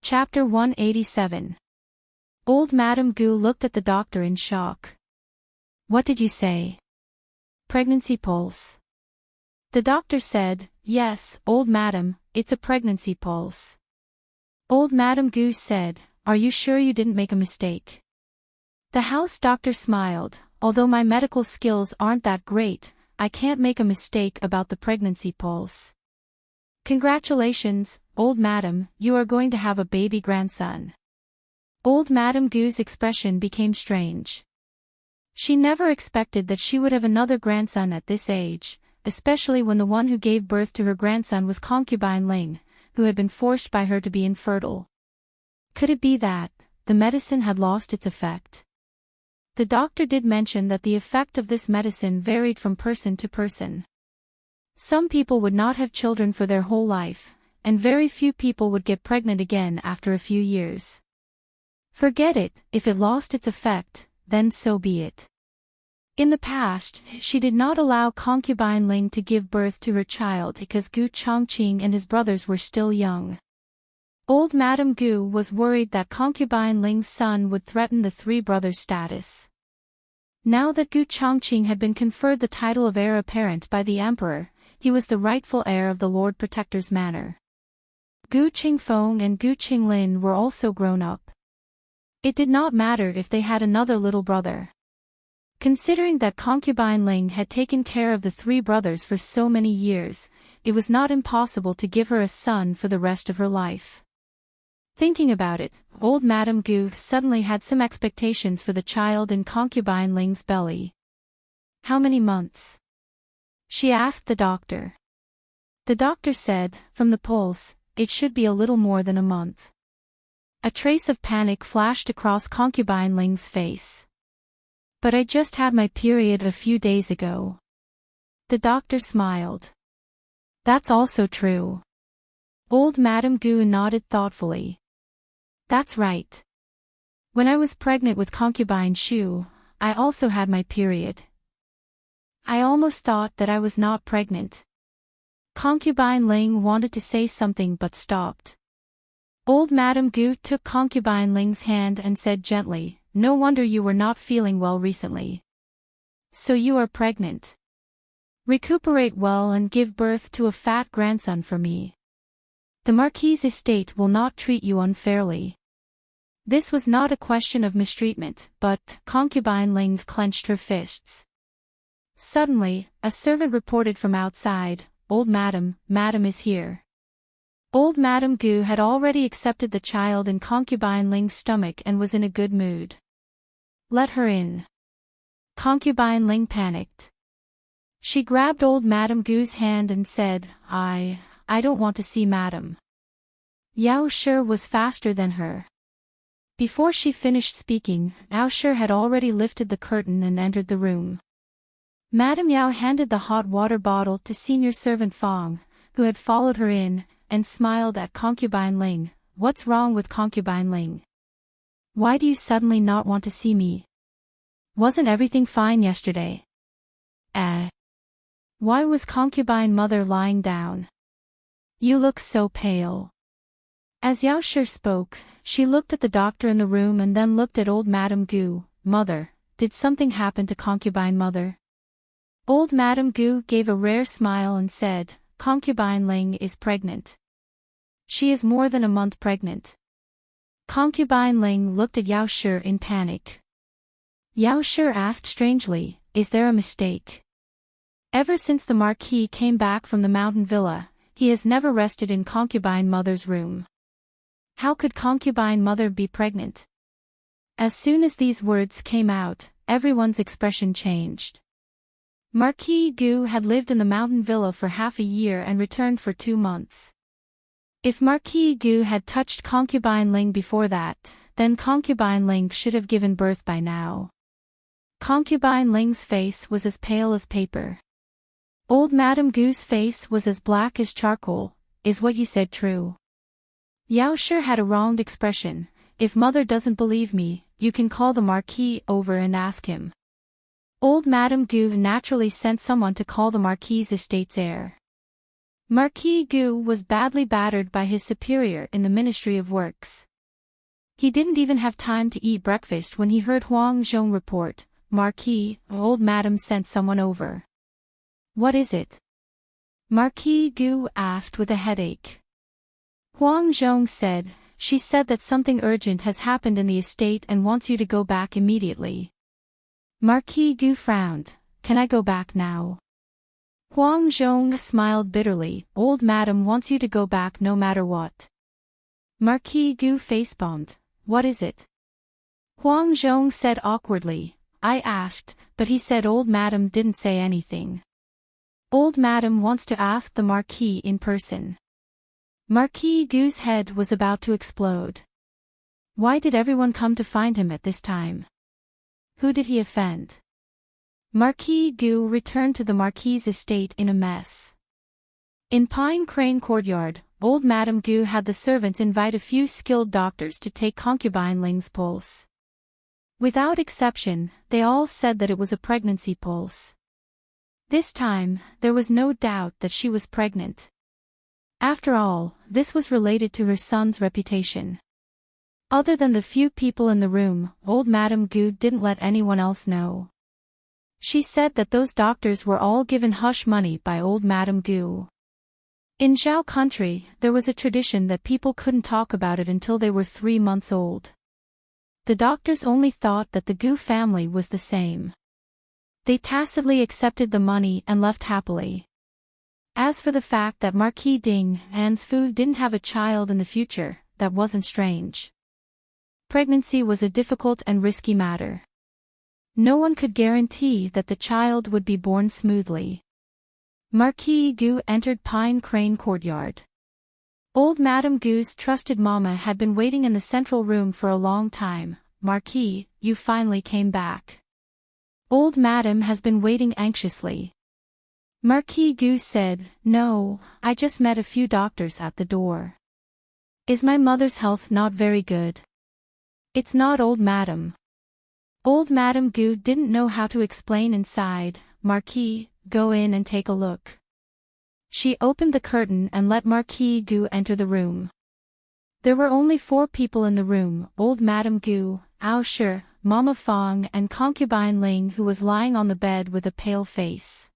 Chapter 187. Old Madame Gu looked at the doctor in shock. "What did you say? Pregnancy pulse?" The doctor said, "Yes, old madam, it's a pregnancy pulse. Old Madame Goose said, "Are you sure you didn't make a mistake?" The house doctor smiled, "Although my medical skills aren't that great, I can't make a mistake about the pregnancy pulse." "Congratulations, old madam, you are going to have a baby grandson." Old Madame Goose's expression became strange. She never expected that she would have another grandson at this age, especially when the one who gave birth to her grandson was Concubine Ling, who had been forced by her to be infertile. Could it be that the medicine had lost its effect? The doctor did mention that the effect of this medicine varied from person to person. Some people would not have children for their whole life, and very few people would get pregnant again after a few years. Forget it, if it lost its effect, then so be it. In the past, she did not allow Concubine Ling to give birth to her child because Gu Chongqing and his brothers were still young. Old Madame Gu was worried that Concubine Ling's son would threaten the three brothers' status. Now that Gu Chongqing had been conferred the title of heir apparent by the emperor, he was the rightful heir of the Lord Protector's manor. Gu Qingfeng and Gu Qinglin were also grown up. It did not matter if they had another little brother. Considering that Concubine Ling had taken care of the three brothers for so many years, it was not impossible to give her a son for the rest of her life. Thinking about it, old Madame Gu suddenly had some expectations for the child in Concubine Ling's belly. "How many months?" she asked the doctor. The doctor said, "From the pulse, it should be a little more than a month." A trace of panic flashed across Concubine Ling's face. "But I just had my period a few days ago." The doctor smiled. "That's also true." Old Madame Gu nodded thoughtfully. "That's right. When I was pregnant with Concubine Shu, I also had my period. I almost thought that I was not pregnant." Concubine Ling wanted to say something but stopped. Old Madame Gu took Concubine Ling's hand and said gently, "No wonder you were not feeling well recently. So you are pregnant. Recuperate well and give birth to a fat grandson for me. The Marquis's estate will not treat you unfairly." This was not a question of mistreatment, but Concubine Ling clenched her fists. Suddenly, a servant reported from outside, "Old Madam is here." Old Madame Gu had already accepted the child in Concubine Ling's stomach and was in a good mood. "Let her in." Concubine Ling panicked. She grabbed old Madame Gu's hand and said, I don't want to see Madam." Yao Shi was faster than her. Before she finished speaking, Yao Shi had already lifted the curtain and entered the room. Madame Yao handed the hot water bottle to senior servant Fong, who had followed her in, and smiled at Concubine Ling. "What's wrong with Concubine Ling? Why do you suddenly not want to see me? Wasn't everything fine yesterday?" Why was Concubine Mother lying down? "You look so pale." As Yao Shi spoke, she looked at the doctor in the room and then looked at old Madame Gu. "Mother, did something happen to Concubine Mother?" Old Madame Gu gave a rare smile and said, "Concubine Ling is pregnant. She is more than a month pregnant." Concubine Ling looked at Yao Shi in panic. Yao Shi asked strangely, "Is there a mistake?" Ever since the Marquis came back from the mountain villa, he has never rested in Concubine Mother's room. How could Concubine Mother be pregnant? As soon as these words came out, everyone's expression changed. Marquis Gu had lived in the mountain villa for half a year and returned for 2 months. If Marquis Gu had touched Concubine Ling before that, then Concubine Ling should have given birth by now. Concubine Ling's face was as pale as paper. Old Madame Gu's face was as black as charcoal. "Is what you said true?" Yao Shi had a wronged expression. "If Mother doesn't believe me, you can call the Marquis over and ask him." Old Madame Gu naturally sent someone to call the Marquis's estate's heir. Marquis Gu was badly battered by his superior in the Ministry of Works. He didn't even have time to eat breakfast when he heard Huang Zhong report, "Marquis, old Madame sent someone over." "What is it?" Marquis Gu asked with a headache. Huang Zhong said, she said that something urgent has happened in the estate and wants you to go back immediately. Marquis Gu frowned. Can I go back now? Huang Zhong smiled bitterly. Old madam wants you to go back no matter what. Marquis Gu facepalmed. What is it? Huang Zhong said awkwardly. I asked, but he said old madam didn't say anything. Old madam wants to ask the Marquis in person. Marquis Gu's head was about to explode. Why did everyone come to find him at this time? Who did he offend? Marquis Gu returned to the Marquis's estate in a mess. In Pine Crane Courtyard, old Madame Gu had the servants invite a few skilled doctors to take concubine Ling's pulse. Without exception, they all said that it was a pregnancy pulse. This time, there was no doubt that she was pregnant. After all, this was related to her son's reputation. Other than the few people in the room, old Madame Gu didn't let anyone else know. She said that those doctors were all given hush money by old Madame Gu. In Zhao country, there was a tradition that people couldn't talk about it until they were 3 months old. The doctors only thought that the Gu family was the same. They tacitly accepted the money and left happily. As for the fact that Marquis Ding An's-fu didn't have a child in the future, that wasn't strange. Pregnancy was a difficult and risky matter. No one could guarantee that the child would be born smoothly. Marquis Gu entered Pine Crane Courtyard. Old Madame Gu's trusted mama had been waiting in the central room for a long time. Marquis, you finally came back. Old Madame has been waiting anxiously. Marquis Gu said, no, I just met a few doctors at the door. Is my mother's health not very good? It's not old Madame. Old Madame Gu didn't know how to explain inside. Marquis, go in and take a look. She opened the curtain and let Marquis Gu enter the room. There were only 4 people in the room, old Madame Gu, Ao Shi, Mama Fong and concubine Ling who was lying on the bed with a pale face.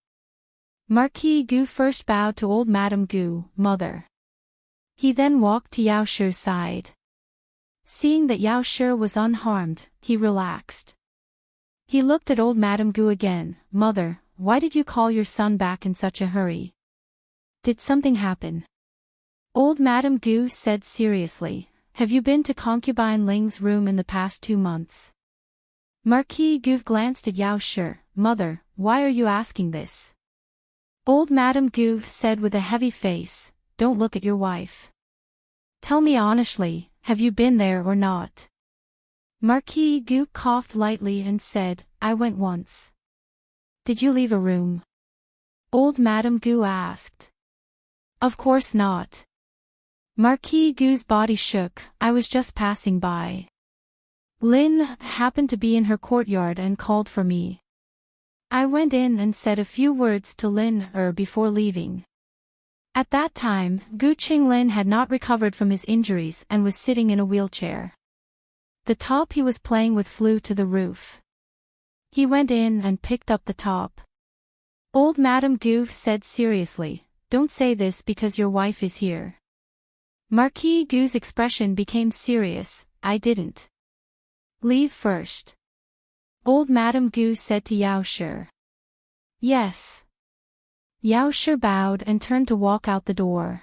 Marquis Gu first bowed to old Madame Gu, mother. He then walked to Yao Shi's side. Seeing that Yao Shi was unharmed, he relaxed. He looked at old Madame Gu again. Mother, why did you call your son back in such a hurry? Did something happen? Old Madame Gu said seriously, have you been to concubine Ling's room in the past 2 months? Marquis Gu glanced at Yao Shi. Mother, why are you asking this? Old Madame Gu said with a heavy face, don't look at your wife. Tell me honestly, have you been there or not? Marquis Gu coughed lightly and said, I went once. Did you leave a room? Old Madame Gu asked. Of course not. Marquis Gu's body shook. I was just passing by. Lin happened to be in her courtyard and called for me. I went in and said a few words to Lin before leaving. At that time, Gu Qinglin had not recovered from his injuries and was sitting in a wheelchair. The top he was playing with flew to the roof. He went in and picked up the top. Old Madame Gu said seriously, don't say this because your wife is here. Marquis Gu's expression became serious. I didn't. Leave first. Old Madame Gu said to Yao Shi. Yes. Yao Shi bowed and turned to walk out the door.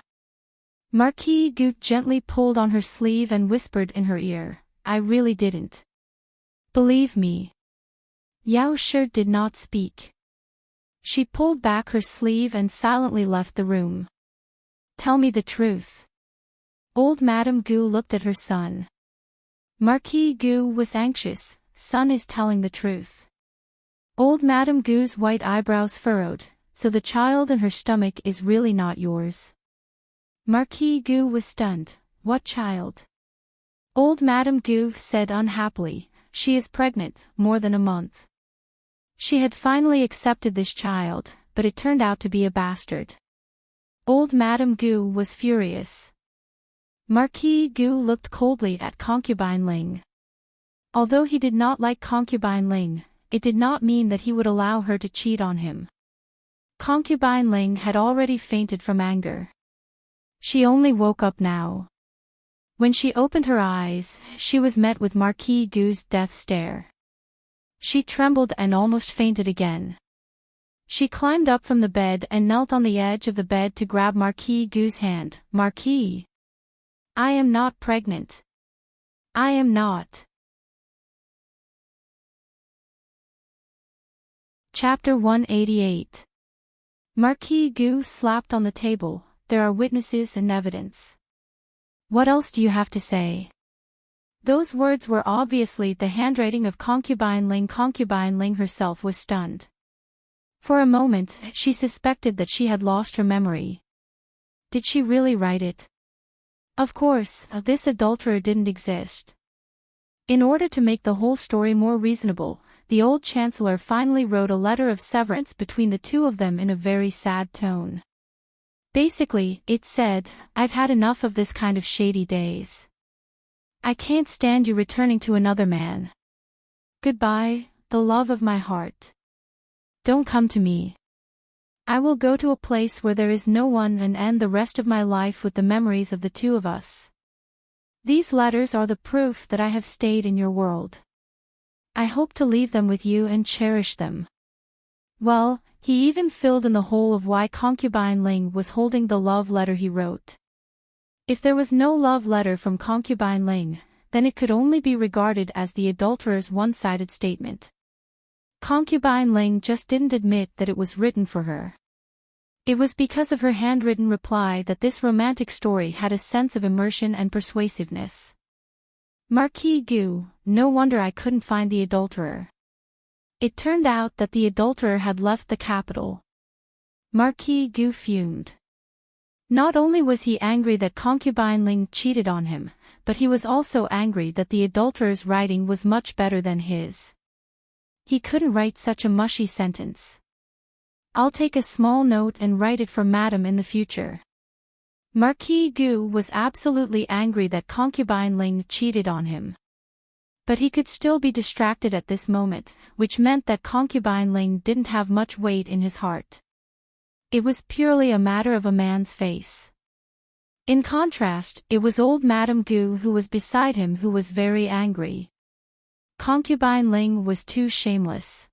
Marquis Gu gently pulled on her sleeve and whispered in her ear, I really didn't. Believe me. Yao Shi did not speak. She pulled back her sleeve and silently left the room. Tell me the truth. Old Madame Gu looked at her son. Marquis Gu was anxious. Son is telling the truth. Old Madame Gu's white eyebrows furrowed, so the child in her stomach is really not yours. Marquis Gu was stunned. What child? Old Madame Gu said unhappily, she is pregnant, more than a month. She had finally accepted this child, but it turned out to be a bastard. Old Madame Gu was furious. Marquis Gu looked coldly at concubine Ling. Although he did not like concubine Ling, it did not mean that he would allow her to cheat on him. Concubine Ling had already fainted from anger. She only woke up now. When she opened her eyes, she was met with Marquis Gu's death stare. She trembled and almost fainted again. She climbed up from the bed and knelt on the edge of the bed to grab Marquis Gu's hand. Marquis. I am not pregnant. I am not. Chapter 188. Marquis Gu slapped on the table. There are witnesses and evidence. What else do you have to say? Those words were obviously the handwriting of Concubine Ling. Concubine Ling herself was stunned. For a moment, she suspected that she had lost her memory. Did she really write it? Of course, this adulterer didn't exist. In order to make the whole story more reasonable, the old chancellor finally wrote a letter of severance between the two of them in a very sad tone. Basically, it said, I've had enough of this kind of shady days. I can't stand you returning to another man. Goodbye, the love of my heart. Don't come to me. I will go to a place where there is no one and end the rest of my life with the memories of the two of us. These letters are the proof that I have stayed in your world. I hope to leave them with you and cherish them. Well, he even filled in the hole of why Concubine Ling was holding the love letter he wrote. If there was no love letter from Concubine Ling, then it could only be regarded as the adulterer's one-sided statement. Concubine Ling just didn't admit that it was written for her. It was because of her handwritten reply that this romantic story had a sense of immersion and persuasiveness. Marquis Gu, no wonder I couldn't find the adulterer. It turned out that the adulterer had left the capital. Marquis Gu fumed. Not only was he angry that Concubine Ling cheated on him, but he was also angry that the adulterer's writing was much better than his. He couldn't write such a mushy sentence. I'll take a small note and write it for Madame in the future. Marquis Gu was absolutely angry that Concubine Ling cheated on him. But he could still be distracted at this moment, which meant that Concubine Ling didn't have much weight in his heart. It was purely a matter of a man's face. In contrast, it was old Madame Gu who was beside him who was very angry. Concubine Ling was too shameless.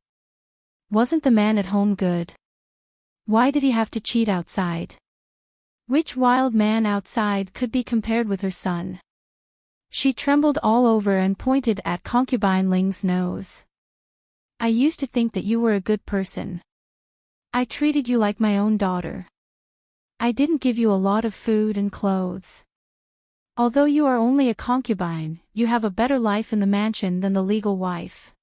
Wasn't the man at home good? Why did he have to cheat outside? Which wild man outside could be compared with her son? She trembled all over and pointed at Concubine Ling's nose. I used to think that you were a good person. I treated you like my own daughter. I didn't give you a lot of food and clothes. Although you are only a concubine, you have a better life in the mansion than the legal wife.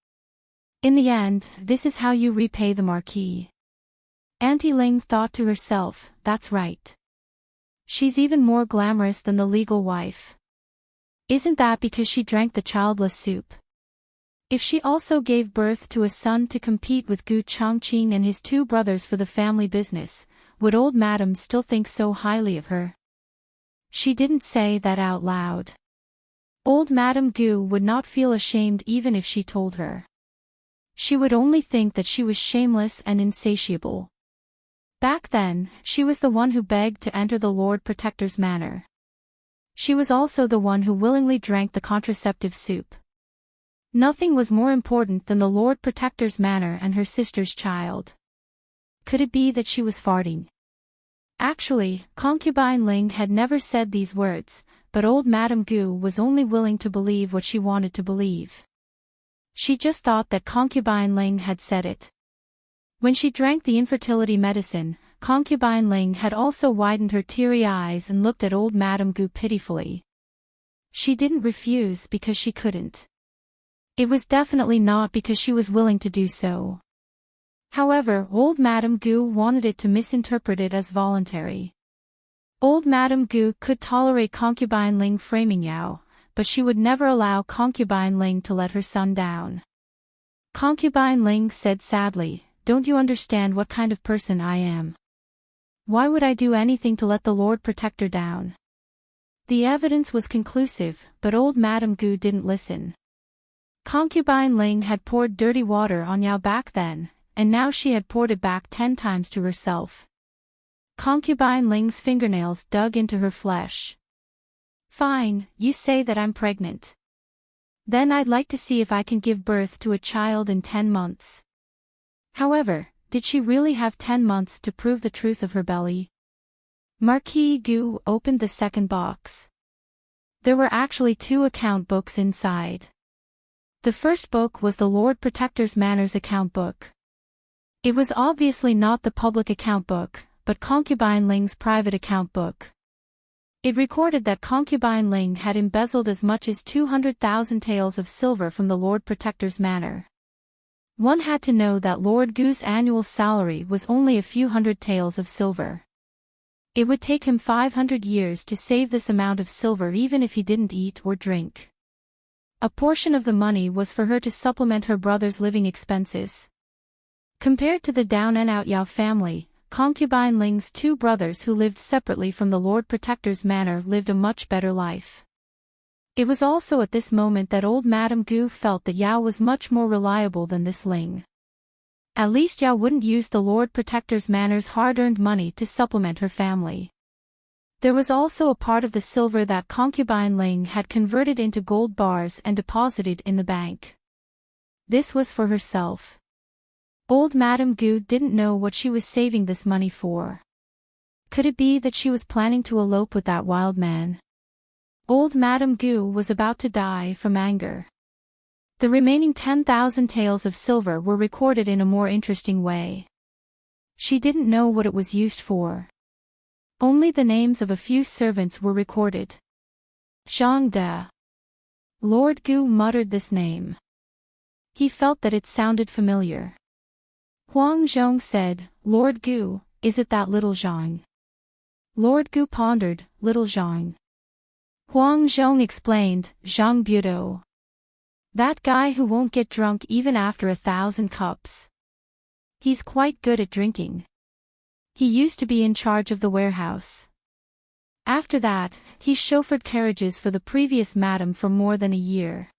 In the end, this is how you repay the Marquis. Auntie Ling thought to herself, that's right. She's even more glamorous than the legal wife. Isn't that because she drank the childless soup? If she also gave birth to a son to compete with Gu Chongqing and his two brothers for the family business, would old Madame still think so highly of her? She didn't say that out loud. Old Madame Gu would not feel ashamed even if she told her. She would only think that she was shameless and insatiable. Back then, she was the one who begged to enter the Lord Protector's manor. She was also the one who willingly drank the contraceptive soup. Nothing was more important than the Lord Protector's manor and her sister's child. Could it be that she was farting? Actually, Concubine Ling had never said these words, but old Madame Gu was only willing to believe what she wanted to believe. She just thought that Concubine Ling had said it. When she drank the infertility medicine, Concubine Ling had also widened her teary eyes and looked at old Madame Gu pitifully. She didn't refuse because she couldn't. It was definitely not because she was willing to do so. However, old Madame Gu wanted it to misinterpret it as voluntary. Old Madame Gu could tolerate Concubine Ling framing Yao, but she would never allow Concubine Ling to let her son down. Concubine Ling said sadly, "Don't you understand what kind of person I am? Why would I do anything to let the Lord Protector down?" The evidence was conclusive, but old Madame Gu didn't listen. Concubine Ling had poured dirty water on Yao back then, and now she had poured it back 10 times to herself. Concubine Ling's fingernails dug into her flesh. Fine, you say that I'm pregnant. Then I'd like to see if I can give birth to a child in 10 months. However, did she really have 10 months to prove the truth of her belly? Marquis Gu opened the second box. There were actually 2 account books inside. The first book was the Lord Protector's Manor's account book. It was obviously not the public account book, but Concubine Ling's private account book. It recorded that Concubine Ling had embezzled as much as 200,000 taels of silver from the Lord Protector's manor. One had to know that Lord Gu's annual salary was only a few hundred taels of silver. It would take him 500 years to save this amount of silver even if he didn't eat or drink. A portion of the money was for her to supplement her brother's living expenses. Compared to the Down and Out Yao family, Concubine Ling's 2 brothers who lived separately from the Lord Protector's manor lived a much better life. It was also at this moment that old Madame Gu felt that Yao was much more reliable than this Ling. At least Yao wouldn't use the Lord Protector's manor's hard-earned money to supplement her family. There was also a part of the silver that Concubine Ling had converted into gold bars and deposited in the bank. This was for herself. Old Madame Gu didn't know what she was saving this money for. Could it be that she was planning to elope with that wild man? Old Madame Gu was about to die from anger. The remaining 10,000 taels of silver were recorded in a more interesting way. She didn't know what it was used for. Only the names of a few servants were recorded. Zhang De. Lord Gu muttered this name. He felt that it sounded familiar. Huang Zhong said, "Lord Gu, is it that little Zhang?" Lord Gu pondered, "Little Zhang." Huang Zhong explained, "Zhang Budo. That guy who won't get drunk even after 1,000 cups. He's quite good at drinking. He used to be in charge of the warehouse. After that, he chauffeured carriages for the previous madam for more than a year."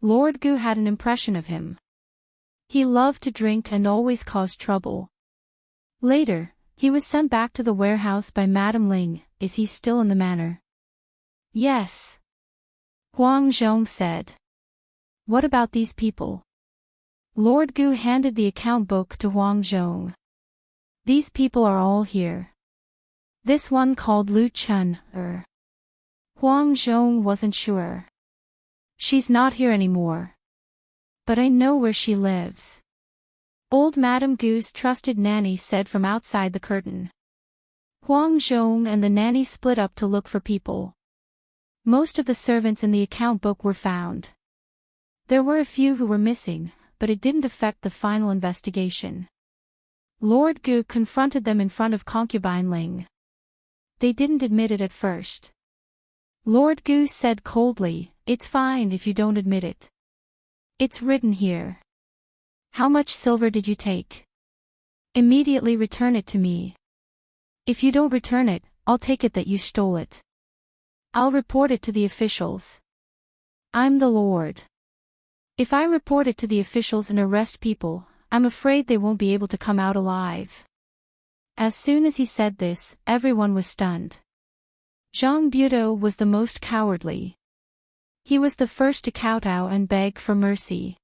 Lord Gu had an impression of him. He loved to drink and always caused trouble. Later, he was sent back to the warehouse by Madame Ling. "Is he still in the manor?" "Yes," Huang Zhong said. "What about these people?" Lord Gu handed the account book to Huang Zhong. "These people are all here. This one called Lu Chun, Huang Zhong wasn't sure. "She's not here anymore. But I know where she lives," old Madame Gu's trusted nanny said from outside the curtain. Huang Zhong and the nanny split up to look for people. Most of the servants in the account book were found. There were a few who were missing, but it didn't affect the final investigation. Lord Gu confronted them in front of Concubine Ling. They didn't admit it at first. Lord Gu said coldly, "It's fine if you don't admit it. It's written here. How much silver did you take? Immediately return it to me. If you don't return it, I'll take it that you stole it. I'll report it to the officials. I'm the Lord. If I report it to the officials and arrest people, I'm afraid they won't be able to come out alive." As soon as he said this, everyone was stunned. Zhang Budo was the most cowardly. He was the first to kowtow and beg for mercy.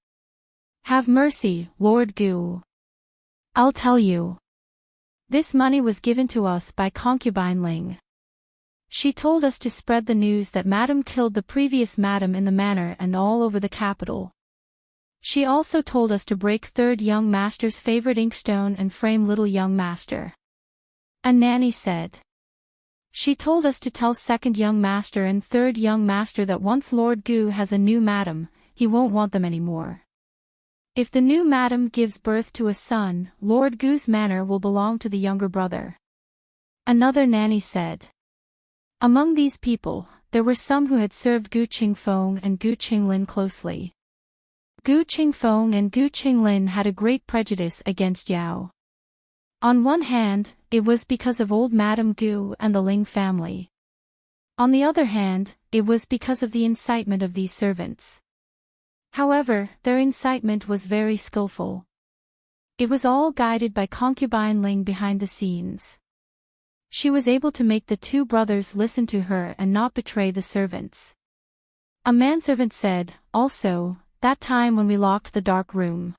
"Have mercy, Lord Gu. I'll tell you. This money was given to us by Concubine Ling. She told us to spread the news that Madam killed the previous Madam in the manor and all over the capital. She also told us to break third young master's favorite inkstone and frame little young master." A nanny said. "She told us to tell second young master and third young master that once Lord Gu has a new madam, he won't want them anymore. If the new madam gives birth to a son, Lord Gu's manor will belong to the younger brother." Another nanny said. Among these people, there were some who had served Gu Qingfeng and Gu Qinglin closely. Gu Qingfeng and Gu Qinglin had a great prejudice against Yao. On one hand, it was because of old Madame Gu and the Ling family. On the other hand, it was because of the incitement of these servants. However, their incitement was very skillful. It was all guided by Concubine Ling behind the scenes. She was able to make the two brothers listen to her and not betray the servants. A manservant said, also, that time when we locked the dark room.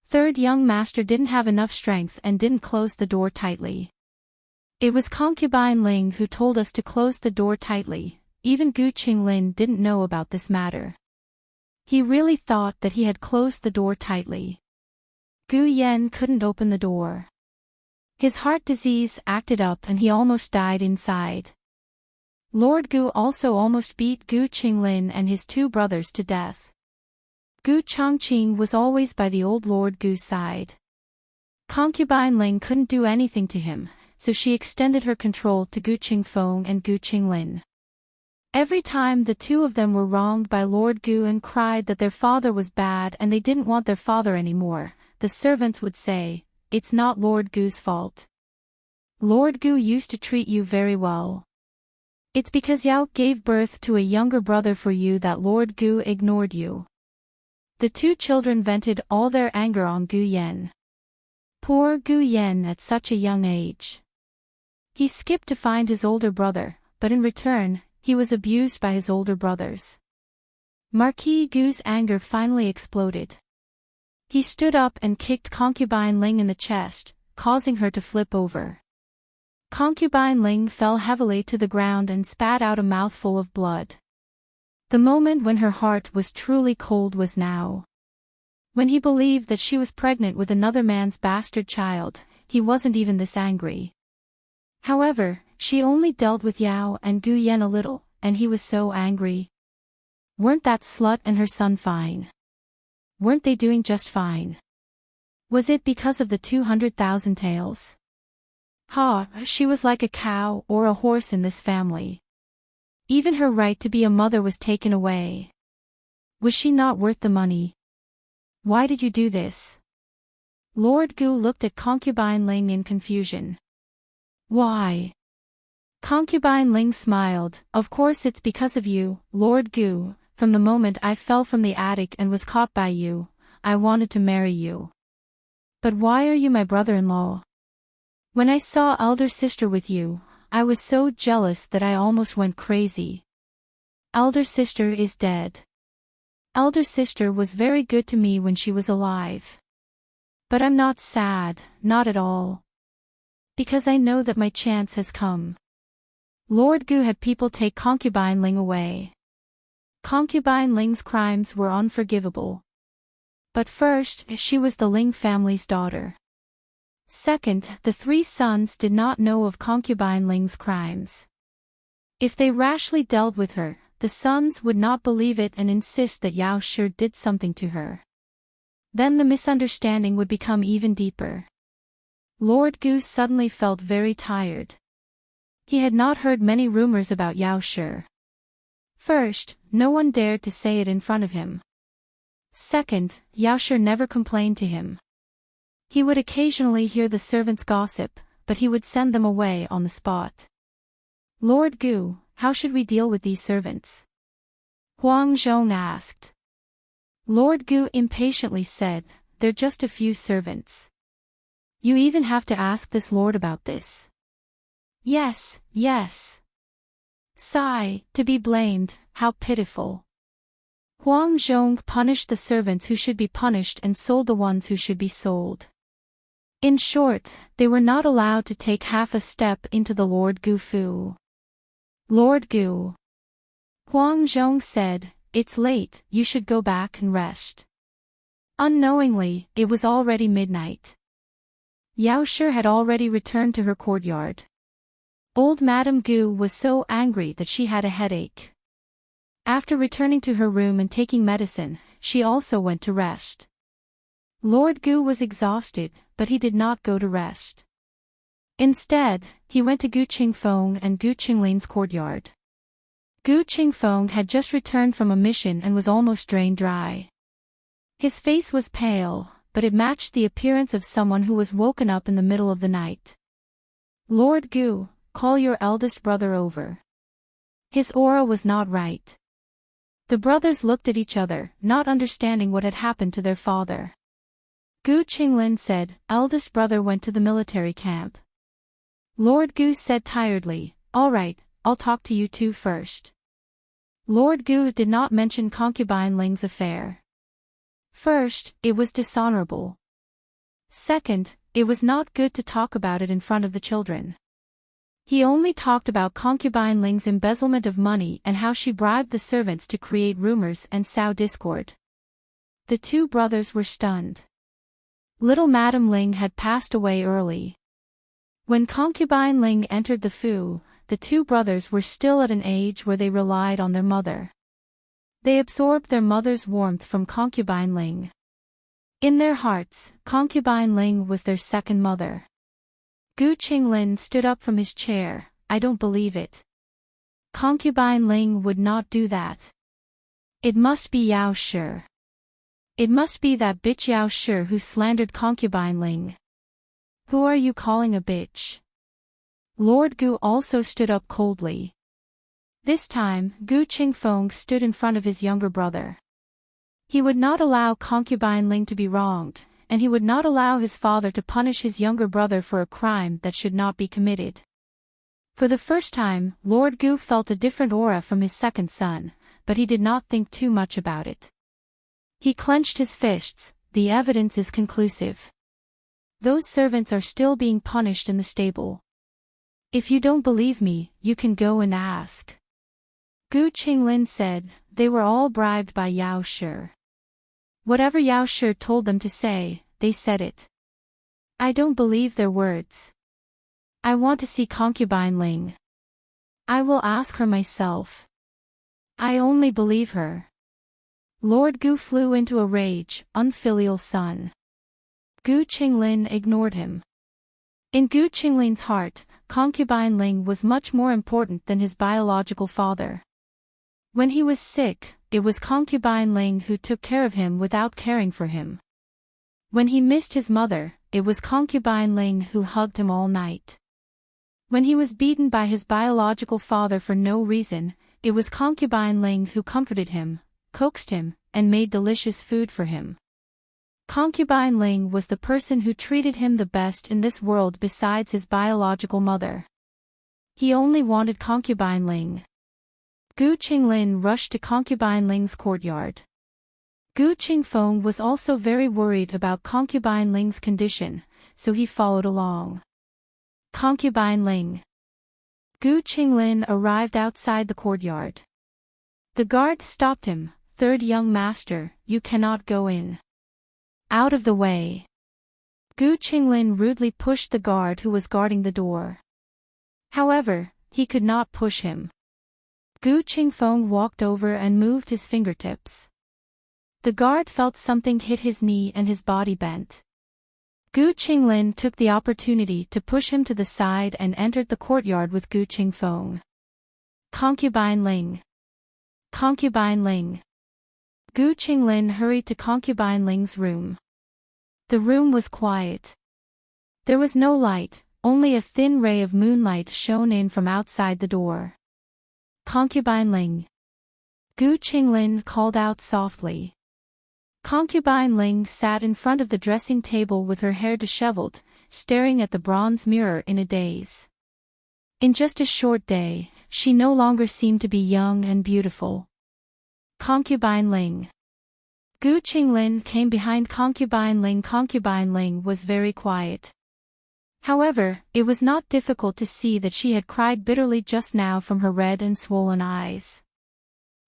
Third young master didn't have enough strength and didn't close the door tightly. It was concubine Ling who told us to close the door tightly. Even Gu Qinglin didn't know about this matter. He really thought that he had closed the door tightly. Gu Yan couldn't open the door. His heart disease acted up and he almost died inside. Lord Gu also almost beat Gu Qinglin and his two brothers to death. Gu Chongqing was always by the old Lord Gu's side. Concubine Ling couldn't do anything to him, so she extended her control to Gu Qingfeng and Gu Qinglin. Every time the two of them were wronged by Lord Gu and cried that their father was bad and they didn't want their father anymore, the servants would say, "It's not Lord Gu's fault. Lord Gu used to treat you very well. It's because Yao gave birth to a younger brother for you that Lord Gu ignored you." The two children vented all their anger on Gu Yan. Poor Gu Yan at such a young age. He skipped to find his older brother, but in return, he was abused by his older brothers. Marquis Gu's anger finally exploded. He stood up and kicked concubine Ling in the chest, causing her to flip over. Concubine Ling fell heavily to the ground and spat out a mouthful of blood. The moment when her heart was truly cold was now. When he believed that she was pregnant with another man's bastard child, he wasn't even this angry. However, she only dealt with Yao and Gu Yan a little, and he was so angry. Weren't that slut and her son fine? Weren't they doing just fine? Was it because of the 200,000 taels? She was like a cow or a horse in this family. Even her right to be a mother was taken away. Was she not worth the money? Why did you do this? Lord Gu looked at concubine Ling in confusion. Why? Concubine Ling smiled. Of course it's because of you, Lord Gu. From the moment I fell from the attic and was caught by you, I wanted to marry you. But why are you my brother-in-law? When I saw elder sister with you, I was so jealous that I almost went crazy. Elder sister is dead. Elder sister was very good to me when she was alive. But I'm not sad, not at all. Because I know that my chance has come. Lord Gu had people take concubine Ling away. Concubine Ling's crimes were unforgivable. But first, she was the Ling family's daughter. Second, the three sons did not know of concubine Ling's crimes. If they rashly dealt with her, the sons would not believe it and insist that Yao sure did something to her. Then the misunderstanding would become even deeper. Lord Gu suddenly felt very tired. He had not heard many rumors about Yao Shi. First, no one dared to say it in front of him. Second, Yao Shi never complained to him. He would occasionally hear the servants gossip, but he would send them away on the spot. Lord Gu, how should we deal with these servants? Huang Zhong asked. Lord Gu impatiently said, they're just a few servants. You even have to ask this lord about this. Yes, yes. Sigh, to be blamed, how pitiful. Huang Zhong punished the servants who should be punished and sold the ones who should be sold. In short, they were not allowed to take half a step into the Lord Gu Fu. Lord Gu. Huang Zhong said, it's late, you should go back and rest. Unknowingly, it was already midnight. Yao Shi had already returned to her courtyard. Old Madame Gu was so angry that she had a headache. After returning to her room and taking medicine, she also went to rest. Lord Gu was exhausted, but he did not go to rest. Instead, he went to Gu Qingfeng and Gu Qinglin's courtyard. Gu Qingfeng had just returned from a mission and was almost drained dry. His face was pale, but it matched the appearance of someone who was woken up in the middle of the night. Lord Gu, call your eldest brother over. His aura was not right. The brothers looked at each other, not understanding what had happened to their father. Gu Qinglin said, eldest brother went to the military camp. Lord Gu said tiredly, "All right, I'll talk to you two first." Lord Gu did not mention concubine Ling's affair. First, it was dishonorable. Second, it was not good to talk about it in front of the children. He only talked about concubine Ling's embezzlement of money and how she bribed the servants to create rumors and sow discord. The two brothers were stunned. Little Madame Ling had passed away early. When concubine Ling entered the Fu, the two brothers were still at an age where they relied on their mother. They absorbed their mother's warmth from concubine Ling. In their hearts, concubine Ling was their second mother. Gu Qinglin stood up from his chair. "I don't believe it. Concubine Ling would not do that. It must be Yao Shi. It must be that bitch Yao Shi who slandered concubine Ling." "Who are you calling a bitch?" Lord Gu also stood up coldly. This time, Gu Qingfeng stood in front of his younger brother. He would not allow concubine Ling to be wronged, and he would not allow his father to punish his younger brother for a crime that should not be committed. For the first time, Lord Gu felt a different aura from his second son, but he did not think too much about it. He clenched his fists. "The evidence is conclusive. Those servants are still being punished in the stable. If you don't believe me, you can go and ask." Gu Qinglin said, "They were all bribed by Yao Shi. Whatever Yao Shi told them to say, they said it. I don't believe their words. I want to see concubine Ling. I will ask her myself. I only believe her." Lord Gu flew into a rage. Unfilial son. Gu Qinglin ignored him. In Gu Qinglin's heart, concubine Ling was much more important than his biological father. When he was sick, it was concubine Ling who took care of him without caring for him. When he missed his mother, it was concubine Ling who hugged him all night. When he was beaten by his biological father for no reason, it was concubine Ling who comforted him, coaxed him, and made delicious food for him. Concubine Ling was the person who treated him the best in this world besides his biological mother. He only wanted concubine Ling. Gu Qinglin rushed to concubine Ling's courtyard. Gu Qingfeng was also very worried about concubine Ling's condition, so he followed along. Concubine Ling. Gu Qinglin arrived outside the courtyard. The guard stopped him. "Third young master, you cannot go in. Out of the way." Gu Qinglin rudely pushed the guard who was guarding the door. However, he could not push him. Gu Qingfeng walked over and moved his fingertips. The guard felt something hit his knee and his body bent. Gu Qinglin took the opportunity to push him to the side and entered the courtyard with Gu Qingfeng. Concubine Ling. Concubine Ling. Gu Qinglin hurried to concubine Ling's room. The room was quiet. There was no light, only a thin ray of moonlight shone in from outside the door. Concubine Ling. Gu Qinglin called out softly. Concubine Ling sat in front of the dressing table with her hair disheveled, staring at the bronze mirror in a daze. In just a short day, she no longer seemed to be young and beautiful. Concubine Ling. Gu Qinglin came behind concubine Ling. Concubine Ling was very quiet. However, it was not difficult to see that she had cried bitterly just now from her red and swollen eyes.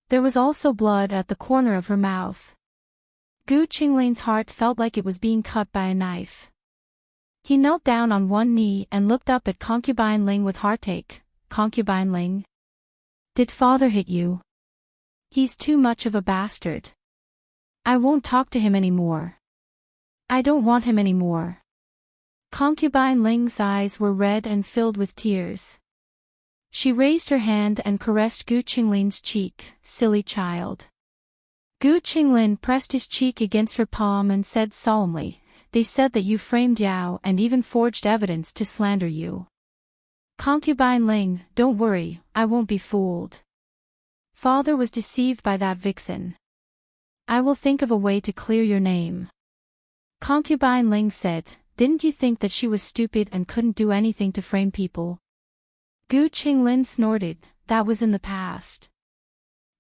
There was also blood at the corner of her mouth. Gu Qinglin's heart felt like it was being cut by a knife. He knelt down on one knee and looked up at concubine Ling with heartache. Concubine Ling? Did father hit you? He's too much of a bastard. I won't talk to him anymore. I don't want him anymore. Concubine Ling's eyes were red and filled with tears. She raised her hand and caressed Gu Qinglin's cheek. Silly child. Gu Qinglin pressed his cheek against her palm and said solemnly, "They said that you framed Yao and even forged evidence to slander you. Concubine Ling, don't worry, I won't be fooled. Father was deceived by that vixen. I will think of a way to clear your name." Concubine Ling said, Didn't you think that she was stupid and couldn't do anything to frame people? Gu Qinglin snorted. That was in the past.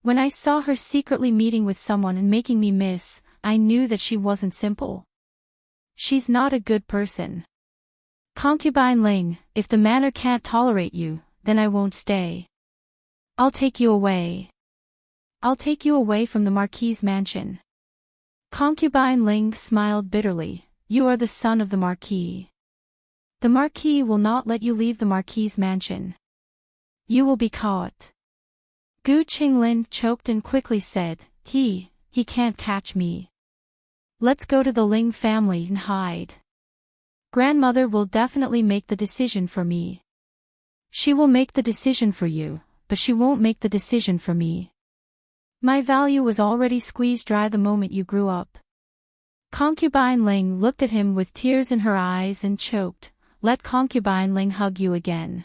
When I saw her secretly meeting with someone and making me miss, I knew that she wasn't simple. She's not a good person. Concubine Ling, if the manor can't tolerate you, then I won't stay. I'll take you away. I'll take you away from the Marquis's mansion. Concubine Ling smiled bitterly. You are the son of the Marquis. The Marquis will not let you leave the Marquis's mansion. You will be caught. Gu Qinglin choked and quickly said, He can't catch me. Let's go to the Ling family and hide. Grandmother will definitely make the decision for me. She will make the decision for you, but she won't make the decision for me. My value was already squeezed dry the moment you grew up. Concubine Ling looked at him with tears in her eyes and choked. Let Concubine Ling hug you again.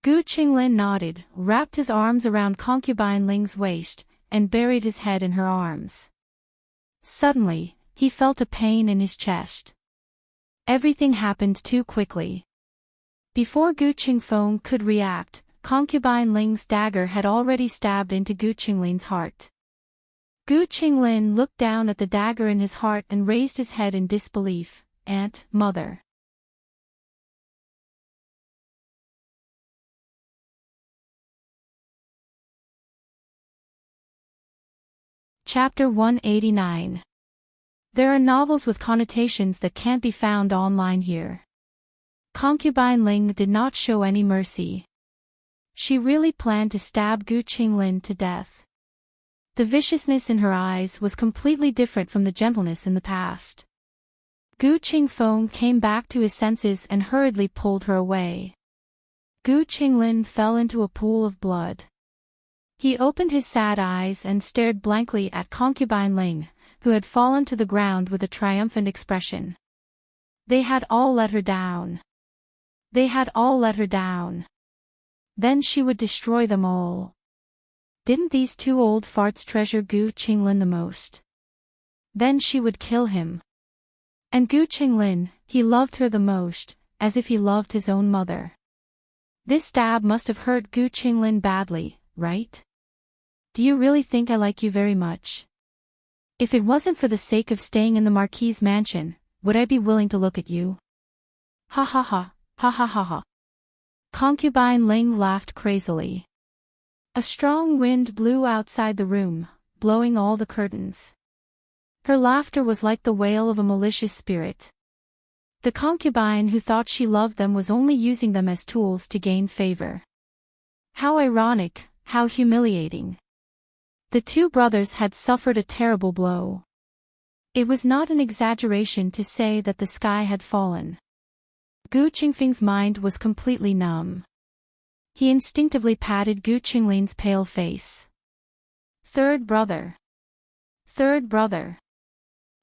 Gu Qinglin nodded, wrapped his arms around Concubine Ling's waist, and buried his head in her arms. Suddenly, he felt a pain in his chest. Everything happened too quickly. Before Gu Qingfeng could react, Concubine Ling's dagger had already stabbed into Gu Qinglin's heart. Gu Qinglin looked down at the dagger in his heart and raised his head in disbelief. Aunt, mother. Chapter 189. There are novels with connotations that can't be found online here. Concubine Ling did not show any mercy. She really planned to stab Gu Qinglin to death. The viciousness in her eyes was completely different from the gentleness in the past. Gu Qingfeng came back to his senses and hurriedly pulled her away. Gu Qinglin fell into a pool of blood. He opened his sad eyes and stared blankly at Concubine Ling, who had fallen to the ground with a triumphant expression. They had all let her down. They had all let her down. Then she would destroy them all. Didn't these two old farts treasure Gu Qinglin the most? Then she would kill him. And Gu Qinglin, he loved her the most, as if he loved his own mother. This stab must have hurt Gu Qinglin badly, right? Do you really think I like you very much? If it wasn't for the sake of staying in the Marquis's mansion, would I be willing to look at you? Ha ha ha, ha ha ha ha. Concubine Ling laughed crazily. A strong wind blew outside the room, blowing all the curtains. Her laughter was like the wail of a malicious spirit. The concubine who thought she loved them was only using them as tools to gain favor. How ironic, how humiliating. The two brothers had suffered a terrible blow. It was not an exaggeration to say that the sky had fallen. Gu Qingfeng's mind was completely numb. He instinctively patted Gu Qinglin's pale face. Third brother. Third brother.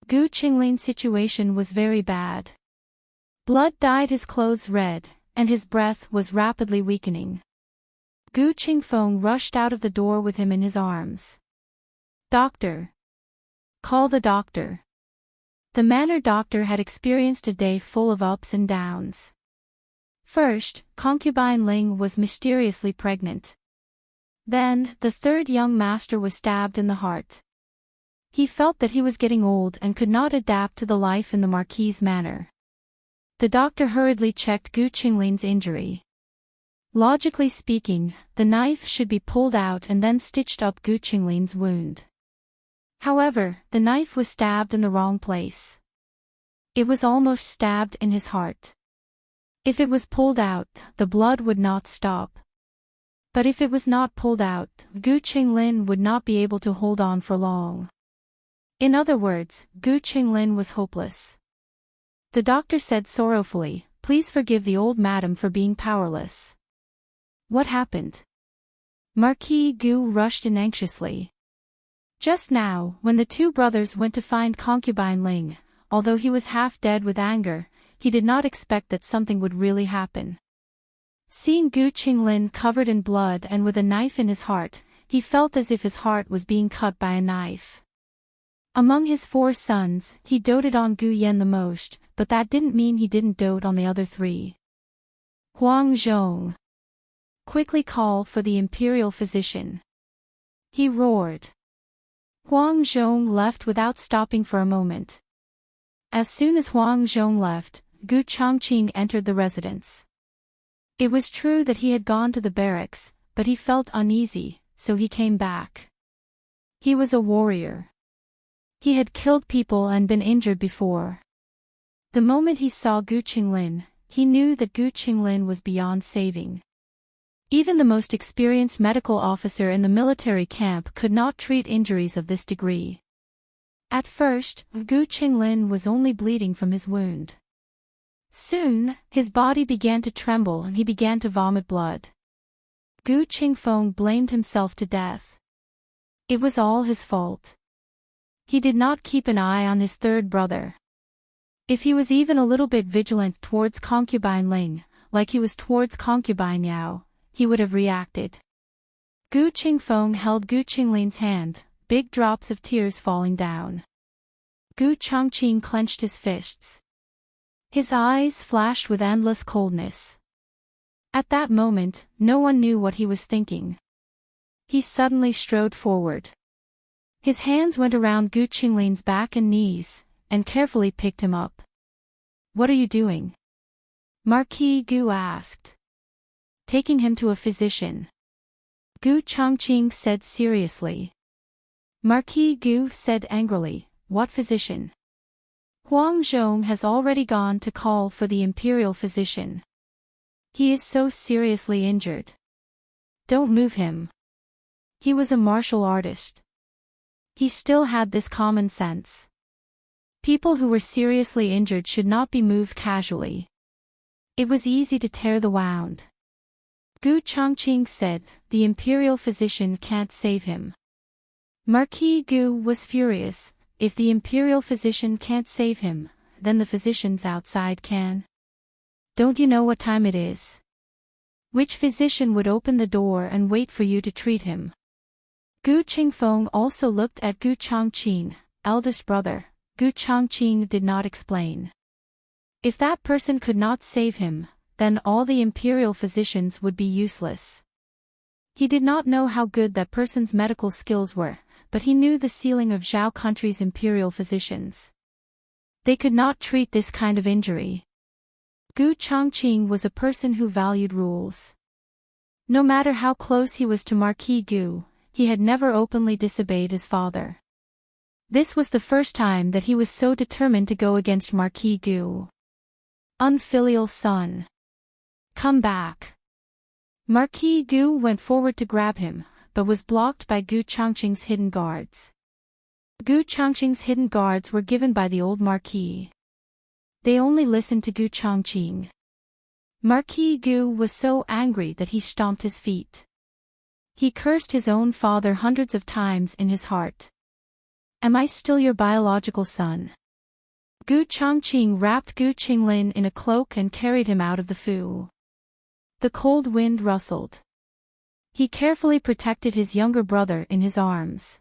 Gu Qinglin's situation was very bad. Blood dyed his clothes red, and his breath was rapidly weakening. Gu Qingfeng rushed out of the door with him in his arms. Doctor. Call the doctor. The manor doctor had experienced a day full of ups and downs. First, Concubine Ling was mysteriously pregnant. Then, the third young master was stabbed in the heart. He felt that he was getting old and could not adapt to the life in the Marquis's manor. The doctor hurriedly checked Gu Qinglin's injury. Logically speaking, the knife should be pulled out and then stitched up Gu Qinglin's wound. However, the knife was stabbed in the wrong place. It was almost stabbed in his heart. If it was pulled out, the blood would not stop. But if it was not pulled out, Gu Qinglin would not be able to hold on for long. In other words, Gu Qinglin was hopeless. The doctor said sorrowfully, "Please forgive the old madam for being powerless." What happened? Marquis Gu rushed in anxiously. Just now, when the two brothers went to find Concubine Ling, although he was half dead with anger, he did not expect that something would really happen. Seeing Gu Qinglin covered in blood and with a knife in his heart, he felt as if his heart was being cut by a knife. Among his 4 sons, he doted on Gu Yan the most, but that didn't mean he didn't dote on the other three. Huang Zhong. Quickly call for the imperial physician. He roared. Huang Zhong left without stopping for a moment. As soon as Huang Zhong left, Gu Changqing entered the residence. It was true that he had gone to the barracks, but he felt uneasy, so he came back. He was a warrior. He had killed people and been injured before. The moment he saw Gu Qinglin, he knew that Gu Qinglin was beyond saving. Even the most experienced medical officer in the military camp could not treat injuries of this degree. At first, Gu Qinglin was only bleeding from his wound. Soon, his body began to tremble and he began to vomit blood. Gu Qingfeng blamed himself to death. It was all his fault. He did not keep an eye on his third brother. If he was even a little bit vigilant towards concubine Ling, like he was towards concubine Yao, he would have reacted. Gu Qingfeng held Gu Qinglin's hand, big drops of tears falling down. Gu Changqing clenched his fists. His eyes flashed with endless coldness. At that moment, no one knew what he was thinking. He suddenly strode forward. His hands went around Gu Qinglin's back and knees, and carefully picked him up. "What are you doing?" Marquis Gu asked. "Taking him to a physician," Gu Changqing said seriously. Marquis Gu said angrily, "What physician?" "Huang Zhong has already gone to call for the imperial physician. He is so seriously injured. Don't move him." He was a martial artist. He still had this common sense. People who were seriously injured should not be moved casually. It was easy to tear the wound. Gu Changqing said, "The imperial physician can't save him." Marquis Gu was furious. If the imperial physician can't save him, then the physicians outside can. "Don't you know what time it is? Which physician would open the door and wait for you to treat him?" Gu Qingfeng also looked at Gu Changqing, eldest brother. Gu Changqing did not explain. If that person could not save him, then all the imperial physicians would be useless. He did not know how good that person's medical skills were, but he knew the ceiling of Zhao country's imperial physicians. They could not treat this kind of injury. Gu Changqing was a person who valued rules. No matter how close he was to Marquis Gu, he had never openly disobeyed his father. This was the first time that he was so determined to go against Marquis Gu. Unfilial son. Come back. Marquis Gu went forward to grab him, but was blocked by Gu Changqing's hidden guards. Gu Changqing's hidden guards were given by the old Marquis. They only listened to Gu Changqing. Marquis Gu was so angry that he stomped his feet. He cursed his own father hundreds of times in his heart. "Am I still your biological son?" Gu Changqing wrapped Gu Qinglin in a cloak and carried him out of the fu. The cold wind rustled. He carefully protected his younger brother in his arms.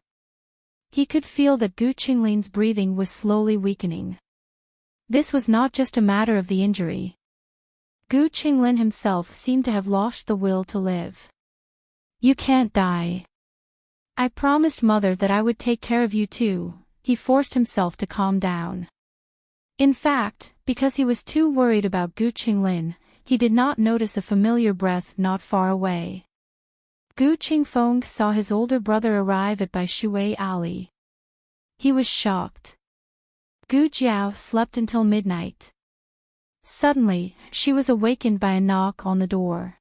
He could feel that Gu Qinglin's breathing was slowly weakening. This was not just a matter of the injury. Gu Qinglin himself seemed to have lost the will to live. "You can't die. I promised Mother that I would take care of you too." He forced himself to calm down. In fact, because he was too worried about Gu Qinglin, he did not notice a familiar breath not far away. Gu Qingfeng saw his older brother arrive at Bai Shui Alley. He was shocked. Gu Jiao slept until midnight. Suddenly, she was awakened by a knock on the door.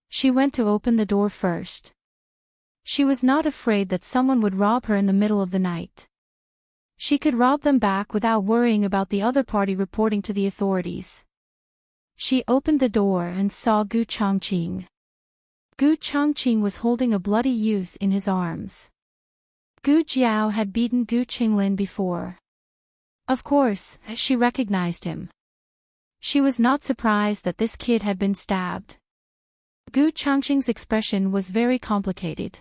She went to open the door first. She was not afraid that someone would rob her in the middle of the night. She could rob them back without worrying about the other party reporting to the authorities. She opened the door and saw Gu Changqing. Gu Changqing was holding a bloody youth in his arms. Gu Jiao had beaten Gu Qinglin before. Of course, she recognized him. She was not surprised that this kid had been stabbed. Gu Changqing's expression was very complicated.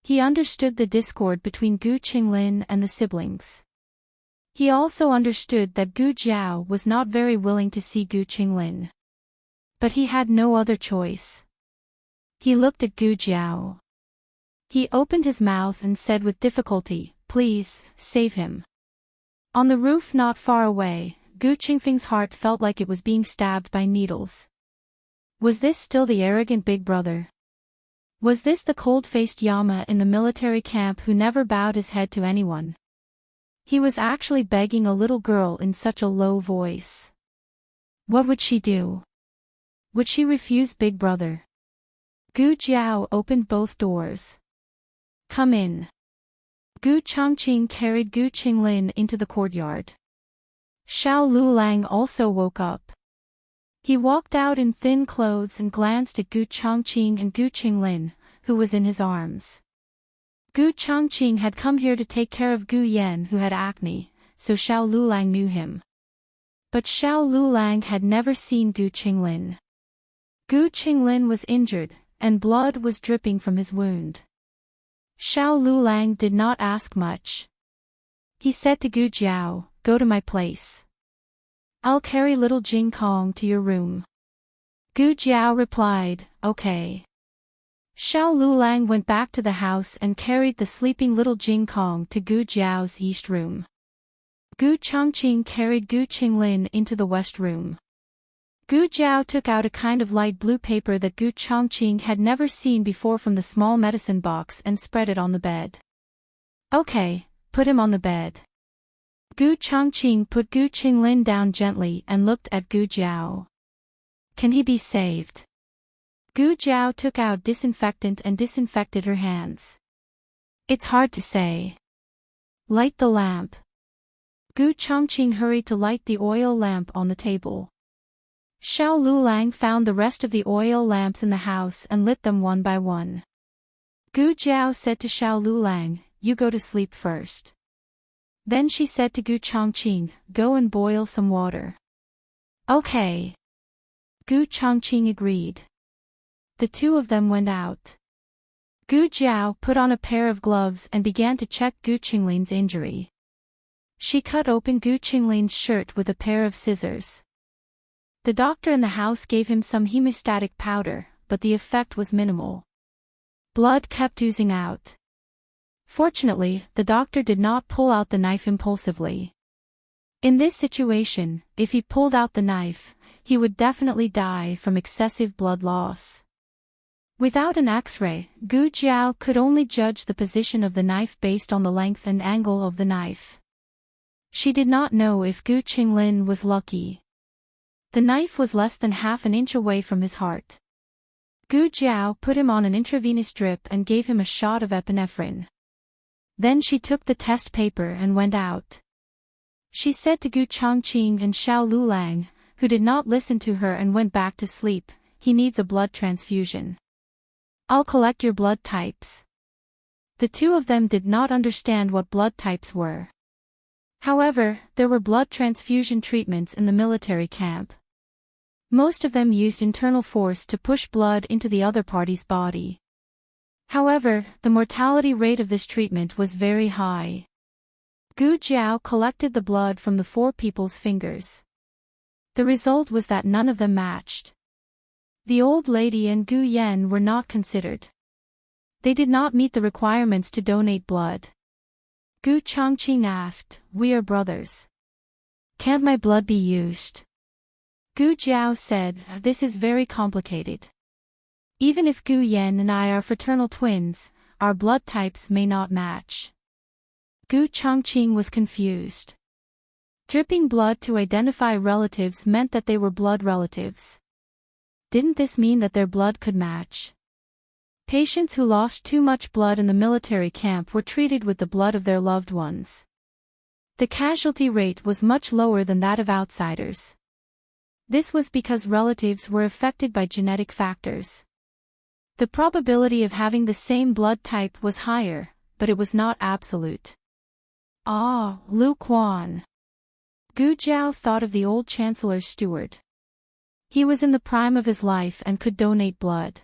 He understood the discord between Gu Qinglin and the siblings. He also understood that Gu Jiao was not very willing to see Gu Qinglin. But he had no other choice. He looked at Gu Jiao. He opened his mouth and said with difficulty, "Please, save him." On the roof not far away, Gu Qingfeng's heart felt like it was being stabbed by needles. Was this still the arrogant big brother? Was this the cold-faced Yama in the military camp who never bowed his head to anyone? He was actually begging a little girl in such a low voice. What would she do? Would she refuse big brother? Gu Jiao opened both doors. "Come in." Gu Changqing carried Gu Qinglin into the courtyard. Xiao Lulang also woke up. He walked out in thin clothes and glanced at Gu Changqing and Gu Qinglin, who was in his arms. Gu Changqing had come here to take care of Gu Yan who had acne, so Xiao Lulang knew him. But Xiao Lulang had never seen Gu Qinglin. Gu Qinglin was injured, and blood was dripping from his wound. Xiao Lulang did not ask much. He said to Gu Jiao, "Go to my place. I'll carry little Jing Kong to your room." Gu Jiao replied, "Okay." Xiao Lulang went back to the house and carried the sleeping little Jing Kong to Gu Jiao's east room. Gu Changqing carried Gu Qinglin into the west room. Gu Jiao took out a kind of light blue paper that Gu Changqing had never seen before from the small medicine box and spread it on the bed. "Okay, put him on the bed." Gu Changqing put Gu Qinglin down gently and looked at Gu Jiao. "Can he be saved?" Gu Jiao took out disinfectant and disinfected her hands. "It's hard to say." "Light the lamp." Gu Changqing hurried to light the oil lamp on the table. Xiao Lulang found the rest of the oil lamps in the house and lit them one by one. Gu Jiao said to Xiao Lulang, "You go to sleep first." Then she said to Gu Changqing, "Go and boil some water." "Okay." Gu Changqing agreed. The two of them went out. Gu Jiao put on a pair of gloves and began to check Gu Qinglin's injury. She cut open Gu Qinglin's shirt with a pair of scissors. The doctor in the house gave him some hemostatic powder, but the effect was minimal. Blood kept oozing out. Fortunately, the doctor did not pull out the knife impulsively. In this situation, if he pulled out the knife, he would definitely die from excessive blood loss. Without an X-ray, Gu Jiao could only judge the position of the knife based on the length and angle of the knife. She did not know if Gu Qinglin was lucky. The knife was less than half an inch away from his heart. Gu Jiao put him on an intravenous drip and gave him a shot of epinephrine. Then she took the test paper and went out. She said to Gu Changqing and Xiao Lulang, who did not listen to her and went back to sleep, "He needs a blood transfusion. I'll collect your blood types." The two of them did not understand what blood types were. However, there were blood transfusion treatments in the military camp. Most of them used internal force to push blood into the other party's body. However, the mortality rate of this treatment was very high. Gu Jiao collected the blood from the four people's fingers. The result was that none of them matched. The old lady and Gu Yan were not considered. They did not meet the requirements to donate blood. Gu Changqing asked, "We are brothers. Can't my blood be used?" Gu Jiao said, "This is very complicated. Even if Gu Yan and I are fraternal twins, our blood types may not match." Gu Changqing was confused. Dripping blood to identify relatives meant that they were blood relatives. Didn't this mean that their blood could match? Patients who lost too much blood in the military camp were treated with the blood of their loved ones. The casualty rate was much lower than that of outsiders. This was because relatives were affected by genetic factors. The probability of having the same blood type was higher, but it was not absolute. Ah, Lu Quan. Gu Jiao thought of the old chancellor's steward. He was in the prime of his life and could donate blood.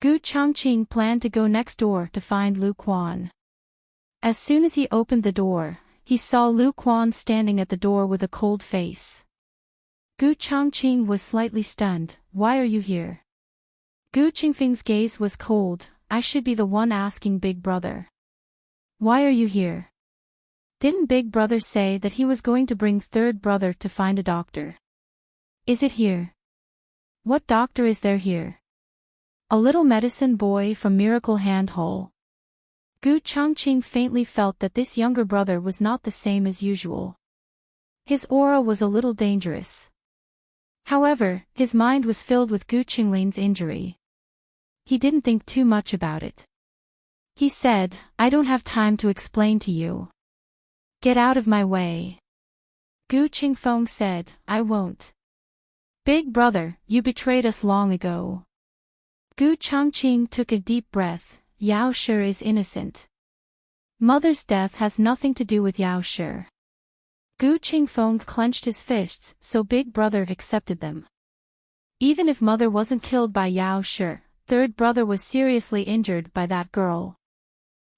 Gu Changqing planned to go next door to find Lu Quan. As soon as he opened the door, he saw Lu Quan standing at the door with a cold face. Gu Changqing was slightly stunned. Why are you here? Gu Qingfeng's gaze was cold. I should be the one asking Big Brother. Why are you here? Didn't Big Brother say that he was going to bring third brother to find a doctor? Is it here? What doctor is there here? A little medicine boy from Miracle Handhole. Gu Changqing faintly felt that this younger brother was not the same as usual. His aura was a little dangerous. However, his mind was filled with Gu Qinglin's injury. He didn't think too much about it. He said, I don't have time to explain to you. Get out of my way. Gu Qingfeng said, I won't. Big Brother, you betrayed us long ago. Gu Changqing took a deep breath. Yao Shi is innocent. Mother's death has nothing to do with Yao Shi. Gu Qingfeng clenched his fists, so Big Brother accepted them. Even if Mother wasn't killed by Yao Shi, third brother was seriously injured by that girl.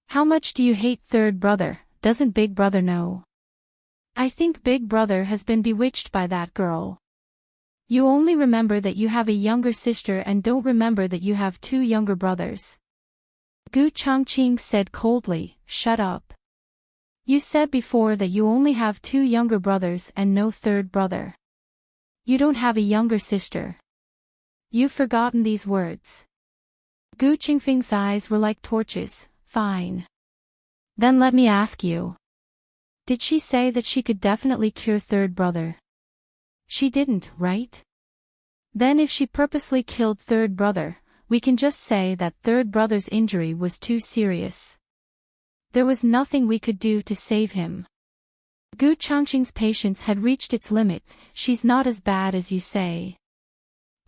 How much do you hate third brother? Doesn't Big Brother know? I think Big Brother has been bewitched by that girl. You only remember that you have a younger sister and don't remember that you have two younger brothers. Gu Changqing said coldly, shut up. You said before that you only have two younger brothers and no third brother. You don't have a younger sister. You've forgotten these words. Gu Qingfeng's eyes were like torches. Fine. Then let me ask you. Did she say that she could definitely cure third brother? She didn't, right? Then if she purposely killed third brother, we can just say that third brother's injury was too serious. There was nothing we could do to save him. Gu Changqing's patience had reached its limit. She's not as bad as you say.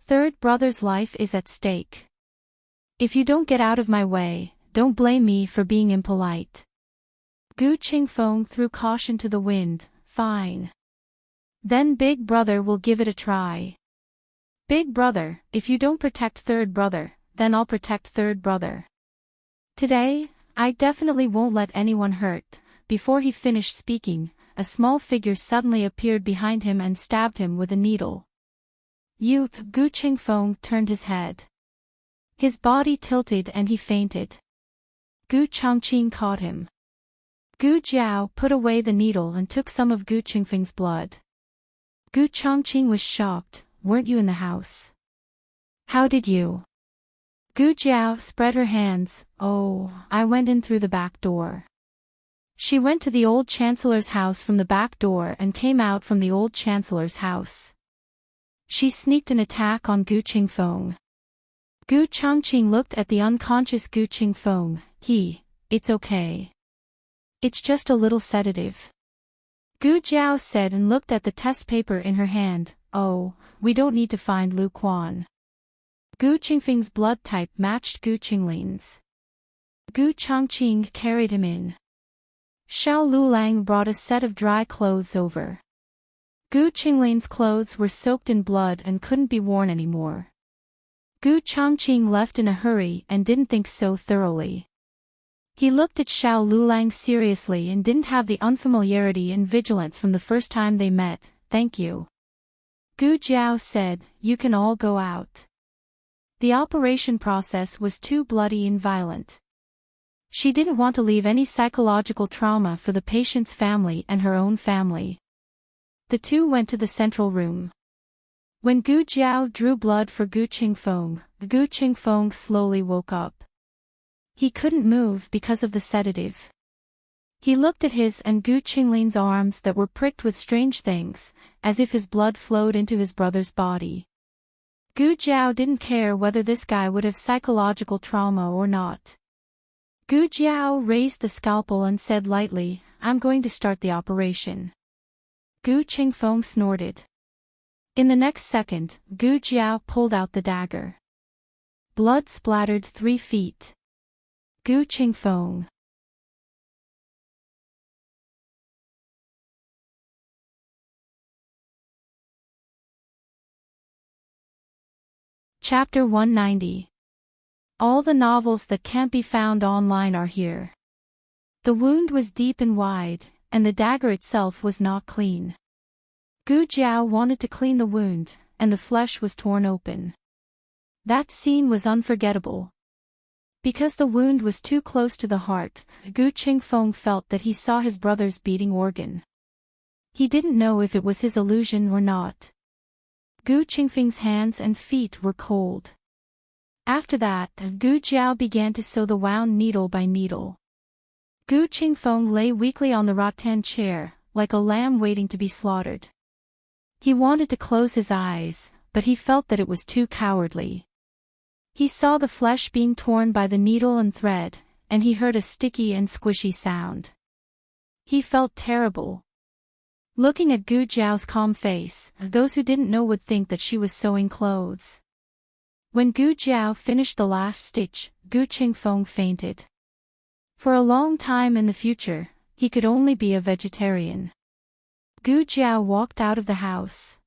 Third brother's life is at stake. If you don't get out of my way, don't blame me for being impolite. Gu Qingfeng threw caution to the wind. Fine. Then Big Brother will give it a try. Big Brother, if you don't protect third brother, then I'll protect third brother. Today, I definitely won't let anyone hurt. Before he finished speaking, a small figure suddenly appeared behind him and stabbed him with a needle. Youth, Gu Qingfeng turned his head. His body tilted and he fainted. Gu Changqing caught him. Gu Jiao put away the needle and took some of Gu Qingfeng's blood. Gu Changqing was shocked. Weren't you in the house? How did you? Gu Jiao spread her hands. Oh, I went in through the back door. She went to the old chancellor's house from the back door and came out from the old chancellor's house. She sneaked an attack on Gu Qingfeng. Gu Changqing looked at the unconscious Gu Qingfeng. It's okay. It's just a little sedative. Gu Jiao said and looked at the test paper in her hand. Oh, we don't need to find Lu Quan. Gu Qingfeng's blood type matched Gu Qinglin's. Gu Changqing carried him in. Xiao Lulang brought a set of dry clothes over. Gu Qinglin's clothes were soaked in blood and couldn't be worn anymore. Gu Changqing left in a hurry and didn't think so thoroughly. He looked at Xiao Lulang seriously and didn't have the unfamiliarity and vigilance from the first time they met. Thank you. Gu Jiao said, you can all go out. The operation process was too bloody and violent. She didn't want to leave any psychological trauma for the patient's family and her own family. The two went to the central room. When Gu Jiao drew blood for Gu Qingfeng slowly woke up. He couldn't move because of the sedative. He looked at his and Gu Qinglin's arms that were pricked with strange things, as if his blood flowed into his brother's body. Gu Jiao didn't care whether this guy would have psychological trauma or not. Gu Jiao raised the scalpel and said lightly, I'm going to start the operation. Gu Qingfeng snorted. In the next second, Gu Jiao pulled out the dagger. Blood splattered 3 feet. Gu Qingfeng. Chapter 190. All the novels that can't be found online are here. The wound was deep and wide, and the dagger itself was not clean. Gu Jiao wanted to clean the wound, and the flesh was torn open. That scene was unforgettable. Because the wound was too close to the heart, Gu Qingfeng felt that he saw his brother's beating organ. He didn't know if it was his illusion or not. Gu Qingfeng's hands and feet were cold. After that, Gu Jiao began to sew the wound needle by needle. Gu Qingfeng lay weakly on the rattan chair, like a lamb waiting to be slaughtered. He wanted to close his eyes, but he felt that it was too cowardly. He saw the flesh being torn by the needle and thread, and he heard a sticky and squishy sound. He felt terrible. Looking at Gu Jiao's calm face, those who didn't know would think that she was sewing clothes. When Gu Jiao finished the last stitch, Gu Qingfeng fainted. For a long time in the future, he could only be a vegetarian. Gu Jiao walked out of the house.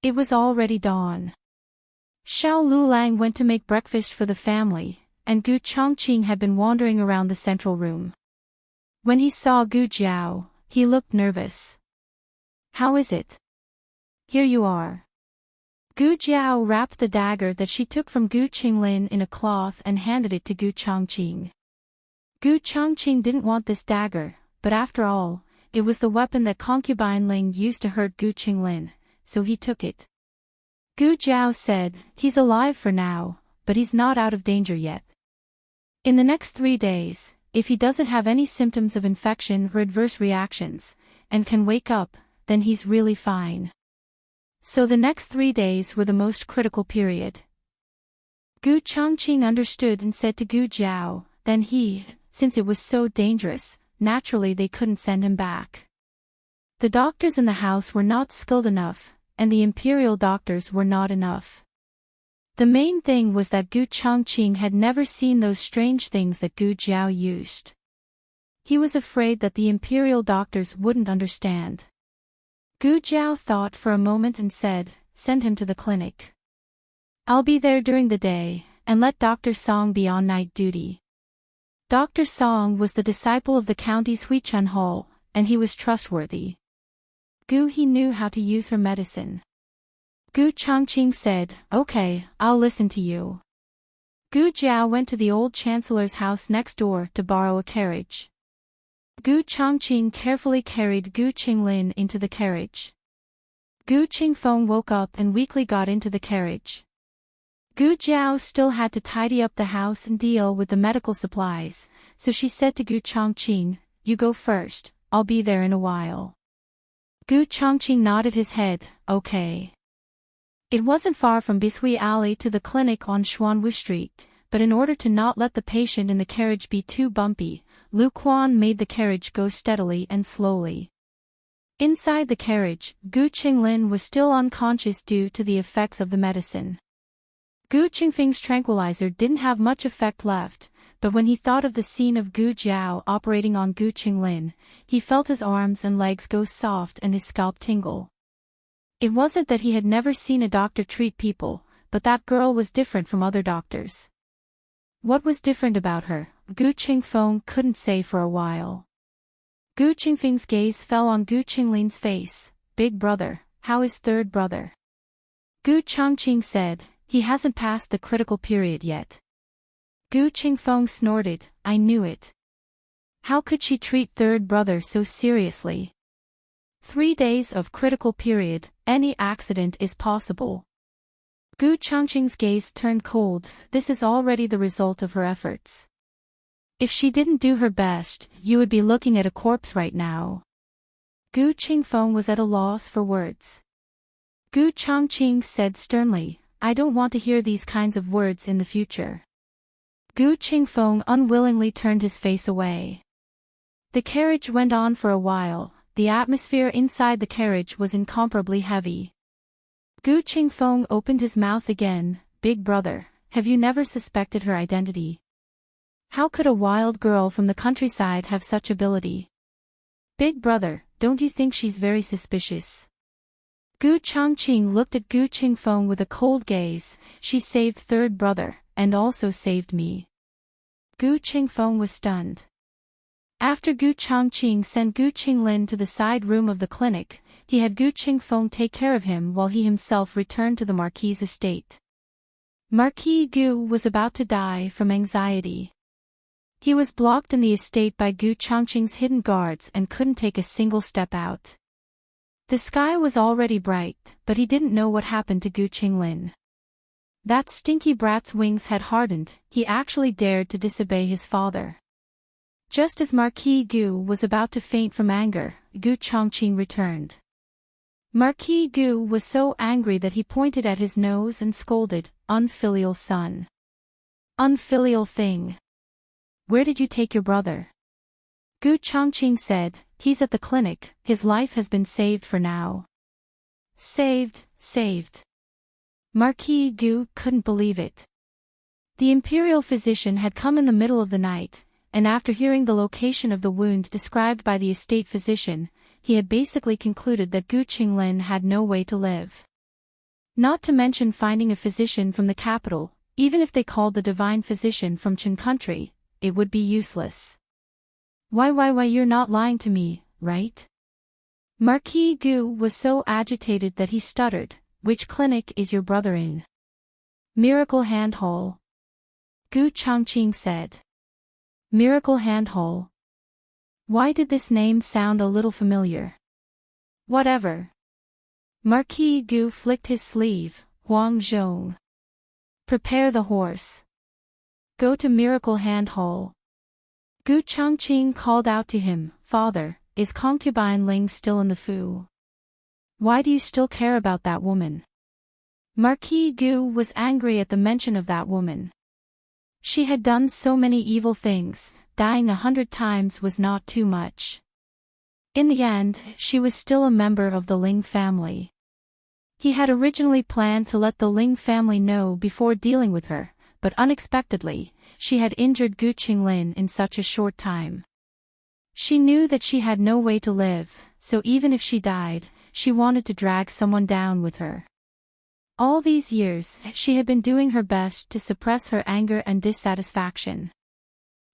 It was already dawn. Xiao Lulang went to make breakfast for the family, and Gu Chongqing had been wandering around the central room. When he saw Gu Jiao, he looked nervous. "How is it?" "Here you are." Gu Jiao wrapped the dagger that she took from Gu Qinglin in a cloth and handed it to Gu Chongqing. Gu Chongqing didn't want this dagger, but after all, it was the weapon that concubine Ling used to hurt Gu Qinglin, so he took it. Gu Jiao said, "He's alive for now, but he's not out of danger yet. In the next 3 days, if he doesn't have any symptoms of infection or adverse reactions, and can wake up, then he's really fine." So the next 3 days were the most critical period. Gu Chongqing understood and said to Gu Jiao, then since it was so dangerous, naturally they couldn't send him back. The doctors in the house were not skilled enough, and the imperial doctors were not enough. The main thing was that Gu Chongqing had never seen those strange things that Gu Jiao used. He was afraid that the imperial doctors wouldn't understand. Gu Jiao thought for a moment and said, "Send him to the clinic. I'll be there during the day, and let Dr. Song be on night duty." Dr. Song was the disciple of the county's Huichun Hall, and he was trustworthy. He knew how to use her medicine. Gu Chongqing said, "Okay, I'll listen to you." Gu Jiao went to the old chancellor's house next door to borrow a carriage. Gu Chongqing carefully carried Gu Qinglin into the carriage. Gu Qingfeng woke up and weakly got into the carriage. Gu Jiao still had to tidy up the house and deal with the medical supplies, so she said to Gu Chongqing, "You go first, I'll be there in a while." Gu Chongqing nodded his head, "Okay." It wasn't far from Bishui Alley to the clinic on Xuanwu Street, but in order to not let the patient in the carriage be too bumpy, Lu Quan made the carriage go steadily and slowly. Inside the carriage, Gu Qinglin was still unconscious due to the effects of the medicine. Gu Qingfeng's tranquilizer didn't have much effect left, but when he thought of the scene of Gu Jiao operating on Gu Qinglin, he felt his arms and legs go soft and his scalp tingle. It wasn't that he had never seen a doctor treat people, but that girl was different from other doctors. What was different about her, Gu Qingfeng couldn't say for a while. Gu Qingfeng's gaze fell on Gu Qinglin's face. "Big brother, how is third brother?" Gu Chongqing said, "He hasn't passed the critical period yet." Gu Qingfeng snorted, "I knew it. How could she treat third brother so seriously? 3 days of critical period, any accident is possible." Gu Chongqing's gaze turned cold. "This is already the result of her efforts. If she didn't do her best, you would be looking at a corpse right now." Gu Qingfeng was at a loss for words. Gu Chongqing said sternly, "I don't want to hear these kinds of words in the future." Gu Qingfeng unwillingly turned his face away. The carriage went on for a while. The atmosphere inside the carriage was incomparably heavy. Gu Qingfeng opened his mouth again. "Big brother, have you never suspected her identity? How could a wild girl from the countryside have such ability? Big brother, don't you think she's very suspicious?" Gu Chongqing looked at Gu Qingfeng with a cold gaze. "She saved third brother, and also saved me." Gu Qingfeng was stunned. After Gu Changqing sent Gu Qinglin to the side room of the clinic, he had Gu Qingfeng take care of him while he himself returned to the Marquis's estate. Marquis Gu was about to die from anxiety. He was blocked in the estate by Gu Changqing's hidden guards and couldn't take a single step out. The sky was already bright, but he didn't know what happened to Gu Qinglin. That stinky brat's wings had hardened, he actually dared to disobey his father. Just as Marquis Gu was about to faint from anger, Gu Changqing returned. Marquis Gu was so angry that he pointed at his nose and scolded, "Unfilial son. Unfilial thing. Where did you take your brother?" Gu Changqing said, "He's at the clinic, his life has been saved for now." Saved, saved. Marquis Gu couldn't believe it. The imperial physician had come in the middle of the night, and after hearing the location of the wound described by the estate physician, he had basically concluded that Gu Qinglin had no way to live. Not to mention finding a physician from the capital, even if they called the divine physician from Qin country, it would be useless. Why you're not lying to me, right? Marquis Gu was so agitated that he stuttered, "Which clinic is your brother in?" "Miracle Handhole." Gu Changqing said. Miracle Handhole. Why did this name sound a little familiar? Whatever. Marquis Gu flicked his sleeve, "Huang Zhong. Prepare the horse. Go to Miracle Handhole." Gu Changqing called out to him, "Father, is concubine Ling still in the Fu? Why do you still care about that woman?" Marquis Gu was angry at the mention of that woman. She had done so many evil things, dying 100 times was not too much. In the end, she was still a member of the Ling family. He had originally planned to let the Ling family know before dealing with her, but unexpectedly, she had injured Gu Qinglin in such a short time. She knew that she had no way to live, so even if she died, she wanted to drag someone down with her. All these years, she had been doing her best to suppress her anger and dissatisfaction.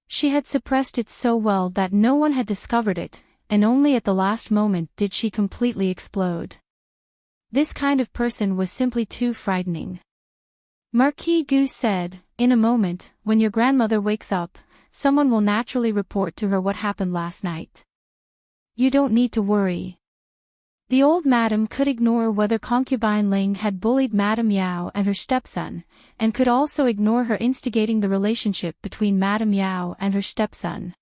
She had suppressed it so well that no one had discovered it, and only at the last moment did she completely explode. This kind of person was simply too frightening. Marquis Gu said, "In a moment, when your grandmother wakes up, someone will naturally report to her what happened last night. You don't need to worry." The old madam could ignore whether concubine Ling had bullied Madame Yao and her stepson, and could also ignore her instigating the relationship between Madame Yao and her stepson.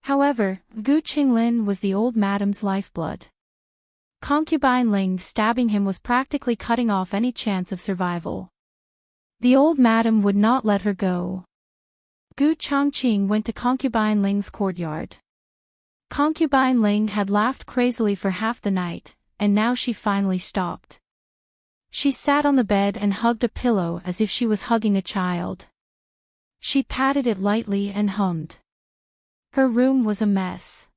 However, Gu Qinglin was the old madam's lifeblood. Concubine Ling stabbing him was practically cutting off any chance of survival. The old madam would not let her go. Gu Changqing went to concubine Ling's courtyard. Concubine Ling had laughed crazily for half the night, and now she finally stopped. She sat on the bed and hugged a pillow as if she was hugging a child. She patted it lightly and hummed. Her room was a mess.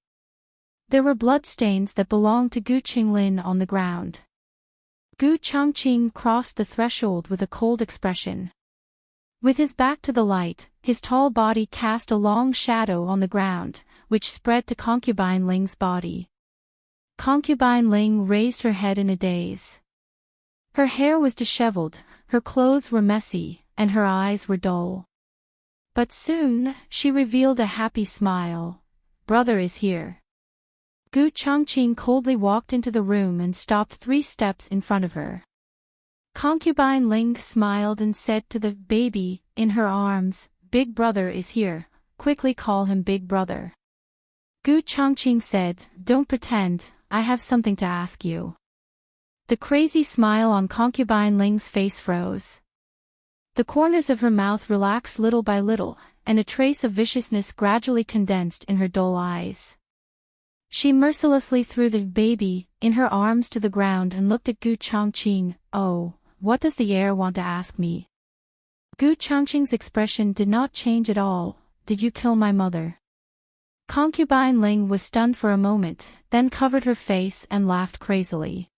There were bloodstains that belonged to Gu Qinglin on the ground. Gu Changqing crossed the threshold with a cold expression. With his back to the light, his tall body cast a long shadow on the ground, which spread to concubine Ling's body. Concubine Ling raised her head in a daze. Her hair was disheveled, her clothes were messy, and her eyes were dull. But soon, she revealed a happy smile. "Brother is here." Gu Changqing coldly walked into the room and stopped 3 steps in front of her. Concubine Ling smiled and said to the baby in her arms, "Big brother is here, quickly call him Big brother." Gu Changqing said, "Don't pretend, I have something to ask you." The crazy smile on concubine Ling's face froze. The corners of her mouth relaxed little by little, and a trace of viciousness gradually condensed in her dull eyes. She mercilessly threw the baby in her arms to the ground and looked at Gu Changqing. "Oh, what does the heir want to ask me?" Gu Changqing's expression did not change at all. "Did you kill my mother?" Concubine Ling was stunned for a moment, then covered her face and laughed crazily.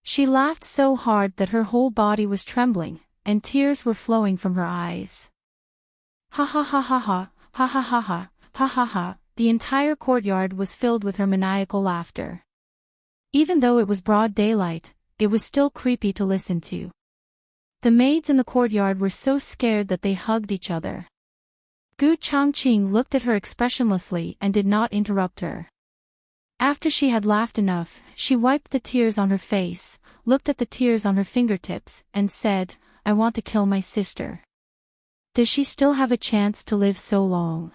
She laughed so hard that her whole body was trembling, and tears were flowing from her eyes. "Ha ha ha ha ha, ha ha ha ha, ha ha ha, the entire courtyard was filled with her maniacal laughter. Even though it was broad daylight, it was still creepy to listen to. The maids in the courtyard were so scared that they hugged each other. Gu Changqing looked at her expressionlessly and did not interrupt her. After she had laughed enough, she wiped the tears on her face, looked at the tears on her fingertips, and said, "I want to kill my sister. Does she still have a chance to live so long?"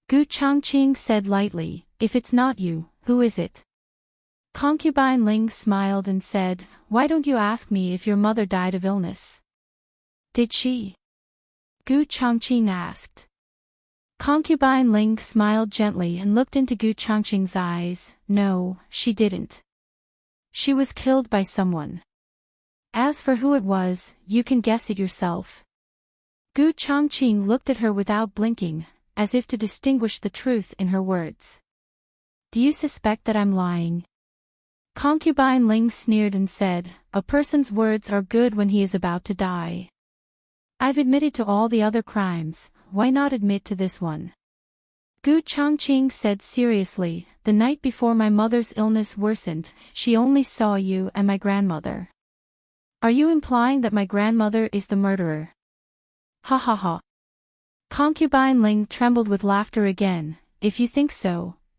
Gu Changqing said lightly, "If it's not you, who is it?" Concubine Ling smiled and said, "Why don't you ask me if your mother died of illness?" "Did she?" Gu Changqing asked. Concubine Ling smiled gently and looked into Gu Changqing's eyes. "No, she didn't. She was killed by someone. As for who it was, you can guess it yourself." Gu Changqing looked at her without blinking, as if to distinguish the truth in her words. "Do you suspect that I'm lying?" Concubine Ling sneered and said, "A person's words are good when he is about to die. I've admitted to all the other crimes, why not admit to this one?" Gu Changqing said seriously, "The night before my mother's illness worsened, she only saw you and my grandmother. Are you implying that my grandmother is the murderer?" "Ha ha ha." Concubine Ling trembled with laughter again. "If you think so,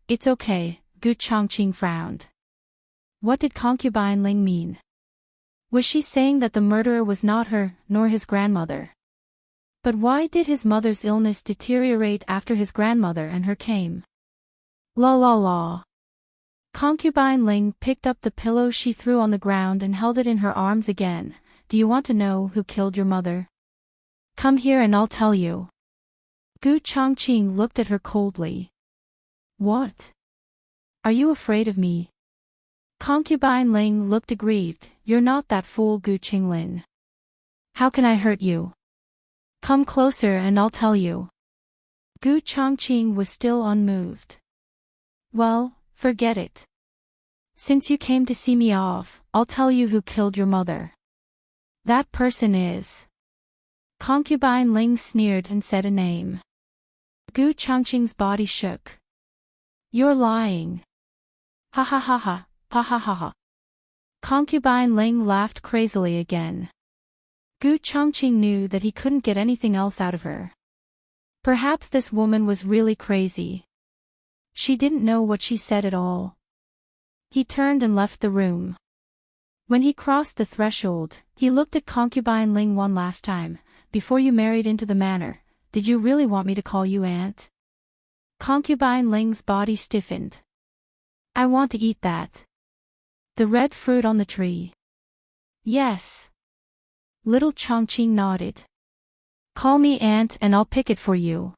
it's okay." Gu Changqing frowned. What did Concubine Ling mean? Was she saying that the murderer was not her, nor his grandmother? But why did his mother's illness deteriorate after his grandmother and her came? La la la. Concubine Ling picked up the pillow she threw on the ground and held it in her arms again. "Do you want to know who killed your mother? Come here and I'll tell you." Gu Changqing looked at her coldly. "What? Are you afraid of me?" Concubine Ling looked aggrieved. "You're not that fool, Gu Qinglin. How can I hurt you? Come closer and I'll tell you." Gu Changqing was still unmoved. "Well, forget it. Since you came to see me off, I'll tell you who killed your mother. That person is..." Concubine Ling sneered and said a name. Gu Changqing's body shook. "You're lying. Ha ha ha ha. Ha ha ha ha." Concubine Ling laughed crazily again. Gu Changqing knew that he couldn't get anything else out of her. Perhaps this woman was really crazy. She didn't know what she said at all. He turned and left the room. When he crossed the threshold, he looked at Concubine Ling one last time. "Before you married into the manor, did you really want me to call you aunt?" Concubine Ling's body stiffened. "I want to eat that. The red fruit on the tree." "Yes." Little Changqing nodded. "Call me aunt and I'll pick it for you."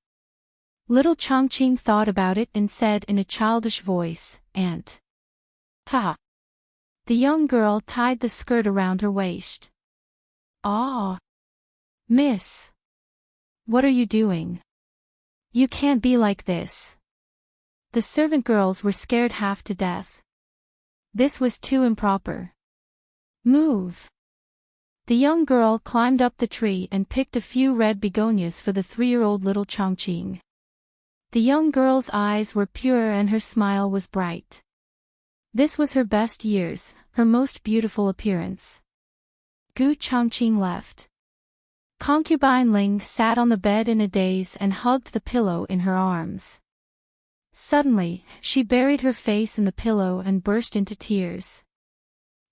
Little Changqing thought about it and said in a childish voice, "Aunt." "Ha." The young girl tied the skirt around her waist. "Ah. Miss. What are you doing? You can't be like this." The servant girls were scared half to death. This was too improper. "Move." The young girl climbed up the tree and picked a few red begonias for the 3-year-old little Changqing. The young girl's eyes were pure and her smile was bright. This was her best years, her most beautiful appearance. Gu Changqing left. Concubine Ling sat on the bed in a daze and hugged the pillow in her arms. Suddenly, she buried her face in the pillow and burst into tears.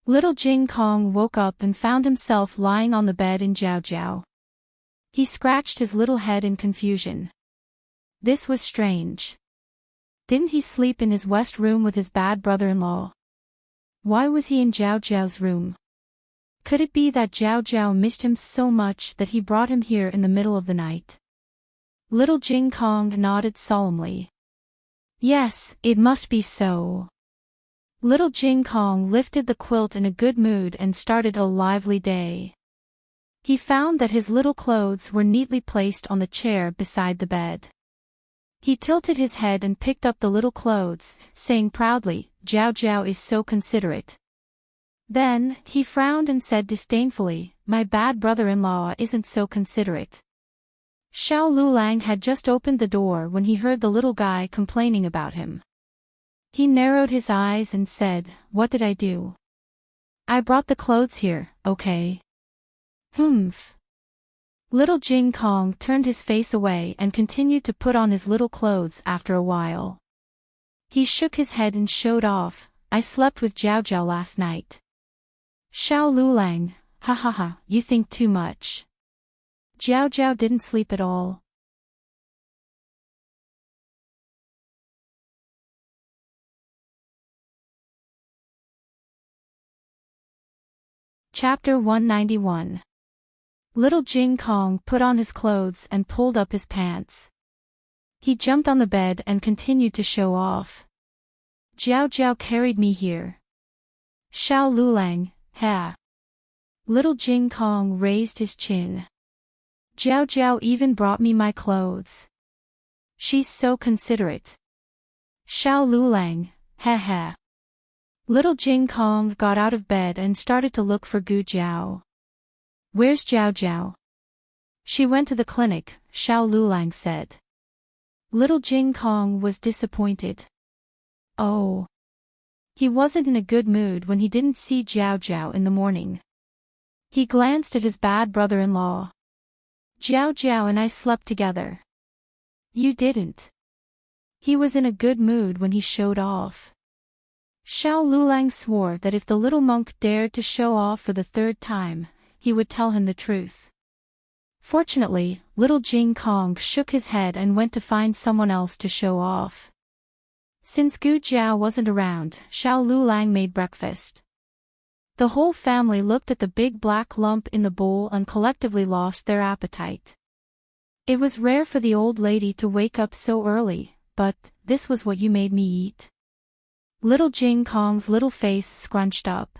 Little Jing Kong woke up and found himself lying on the bed in Jiao Jiao. He scratched his little head in confusion. This was strange. Didn't he sleep in his west room with his bad brother-in-law? Why was he in Jiao Jiao's room? Could it be that Jiao Jiao missed him so much that he brought him here in the middle of the night? Little Jing Kong nodded solemnly. Yes, it must be so. Little Jing Kong lifted the quilt in a good mood and started a lively day. He found that his little clothes were neatly placed on the chair beside the bed. He tilted his head and picked up the little clothes, saying proudly, "Jiao Jiao is so considerate." Then, he frowned and said disdainfully, "My bad brother-in-law isn't so considerate." Xiao Lulang had just opened the door when he heard the little guy complaining about him. He narrowed his eyes and said, "What did I do? I brought the clothes here, okay?" Humph. Little Jing Kong turned his face away and continued to put on his little clothes after a while. He shook his head and showed off, "I slept with Jiao Jiao last night." Xiao Lulang, "Ha ha ha, you think too much. Jiao Jiao didn't sleep at all." Chapter 191. Little Jing Kong put on his clothes and pulled up his pants. He jumped on the bed and continued to show off. "Jiao Jiao carried me here." Xiao Lulang, "Ha." Little Jing Kong raised his chin. "Jiao Jiao even brought me my clothes. She's so considerate." Xiao Lulang, "Ha ha." Little Jing Kong got out of bed and started to look for Gu Jiao. "Where's Jiao Jiao?" "She went to the clinic," Xiao Lulang said. Little Jing Kong was disappointed. Oh. He wasn't in a good mood when he didn't see Jiao Jiao in the morning. He glanced at his bad brother-in-law. "Jiao Jiao and I slept together." "You didn't." He was in a good mood when he showed off. Xiao Lulang swore that if the little monk dared to show off for the third time, he would tell him the truth. Fortunately, little Jing Kong shook his head and went to find someone else to show off. Since Gu Jiao wasn't around, Xiao Lulang made breakfast. The whole family looked at the big black lump in the bowl and collectively lost their appetite. It was rare for the old lady to wake up so early, but this was what you made me eat. Little Jing Kong's little face scrunched up.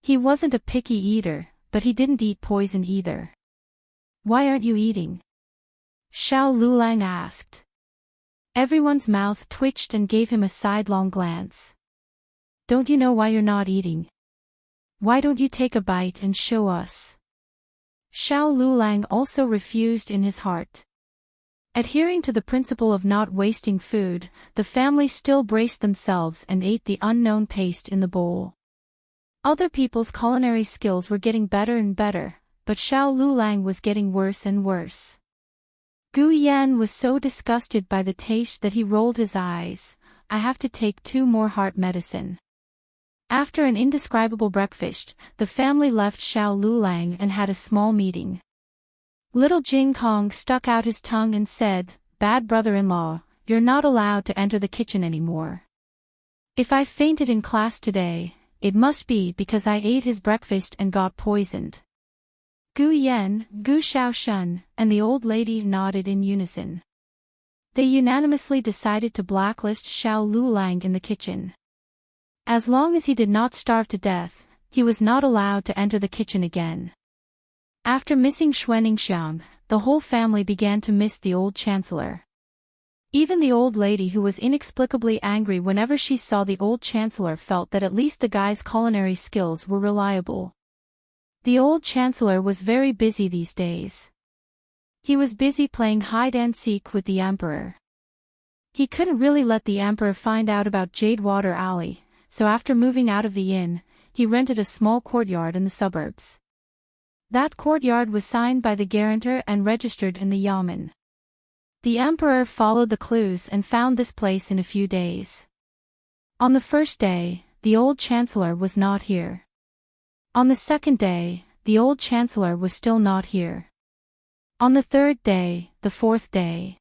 He wasn't a picky eater, but he didn't eat poison either. "Why aren't you eating?" Xiao Lulang asked. Everyone's mouth twitched and gave him a sidelong glance. "Don't you know why you're not eating? Why don't you take a bite and show us?" Xiao Lulang also refused in his heart. Adhering to the principle of not wasting food, the family still braced themselves and ate the unknown paste in the bowl. Other people's culinary skills were getting better and better, but Xiao Lulang was getting worse and worse. Gu Yan was so disgusted by the taste that he rolled his eyes. "I have to take 2 more heart medicine." After an indescribable breakfast, the family left Xiao Lulang and had a small meeting. Little Jing Kong stuck out his tongue and said, "Bad brother-in-law, you're not allowed to enter the kitchen anymore. If I fainted in class today, it must be because I ate his breakfast and got poisoned." Gu Yan, Gu Shaoshun, and the old lady nodded in unison. They unanimously decided to blacklist Xiao Lulang in the kitchen. As long as he did not starve to death, he was not allowed to enter the kitchen again. After missing Xuaningxiang, the whole family began to miss the old chancellor. Even the old lady, who was inexplicably angry whenever she saw the old chancellor, felt that at least the guy's culinary skills were reliable. The old chancellor was very busy these days. He was busy playing hide-and-seek with the emperor. He couldn't really let the emperor find out about Jadewater Alley, so after moving out of the inn, he rented a small courtyard in the suburbs. That courtyard was signed by the guarantor and registered in the yamen. The emperor followed the clues and found this place in a few days. On the first day, the old chancellor was not here. On the second day, the old chancellor was still not here. On the third day, the fourth day.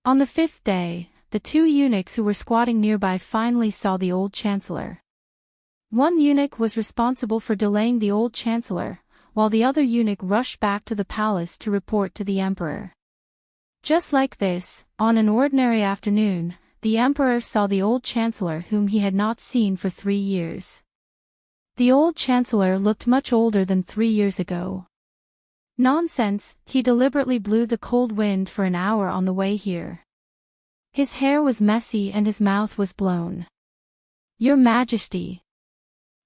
On the fifth day, the 2 eunuchs who were squatting nearby finally saw the old chancellor. One eunuch was responsible for delaying the old chancellor, while the other eunuch rushed back to the palace to report to the emperor. Just like this, on an ordinary afternoon, the emperor saw the old chancellor whom he had not seen for 3 years. The old chancellor looked much older than 3 years ago. Nonsense, he deliberately blew the cold wind for an hour on the way here. His hair was messy and his mouth was blown. "Your Majesty."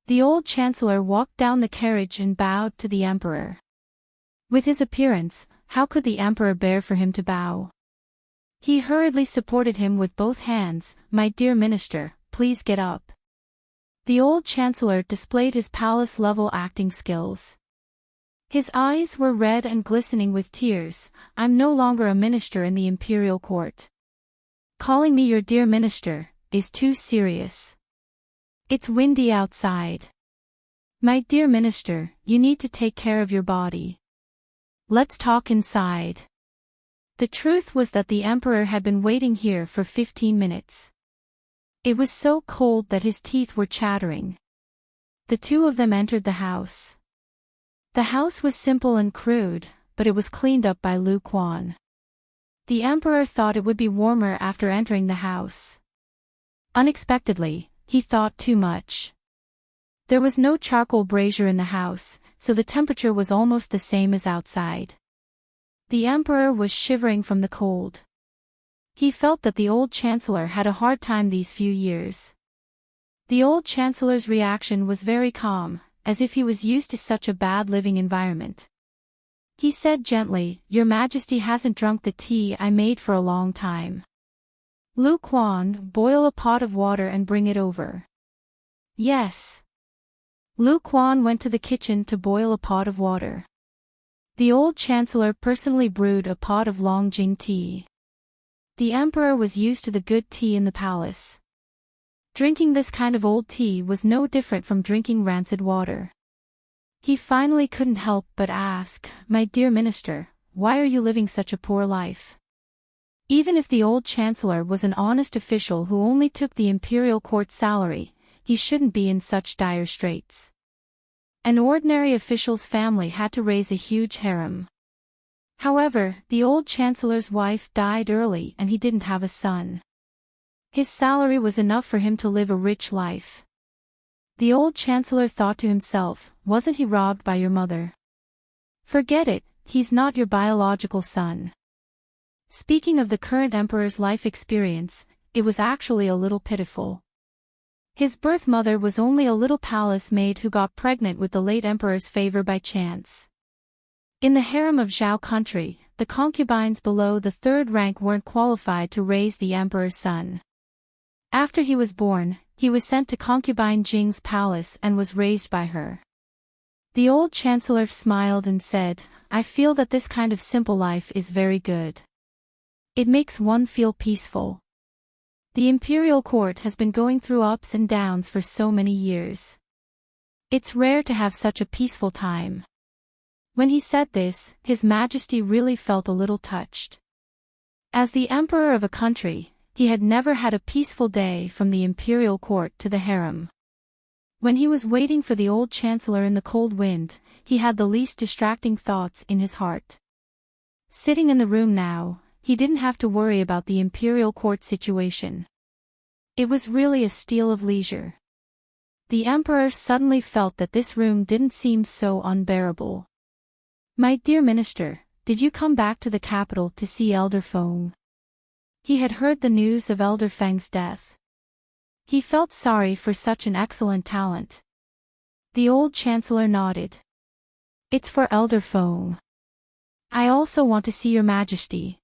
The old chancellor walked down the carriage and bowed to the emperor. With his appearance, how could the emperor bear for him to bow? He hurriedly supported him with both hands. My dear minister, please get up. The old chancellor displayed his palace-level acting skills. His eyes were red and glistening with tears. I'm no longer a minister in the imperial court. Calling me your dear minister is too serious. It's windy outside. My dear minister, you need to take care of your body. Let's talk inside. The truth was that the emperor had been waiting here for 15 minutes. It was so cold that his teeth were chattering. The two of them entered the house. The house was simple and crude, but it was cleaned up by Lu Quan. The emperor thought it would be warmer after entering the house. Unexpectedly, he thought too much. There was no charcoal brazier in the house, so the temperature was almost the same as outside. The emperor was shivering from the cold. He felt that the old chancellor had a hard time these few years. The old chancellor's reaction was very calm, as if he was used to such a bad living environment. He said gently, Your Majesty hasn't drunk the tea I made for a long time. Lu Quan, boil a pot of water and bring it over. Yes. Lu Quan went to the kitchen to boil a pot of water. The old chancellor personally brewed a pot of Longjing tea. The emperor was used to the good tea in the palace. Drinking this kind of old tea was no different from drinking rancid water. He finally couldn't help but ask, My dear minister, why are you living such a poor life? Even if the old chancellor was an honest official who only took the imperial court salary, he shouldn't be in such dire straits. An ordinary official's family had to raise a huge harem. However, the old chancellor's wife died early and he didn't have a son. His salary was enough for him to live a rich life. The old chancellor thought to himself, wasn't he robbed by your mother? Forget it, he's not your biological son. Speaking of the current emperor's life experience, it was actually a little pitiful. His birth mother was only a little palace maid who got pregnant with the late emperor's favor by chance. In the harem of Zhao country, the concubines below the third rank weren't qualified to raise the emperor's son. After he was born, he was sent to concubine Jing's palace and was raised by her. The old chancellor smiled and said, I feel that this kind of simple life is very good. It makes one feel peaceful. The imperial court has been going through ups and downs for so many years. It's rare to have such a peaceful time. When he said this, His Majesty really felt a little touched. As the emperor of a country, he had never had a peaceful day from the imperial court to the harem. When he was waiting for the old chancellor in the cold wind, he had the least distracting thoughts in his heart. Sitting in the room now, he didn't have to worry about the imperial court situation. It was really a steal of leisure. The emperor suddenly felt that this room didn't seem so unbearable. My dear minister, did you come back to the capital to see Elder Feng? He had heard the news of Elder Feng's death. He felt sorry for such an excellent talent. The old chancellor nodded. It's for Elder Feng. I also want to see your majesty.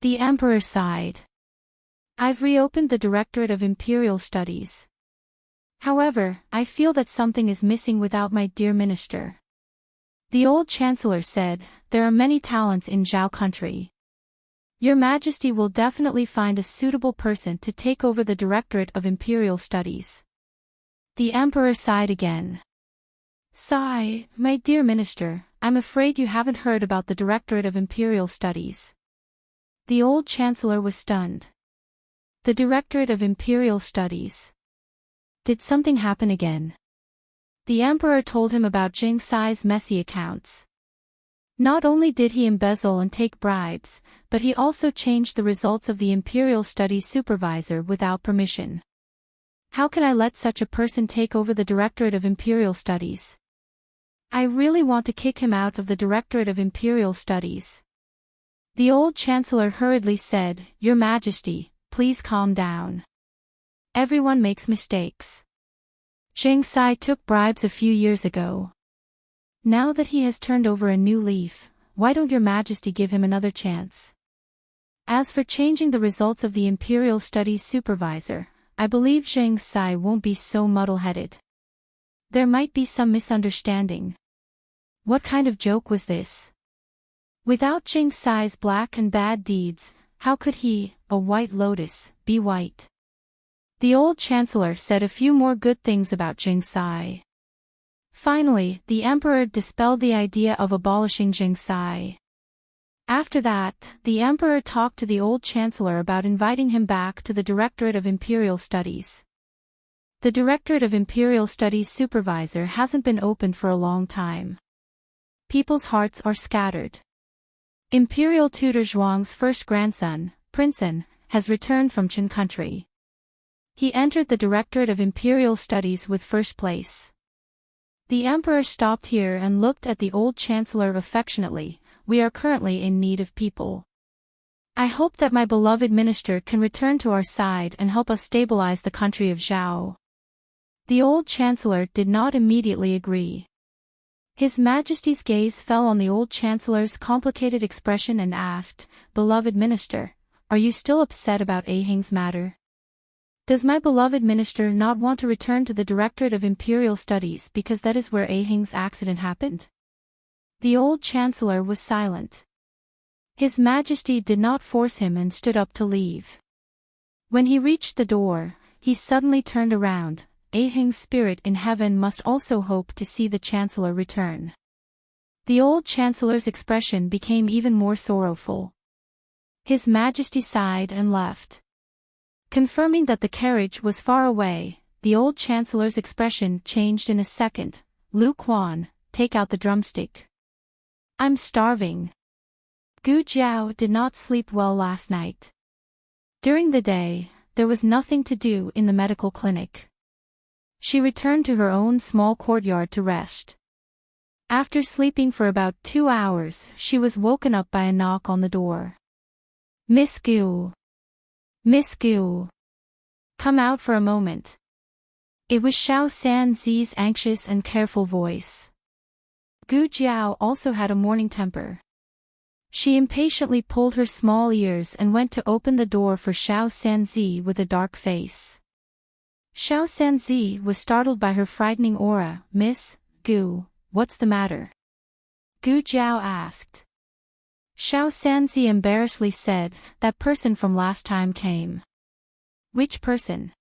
The emperor sighed. I've reopened the Directorate of Imperial Studies. However, I feel that something is missing without my dear minister. The old chancellor said, there are many talents in Zhao country. Your Majesty will definitely find a suitable person to take over the Directorate of Imperial Studies. The emperor sighed again. Sigh, my dear minister, I'm afraid you haven't heard about the Directorate of Imperial Studies. The old chancellor was stunned. The Directorate of Imperial Studies. Did something happen again? The emperor told him about Jing Sai's messy accounts. Not only did he embezzle and take bribes, but he also changed the results of the Imperial Studies supervisor without permission. How can I let such a person take over the Directorate of Imperial Studies? I really want to kick him out of the Directorate of Imperial Studies. The old chancellor hurriedly said, Your Majesty, please calm down. Everyone makes mistakes. Jing Sai took bribes a few years ago. Now that he has turned over a new leaf, Why don't your Majesty give him another chance? As for changing the results of the Imperial Studies Supervisor, I believe Zheng Sai won't be so muddle-headed. There might be some misunderstanding. What kind of joke was this? Without Zheng Sai's black and bad deeds, how could he, a white lotus, be white? The old Chancellor said a few more good things about Zheng Sai. Finally, the Emperor dispelled the idea of abolishing Zheng Sai. After that, the Emperor talked to the old Chancellor about inviting him back to the Directorate of Imperial Studies. The Directorate of Imperial Studies Supervisor hasn't been opened for a long time. People's hearts are scattered. Imperial Tutor Zhuang's first grandson, Prince An, has returned from Qin country. He entered the Directorate of Imperial Studies with first place. The Emperor stopped here and looked at the old Chancellor affectionately. We are currently in need of people. I hope that my beloved minister can return to our side and help us stabilize the country of Zhao. The old Chancellor did not immediately agree. His Majesty's gaze fell on the old Chancellor's complicated expression and asked, "Beloved minister, are you still upset about Aheng's matter? Does my beloved minister not want to return to the Directorate of Imperial Studies because that is where Aheng's accident happened?" The old Chancellor was silent. His Majesty did not force him and stood up to leave. When he reached the door, he suddenly turned around. Aheng's spirit in heaven must also hope to see the Chancellor return. The old Chancellor's expression became even more sorrowful. His Majesty sighed and left. Confirming that the carriage was far away, the old Chancellor's expression changed in a second. "Lu Quan, take out the drumstick. I'm starving." Gu Jiao did not sleep well last night. During the day, there was nothing to do in the medical clinic. She returned to her own small courtyard to rest. After sleeping for about 2 hours, she was woken up by a knock on the door. "Miss Gu. Miss Gu. Come out for a moment." It was Xiao Sanzi's anxious and careful voice. Gu Jiao also had a morning temper. She impatiently pulled her small ears and went to open the door for Xiao Sanzi with a dark face. Xiao Sanzi was startled by her frightening aura. "Miss Gu, what's the matter?" Gu Jiao asked. Xiao Sanzi embarrassedly said, "That person from last time came." "Which person?"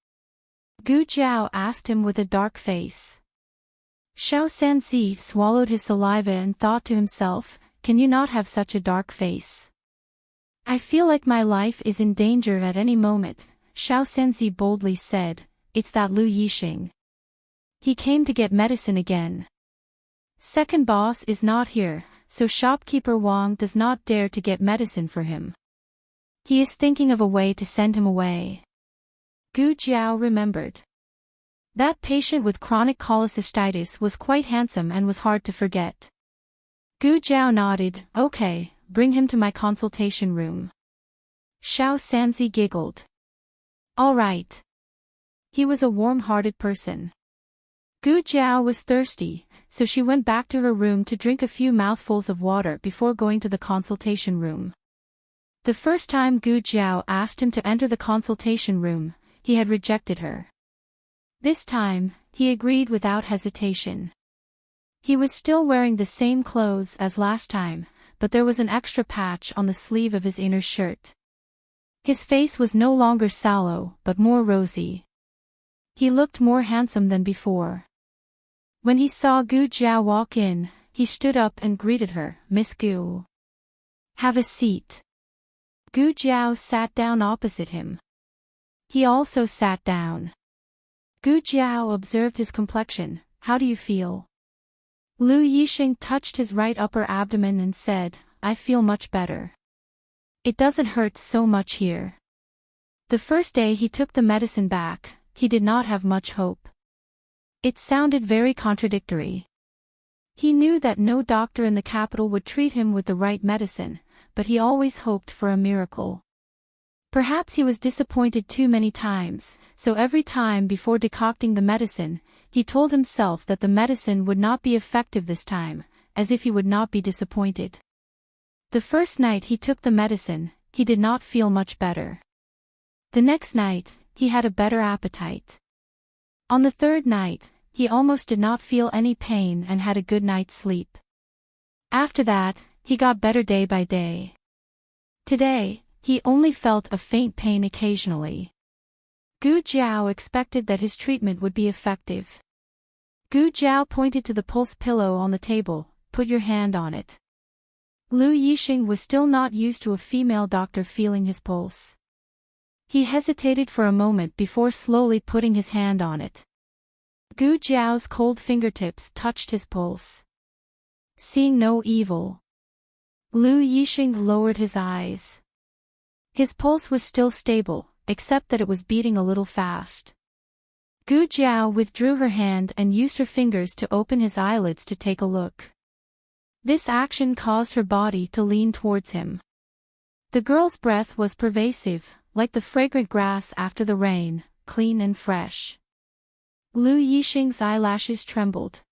Gu Jiao asked him with a dark face. Xiao Sanzi swallowed his saliva and thought to himself, "Can you not have such a dark face? I feel like my life is in danger at any moment." Xiao Sanzi boldly said, "It's that Lu Yixing. He came to get medicine again. Second boss is not here, so shopkeeper Wang does not dare to get medicine for him. He is thinking of a way to send him away." Gu Jiao remembered. That patient with chronic cholecystitis was quite handsome and was hard to forget. Gu Jiao nodded. "Okay, bring him to my consultation room." Xiao Sanzi giggled. "All right." He was a warm-hearted person. Gu Jiao was thirsty, so she went back to her room to drink a few mouthfuls of water before going to the consultation room. The first time Gu Jiao asked him to enter the consultation room, he had rejected her. This time, he agreed without hesitation. He was still wearing the same clothes as last time, but there was an extra patch on the sleeve of his inner shirt. His face was no longer sallow, but more rosy. He looked more handsome than before. When he saw Gu Jiao walk in, he stood up and greeted her. "Miss Gu. Have a seat." Gu Jiao sat down opposite him. He also sat down. Gu Jiao observed his complexion. "How do you feel?" Lu Yixing touched his right upper abdomen and said, "I feel much better. It doesn't hurt so much here." The first day he took the medicine back, he did not have much hope. It sounded very contradictory. He knew that no doctor in the capital would treat him with the right medicine, but he always hoped for a miracle. Perhaps he was disappointed too many times, so every time before decocting the medicine, he told himself that the medicine would not be effective this time, as if he would not be disappointed. The first night he took the medicine, he did not feel much better. The next night, he had a better appetite. On the third night, he almost did not feel any pain and had a good night's sleep. After that, he got better day by day. Today, he only felt a faint pain occasionally. Gu Jiao expected that his treatment would be effective. Gu Jiao pointed to the pulse pillow on the table. Put your hand on it. Lu Yixing was still not used to a female doctor feeling his pulse. He hesitated for a moment before slowly putting his hand on it. Gu Jiao's cold fingertips touched his pulse. Seeing no evil, Lu Yixing lowered his eyes. His pulse was still stable, except that it was beating a little fast. Gu Jiao withdrew her hand and used her fingers to open his eyelids to take a look. This action caused her body to lean towards him. The girl's breath was pervasive, like the fragrant grass after the rain, clean and fresh. Lu Yixing's eyelashes trembled.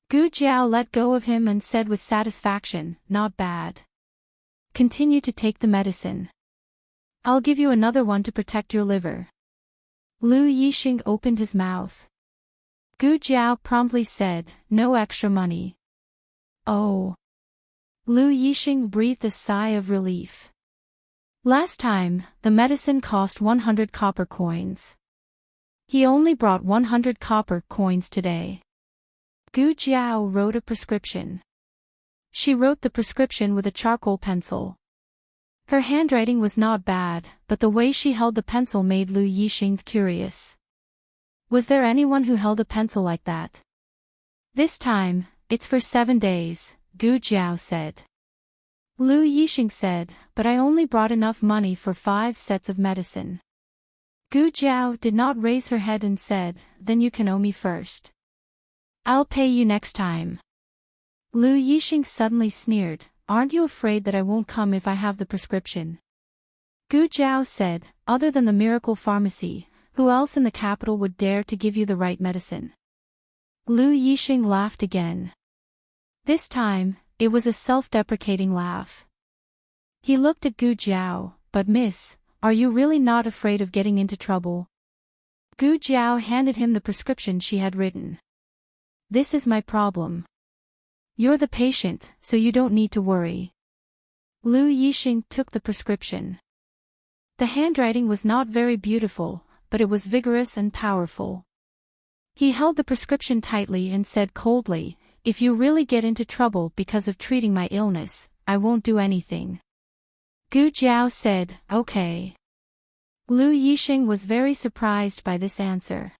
Gu Jiao let go of him and said with satisfaction, "Not bad. Continue to take the medicine. I'll give you another one to protect your liver." Lu Yixing opened his mouth. Gu Jiao promptly said, "No extra money." Oh. Lu Yixing breathed a sigh of relief. Last time, the medicine cost 100 copper coins. He only brought 100 copper coins today. Gu Jiao wrote a prescription. She wrote the prescription with a charcoal pencil. Her handwriting was not bad, but the way she held the pencil made Lu Yixing curious. Was there anyone who held a pencil like that? This time, it's for 7 days, Gu Jiao said. Lu Yixing said, "But I only brought enough money for 5 sets of medicine." Gu Jiao did not raise her head and said, "Then you can owe me first. I'll pay you next time." Lu Yixing suddenly sneered, "Aren't you afraid that I won't come if I have the prescription?" Gu Jiao said, "Other than the miracle pharmacy, who else in the capital would dare to give you the right medicine?" Lu Yixing laughed again. This time, it was a self-deprecating laugh. He looked at Gu Jiao, "But miss, are you really not afraid of getting into trouble?" Gu Jiao handed him the prescription she had written. "This is my problem. You're the patient, so you don't need to worry." Lu Yixing took the prescription. The handwriting was not very beautiful, but it was vigorous and powerful. He held the prescription tightly and said coldly, "If you really get into trouble because of treating my illness, I won't do anything." Gu Jiao said, "Okay." Lu Yixing was very surprised by this answer.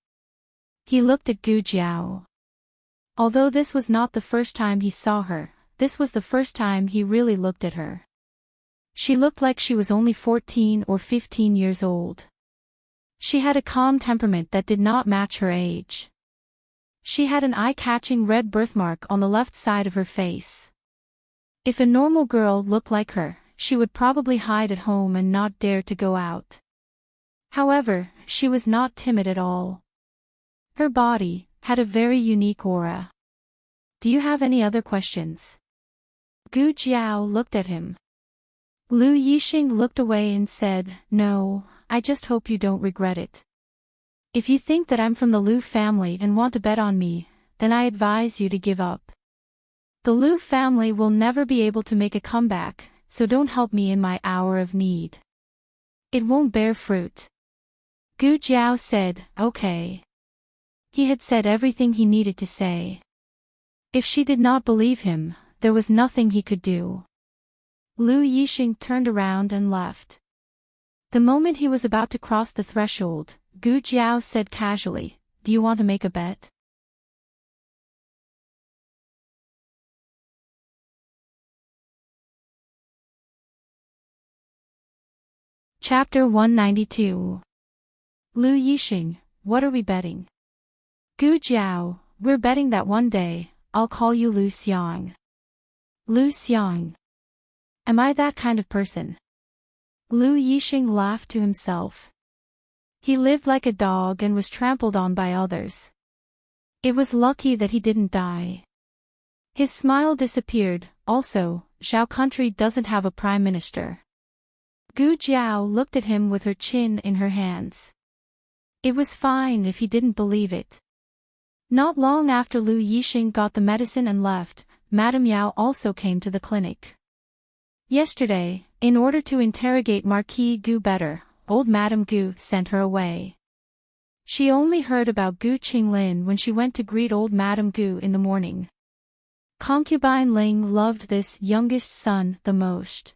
He looked at Gu Jiao. Although this was not the first time he saw her, this was the first time he really looked at her. She looked like she was only 14 or 15 years old. She had a calm temperament that did not match her age. She had an eye-catching red birthmark on the left side of her face. If a normal girl looked like her, she would probably hide at home and not dare to go out. However, she was not timid at all. Her body had a very unique aura. "Do you have any other questions?" Gu Jiao looked at him. Lu Yixing looked away and said, "No, I just hope you don't regret it. If you think that I'm from the Lu family and want to bet on me, then I advise you to give up. The Lu family will never be able to make a comeback, so don't help me in my hour of need. It won't bear fruit." Gu Jiao said, "Okay." He had said everything he needed to say. If she did not believe him, there was nothing he could do. Lu Yixing turned around and left. The moment he was about to cross the threshold, Gu Jiao said casually, "Do you want to make a bet?" Chapter 192. Lu Yixing, what are we betting? Gu Jiao, we're betting that one day, I'll call you Lu Xiang. Lu Xiang. Am I that kind of person? Lu Yixing laughed to himself. He lived like a dog and was trampled on by others. It was lucky that he didn't die. His smile disappeared. Also, Zhao country doesn't have a prime minister. Gu Jiao looked at him with her chin in her hands. It was fine if he didn't believe it. Not long after Lu Yixing got the medicine and left, Madame Yao also came to the clinic. Yesterday, in order to interrogate Marquis Gu better, old Madame Gu sent her away. She only heard about Gu Qinglin when she went to greet old Madame Gu in the morning. Concubine Ling loved this youngest son the most.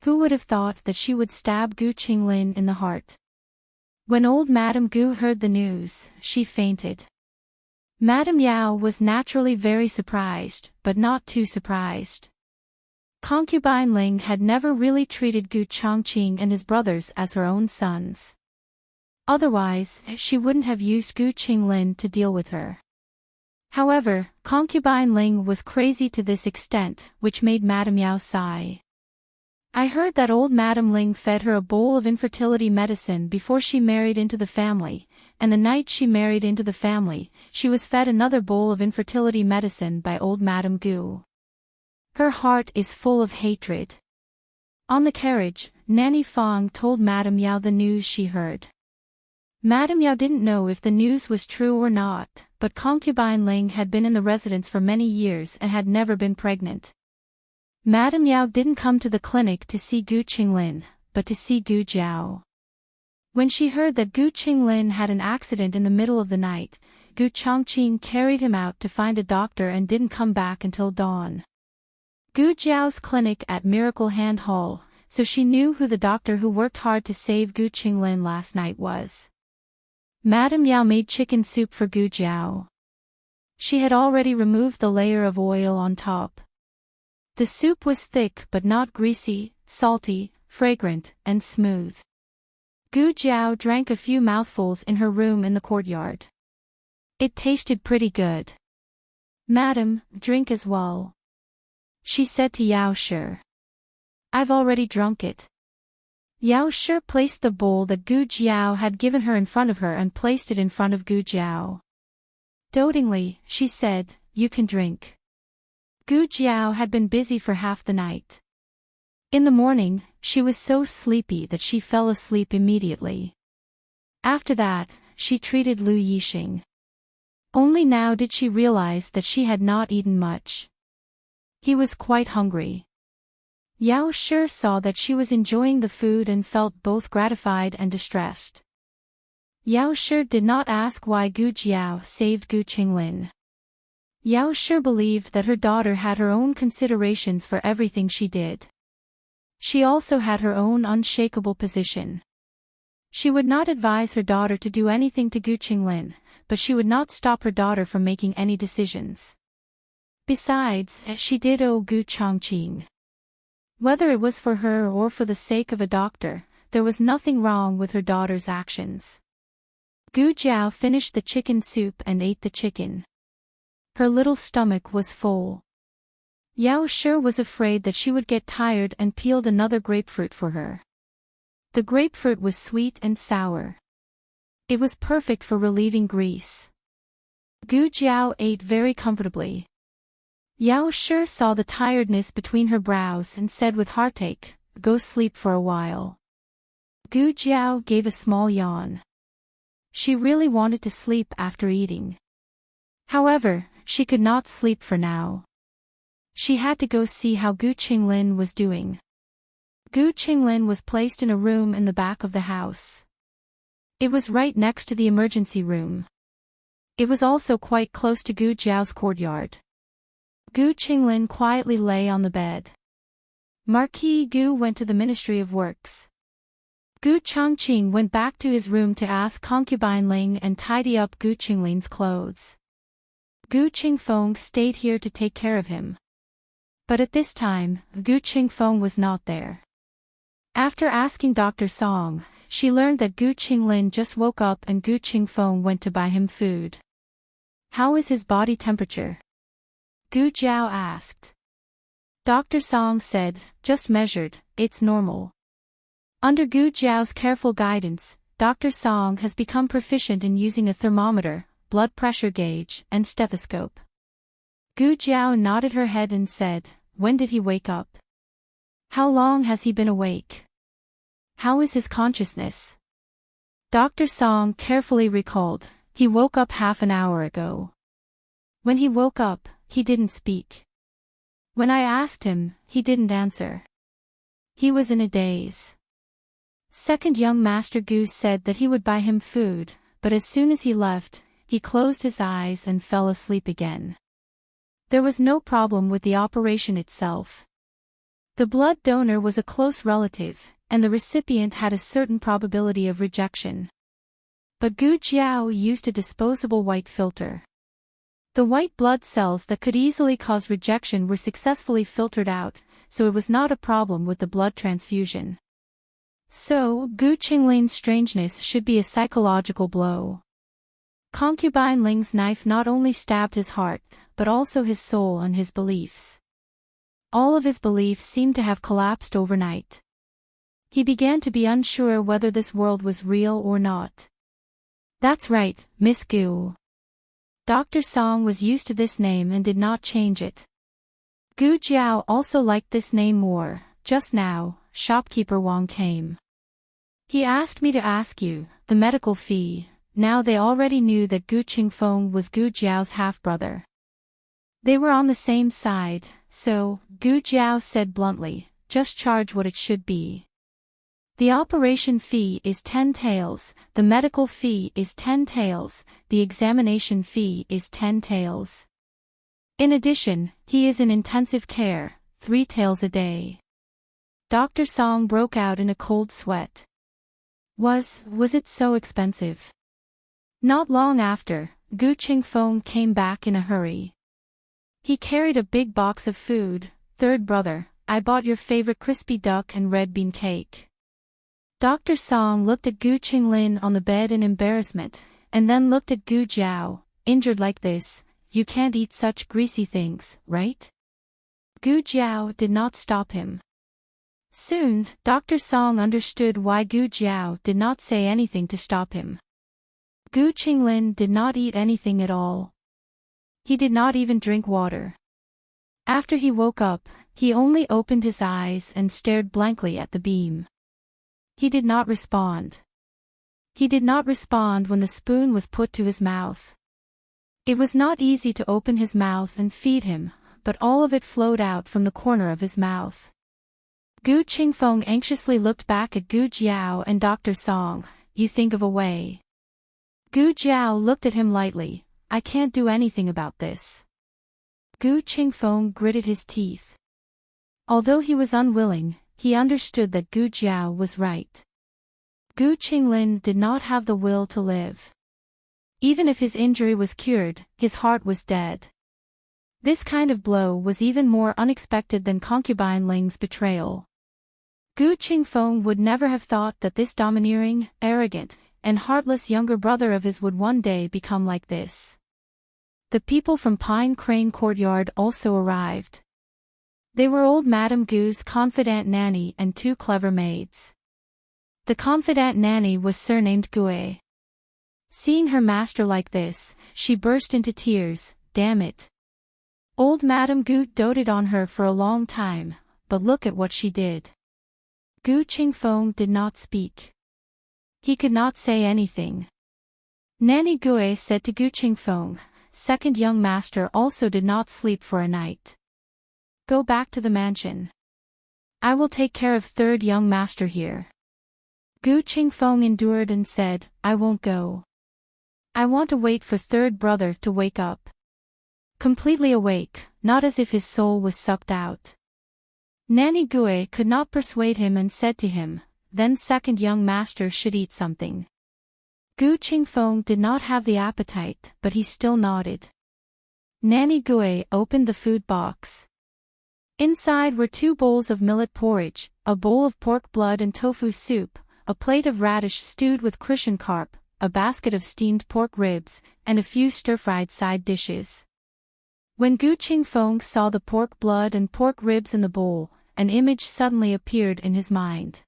Who would have thought that she would stab Gu Qinglin in the heart? When old Madame Gu heard the news, she fainted. Madame Yao was naturally very surprised, but not too surprised. Concubine Ling had never really treated Gu Chongqing and his brothers as her own sons. Otherwise, she wouldn't have used Gu Qinglin to deal with her. However, Concubine Ling was crazy to this extent, which made Madame Yao sigh. I heard that old Madame Ling fed her a bowl of infertility medicine before she married into the family, and the night she married into the family, she was fed another bowl of infertility medicine by old Madame Gu. Her heart is full of hatred. On the carriage, Nanny Fong told Madame Yao the news she heard. Madame Yao didn't know if the news was true or not, but Concubine Ling had been in the residence for many years and had never been pregnant. Madame Yao didn't come to the clinic to see Gu Qinglin, but to see Gu Jiao. When she heard that Gu Qinglin had an accident in the middle of the night, Gu Chongqing carried him out to find a doctor and didn't come back until dawn. Gu Jiao's clinic at Miracle Hand Hall, so she knew who the doctor who worked hard to save Gu Qinglin last night was. Madame Yao made chicken soup for Gu Jiao. She had already removed the layer of oil on top. The soup was thick but not greasy, salty, fragrant, and smooth. Gu Jiao drank a few mouthfuls in her room in the courtyard. It tasted pretty good. Madam, drink as well, she said to Yao Shi. I've already drunk it. Yao Shi placed the bowl that Gu Jiao had given her in front of her and placed it in front of Gu Jiao. Dotingly, she said, you can drink. Gu Jiao had been busy for half the night. In the morning, she was so sleepy that she fell asleep immediately. After that, she treated Lu Yixing. Only now did she realize that she had not eaten much. He was quite hungry. Yao Shi saw that she was enjoying the food and felt both gratified and distressed. Yao Shi did not ask why Gu Jiao saved Gu Qinglin. Yao Shi believed that her daughter had her own considerations for everything she did. She also had her own unshakable position. She would not advise her daughter to do anything to Gu Qinglin, but she would not stop her daughter from making any decisions. Besides, she did owe Gu Chongqing. Whether it was for her or for the sake of a doctor, there was nothing wrong with her daughter's actions. Gu Jiao finished the chicken soup and ate the chicken. Her little stomach was full. Yao Shi was afraid that she would get tired and peeled another grapefruit for her. The grapefruit was sweet and sour. It was perfect for relieving grease. Gu Jiao ate very comfortably. Yao Shi saw the tiredness between her brows and said with heartache, go sleep for a while. Gu Jiao gave a small yawn. She really wanted to sleep after eating. However, she could not sleep for now. She had to go see how Gu Qinglin was doing. Gu Qinglin was placed in a room in the back of the house. It was right next to the emergency room. It was also quite close to Gu Jiao's courtyard. Gu Qinglin quietly lay on the bed. Marquis Gu went to the Ministry of Works. Gu Chongqing went back to his room to ask Concubine Ling and tidy up Gu Qinglin's clothes. Gu Qingfeng stayed here to take care of him. But at this time, Gu Qingfeng was not there. After asking Dr. Song, she learned that Gu Qinglin just woke up and Gu Qingfeng went to buy him food. How is his body temperature? Gu Jiao asked. Dr. Song said, just measured, it's normal. Under Gu Jiao's careful guidance, Dr. Song has become proficient in using a thermometer, blood pressure gauge, and stethoscope. Gu Jiao nodded her head and said, when did he wake up? How long has he been awake? How is his consciousness? Dr. Song carefully recalled. He woke up half an hour ago. When he woke up, he didn't speak. When I asked him, he didn't answer. He was in a daze. Second young Master Goose said that he would buy him food, but as soon as he left, he closed his eyes and fell asleep again. There was no problem with the operation itself. The blood donor was a close relative, and the recipient had a certain probability of rejection. But Gu Jiao used a disposable white filter. The white blood cells that could easily cause rejection were successfully filtered out, so it was not a problem with the blood transfusion. So, Gu Qinglin's strangeness should be a psychological blow. Concubine Ling's knife not only stabbed his heart, but also his soul and his beliefs. All of his beliefs seemed to have collapsed overnight. He began to be unsure whether this world was real or not. That's right, Miss Gu. Dr. Song was used to this name and did not change it. Gu Jiao also liked this name more. Just now, shopkeeper Wang came. He asked me to ask you, the medical fee. Now they already knew that Gu Qingfeng was Gu Jiao's half-brother. They were on the same side, so, Gu Jiao said bluntly, just charge what it should be. The operation fee is 10 taels, the medical fee is 10 taels, the examination fee is 10 taels. In addition, he is in intensive care, 3 taels a day. Dr. Song broke out in a cold sweat. Was it so expensive? Not long after, Gu Qingfeng came back in a hurry. He carried a big box of food. Third brother, I bought your favorite crispy duck and red bean cake. Dr. Song looked at Gu Qinglin on the bed in embarrassment, and then looked at Gu Jiao. Injured like this, you can't eat such greasy things, right? Gu Jiao did not stop him. Soon, Dr. Song understood why Gu Jiao did not say anything to stop him. Gu Qinglin did not eat anything at all. He did not even drink water. After he woke up, he only opened his eyes and stared blankly at the beam. He did not respond. He did not respond when the spoon was put to his mouth. It was not easy to open his mouth and feed him, but all of it flowed out from the corner of his mouth. Gu Qingfeng anxiously looked back at Gu Jiao and Dr. Song. You think of a way. Gu Jiao looked at him lightly. I can't do anything about this. Gu Qingfeng gritted his teeth. Although he was unwilling, he understood that Gu Jiao was right. Gu Qinglin did not have the will to live. Even if his injury was cured, his heart was dead. This kind of blow was even more unexpected than concubine Ling's betrayal. Gu Qingfeng would never have thought that this domineering, arrogant, and heartless younger brother of his would one day become like this. The people from Pine Crane Courtyard also arrived. They were old Madame Gu's confidant nanny and 2 clever maids. The confidant nanny was surnamed Gue. Seeing her master like this, she burst into tears. Damn it. Old Madame Gu doted on her for a long time, but look at what she did. Gu Qingfeng did not speak. He could not say anything. Nanny Gue said to Gu Qingfeng, second young master also did not sleep for a night. Go back to the mansion. I will take care of third young master here. Gu Qingfeng endured and said, I won't go. I want to wait for third brother to wake up. Completely awake, not as if his soul was sucked out. Nanny Gue could not persuade him and said to him, then second young master should eat something. Gu Qingfeng did not have the appetite, but he still nodded. Nanny Gue opened the food box. Inside were 2 bowls of millet porridge, a bowl of pork blood and tofu soup, a plate of radish stewed with cushion carp, a basket of steamed pork ribs, and a few stir-fried side dishes. When Gu Qingfeng saw the pork blood and pork ribs in the bowl, an image suddenly appeared in his mind.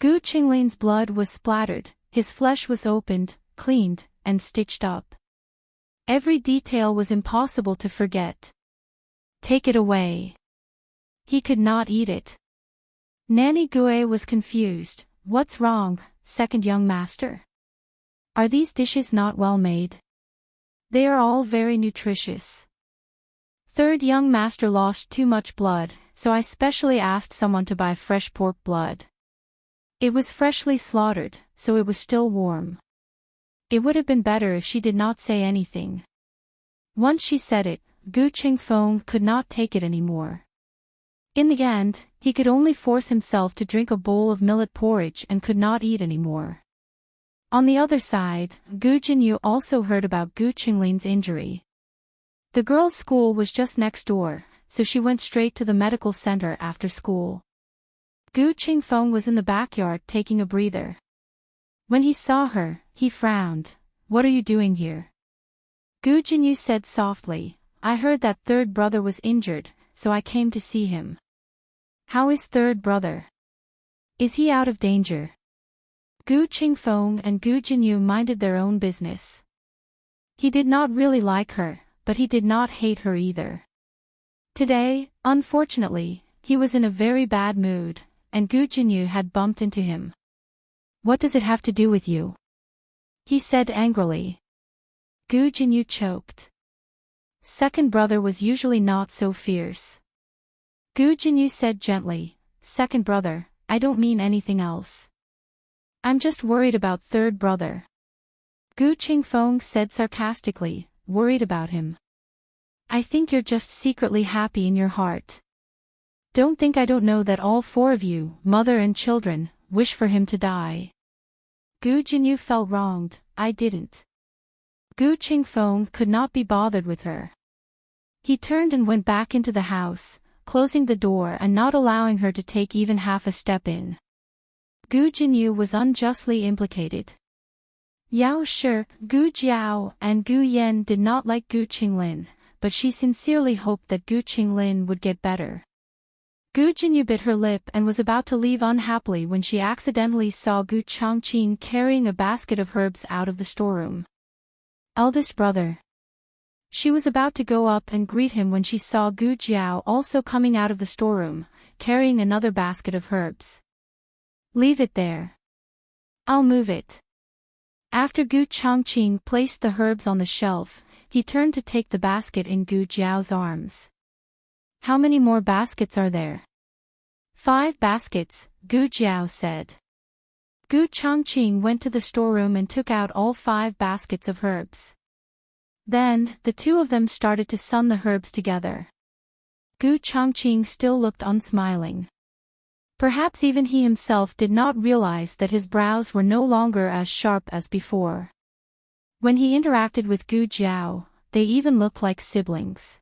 Gu Qinglin's blood was splattered, his flesh was opened, cleaned, and stitched up. Every detail was impossible to forget. Take it away. He could not eat it. Nanny Gue was confused. What's wrong, second young master? Are these dishes not well made? They are all very nutritious. Third young master lost too much blood, so I specially asked someone to buy fresh pork blood. It was freshly slaughtered, so it was still warm. It would have been better if she did not say anything. Once she said it, Gu Qingfeng could not take it anymore. In the end, he could only force himself to drink a bowl of millet porridge and could not eat anymore. On the other side, Gu Jinyu also heard about Gu Qinglin's injury. The girls' school was just next door, so she went straight to the medical center after school. Gu Qingfeng was in the backyard taking a breather. When he saw her, he frowned. What are you doing here? Gu Jinyu said softly, I heard that third brother was injured, so I came to see him. How is third brother? Is he out of danger? Gu Qingfeng and Gu Jinyu minded their own business. He did not really like her, but he did not hate her either. Today, unfortunately, he was in a very bad mood, and Gu Jinyu had bumped into him. What does it have to do with you? He said angrily. Gu Jinyu choked. Second brother was usually not so fierce. Gu Jinyu said gently, Second brother, I don't mean anything else. I'm just worried about third brother. Gu Qingfeng said sarcastically, worried about him. I think you're just secretly happy in your heart. Don't think I don't know that all four of you, mother and children, wish for him to die. Gu Jinyu felt wronged. I didn't. Gu Qingfeng could not be bothered with her. He turned and went back into the house, closing the door and not allowing her to take even half a step in. Gu Jinyu was unjustly implicated. Yao Shi, Gu Jiao, and Gu Yan did not like Gu Qinglin, but she sincerely hoped that Gu Qinglin would get better. Gu Jinyu bit her lip and was about to leave unhappily when she accidentally saw Gu Changqing carrying a basket of herbs out of the storeroom. Eldest brother. She was about to go up and greet him when she saw Gu Jiao also coming out of the storeroom, carrying another basket of herbs. Leave it there. I'll move it. After Gu Changqing placed the herbs on the shelf, he turned to take the basket in Gu Jiao's arms. How many more baskets are there? 5 baskets, Gu Jiao said. Gu Changqing went to the storeroom and took out all 5 baskets of herbs. Then, the two of them started to sun the herbs together. Gu Changqing still looked unsmiling. Perhaps even he himself did not realize that his brows were no longer as sharp as before. When he interacted with Gu Jiao, they even looked like siblings.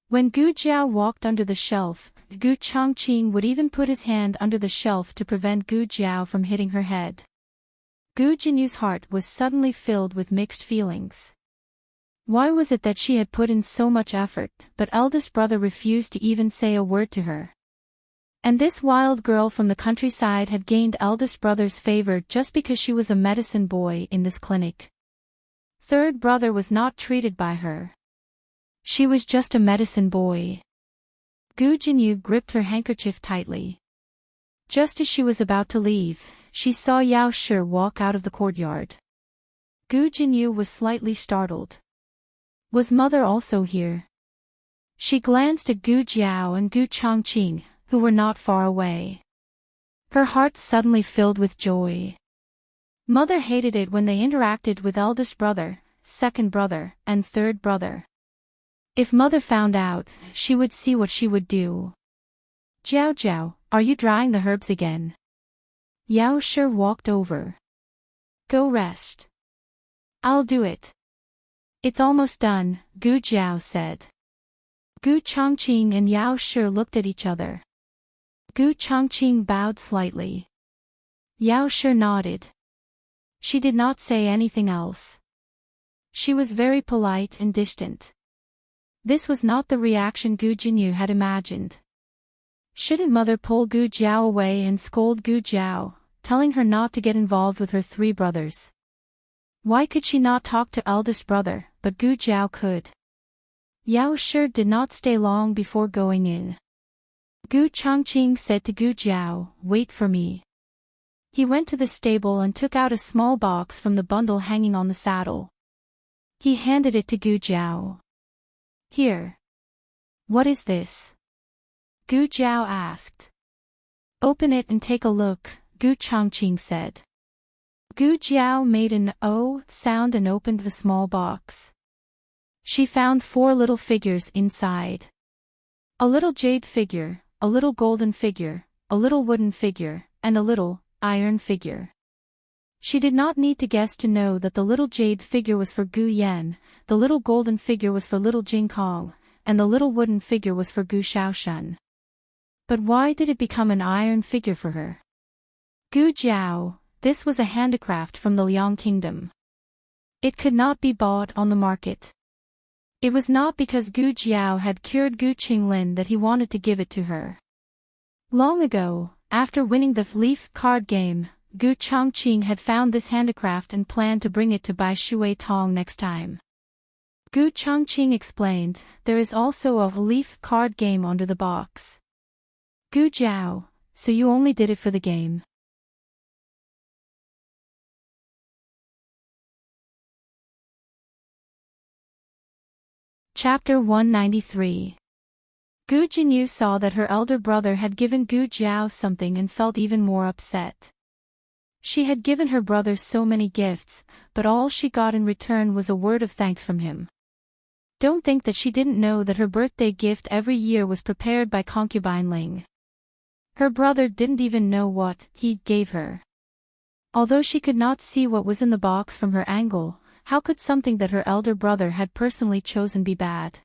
When Gu Jiao walked under the shelf, Gu Changqing would even put his hand under the shelf to prevent Gu Jiao from hitting her head. Gu Jinyu's heart was suddenly filled with mixed feelings. Why was it that she had put in so much effort, but eldest brother refused to even say a word to her? And this wild girl from the countryside had gained eldest brother's favor just because she was a medicine boy in this clinic. Third brother was not treated by her. She was just a medicine boy. Gu Jinyu gripped her handkerchief tightly. Just as she was about to leave, she saw Yao Shi walk out of the courtyard. Gu Jinyu was slightly startled. Was mother also here? She glanced at Gu Jiao and Gu Changqing, who were not far away. Her heart suddenly filled with joy. Mother hated it when they interacted with eldest brother, second brother, and third brother. If mother found out, she would see what she would do. Jiao Jiao, are you drying the herbs again? Yao Shi walked over. Go rest. I'll do it. It's almost done, Gu Jiao said. Gu Changqing and Yao Shi looked at each other. Gu Changqing bowed slightly. Yao Shi nodded. She did not say anything else. She was very polite and distant. This was not the reaction Gu Jinyu had imagined. Shouldn't mother pull Gu Jiao away and scold Gu Jiao, telling her not to get involved with her 3 brothers? Why could she not talk to eldest brother, but Gu Jiao could? Yao Shi did not stay long before going in. Gu Changqing said to Gu Jiao, "Wait for me." He went to the stable and took out a small box from the bundle hanging on the saddle. He handed it to Gu Jiao. "Here. What is this?" Gu Jiao asked. "Open it and take a look," Gu Changqing said. Gu Jiao made an "oh" sound and opened the small box. She found 4 little figures inside. A little jade figure, a little golden figure, a little wooden figure, and a little iron figure. She did not need to guess to know that the little jade figure was for Gu Yan, the little golden figure was for little Jing Kong, and the little wooden figure was for Gu Shaoshan. But why did it become an iron figure for her? Gu Jiao, this was a handicraft from the Liang Kingdom. It could not be bought on the market. It was not because Gu Jiao had cured Gu Qinglin that he wanted to give it to her. Long ago, after winning the leaf card game, Gu Changqing had found this handicraft and planned to bring it to Bai Shui Tong next time. Gu Changqing explained, "There is also a leaf card game under the box." Gu Jiao, "So you only did it for the game?" Chapter 193. Gu Jinyu saw that her elder brother had given Gu Jiao something and felt even more upset. She had given her brother so many gifts, but all she got in return was a word of thanks from him. Don't think that she didn't know that her birthday gift every year was prepared by concubine Ling. Her brother didn't even know what he gave her. Although she could not see what was in the box from her angle, how could something that her elder brother had personally chosen be bad?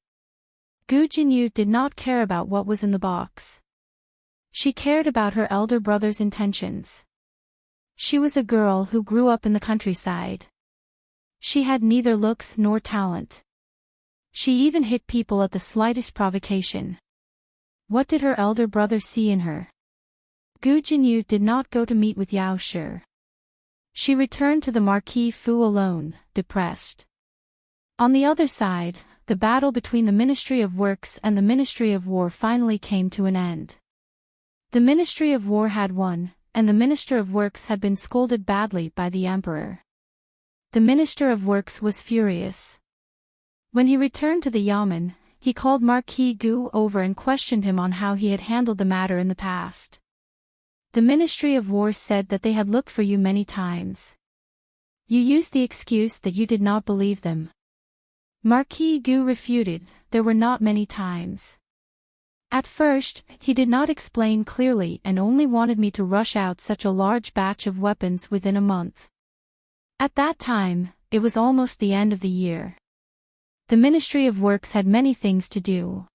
Gu Jinyu did not care about what was in the box. She cared about her elder brother's intentions. She was a girl who grew up in the countryside. She had neither looks nor talent. She even hit people at the slightest provocation. What did her elder brother see in her? Gu Jinyu did not go to meet with Yao Shi. She returned to the Marquis Fu alone, depressed. On the other side, the battle between the Ministry of Works and the Ministry of War finally came to an end. The Ministry of War had won, and the Minister of Works had been scolded badly by the Emperor. The Minister of Works was furious. When he returned to the Yamen, he called Marquis Gu over and questioned him on how he had handled the matter in the past. The Ministry of War said that they had looked for you many times. You used the excuse that you did not believe them. Marquis Gu refuted, there were not many times. At first, he did not explain clearly and only wanted me to rush out such a large batch of weapons within a month. At that time, it was almost the end of the year. The Ministry of Works had many things to do.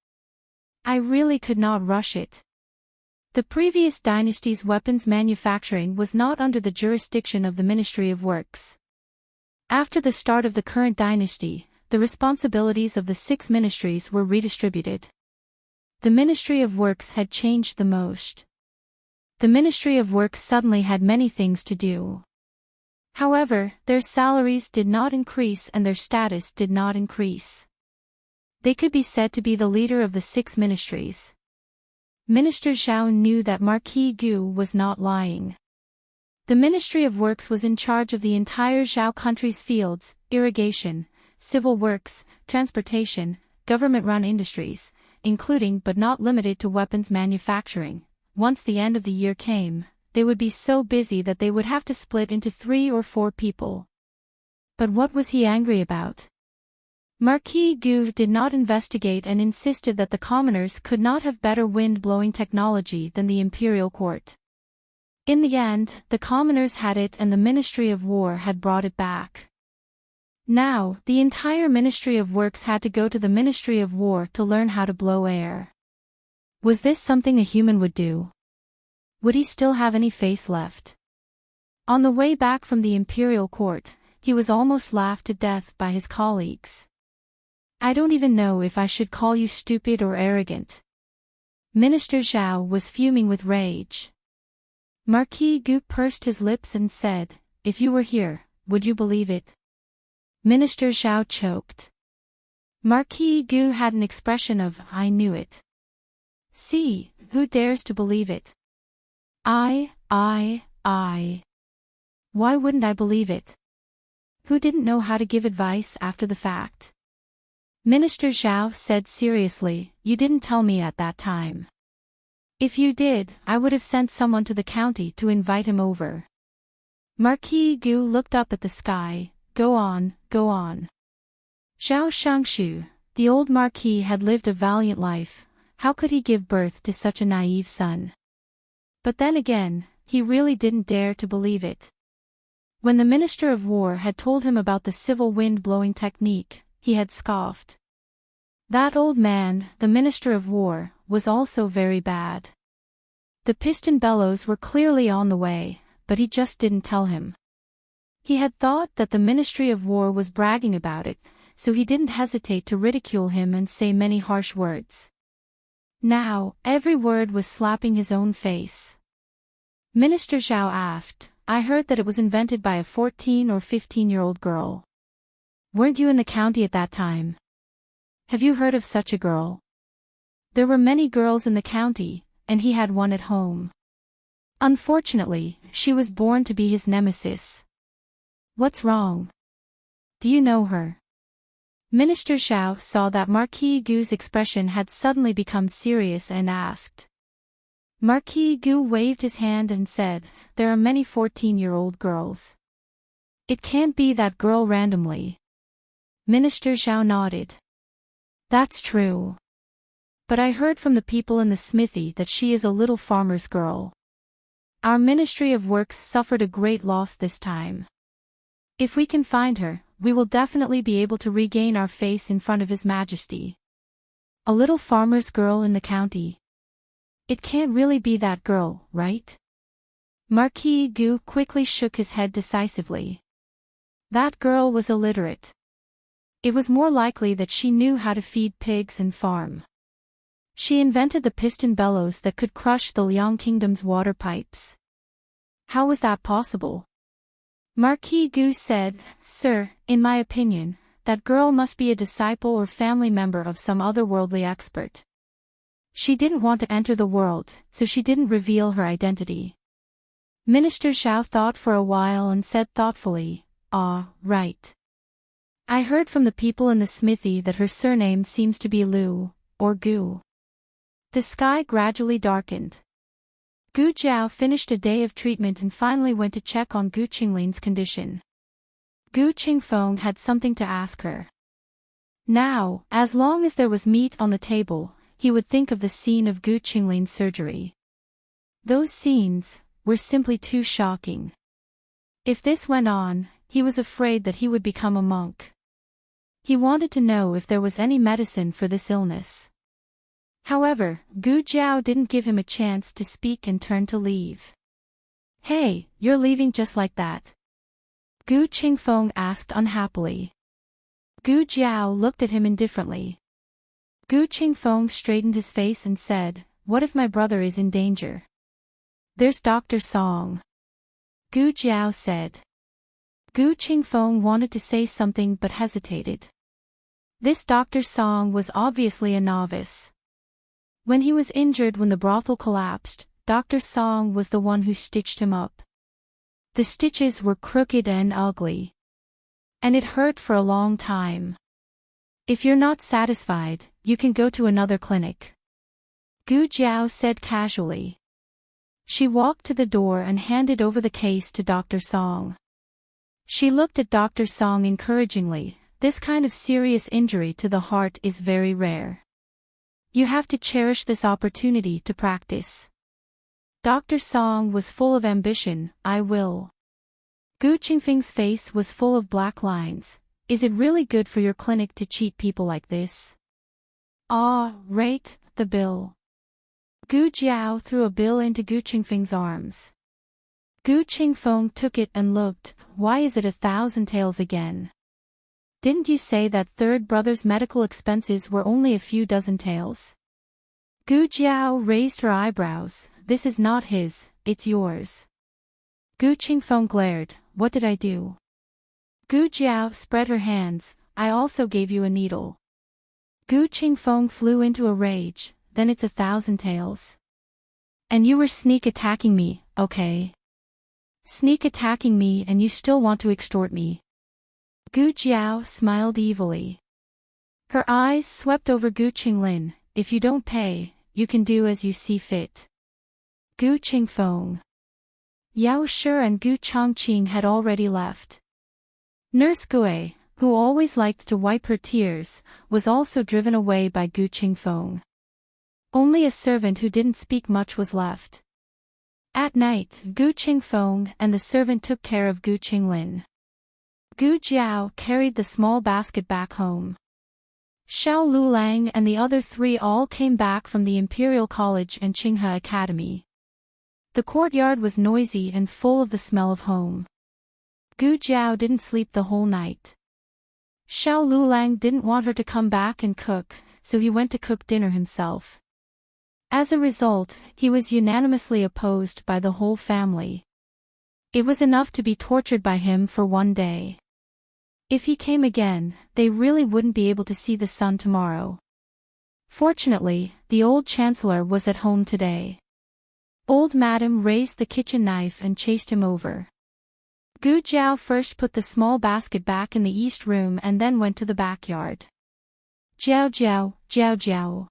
I really could not rush it. The previous dynasty's weapons manufacturing was not under the jurisdiction of the Ministry of Works. After the start of the current dynasty, the responsibilities of the 6 ministries were redistributed. The Ministry of Works had changed the most. The Ministry of Works suddenly had many things to do. However, their salaries did not increase and their status did not increase. They could be said to be the leader of the 6 ministries. Minister Zhao knew that Marquis Gu was not lying. The Ministry of Works was in charge of the entire Zhao country's fields, irrigation, civil works, transportation, government-run industries, including but not limited to weapons manufacturing. Once the end of the year came, they would be so busy that they would have to split into 3 or 4 people. But what was he angry about? Marquis Gu did not investigate and insisted that the commoners could not have better wind-blowing technology than the imperial court. In the end, the commoners had it and the Ministry of War had brought it back. Now, the entire Ministry of Works had to go to the Ministry of War to learn how to blow air. Was this something a human would do? Would he still have any face left? On the way back from the imperial court, he was almost laughed to death by his colleagues. I don't even know if I should call you stupid or arrogant. Minister Zhao was fuming with rage. Marquis Gu pursed his lips and said, if you were here, would you believe it? Minister Zhao choked. Marquis Gu had an expression of, I knew it. See, who dares to believe it? I. Why wouldn't I believe it? Who didn't know how to give advice after the fact? Minister Zhao said seriously, you didn't tell me at that time. If you did, I would have sent someone to the county to invite him over. Marquis Gu looked up at the sky. Go on. Zhao Shangshu, the old marquis had lived a valiant life. How could he give birth to such a naive son? But then again, he really didn't dare to believe it. When the Minister of War had told him about the civil wind-blowing technique, he had scoffed. That old man, the Minister of War, was also very bad. The piston bellows were clearly on the way, but he just didn't tell him. He had thought that the Ministry of War was bragging about it, so he didn't hesitate to ridicule him and say many harsh words. Now, every word was slapping his own face. Minister Zhao asked, I heard that it was invented by a 14 or 15-year-old girl. Weren't you in the county at that time? Have you heard of such a girl? There were many girls in the county, and he had one at home. Unfortunately, she was born to be his nemesis. What's wrong? Do you know her? Minister Zhao saw that Marquis Gu's expression had suddenly become serious and asked. Marquis Gu waved his hand and said, there are many 14-year-old girls. It can't be that girl randomly. Minister Zhao nodded. That's true. But I heard from the people in the smithy that she is a little farmer's girl. Our Ministry of Works suffered a great loss this time. If we can find her, we will definitely be able to regain our face in front of His Majesty. A little farmer's girl in the county. It can't really be that girl, right? Marquis Gu quickly shook his head decisively. That girl was illiterate. It was more likely that she knew how to feed pigs and farm. She invented the piston bellows that could crush the Liang Kingdom's water pipes. How was that possible? Marquis Gu said, Sir, in my opinion, that girl must be a disciple or family member of some otherworldly expert. She didn't want to enter the world, so she didn't reveal her identity. Minister Zhao thought for a while and said thoughtfully, right. I heard from the people in the smithy that her surname seems to be Lu, or Gu. The sky gradually darkened. Gu Jiao finished a day of treatment and finally went to check on Gu Qinglin's condition. Gu Qingfeng had something to ask her. Now, as long as there was meat on the table, he would think of the scene of Gu Qinglin's surgery. Those scenes were simply too shocking. If this went on, he was afraid that he would become a monk. He wanted to know if there was any medicine for this illness. However, Gu Jiao didn't give him a chance to speak and turned to leave. Hey, you're leaving just like that? Gu Qingfeng asked unhappily. Gu Jiao looked at him indifferently. Gu Qingfeng straightened his face and said, What if my brother is in danger? There's Dr. Song. Gu Jiao said. Gu Qingfeng wanted to say something but hesitated. This Dr. Song was obviously a novice. When he was injured when the brothel collapsed, Dr. Song was the one who stitched him up. The stitches were crooked and ugly. And it hurt for a long time. If you're not satisfied, you can go to another clinic. Gu Jiao said casually. She walked to the door and handed over the case to Dr. Song. She looked at Dr. Song encouragingly. This kind of serious injury to the heart is very rare. You have to cherish this opportunity to practice. Dr. Song was full of ambition. I will. Gu Qingfeng's face was full of black lines. Is it really good for your clinic to cheat people like this? Right, the bill. Gu Jiao threw a bill into Gu Qingfeng's arms. Gu Qingfeng took it and looked. Why is it 1,000 taels again? Didn't you say that third brother's medical expenses were only a few dozen taels? Gu Jiao raised her eyebrows. This is not his, it's yours. Gu Qingfeng glared. What did I do? Gu Jiao spread her hands. I also gave you a needle. Gu Qingfeng flew into a rage. then it's 1,000 tails. And you were sneak attacking me, okay? Sneak attacking me and you still want to extort me. Gu Jiao smiled evilly. Her eyes swept over Gu Qinglin. If you don't pay, you can do as you see fit. Gu Qingfeng. Yao Shi and Gu Chongqing had already left. Nurse Gui, who always liked to wipe her tears, was also driven away by Gu Qingfeng. Only a servant who didn't speak much was left. At night, Gu Qingfeng and the servant took care of Gu Qinglin. Gu Jiao carried the small basket back home. Xiao Lulang and the other three all came back from the Imperial College and Qinghe Academy. The courtyard was noisy and full of the smell of home. Gu Jiao didn't sleep the whole night. Xiao Lulang didn't want her to come back and cook, so he went to cook dinner himself. As a result, he was unanimously opposed by the whole family. It was enough to be tortured by him for one day. If he came again, they really wouldn't be able to see the sun tomorrow. Fortunately, the old chancellor was at home today. Old Madam raised the kitchen knife and chased him over. Gu Jiao first put the small basket back in the east room and then went to the backyard. Jiao Jiao, Jiao Jiao.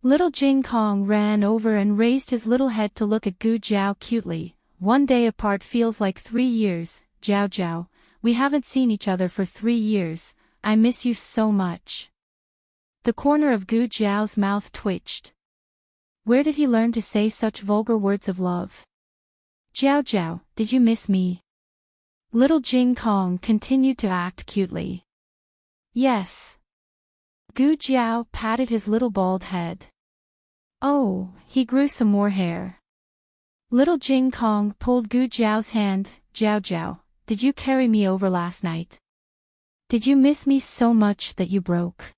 Little Jing Kong ran over and raised his little head to look at Gu Jiao cutely. One day apart feels like 3 years, Jiao Jiao. We haven't seen each other for 3 years, I miss you so much. The corner of Gu Jiao's mouth twitched. Where did he learn to say such vulgar words of love? Jiao Jiao, did you miss me? Little Jing Kong continued to act cutely. Yes. Gu Jiao patted his little bald head. Oh, he grew some more hair. Little Jing Kong pulled Gu Jiao's hand. Jiao Jiao, did you carry me over last night? Did you miss me so much that you broke?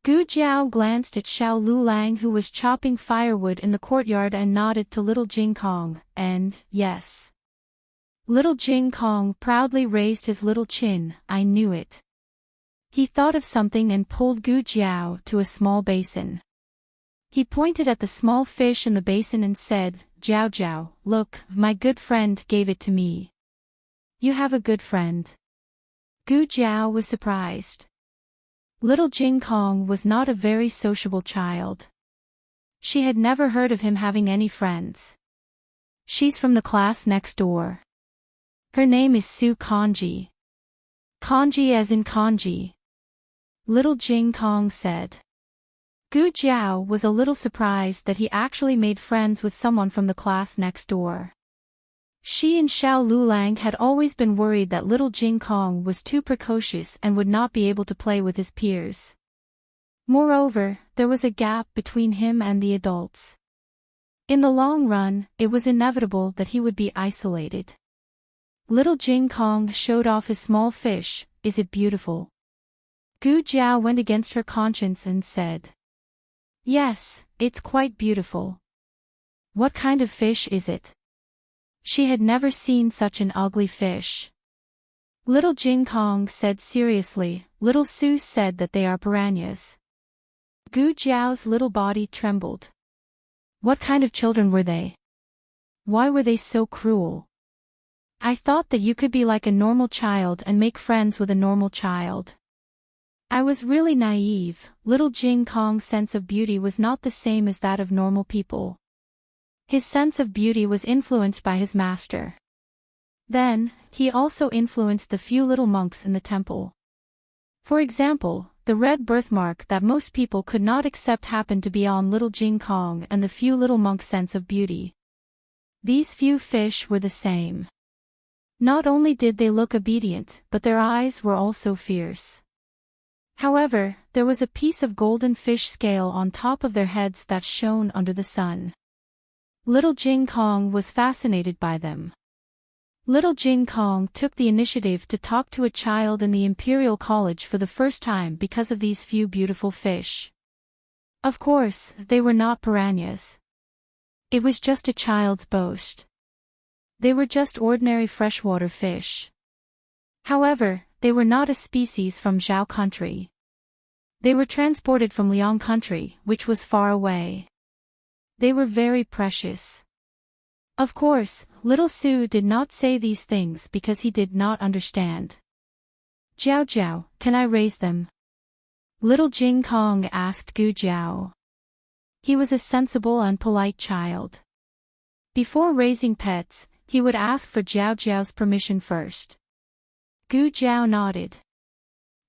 Gu Jiao glanced at Xiao Lulang who was chopping firewood in the courtyard and nodded to little Jing Kong, and, yes. Little Jing Kong proudly raised his little chin, I knew it. He thought of something and pulled Gu Jiao to a small basin. He pointed at the small fish in the basin and said, Jiao Jiao, look, my good friend gave it to me. You have a good friend. Gu Jiao was surprised. Little Jing Kong was not a very sociable child. She had never heard of him having any friends. She's from the class next door. Her name is Su Kanji. Kanji as in kanji. Little Jing Kong said. Gu Jiao was a little surprised that he actually made friends with someone from the class next door. She and Xiao Lulang had always been worried that little Jing Kong was too precocious and would not be able to play with his peers. Moreover, there was a gap between him and the adults. In the long run, it was inevitable that he would be isolated. Little Jing Kong showed off his small fish. Is it beautiful? Gu Jiao went against her conscience and said. Yes, it's quite beautiful. What kind of fish is it? She had never seen such an ugly fish. Little Jing Kong said seriously. Little Su said that they are piranhas. Gu Jiao's little body trembled. What kind of children were they? Why were they so cruel? I thought that you could be like a normal child and make friends with a normal child. I was really naive. Little Jing Kong's sense of beauty was not the same as that of normal people. His sense of beauty was influenced by his master. Then, he also influenced the few little monks in the temple. For example, the red birthmark that most people could not accept happened to be on little Jing Kong and the few little monks' sense of beauty. These few fish were the same. Not only did they look obedient, but their eyes were also fierce. However, there was a piece of golden fish scale on top of their heads that shone under the sun. Little Jing Kong was fascinated by them. Little Jing Kong took the initiative to talk to a child in the Imperial College for the first time because of these few beautiful fish. Of course, they were not piranhas. It was just a child's boast. They were just ordinary freshwater fish. However, they were not a species from Zhao country. They were transported from Liang country, which was far away. They were very precious. Of course, little Sue did not say these things because he did not understand. Jiao Jiao, can I raise them? Little Jing Kong asked Gu Jiao. He was a sensible and polite child. Before raising pets, he would ask for Jiao Jiao's permission first. Gu Jiao nodded.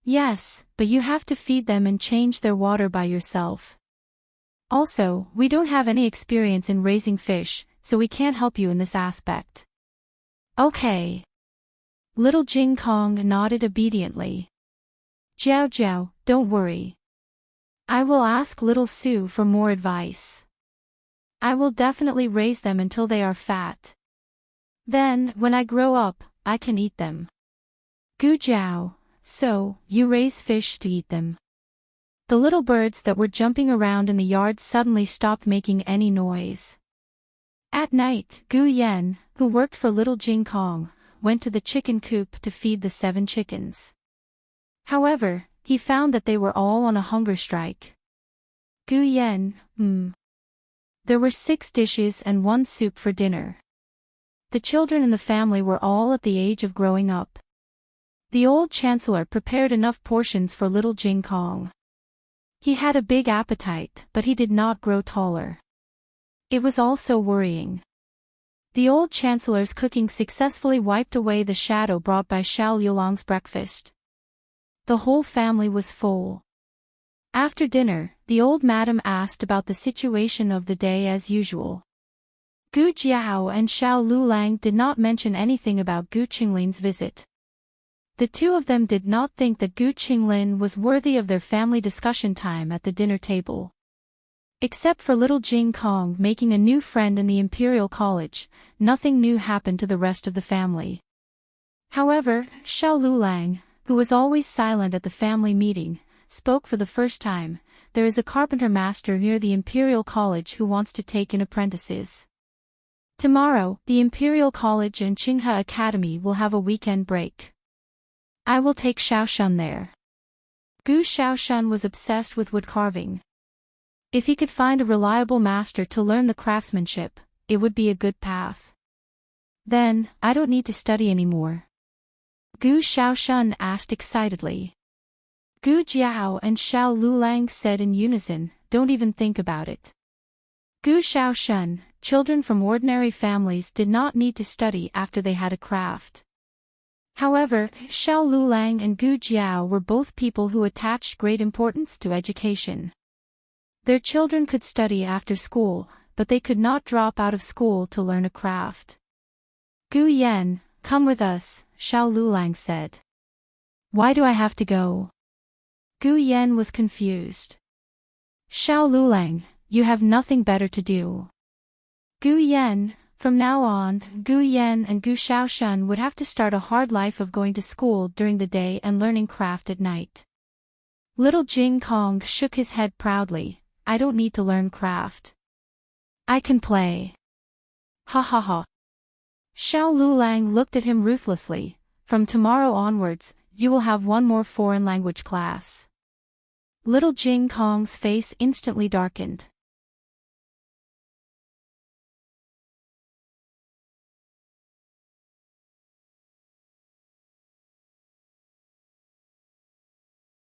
Yes, but you have to feed them and change their water by yourself. Also, we don't have any experience in raising fish, so we can't help you in this aspect. Okay. Little Jing Kong nodded obediently. Jiao Jiao, don't worry. I will ask little Sue for more advice. I will definitely raise them until they are fat. Then, when I grow up, I can eat them. Gu Jiao, so, you raise fish to eat them. The little birds that were jumping around in the yard suddenly stopped making any noise. At night, Gu Yan, who worked for little Jing Kong, went to the chicken coop to feed the 7 chickens. However, he found that they were all on a hunger strike. Gu Yan, There were 6 dishes and 1 soup for dinner. The children in the family were all at the age of growing up. The old chancellor prepared enough portions for little Jing Kong. He had a big appetite, but he did not grow taller. It was also worrying. The old chancellor's cooking successfully wiped away the shadow brought by Xiao Liulang's breakfast. The whole family was full. After dinner, the old madam asked about the situation of the day as usual. Gu Jiao and Xiao Lulang did not mention anything about Gu Qinglin's visit. The two of them did not think that Gu Qinglin was worthy of their family discussion time at the dinner table. Except for little Jing Kong making a new friend in the Imperial College, nothing new happened to the rest of the family. However, Xiao Lulang, who was always silent at the family meeting, spoke for the first time. There is a carpenter master near the Imperial College who wants to take in apprentices. Tomorrow, the Imperial College and Qinghe Academy will have a weekend break. I will take Xiaoshun there. Gu Xiaoshun was obsessed with wood carving. If he could find a reliable master to learn the craftsmanship, it would be a good path. Then, I don't need to study anymore. Gu Xiaoshun asked excitedly. Gu Jiao and Xiao Lulang said in unison, don't even think about it. Gu Xiaoshun, children from ordinary families did not need to study after they had a craft. However, Xiao Lulang and Gu Jiao were both people who attached great importance to education. Their children could study after school, but they could not drop out of school to learn a craft. Gu Yan, come with us, Xiao Lulang said. Why do I have to go? Gu Yan was confused. Xiao Lulang, you have nothing better to do. Gu Yan, from now on, Gu Yan and Gu Xiaoshun would have to start a hard life of going to school during the day and learning craft at night. Little Jing Kong shook his head proudly. I don't need to learn craft. I can play. Ha ha ha. Xiao Lulang looked at him ruthlessly. From tomorrow onwards, you will have one more foreign language class. Little Jing Kong's face instantly darkened.